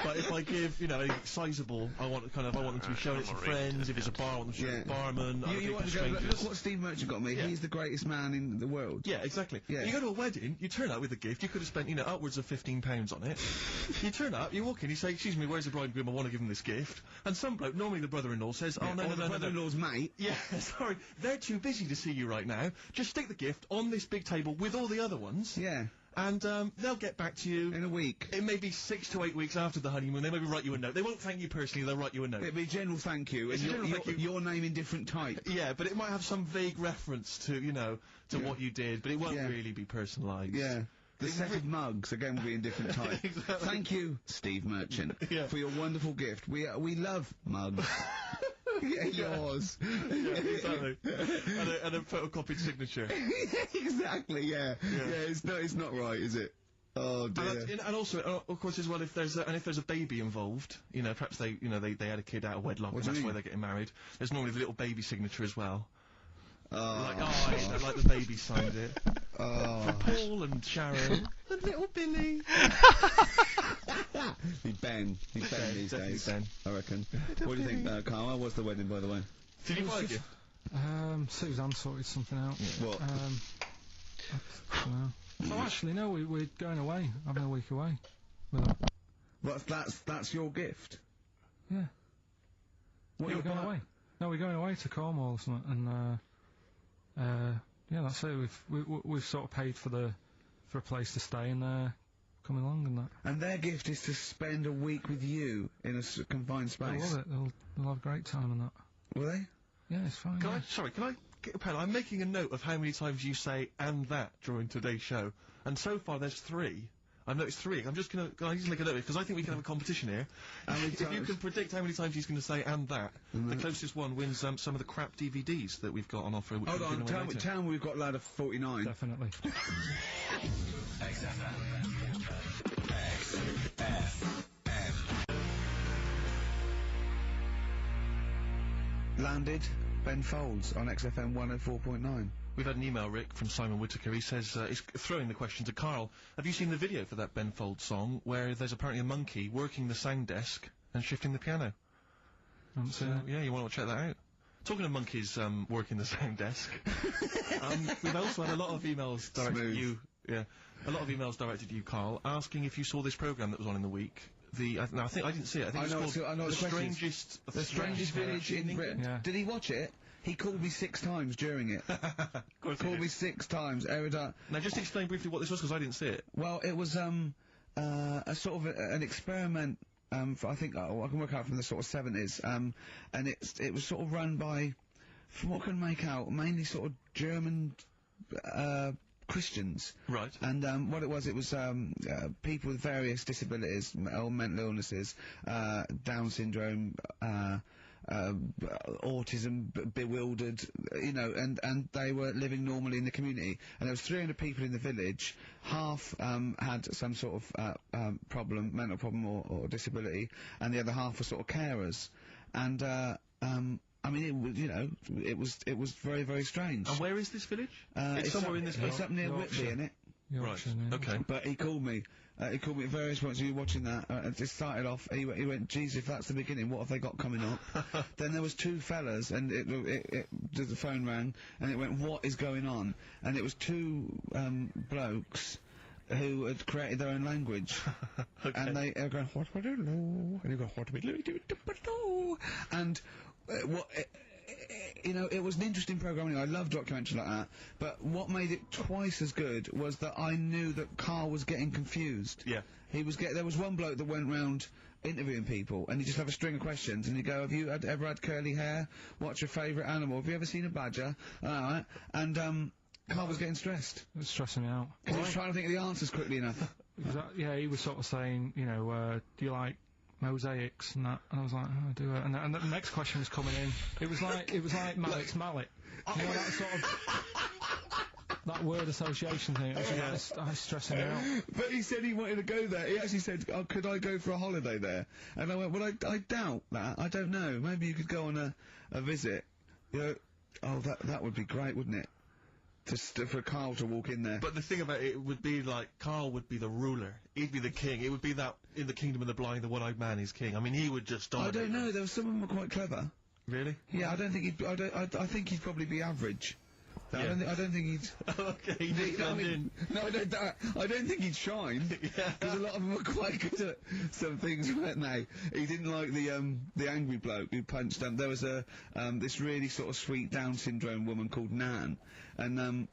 But if I give, you know, a sizable, I want them to be showing it to friends. If it's a bar, I want them to show it to the barman. You want to go, look what Steve Merchant got me. He's the greatest man in the world. Yeah, exactly. Yeah. You go to a wedding, you turn up with a gift. You could have spent, you know, upwards of £15 on it. You turn up, you walk in, you say, "Excuse me, where's the bride and groom? I want to give them this gift." And some bloke, normally the brother-in-law, says, "Oh no, the brother-in-law's mate." Yeah, sorry, they're too busy to see you right now. Just stick the gift on this big table with all the other ones. Yeah. And they'll get back to you in a week. It may be 6 to 8 weeks after the honeymoon. They maybe write you a note. They won't thank you personally. They'll write you a note. It'll be a general thank you. It's your name in different type. Yeah, but it might have some vague reference to, you know, to what you did, but it won't really be personalised. Yeah. The set of mugs, again, will be in different type. Exactly. Thank you, Steve Merchant, for your wonderful gift. We love mugs. Yeah, yours. Yeah, exactly. and a photocopied signature. Exactly, yeah. Yeah, it's not right, is it? Oh dear. And also, of course, as well, if there's a baby involved, you know, perhaps they had a kid out of wedlock, and that's why they're getting married. There's normally the little baby signature as well. Like the baby signed it. For Paul and Sharon and little Billy. He's Ben these days. Ben. I reckon. What do you think, Carl? How was the wedding, by the way? Did you buy a gift? Suzanne sorted something out. Yeah. What? I don't know. Oh, actually, no. We're going away. Having a week away. With them. Well, that's your gift. Yeah. What we're going away. No, we're going away to Cornwall or something, and yeah, that's it. We've sort of paid for a place to stay, and coming along and that. And their gift is to spend a week with you in a confined space. They'll love it. They'll have a great time and that. Will they? Yeah, it's fine. Can I get a pen? I'm making a note of how many times you say "and that" during today's show, and so far there's 3. I've noticed 3. I'm just gonna just make a note because I think we can have a competition here. If you can predict how many times he's going to say "and that," the closest one wins some of the crap DVDs that we've got on offer. Hold on, tell me we've got ladder 49. Definitely. Landed Ben Folds on XFM 104.9. We've had an email, Rick, from Simon Whittaker. He says, he's throwing the question to Carl. Have you seen the video for that Ben Folds song where there's apparently a monkey working the sound desk and shifting the piano? Yeah, you want to check that out? Talking of monkeys working the sound desk, we've also had a lot of emails directed at you. Yeah, a lot of emails directed at you, Carl, asking if you saw this programme that was on in the week. I think I didn't see it. I think it's called The Strangest Village in Britain. Yeah. Did he watch it? He called me 6 times during it. Called me 6 times. Now, just explain briefly what this was, because I didn't see it. Well, it was a sort of an experiment. I think I can work out from the sort of 70s. And it was sort of run by, from what I can make out, mainly sort of German Christians. Right. And what it was people with various disabilities, or mental illnesses, Down syndrome, autism, bewildered, you know, and they were living normally in the community. And there was 300 people in the village. Half had some sort of problem, mental problem or disability, and the other half were sort of carers. And I mean, it was, you know, it was very, very strange. And where is this village? It's somewhere in this village. It's up near Whitby, isn't it? Right. Okay. But he called me. He called me at various points. You were watching that. It just started off. He went, "Geez, if that's the beginning, what have they got coming up?" Then there was 2 fellas, and the phone rang, and it went, "What is going on?" And it was 2 blokes who had created their own language. Okay. And they were going, "What do we do?" And he goes, "What do we do?" And you know, it was an interesting programme anyway. I love documentaries like that. But what made it twice as good was that I knew that Carl was getting confused. Yeah. There was one bloke that went round interviewing people, and he'd just have a string of questions, and he'd go, "Have you ever had curly hair? What's your favourite animal? Have you ever seen a badger?" Alright. And, Carl was getting stressed. It was stressing me out. Because he was trying to think of the answers quickly enough. Yeah, he was sort of saying, you know, do you like mosaics and that, and I was like, oh, I do it. And the next question was coming in. It was like Mallet's mallet. You know, that sort of that word association thing. It was stressing me out. But he said he wanted to go there. He actually said, "Oh, could I go for a holiday there?" And I went, "Well, I doubt that. I don't know. Maybe you could go on a visit." You know, oh, that would be great, wouldn't it? For Carl to walk in there. But the thing about it would be like, Carl would be the ruler. He'd be the king. It would be that, in the kingdom of the blind, the one-eyed man is king. I mean, he would just dominate. I don't know, there were some of them were quite clever. Really? Yeah, I don't think he'd, I think he'd probably be average. Yeah. I don't think he'd... Okay, he'd stand in. No, I don't think he'd shine. Because a lot of them were quite good at some things, weren't they? He didn't like the angry bloke who punched him. There was this really sort of sweet Down syndrome woman called Nan, and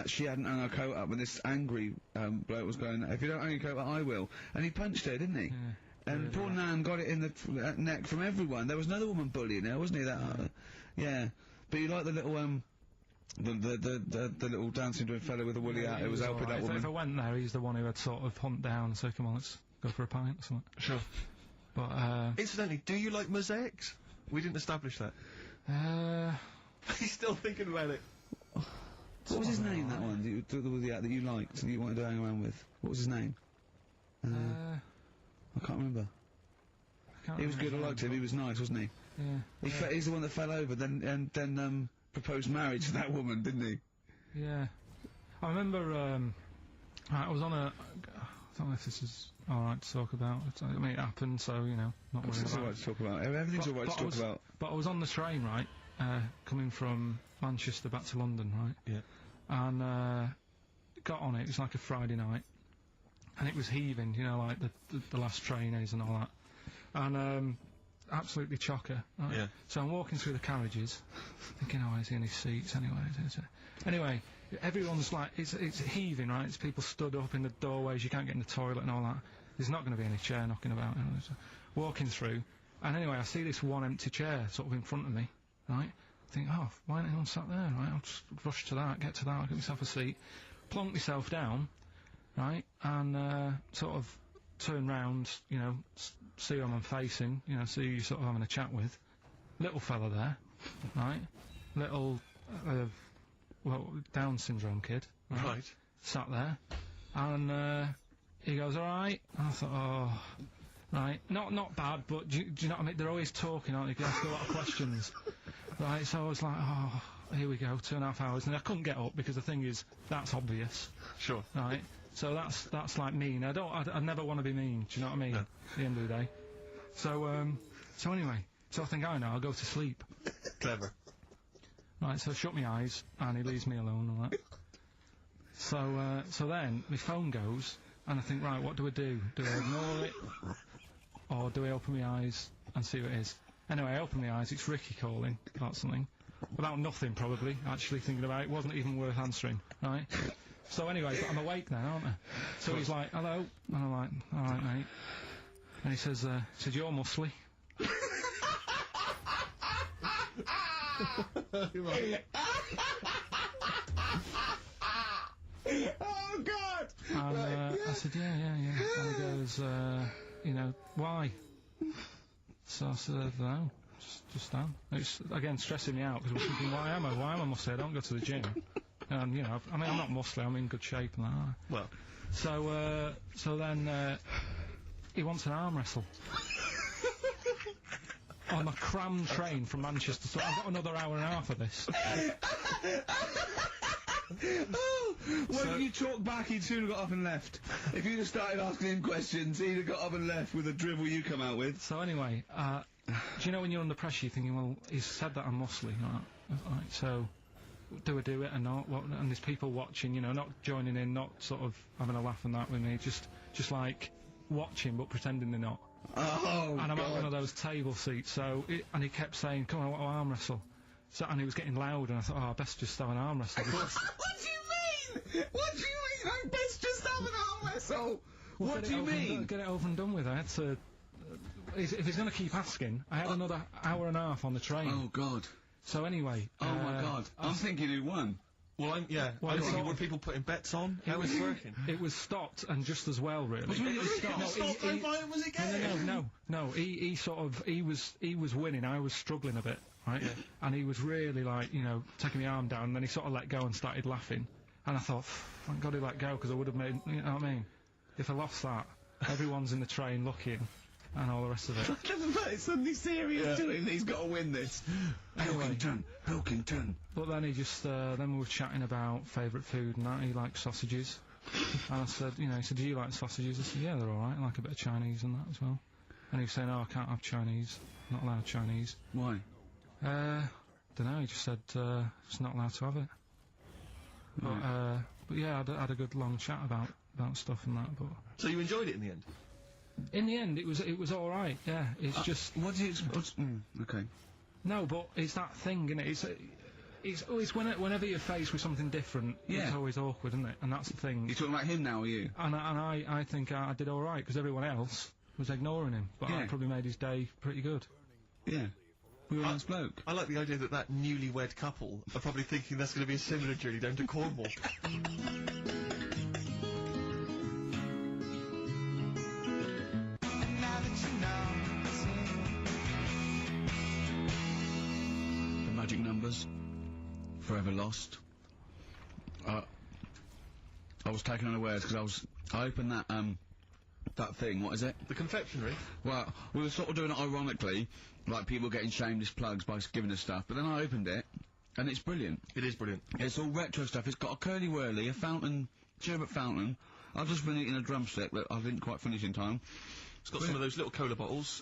she hadn't hung her coat up, and this angry bloke was going, "If you don't hang your coat up, I will." And he punched her, didn't he? Yeah. And poor Nan got it in the neck from everyone. There was another woman bullying her, wasn't he? Yeah. But you like the little The little Down syndrome fellow with the woolly hat who was helping that woman. If I went there, he's the one who had sort of hunt down and said, come on, let's go for a pint or something. Sure. But, incidentally, do you like mosaics? We didn't establish that. He's still thinking about it. What was his name, that one? The woolly hat that you liked, that you wanted to hang around with? What was his name? I can't remember. He was good, I liked him, he was nice, wasn't he? Yeah. He's the one that fell over, then proposed marriage to that woman, didn't he? Yeah. I remember, I was on a... I don't know if this is alright to talk about. I mean, it happened, so, you know, not worried about it. It's alright to talk about. Everything's alright to talk about. But I was on the train, right, coming from Manchester back to London, right? Yeah. And, got on it was like a Friday night. And it was heaving, you know, like the last train is and all that. And, absolutely chocker. Right? Yeah. So I'm walking through the carriages, thinking, oh, is there any seats anyway? Anyway, everyone's like, it's heaving, right? It's people stood up in the doorways, you can't get in the toilet and all that. There's not going to be any chair knocking about, you know, so walking through. And anyway, I see this one empty chair sort of in front of me, right? I think, oh, why ain't anyone sat there, right? I'll just rush to that, get to that, I'll get myself a seat, plonk myself down, right? And, sort of turn round, you know, see who I'm facing, you know, see who you're sort of having a chat with. Little fella there, right? Little, well, Down syndrome kid. Right. Sat there. And, he goes, alright? And I thought, oh, right. Not bad, but do you know what I mean? They're always talking, aren't they? You can ask a lot of questions. Right, so I was like, oh, here we go, 2.5 hours. And I couldn't get up because the thing is, that's obvious. Sure. Right? So that's like mean. I never want to be mean, do you know what I mean? No. At the end of the day. So anyway, so I think, I know, I'll go to sleep. Clever. Right, so I shut my eyes, and he leaves me alone and all that. So then, my phone goes, and I think, right, what do I do? Do I ignore it? Or do I open my eyes and see what it is? Anyway, I open my eyes, it's Ricky calling about something. About nothing, probably, actually thinking about it. It wasn't even worth answering, right? So anyway, but I'm awake now, aren't I? So he's like, hello? And I'm like, alright, mate. And he says, you're muscly. Oh, God! And I said, yeah. And he goes, you know, why? So I said, no, just Dan. It's, again, stressing me out, because I'm thinking, why am I muscly? I don't go to the gym. And, you know, I mean, I'm not muscly, I'm in good shape and that. Well. So then, he wants an arm wrestle. On a crammed train from Manchester, so I've got another hour and a half of this. Oh, when you talk back, he'd soon have got up and left. If you'd have started asking him questions, he'd have got up and left with the drivel you come out with. So anyway, do you know when you're under pressure, you're thinking, well, he's said that I'm muscly, right, so do I do it or not? And there's people watching, you know, not joining in, not sort of having a laugh and that with me, just like watching but pretending they're not. Oh, and I'm God. at one of those table seats, and he kept saying, come on, I want to arm wrestle. So, and he was getting loud, and I thought, oh, I best just have an arm wrestle. What do you mean? What do you mean? I best just have an arm wrestle. Well, What do you mean? Get it over and done with. I had to... if he's going to keep asking, I had another hour and a half on the train. Oh, God. So anyway... Oh, my God. I'm thinking who won. Well, I'm thinking, were people putting bets on? How was it working? It was stopped, and just as well, really. It was stopped? Was it game? No, he was winning, I was struggling a bit, right? Yeah. And he was really, like, you know, taking my arm down, and then he sort of let go and started laughing. And I thought, thank God he let go, because I would have made, you know what I mean? If I lost that, everyone's in the train looking, and all the rest of it. It's suddenly serious to him that he's got to win this. Pilkington. But then he just, then we were chatting about favourite food and that. He likes sausages. And I said, you know, he said, do you like sausages? I said, yeah, they're alright. I like a bit of Chinese and that as well. And he was saying, oh, I can't have Chinese. Not allowed Chinese. Why? Dunno, he just said, just not allowed to have it. Right. But yeah, I had a good long chat about stuff and that, but... So you enjoyed it in the end? In the end, it was alright, yeah. It's just... What do you... okay. No, but it's that thing, isn't it? It's whenever you're faced with something different, it's always awkward, isn't it? And that's the thing. You're talking about him now, are you? And I think I did alright, because everyone else was ignoring him. But I probably made his day pretty good. Yeah. with a nice bloke. I like the idea that that newlywed couple are probably thinking that's going to be a similar journey down to Cornwall. The magic numbers, forever lost. I was taken unawares because I opened that thing, what is it? The confectionery? Well, we were sort of doing it ironically, like people getting shameless plugs by giving us stuff, but then I opened it, and it's brilliant. It is brilliant. It's all retro stuff. It's got a curly-whirly, a fountain, sherbet fountain. I've just been eating a drumstick that I didn't quite finish in time. It's got some of those little cola bottles.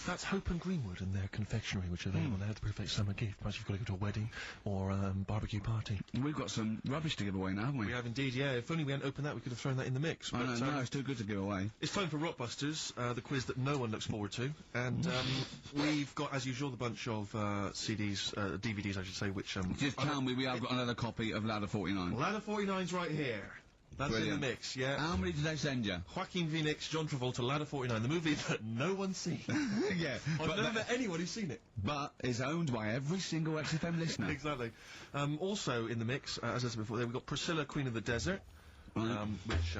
That's Hope and Greenwood and their confectionery, which are available there, the perfect summer gift. Perhaps you've got to go to a wedding or barbecue party. We've got some rubbish to give away now, haven't we? We have indeed, yeah. If only we hadn't opened that, we could have thrown that in the mix. I know, no, it's too good to give away. It's time for Rockbusters, the quiz that no one looks forward to. And we've got, as usual, the bunch of CDs, DVDs, I should say, which... Just tell me we have got another copy of Ladder 49. Ladder 49's right here. That's Brilliant. in the mix, yeah. How many did they send you? Joaquin Phoenix, John Travolta, Ladder 49, the movie that no one's seen. Yeah. I've never met anyone who's seen it. But is owned by every single XFM listener. Exactly. Also in the mix, as I said before, we've got Priscilla, Queen of the Desert, which,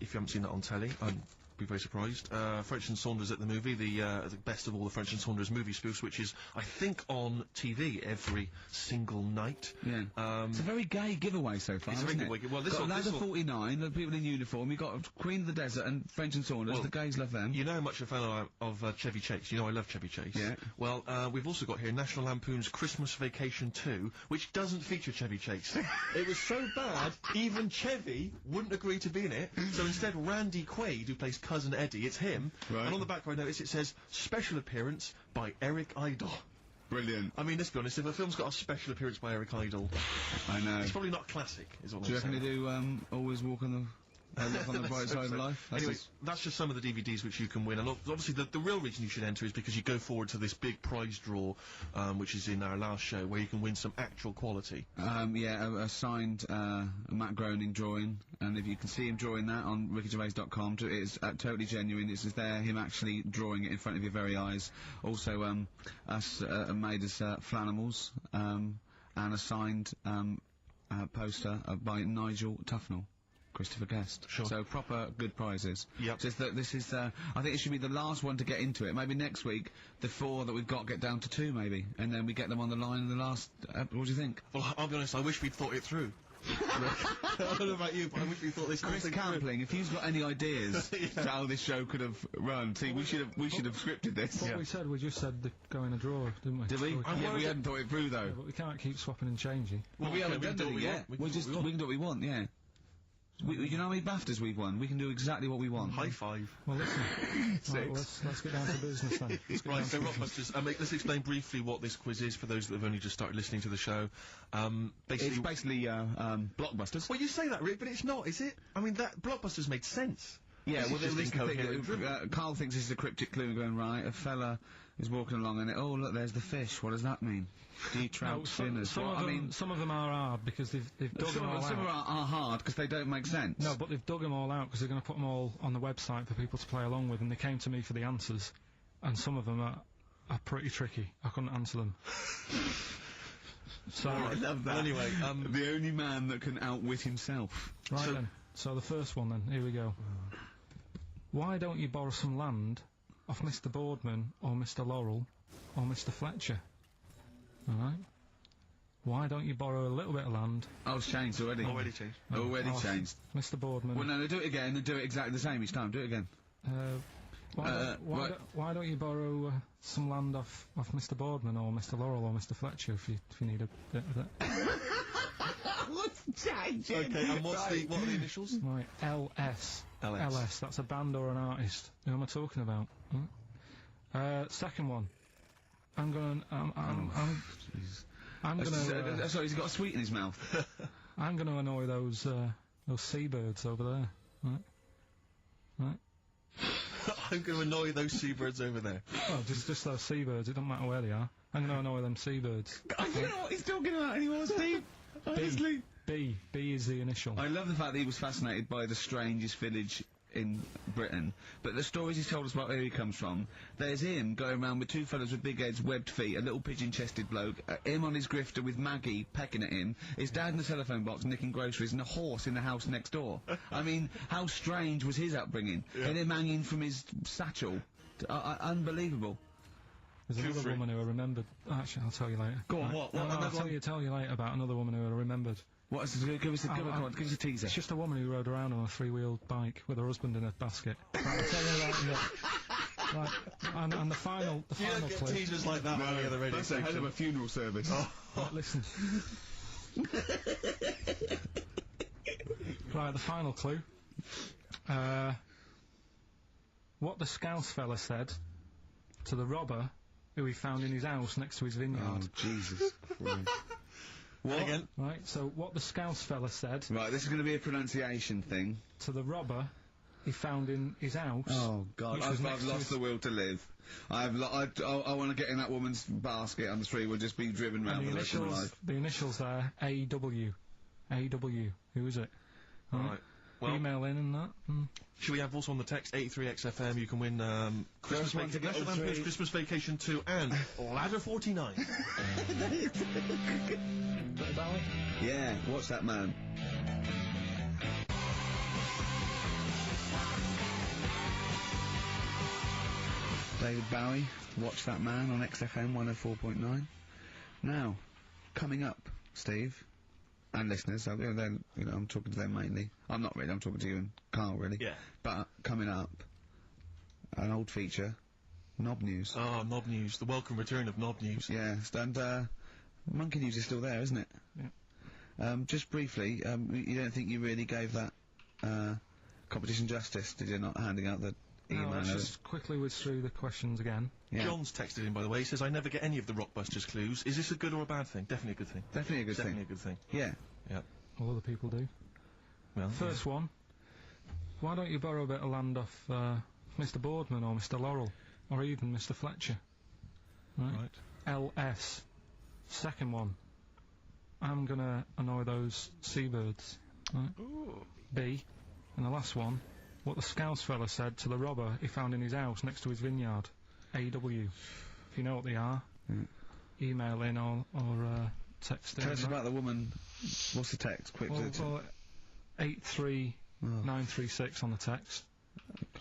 if you haven't seen that on telly, I'd be very surprised. French and Saunders at the movie, the best of all the French and Saunders movie spoofs, which is, I think, on TV every single night. Yeah. It's a very gay giveaway so far, It's a very isn't good it? week. Well, this got one- Ladder this one- 49, the people in uniform. You've got Queen of the Desert and French and Saunders. Well, the gays love them. You know how much a fan of Chevy Chase. You know I love Chevy Chase. Yeah. Well, we've also got here National Lampoon's Christmas Vacation 2, which doesn't feature Chevy Chase. It was so bad, even Chevy wouldn't agree to be in it. So instead, Randy Quaid, who plays Cousin Eddie, it's him. Right. And on the back I notice it says special appearance by Eric Idle. Brilliant. I mean, let's be honest, if a film's got a special appearance by Eric Idle, I know. it's probably not classic, is what Do you I'm reckon saying. they do, always walk on the... look on the bright side of life? That's Anyway, just- that's just some of the DVDs which you can win. And obviously, the real reason you should enter is because you go forward to this big prize draw, which is in our last show, where you can win some actual quality. Yeah, a signed Matt Groening drawing, and if you can see him drawing that on rickygervais.com, it's totally genuine. It's just there, him actually drawing it in front of your very eyes. Also, us made us Flanimals, and a signed poster by Nigel Tufnell. Christopher Guest. Sure. So proper good prizes. Yep. Just that this is, I think it should be the last one to get into it. Maybe next week, the 4 that we've got get down to 2 maybe, and then we get them on the line in the last, what do you think? Well, I'll be honest, I wish we'd thought it through. I don't know about you, but I wish we thought this Chris whole thing through. Campling, if you've got any ideas to how this show could have run, see, we should have scripted this. What we said, we just said the go in a draw, didn't we? Did we? So Yeah, we hadn't thought it through though. Yeah, but we can't keep swapping and changing. Well, we haven't we done can do it what we yet. want. We can do what we want, yeah. You know how many BAFTAs we've won? We can do exactly what we want. High five. Well, listen. Right, well, let's get down to business then. Let's get Right, down so to business. Rockbusters, let's explain briefly what this quiz is for those that have only just started listening to the show. It's basically, blockbusters. Well, you say that, Rick, but it's not, is it? I mean, that Blockbusters made sense. Yeah, This well, is this just is the incoherent thing. Carl thinks this is a cryptic clue, going, right, a fella is walking along and oh, look, there's the fish. What does that mean? Trout spinners. Some of them are hard because they've dug them all out. Some are hard because they don't make sense. No, but they've dug them all out because they're going to put them all on the website for people to play along with, and they came to me for the answers, and some of them are pretty tricky. I couldn't answer them. So I love that. Well, anyway, the only man that can outwit himself. Right then. So the first one then. Here we go. Why don't you borrow some land off Mr. Boardman or Mr. Laurel or Mr. Fletcher? All right. Why don't you borrow a little bit of land? Oh, it's changed already. Already changed. Already off changed. Mr. Boardman. Well, no, do it again and do it exactly the same each time. Do it again. Why don't you borrow some land off Mr. Boardman or Mr. Laurel or Mr. Fletcher if you need a bit of it? What's changing? Okay, and what are the initials? Right, LS. LS. LS, that's a band or an artist. Who am I talking about? Second one. I'm gonna sorry, he's got a sweet in his mouth. I'm gonna annoy those seabirds over there. Right. I'm going to annoy those seabirds over there. Oh, just those seabirds. It doesn't matter where they are. I'm gonna annoy them seabirds. I don't know what he's talking about anymore, Steve. Honestly. B is the initial. I love the fact that he was fascinated by the strangest village in Britain, but the stories he's told us about where he comes from, there's him going around with two fellas with big heads, webbed feet, a little pigeon-chested bloke, him on his grifter with Maggie pecking at him, his dad in the telephone box nicking groceries, and a horse in the house next door. I mean, how strange was his upbringing? And him hanging from his satchel. Unbelievable. There's another woman who I remembered. Actually, I'll tell you later. Go on, what? I'll tell you later about another woman who I remembered. What is it? Give us a teaser. It's just a woman who rode around on a three-wheeled bike with her husband in a basket. Right, I'll tell you that. Yeah. Right, and the final You don't get clip. teasers like that on any other radio That's a hell of station. a funeral service. Right, listen. Right, the final clue. What the Scouse fella said to the robber who he found in his house next to his vineyard. Oh, Jesus. What? Again? Right, so what the Scouse fella said Right, this is going to be a pronunciation thing. to the robber he found in his house. Oh, God, which was I've next to lost his- the will to live. I want to get in that woman's basket on the street. We'll just be driven round And for the rest of my life. the initials there, A.W. A.W. Who is it? Right. Well, Email in and that. should we have also on the text 83XFM? You can win Christmas, First one to get National all Lampoon's three. Christmas Vacation 2 and Ladder 49. Yeah, watch that man. David Bowie, Watch That Man on XFM 104.9. Now, coming up, Steve, and listeners, I'm talking to them mainly. I'm not really, I'm talking to you and Carl, really. Yeah. But, coming up, an old feature, Knob News. Oh, Knob News, the welcome return of Knob News. Yeah, and, Monkey News is still there, isn't it? Yeah. Just briefly, you don't think you really gave that, competition justice, did you, not handing out the email? No, let's just quickly whiz through the questions again. Yeah. John's texted in, by the way. He says, I never get any of the Rockbusters clues. Is this a good or a bad thing? Definitely a good thing. Definitely a good Definitely thing. a good thing. Yeah. Yeah. All other people do. Well, First one. Why don't you borrow a bit of land off Mr. Boardman or Mr. Laurel or even Mr. Fletcher? Right. LS. Second one. I'm gonna annoy those seabirds. Right. Ooh. B. And the last one. What the Scouse fella said to the robber he found in his house next to his vineyard. AW. If you know what they are, email in or text in. Tell us about the woman. What's the text? Quick. Well, 83936 on the text.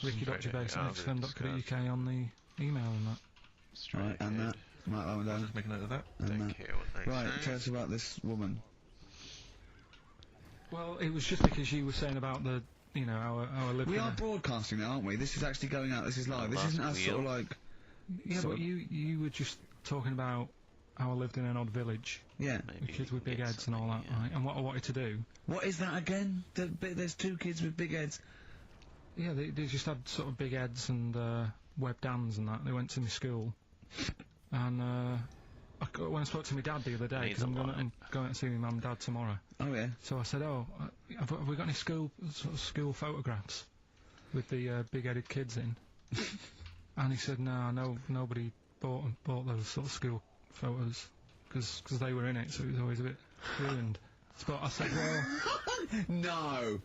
Ricky.gervais@xfm.co.uk on the email and that. Right, and that. Mark that one down. Just make a note of that. And Don't that. care what they Right, say. tell us about this woman. Well, it was just because you were saying about the, our living. We are broadcasting now, aren't we? This is actually going out. This is live. This isn't us sort of like. Yeah, sort but you were just talking about how I lived in an odd village. Yeah. With kids with big heads and all that, right? And what I wanted to do. What is that again? There's two kids with big heads. Yeah, they just had sort of big heads and webbed hands and that. They went to my school. And when I spoke to my dad the other day, because I'm going to see my mum and dad tomorrow. Oh yeah. So I said, have we got any school photographs with the big-headed kids in? And he said, no, nobody bought those sort of school photos because they were in it, so it was always a bit ruined. But I said, well, no.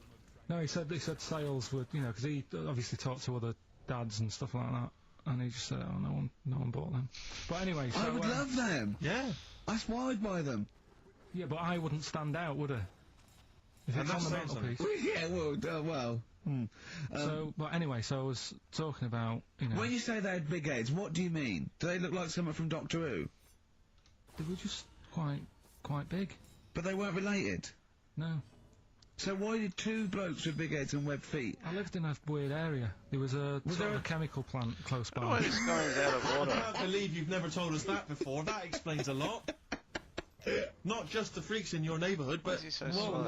No, he said sales would, because he obviously talked to other dads and stuff like that. And he just said, oh, no one bought them. But anyway, so... I would love them. Yeah. That's why I'd buy them. Yeah, but I wouldn't stand out, would I? If And it's on the that's mantelpiece. Yeah, well. So, but anyway, so I was talking about, When you say they had big heads, what do you mean? Do they look like someone from Doctor Who? They were just quite big. But they weren't related? No. So why did two blokes with big heads and webbed feet? I lived in a weird area. There was a chemical plant close by. Oh, this guy's out of order. I can't believe you've never told us that before. That explains a lot. Not just the freaks in your neighbourhood, but Well,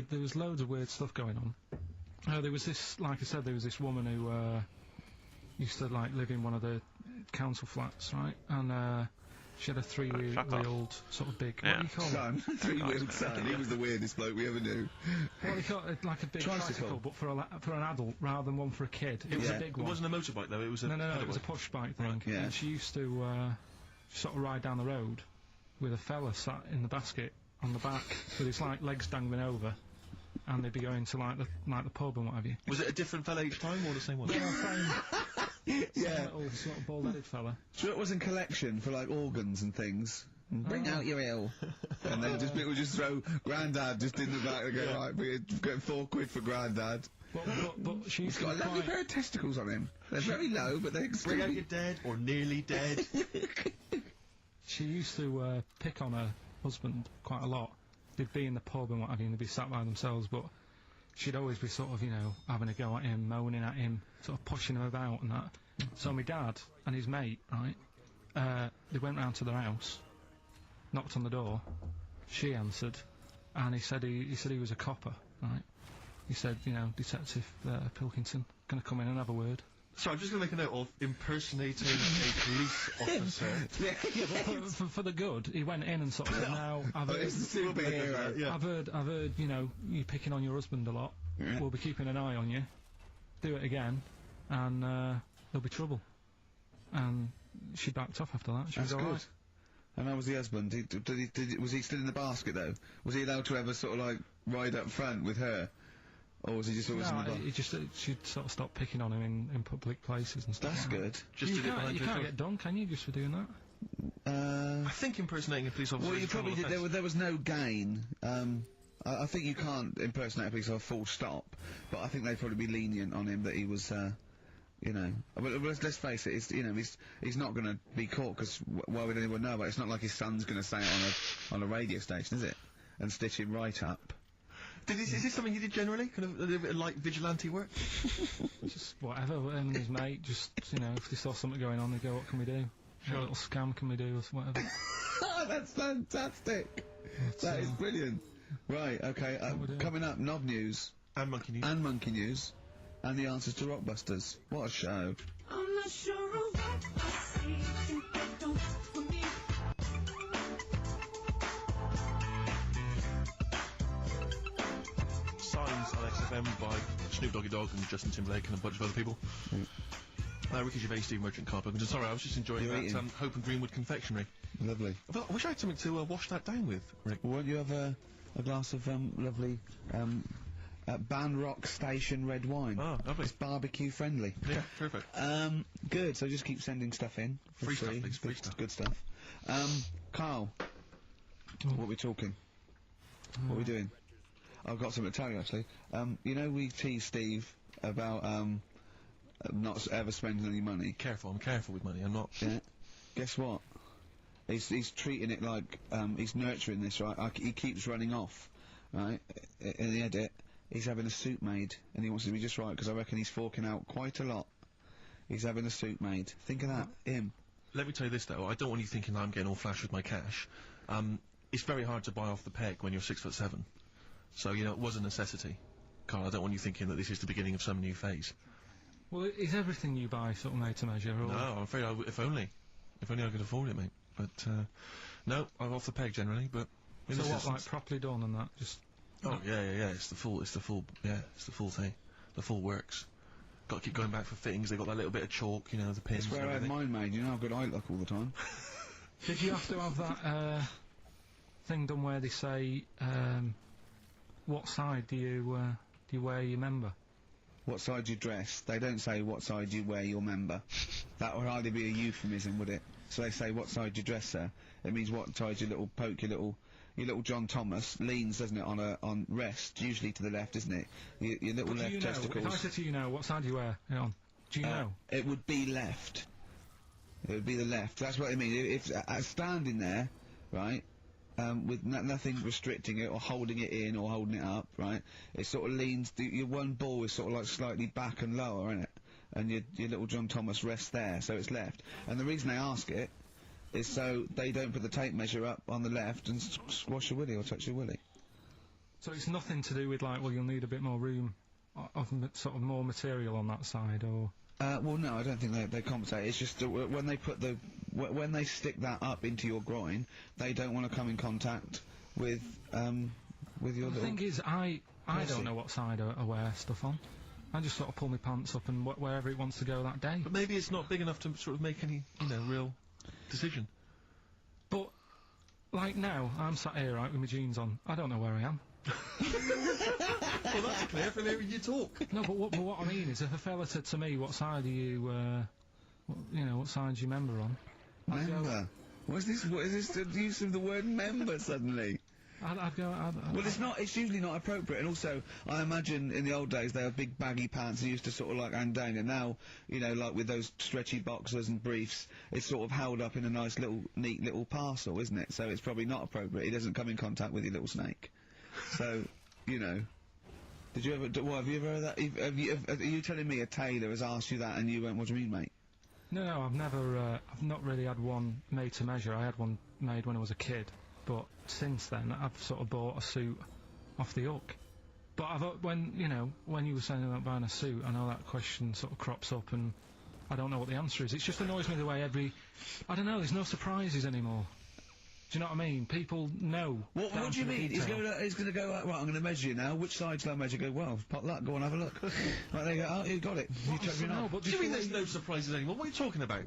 there was loads of weird stuff going on. There was this, like I said, there was this woman who used to live in one of the council flats, right? And she had a three-wheeled sort of big. Yeah. What do you call it? Son. Three-wheeled son. He was the weirdest bloke we ever knew. Well, they call it like a big tricycle, but for an adult rather than one for a kid. It was a big It one. wasn't a motorbike though. It was a No, it was a push bike thing. Right. Yeah. And she used to sort of ride down the road with a fella sat in the basket on the back with his legs dangling over, and they'd be going to like the pub and what have you. Was it a different fella each time, or the same one? Yeah, same little sort of bald-headed fella. So it was in collection for like organs and things. Bring out your ill. And then people just throw Grandad just in the back and go, right, we get £4 for Grandad. But she's got a lovely pair of testicles on him. They're very low, but they bring out your dead or nearly dead. She used to pick on her husband quite a lot. They'd be in the pub and what have you, and they'd be sat by themselves, but she'd always be sort of, you know, having a go at him, moaning at him, sort of pushing him about and that. So my dad and his mate, right, they went round to their house, knocked on the door, she answered, and he said he was a copper, right? He said, you know, Detective Pilkington, gonna come in and have a word. So I'm just gonna make a note of impersonating a police officer. But for the good, he went in and sort of said, now, I've heard, I've heard, you know, you picking on your husband a lot. Yeah. We'll be keeping an eye on you. Do it again, and there'll be trouble. And she backed off after that. She was That's alright. good. And how was the husband? Was he still in the basket though? Was he allowed to ever sort of like ride up front with her? Or was he just always in the basket? He just, she'd sort of stopped picking on him in public places and stuff. That's good. Just you can't get done, can you, just for doing that? I think impersonating a police officer. Well, is you a criminal probably did. offence. There was no gain. I think you can't impersonate a police officer full stop. But I think they'd probably be lenient on him that he was, you know. But let's face it. It's, you know, he's not going to be caught because why would anyone know about it? It's not like his son's going to say it on a radio station, is it? And stitch him right up. Is this something you did generally? Kind of a little bit of like vigilante work? Just whatever, him and his mate, just, you know, if they saw something going on, they go, what can we do? What little scam can we do, or whatever. That's fantastic. That is brilliant. Right, okay, coming up, Knob News. And Monkey News. And Monkey News. And the answers to Rockbusters. What a show. I'm not sure of what I see. Think I don't for me. Signs on XFM by Snoop Doggy Dogg and Justin Timberlake and a bunch of other people. Ricky Gervais, Steve Merchant, Carl Pilkington. Sorry, I was just enjoying that Hope and Greenwood confectionery. Lovely. I wish I had something to wash that down with, Rick. Well, won't you have a glass of lovely Banrock Station red wine? Oh, lovely. It's barbecue friendly. Yeah, perfect. Good. So just keep sending stuff in. For Free stuff, please. Free Good, stuff. good stuff. Carl, what are we talking? What are we doing? I've got something to tell you actually. You know we teased Steve about not ever spending any money. I'm careful with money. I'm not. Yeah. Guess what? He's treating it like he's nurturing this, right? He keeps running off, right? In the edit, he's having a suit made, and he wants it to be just right because I reckon he's forking out quite a lot. He's having a suit made. Think of that, him. Let me tell you this though. I don't want you thinking that I'm getting all flash with my cash. It's very hard to buy off the peg when you're 6'7". So you know it was a necessity. Carl, I don't want you thinking that this is the beginning of some new phase. Well, is everything you buy sort of made to measure? Or? No, I'm afraid if only I could afford it, mate. But no, I'm off the peg generally. But in so this what, instance- like properly done and that? Just Oh yeah. It's the full thing. The full works. Got to keep going back for fittings. They got that little bit of chalk, you know, the pins. That's where and I had everything. mine made. You know how good I look all the time. Did you have to have that thing done where they say what side do you wear your member? What side you dress? They don't say what side you wear your member. That would hardly be a euphemism, would it? So they say what side you dress, sir. It means what side your little John Thomas leans, doesn't it, on rest, usually to the left, isn't it? Your little But do left you know, testicles. if I said to you now, what side do you wear it on? Do you know? It would be left. It would be the left. That's what I mean. If standing there, right, with nothing restricting it or holding it in or holding it up, right, it sort of leans. Your one ball is sort of like slightly back and lower, isn't it? And your little John Thomas rests there, so it's left. And the reason they ask it is so they don't put the tape measure up on the left and squash your willy or touch your willy. So it's nothing to do with like, well, you'll need a bit more room, of sort of more material on that side, or. Well, no, I don't think they compensate. It's just when they put when they stick that up into your groin, they don't want to come in contact with your. The thing is, I don't know what side I wear stuff on. I just sort of pull my pants up and wherever it wants to go that day. But maybe it's not big enough to sort of make any, real decision. But like now, I'm sat here right with my jeans on. I don't know where I am. Well, that's clear from hearing you talk. No, but what I mean is, if a fella said to me, "What side are you? What side do you member on?" I'd go- Member. What is this the use of the word member suddenly? I'd go. Well, it's usually not appropriate, and also, I imagine in the old days they had big baggy pants and used to sort of like hang down, and now, you know, like with those stretchy boxers and briefs, it's sort of held up in a nice little, neat little parcel, isn't it? So it's probably not appropriate. It doesn't come in contact with your little snake. So, you know. Did you ever, have you ever heard that? Are you telling me a tailor has asked you that and you went, what do you mean, mate? No, I've never. I've not really had one made to measure. I had one made when I was a kid, but since then I've sort of bought a suit off the hook. But when you were saying about buying a suit, I know that question sort of crops up, and I don't know what the answer is. It just annoys me the way I don't know. There's no surprises anymore. Do you know what I mean? People know. What do you mean? He's going to go, right, I'm going to measure you now. Which side shall I measure? Go, well, pot luck, go and have a look. Right, there you go. Oh, you got it. You chucked me No, off. but Do you mean there's no surprises anymore? What are you talking about?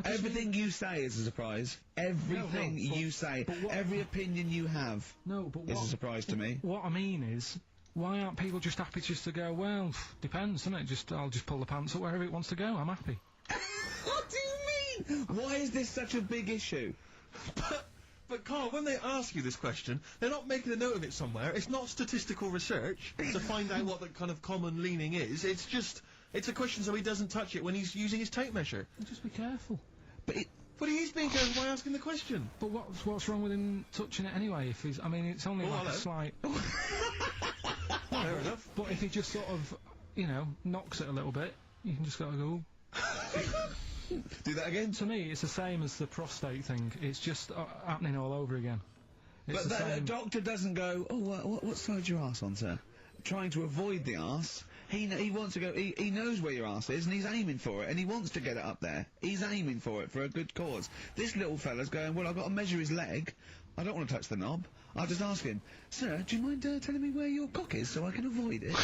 Everything you say is a surprise. Everything you say. Every opinion you have is a surprise to me. What I mean is, why aren't people just happy just to go, well, depends, doesn't it? I'll just pull the pants up wherever it wants to go. I'm happy. What do you mean? Why is this such a big issue? But Carl, when they ask you this question, they're not making a note of it somewhere. It's not statistical research to find out what the kind of common leaning is. It's a question so he doesn't touch it when he's using his tape measure. Just be careful. But he is being careful by asking the question. But what's wrong with him touching it anyway? If he's, I mean, it's only like a slight. Fair enough. But if he just sort of, knocks it a little bit, you can just go. Do that again? To me, it's the same as the prostate thing. It's just happening all over again. But the doctor doesn't go, oh, what side's your arse on, sir? Trying to avoid the arse. He wants to go, he knows where your arse is, and he's aiming for it, and he wants to get it up there. He's aiming for it for a good cause. This little fella's going, well, I've got to measure his leg. I don't want to touch the knob. I'll just ask him, sir, do you mind telling me where your cock is so I can avoid it?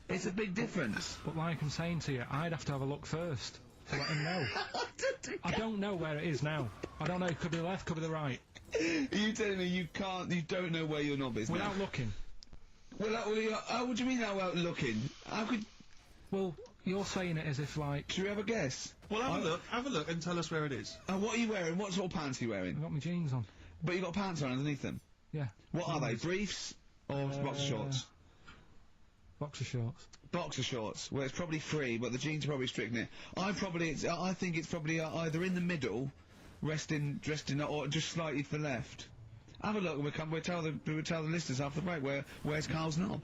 It's a big difference. But like I'm saying to you, I'd have to have a look first to let him know. I don't know where it is now. I don't know. It could be the left, could be the right. Are you telling me you don't know where your knob is without looking? Well, what do you mean without looking? How could... Well, you're saying it as if like... Should we have a guess? Well, have a look and tell us where it is. And what are you wearing? What sort of pants are you wearing? I've got my jeans on. But you've got pants on underneath them? Yeah. What are they? Briefs? Or boxer shorts? Boxer shorts. Boxer shorts. Well, it's probably free, but the jeans are probably strictening it. I think it's probably either in the middle, dressed in, or just slightly to the left. Have a look, and we'll tell the listeners after the break where's Carl's knob.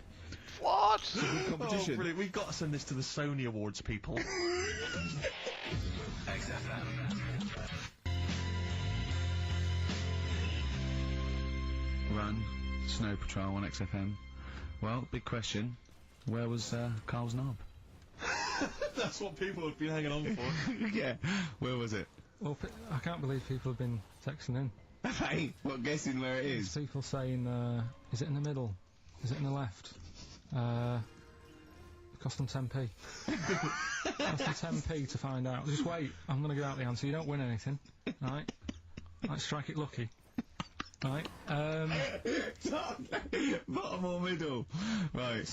What? It's a good competition. Oh, brilliant. We've got to send this to the Sony Awards people. XFM. Run, Snow Patrol on XFM. Well, big question. Where was Carl's knob? That's what people have been hanging on for. Yeah. Where was it? Well, I can't believe people have been texting in. Hey, what, guessing where it is? People saying, is it in the middle? Is it in the left? Cost them 10p. Cost them 10p to find out. Just wait, I'm going to give out the answer. You don't win anything, right? Like, strike it lucky. Right, bottom or middle? Right.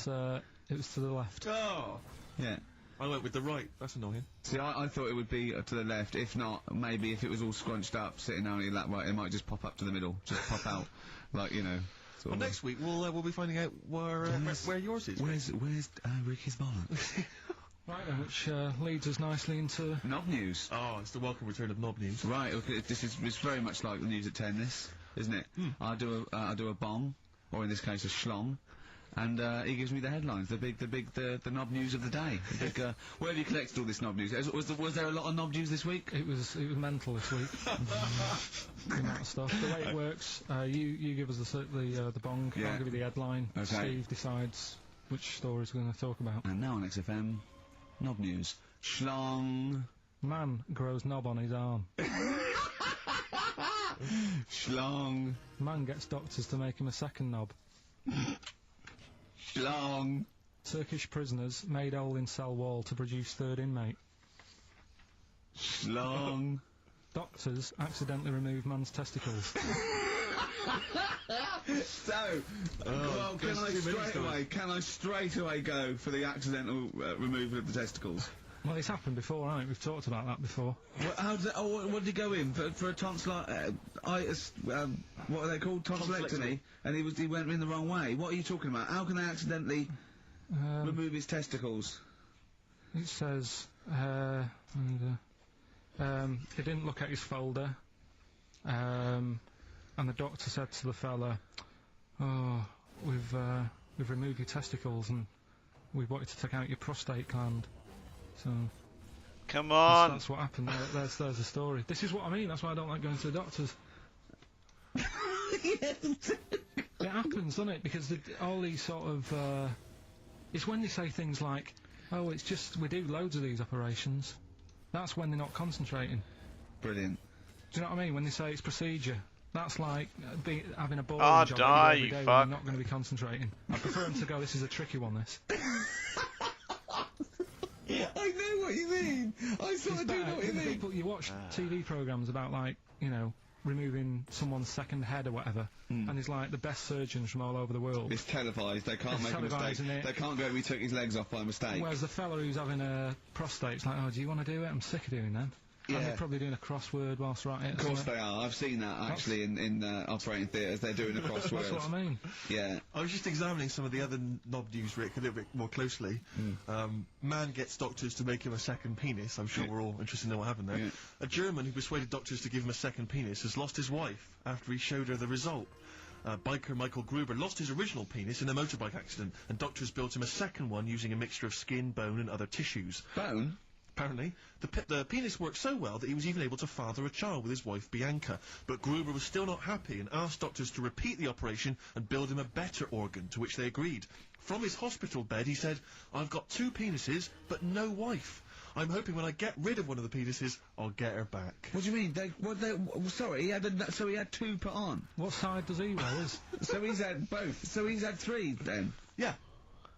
It was to the left. Oh! Yeah. I went with the right. That's annoying. See, I thought it would be to the left. If not, maybe if it was all scrunched up, sitting down in that right, it might just pop up to the middle. Just pop out, like, Well, next week we'll be finding out where yours is. Where's Ricky's bollocks? Right then, which leads us nicely into knob news. Oh, it's the welcome return of knob news. Right. Okay, it's very much like the news at 10. This, isn't it? I do a bong, or in this case a schlong. And he gives me the headlines, the knob news of the day. The big, where have you collected all this knob news? Was there a lot of knob news this week? It was mental this week. The amount of stuff. The way it works, you give us the bong. Yeah. I'll give you the headline. Okay. Steve decides which stories we're going to talk about. And now on XFM, knob news. Schlong. Man grows knob on his arm. Schlong. Man gets doctors to make him a second knob. Schlong. Turkish prisoners made hole in cell wall to produce third inmate. Schlong. Doctors accidentally remove man's testicles. So, well, can I straight away go for the accidental removal of the testicles? Well, it's happened before, hasn't it? We've talked about that before. How does that, what did he go in for a tonsillitis? What are they called? Tonsillectomy. And he went in the wrong way. What are you talking about? How can they accidentally remove his testicles? It says, he didn't look at his folder, and the doctor said to the fella, "Oh, we've removed your testicles and we wanted to take out your prostate gland." So, come on. That's what happened. There's the story. This is what I mean. That's why I don't like going to the doctors. It happens, doesn't it? Because all these sort of it's when they say things like, "Oh, it's just we do loads of these operations." That's when they're not concentrating. Brilliant. Do you know what I mean? When they say it's procedure, that's like having a boring job die, every you day when fuck. you're not going to be concentrating. I prefer them to go, "This is a tricky one, this." I know what you mean. I sort of do know what you mean. You watch TV programmes about, like, you know, removing someone's second head or whatever, and there's like the best surgeons from all over the world. It's televised. They can't make a mistake. They can't go, "We took his legs off by mistake." Whereas the fella who's having a prostate's like, "Oh, do you want to do it? I'm sick of doing them." Yeah. And they're probably doing a crossword whilst writing it. Of course they are. I've seen that actually in operating theatres. They're doing a crossword. That's what I mean. Yeah. I was just examining some of the other knob news, Rick, a little bit more closely. Man gets doctors to make him a second penis. I'm sure we're all interested to know what happened there. Yeah. A German who persuaded doctors to give him a second penis has lost his wife after he showed her the result. Biker Michael Gruber lost his original penis in a motorbike accident, and doctors built him a second one using a mixture of skin, bone, and other tissues. Bone? Apparently, the penis worked so well that he was even able to father a child with his wife Bianca. But Gruber was still not happy and asked doctors to repeat the operation and build him a better organ, to which they agreed. From his hospital bed, he said, "I've got 2 penises, but no wife. I'm hoping when I get rid of one of the penises, I'll get her back." What do you mean? Sorry, he had 2 put on. What side does he wear? So he's had both. So he's had 3 then. Yeah.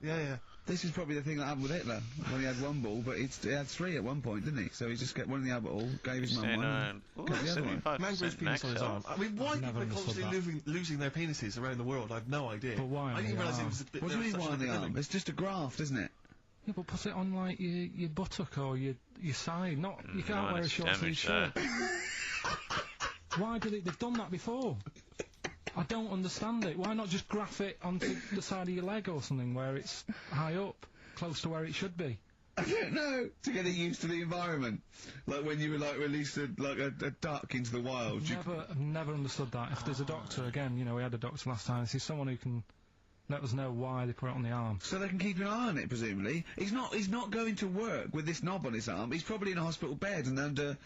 Yeah. This is probably the thing that happened with Hitler, when he had 1 ball, but he had 3 at one point, didn't he? So he just got one in the other ball, gave his mum one, and got the other one. Man grows penis on his arm. I mean, why people are constantly losing their penises around the world, I've no idea. But why on I didn't the realise it arm? was a bit... What do you mean why on the arm? It's just a graft, isn't it? Yeah, but put it on, like, your buttock or your side. Not you can't wear a short sleeve shirt. Why did they've done that before? I don't understand it. Why not just graph it onto the side of your leg or something where it's high up, close to where it should be? I don't know. To get it used to the environment, like when you were like released a duck into the wild. I've never understood that. If there's a doctor, again, you know, we had a doctor last time. If there's someone who can let us know why they put it on the arm. So they can keep an eye on it, presumably. He's not going to work with this knob on his arm. He's probably in a hospital bed and under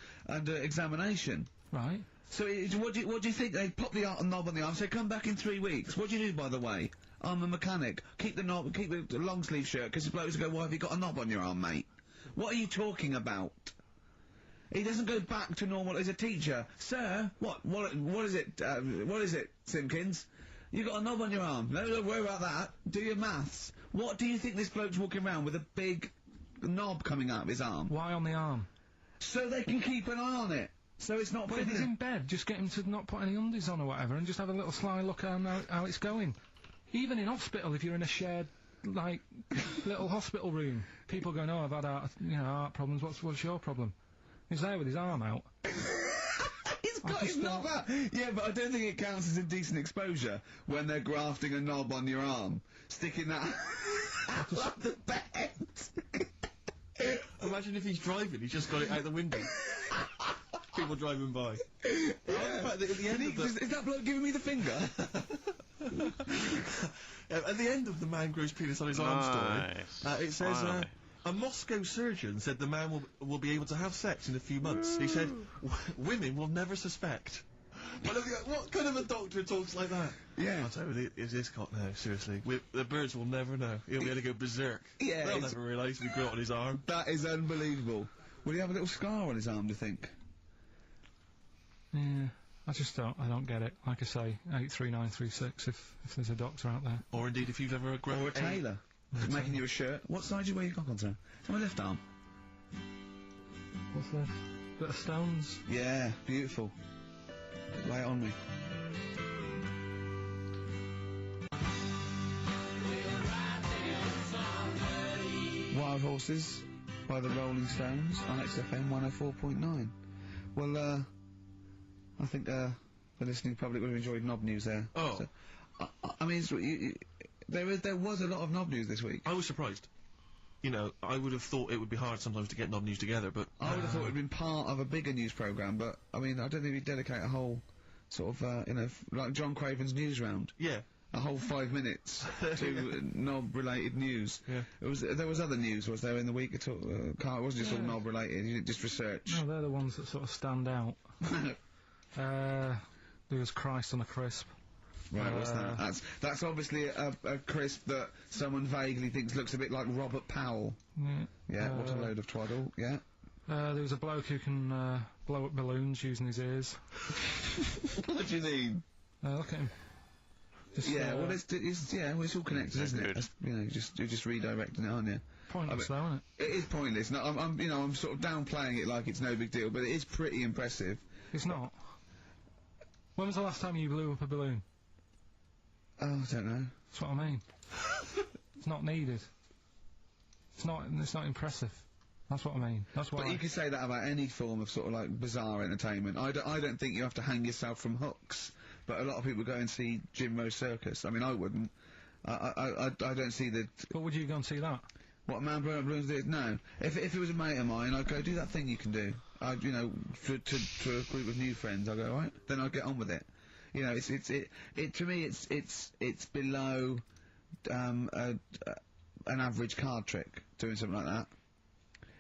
examination. Right. So what do you think? They pop the knob on the arm, say, "Come back in 3 weeks." What do you do, by the way? "I'm a mechanic. Keep the knob, keep the long sleeve shirt," because the blokes go, "Why have you got a knob on your arm, mate?" What are you talking about? He doesn't go back to normal as a teacher. "Sir, what is it, Simpkins? You got a knob on your arm. No, don't worry about that. Do your maths." What do you think this bloke's walking around with a big knob coming out of his arm? Why on the arm? So they can keep an eye on it. So it's not... Well, if he's in bed, just get him to not put any undies on or whatever, and just have a little sly look at how it's going. Even in hospital, if you're in a shared, like, little hospital room, people going, "Oh, I've had heart problems, what's your problem?" He's there with his arm out. He's got his knob out! Yeah, but I don't think it counts as indecent exposure when they're grafting a knob on your arm, sticking that out of the bed. Imagine if he's driving, he's just got it out the window. People driving by. Yeah. At the end of the... Is that bloke giving me the finger? At the end of the man grows penis on his arm story, it says, a Moscow surgeon said the man will be able to have sex in a few months. He said, "Women will never suspect." But what kind of a doctor talks like that? Yeah. I'll tell you, is this cop now, seriously? The birds will never know. He'll be able to go berserk. Yeah. They'll never realise we grew it on his arm. That is unbelievable. Will he have a little scar on his arm, do you think? Yeah, I don't get it. Like I say, 83936 if there's a doctor out there. Or indeed if you've ever grown... Or a tailor. Making you a shirt. What side do you wear your cock on, sir? It's my left arm. What's this? Bit of stones? Yeah, beautiful. Lay it on me. Wild Horses by the Rolling Stones on XFM 104.9. Well, I think the listening public would have enjoyed Knob News there. Oh. So, I mean, there was a lot of Knob News this week. I was surprised. You know, I would have thought it would be hard sometimes to get Knob News together, but... I would have thought it would have been part of a bigger news programme, but, I mean, I don't think we'd dedicate a whole, sort of, you know, like John Craven's news round. Yeah. A whole 5 minutes to knob-related news. Yeah. There was other news, was there, in the week at all? It wasn't just all knob-related, you didn't just research. No, they're the ones that sort of stand out. There was Christ on a crisp. Right, what's that? That's obviously a crisp that someone vaguely thinks looks a bit like Robert Powell. Yeah, what a load of twaddle, yeah. There was a bloke who can blow up balloons using his ears. What do you mean? Look at him. Just, well, it's all connected, isn't it? You know, you're just redirecting it, aren't you? Pointless, though, isn't it? It is pointless. No, I'm sort of downplaying it like it's no big deal, but it is pretty impressive. It's not. When was the last time you blew up a balloon? Oh, I don't know. That's what I mean. It's not needed. It's not impressive. That's what I mean. That's what. But you can say that about any form of sort of like bizarre entertainment. I don't think you have to hang yourself from hooks. But a lot of people go and see Jim Rose Circus. I mean, I wouldn't. I don't see the. But would you go and see that? What Man Blowing Up Balloons did? No. If it was a mate of mine, I'd go do that thing you can do. You know, to a group of new friends, I go right. Then I'd get on with it. You know, it to me, it's below an average card trick doing something like that.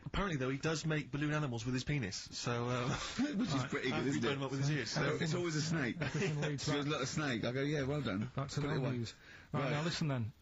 Apparently, though, he does make balloon animals with his penis, so, which is pretty good, isn't it? Him up with his ears. It's always a snake. So there's a lot of snake. I go, yeah, well done. Back to the news. Right, now listen then.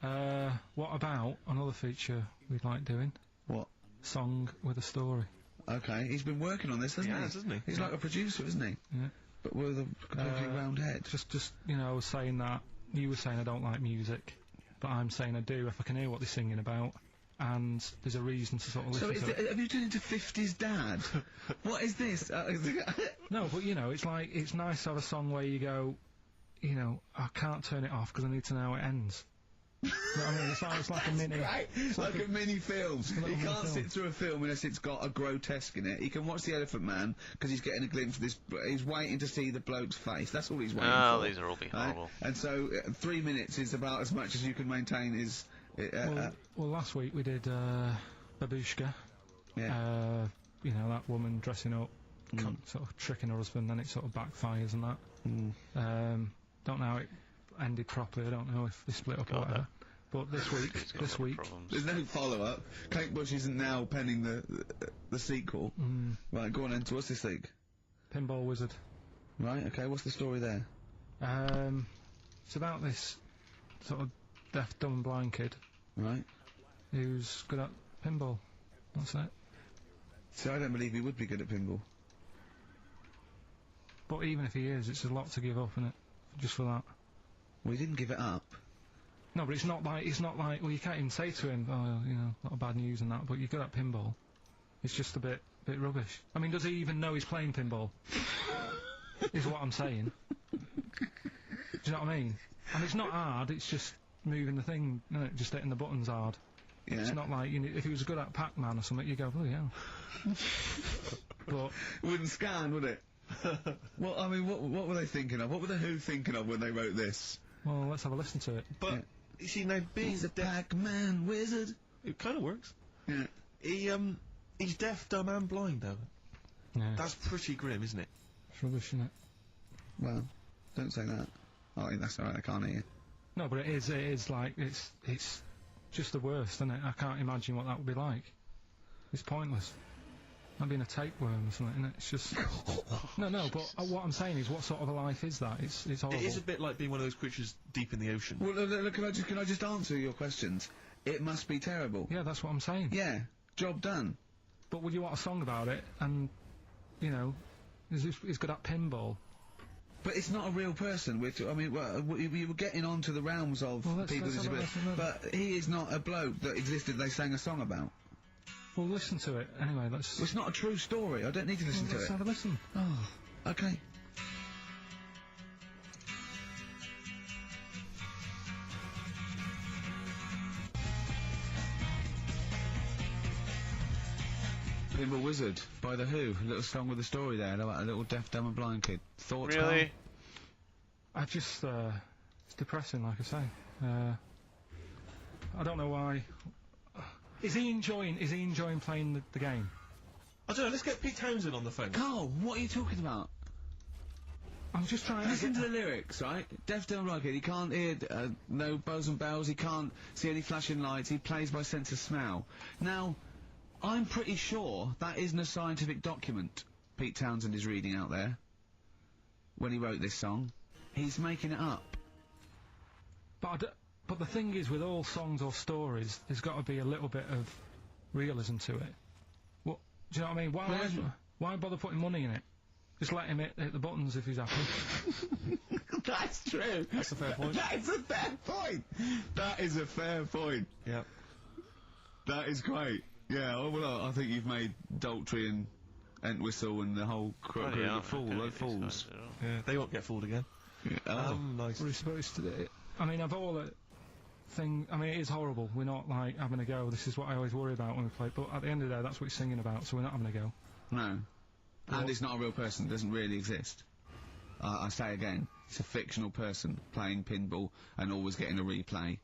What about another feature we'd like doing? What? Song with a story. Okay, he's been working on this, hasn't he? He's like a producer, isn't he? Yeah. But with a completely round head. Just, you know, I was saying that, you were saying I don't like music, but I'm saying I do if I can hear what they're singing about. And there's a reason to sort of listen to it. Have you turned into 50s dad? What is this? No, but you know, it's like, it's nice to have a song where you go, you know, I can't turn it off because I need to know how it ends. You know what I mean? It's like a mini... Right, it's like a mini film. He can't sit through a film unless it's got a grotesque in it. He can watch The Elephant Man because he's getting a glimpse of this... He's waiting to see the bloke's face. That's all he's waiting for. Oh, these are all being horrible. And so, 3 minutes is about as much as you can maintain his... well, last week we did Babushka. Yeah. You know, that woman dressing up, sort of tricking her husband, then it sort of backfires and that. Don't know how it ended properly. I don't know if they split up or whatever. But this week, there's no follow-up. Kate Bush isn't now penning the sequel. Right, go on then. So what's this thing? Pinball Wizard. Right. Okay. What's the story there? It's about this sort of deaf, dumb, and blind kid. Right. Who's good at pinball. That's it. See, I don't believe he would be good at pinball. But even if he is, it's a lot to give up, isn't it? Just for that. Well, he didn't give it up. No, but it's not like, well, you can't even say to him, oh, you know, a lot of bad news and that, but you're good at pinball. It's just a bit rubbish. I mean, does he even know he's playing pinball? Is what I'm saying. Do you know what I mean? And it's not hard, it's just moving the thing, you know, just hitting the buttons hard. Yeah. It's not like, you know, if he was good at Pac-Man or something, you go, oh, yeah. But... It wouldn't scan, would it? Well, I mean, what were they thinking of? What were the Who thinking of when they wrote this? Well, let's have a listen to it. But, you see, now, he's a Pac-Man wizard. It kind of works. Yeah. He's deaf, dumb, and blind, though. Yeah. That's pretty grim, isn't it? It's rubbish, isn't it? Well, don't say that. Oh, that's alright, I can't hear you. No, but it is like, it's just the worst, isn't it? I can't imagine what that would be like. It's pointless. Like being a tapeworm or something, isn't it? It's just... No, but what I'm saying is, what sort of a life is that? It's horrible. It is a bit like being one of those creatures deep in the ocean. Well, look, can I just answer your questions? It must be terrible. Yeah, that's what I'm saying. Yeah, job done. But would you want a song about it, and, you know, he's good at pinball? But it's not a real person. I mean, you were getting onto the realms of people with disabilities. But he is not a bloke that existed they sang a song about. Well, listen to it. Anyway, let's... Well, it's not a true story. I don't need to listen to it. Let's have a listen. Oh, okay. Pinball Wizard by The Who. A little song with a story there about a little deaf, dumb and blind kid. Thoughts, Really? I just, it's depressing, like I say. I don't know why. Is he enjoying playing the game? I don't know, let's get Pete Townsend on the phone. Carl, what are you talking about? I'm just trying to listen to the lyrics, right? Deaf, dumb, blind kid. He can't hear no bells and bells. He can't see any flashing lights. He plays by sense of smell. Now, I'm pretty sure that isn't a scientific document Pete Townsend is reading out there when he wrote this song. He's making it up. But the thing is, with all songs or stories, there's got to be a little bit of realism to it. What do you know what I mean? Why bother putting money in it? Just let him hit the buttons if he's happy. That's true. That's a fair point. That is a fair point. That is a fair point. Yeah. That is great. Yeah, well, I think you've made Daltrey and Entwistle and the whole crew look fools. Yeah, they won't get fooled again. Yeah. Nice. We're supposed to do it. I mean, of all the thing, I mean, it is horrible. We're not, like, having a go. This is what I always worry about when we play. But at the end of the day, that's what he's singing about, so we're not having a go. No. And it's not a real person. It doesn't really exist. I say again, it's a fictional person playing pinball and always getting a replay.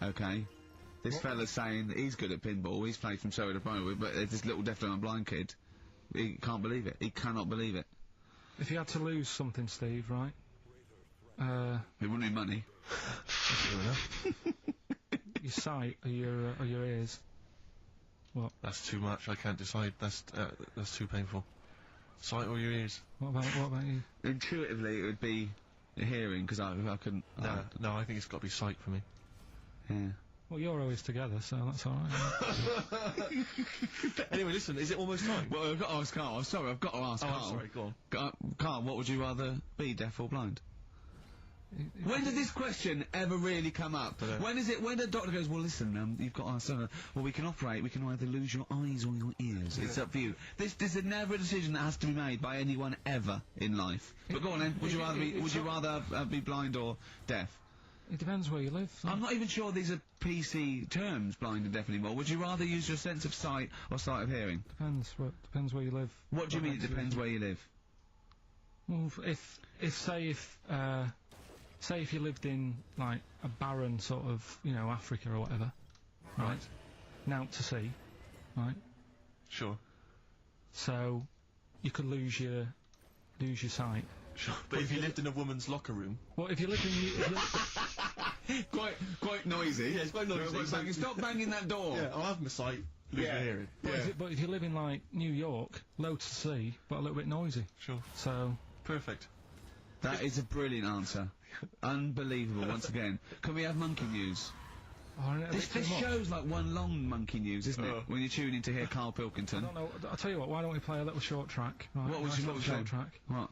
Okay? This fella's saying that he's good at pinball, he's played from so to Pro, but there's this little deaf and blind kid. He can't believe it. He cannot believe it. If you had to lose something, Steve, right? It wouldn't be money. Your sight or your ears. What? That's too much. I can't decide. That's too painful. Sight or your ears? What about you? Intuitively, it would be hearing because I couldn't. No, I think it's got to be sight for me. Yeah. Well, you're always together, so that's all right. Anyway, listen, is it almost time? Well, I've got to ask Carl. I'm sorry, I've got to ask Carl. I'm sorry, go on. Carl, what would you rather be, deaf or blind? When did this question ever really come up? When is it? When the doctor goes, well, listen, you've got our son. Well, we can operate. We can either lose your eyes or your ears. Yeah. It's up for you. This is never a decision that has to be made by anyone ever in life. But go on then. Would you rather be? Would you rather be blind or deaf? It depends where you live. I'm not even sure these are PC terms, blind and deaf anymore. Would you rather use your sense of sight or sight of hearing? Depends where you live. What do you mean it depends where you live? Well, say if you lived in, like, a barren sort of, Africa or whatever, right? Now to sea, right? Sure. So, you could lose your sight. Sure. But if you lived in a woman's locker room... Well, if you lived in... quite noisy. Yeah, it's quite noisy. Stop banging that door. Yeah, I'll have my sight, lose my hearing. But if you live in, like, New York, low to sea, but a little bit noisy. Sure. So... Perfect. That is a brilliant answer. Unbelievable, once again. Can we have monkey news? This show's like one long monkey news, isn't it? When you tune in to hear Carl Pilkington. I don't know. I'll tell you what, why don't we play a little short track? Right, what was your little short track? What?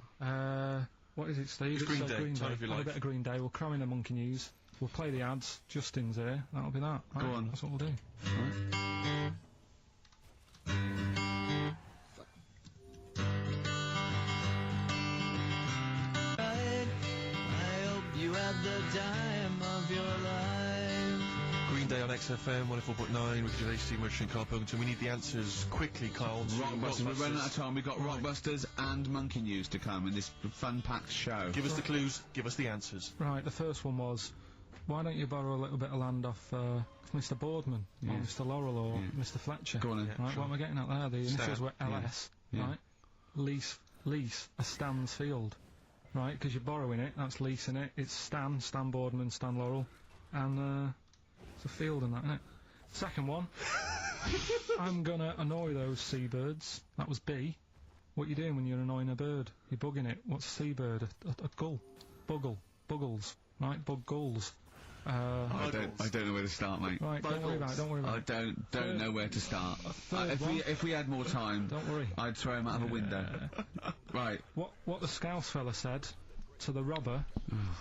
What is it, Steve? It's Green Day. Green Day. If you like. A bit of Green Day. We'll cram in the monkey news. We'll play the ads. Justin's here. That'll be that. Right, go on. That's what we'll do. Right. You had the time of your life. Green Day on XFM 104.9 with your HC Merchant Carl Pilkington. We need the answers quickly, Carl. Rockbusters. We're running out of time. We've got Rockbusters and monkey news to come in this fun-packed show. Give us the clues. Give us the answers. Right. The first one was, why don't you borrow a little bit of land off Mr. Boardman or Mr. Laurel or Mr. Fletcher? Go on then. Right. Sure. What am I getting at there? The initials were LS. Right. Lease a Stan's field. Right, because you're borrowing it, that's leasing it, it's Stan Boardman, Stan Laurel, and it's a field and that, isn't it? Second one, I'm gonna annoy those seabirds, that was B. What you doing when you're annoying a bird? You're bugging it. What's a seabird? A gull. Buggles. Right, bug gulls. I don't know where to start, mate. Right, don't worry about it. I don't know where to start. If we had more time, don't worry. I'd throw him out of a window. Right. What the Scouse fella said to the robber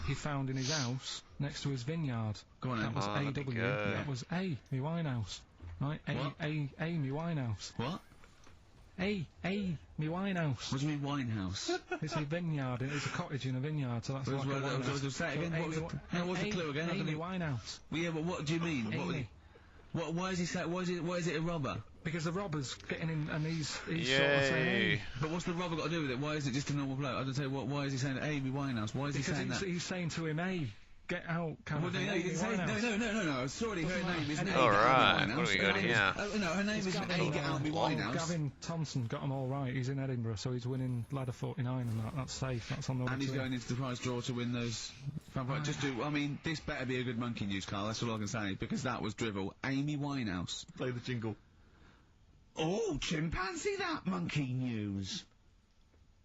he found in his house next to his vineyard. Go on, that was A.W. That was A, me Winehouse. Right? A, me Winehouse. What? A, me Winehouse. What do you mean Winehouse? It's a vineyard, it's a cottage in a vineyard, so that's like a winehouse. Say it again, what was the clue again? Amy Winehouse. Well, yeah, but what do you mean? Amy. Why is he saying, why is it a robber? Because the robber's getting in, and he's sort of saying, hey. But what's the robber got to do with it? Why is it just a normal bloke? I don't say why is he saying Amy Winehouse? Why is he saying that? Because he's saying to him, hey, get out, kind well, of thing. No, he didn't say, no. Sorry, her name isn't A. Alright, what have we got here? No, her name isn't A. Get Out Me Winehouse. Gavin Thompson got them all right. He's in Edinburgh, so he's winning ladder 49 and that's safe. That's on the way. And he's going into the prize draw to win those. I mean, this better be a good monkey news, Carl. That's all I can say, because that was drivel. Amy Winehouse. Play the jingle. Oh, chimpanzee, that monkey news.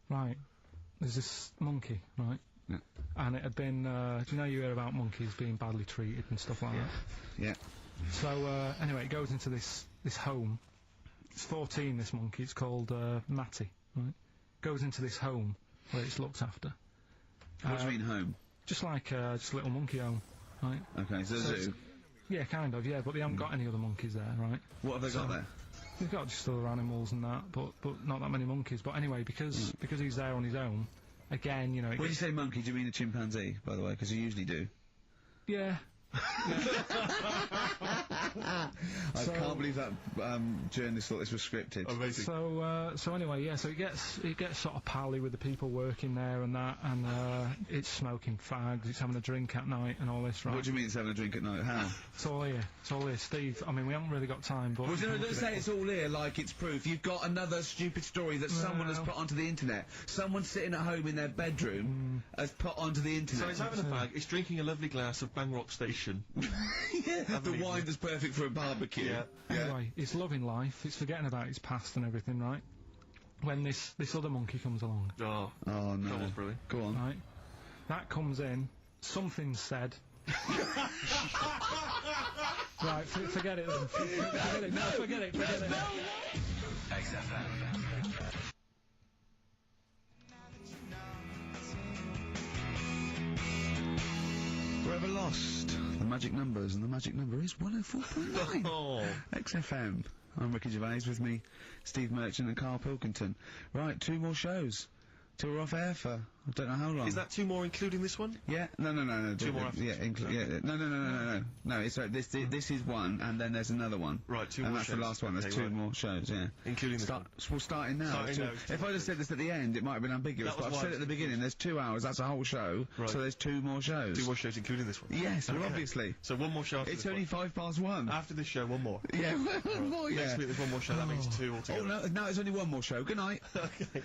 Right. There's this monkey, right? Yeah. And it had been, do you know you hear about monkeys being badly treated and stuff like that? Yeah. So, anyway, it goes into this home. It's 14, this monkey. It's called, Matty, right? Goes into this home where it's looked after. What do you mean, home? Just like, just a little monkey home, right? Okay, so zoo? Yeah, kind of, yeah, but they haven't got any other monkeys there, right? What have they got there? They've got just other animals and that, but not that many monkeys. But anyway, because he's there on his own, again, you know... When you say monkey, do you mean a chimpanzee, by the way? Because you usually do. Yeah. I can't believe that journalist thought this was scripted. Amazing. So anyway, yeah, so it gets sort of pally with the people working there and that, and it's smoking fags, it's having a drink at night and all this, right? What do you mean it's having a drink at night? How? It's all here, Steve. I mean, we haven't really got time, but... Well, don't say it's all here like it's proof. You've got another stupid story that someone has put onto the internet. Someone sitting at home in their bedroom has put onto the internet. So it's having a fag, it's drinking a lovely glass of Bangrock Station. Yeah, the wine that's perfect for a barbecue. Yeah. Anyway, it's loving life, it's forgetting about its past and everything, right? When this other monkey comes along. Oh no. That was brilliant. Go on. Right? That comes in, something's said. Right, forget it then. Forget it. XFM. Forever lost. The magic numbers, and the magic number is 104.9. Oh. XFM. I'm Ricky Gervais, with me, Steve Merchant and Carl Pilkington. Right, 2 more shows. Till we're off air for, I don't know how long. Is that 2 more including this one? Yeah, no. 2 more after yeah, no. No, it's right, this is one, and then there's another one. Right, 2 and more that's shows. the last one, there's Okay, 2 right. more shows, yeah. Including this one. We're starting now. Starting now. If I'd have said this at the end, it might have been ambiguous, That was but I've said wise. at the beginning, there's 2 hours, that's a whole show, Right. so there's 2 more shows. 2 more shows including this one? Yes, well, Okay. obviously. So 1 more show after It's this only one. 1:05. After this show, 1 more. Yeah, one more, yeah. Next week there's 1 more show, that makes 2 altogether. Oh, no, it's only 1 more show. Good night. Okay.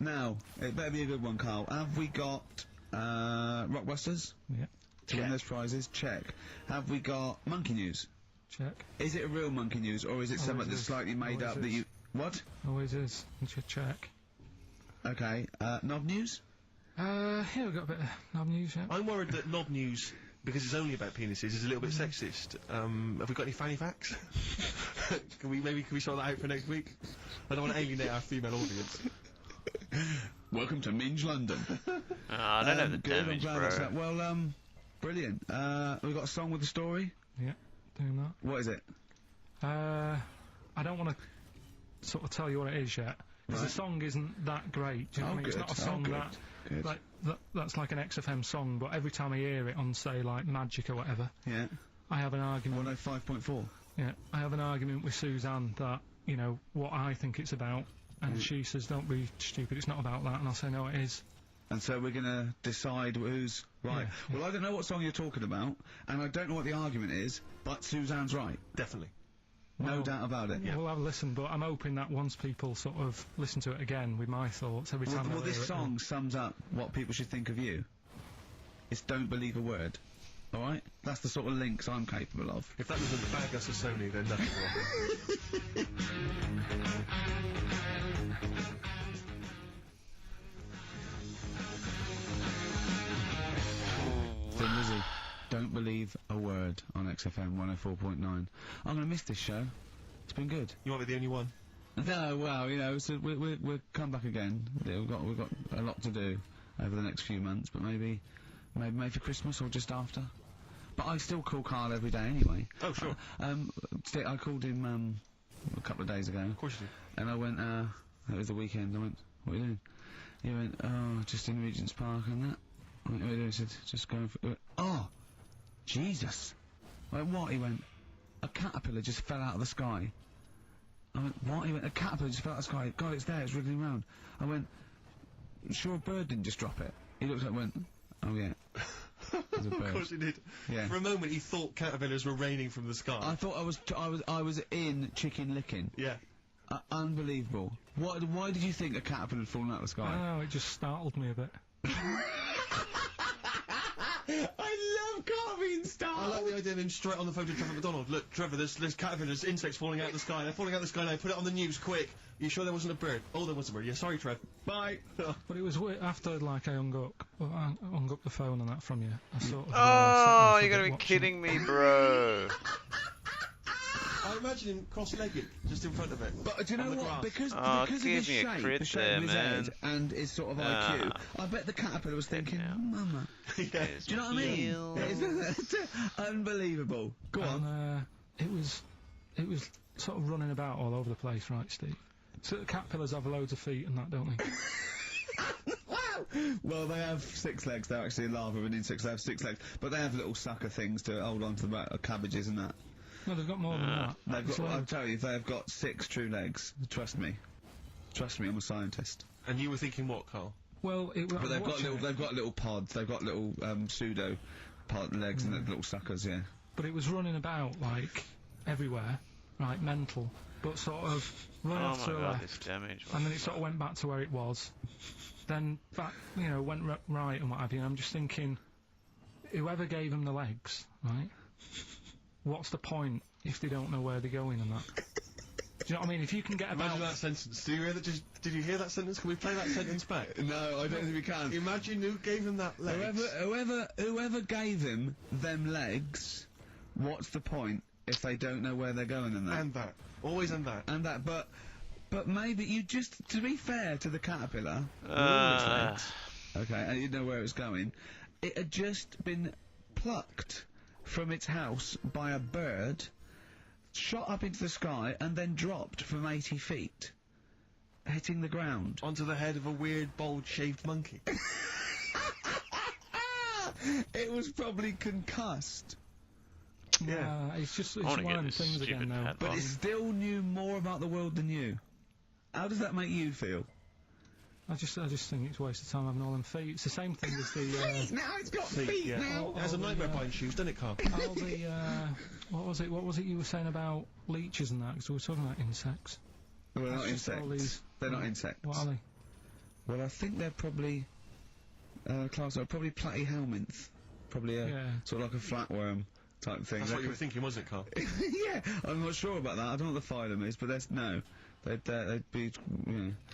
Now, it better be a good one, Carl. Have we got, Rockbusters? Yeah. To win those prizes? Check. Have we got Monkey News? Check. Is it a real Monkey News, or is it something that's slightly made up that you... What? Always is. Check. Okay, Knob News? Yeah, we've got a bit of knob news, yeah. I'm worried that Knob News, because it's only about penises, is a little bit sexist. Have we got any fanny facts? Can we sort that out for next week? I don't want to alienate our female audience. Welcome to Minge London. I don't know the good, damage, I'm glad bro. that's that. Well, brilliant. We've got a song with a story? Yeah, doing that. What is it? I don't want to sort of tell you what it is yet, because the song isn't that great, do you know what I mean? It's not a song that's like an XFM song, but every time I hear it on, say, like, Magic or whatever, yeah, I have an argument. 105.4. Yeah, I have an argument with Suzanne that, you know, what I think it's about, and she says, don't be stupid, it's not about that, and I'll say, no, it is. And so we're gonna decide who's right. Yeah. Well, I don't know what song you're talking about, and I don't know what the argument is, but Suzanne's right. Definitely. No doubt about it. Yeah. We'll have a listen, but I'm hoping that once people sort of listen to it again with my thoughts every time Well, I this hear it, song sums up what people should think of you. It's don't believe a word. Alright? That's the sort of links I'm capable of. If that doesn't bag us as Sony, then nothing will. Thin Lizzy, don't believe a word on XFM 104.9. I'm gonna miss this show. It's been good. You might be the only one. No, well, you know, so we'll come back again. Yeah, we've got a lot to do over the next few months, but maybe for Christmas or just after. But I still call Carl every day anyway. Oh, sure. I called him a couple of days ago. Of course you do. And I went, it was the weekend, I went, what are you doing? He went, oh, just in Regent's Park and that. I went, what are you doing? He said, just going for... He went, oh, Jesus. I went, what? He went, a caterpillar just fell out of the sky. I went, what? He went, a caterpillar just fell out of the sky. God, it's there, it's wriggling around. I went, sure a bird didn't just drop it? He looked at it and went, oh yeah. There's a bird. Of course he did. Yeah. For a moment, he thought caterpillars were raining from the sky. I thought I was in Chicken Licking. Yeah. Unbelievable. Why did you think a caterpillar had fallen out of the sky? I don't know, it just startled me a bit. I love carving stuff. I like the idea of him straight on the phone to Trevor McDonald. Look, Trevor, there's caterpillars, insects falling out of the sky. They're falling out of the sky now. Put it on the news, quick. You sure there wasn't a bird? Oh, there was a bird. Yeah, sorry, Trev. Bye. But it was after, like, I hung up the phone and that from you. I sort of... Oh, you're gonna be kidding me, bro. I imagine him cross-legged, just in front of it. But do you know what? Because Oh, of his give me a shape, crit the shape there, of his man. head, and his sort of IQ, I bet the caterpillar was thinking, Mama. Yeah. Do you know what I mean? It's unbelievable. Go on. It was sort of running about all over the place, right, Steve? So the caterpillars have loads of feet and that, don't they? Well, they have 6 legs. They're actually larvae of insects. They have 6 legs, but they have little sucker things to hold on to the back of cabbages and that. No, they've got more than that. They've got, I'll tell you, they've got 6 true legs. Trust me. Trust me, I'm a scientist. And you were thinking what, Carl? Well, but they've got little pods. They've got little pseudo pod legs and little suckers. Yeah. But it was running about like everywhere, right? Mental, but sort of running off to the left, and then it sort of went back to where it was. Then back, went right and what have you. And I'm just thinking, whoever gave them the legs, right? What's the point if they don't know where they're going and that? Do you know what I mean? If you can get about... Imagine that sentence. Did you hear that sentence? Can we play that sentence back? No, I don't think we can. Imagine who gave him that legs. Whoever gave him them legs, what's the point if they don't know where they're going and that? And that. Always and that. And that, but maybe you just, to be fair to the caterpillar, with all its legs, okay, and you know where it's going, it had just been plucked from its house by a bird, shot up into the sky, and then dropped from 80 feet, hitting the ground. Onto the head of a weird, bold-shaved monkey. It was probably concussed. Yeah, it's one of them things again now. But it still knew more about the world than you. How does that make you feel? I just think it's a waste of time having all them feet. It's the same thing as the... now it's got feet now! It has a nightmare buying shoes, doesn't it, Carl? All the, what was it you were saying about leeches and that? Because we were talking about insects. Well, they're not insects. They're not insects. What are they? Well, I think they're probably... probably platyhelminth. Probably sort of like a flatworm type thing. That's what you were thinking, wasn't it, Carl? Yeah, I'm not sure about that. I don't know what the phylum is, but no. They'd be,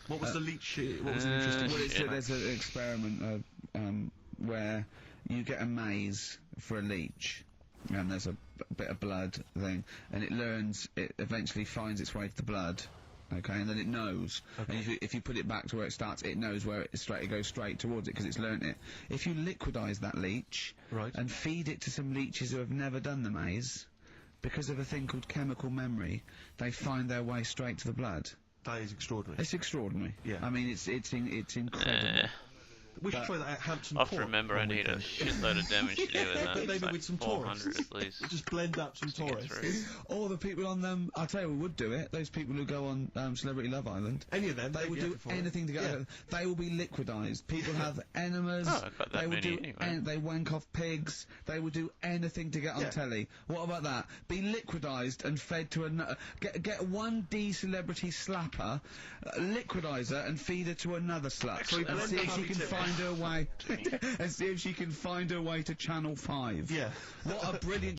What was the leech? What was the interesting? Well, there's an experiment where you get a maze for a leech, and there's a bit of blood thing, and it eventually finds its way to the blood. Okay, and then it knows. Okay. And if you put it back to where it starts, it knows where it goes straight towards it because it's learnt it. If you liquidise that leech and feed it to some leeches who have never done the maze, because of a thing called chemical memory, they find their way straight to the blood. That is extraordinary. It's extraordinary. Yeah. I mean, it's incredible. We should try that at Hampton I have to remember I need a shitload of damage to do with that. Maybe like with some 400 tourists. at least. Just blend up some tourists. Or the people on them, I'll tell you who would do it, those people who go on Celebrity Love Island. Any of them. They would do anything to get over. They will be liquidised. People have enemas. They will do they wank off pigs. They will do anything to get on telly. What about that? Be liquidised and fed to another. Get one D-celebrity slapper, liquidise her and feed her to another slut. And see if she can find her way. And see if she can find her way to Channel 5. Yeah. What a brilliant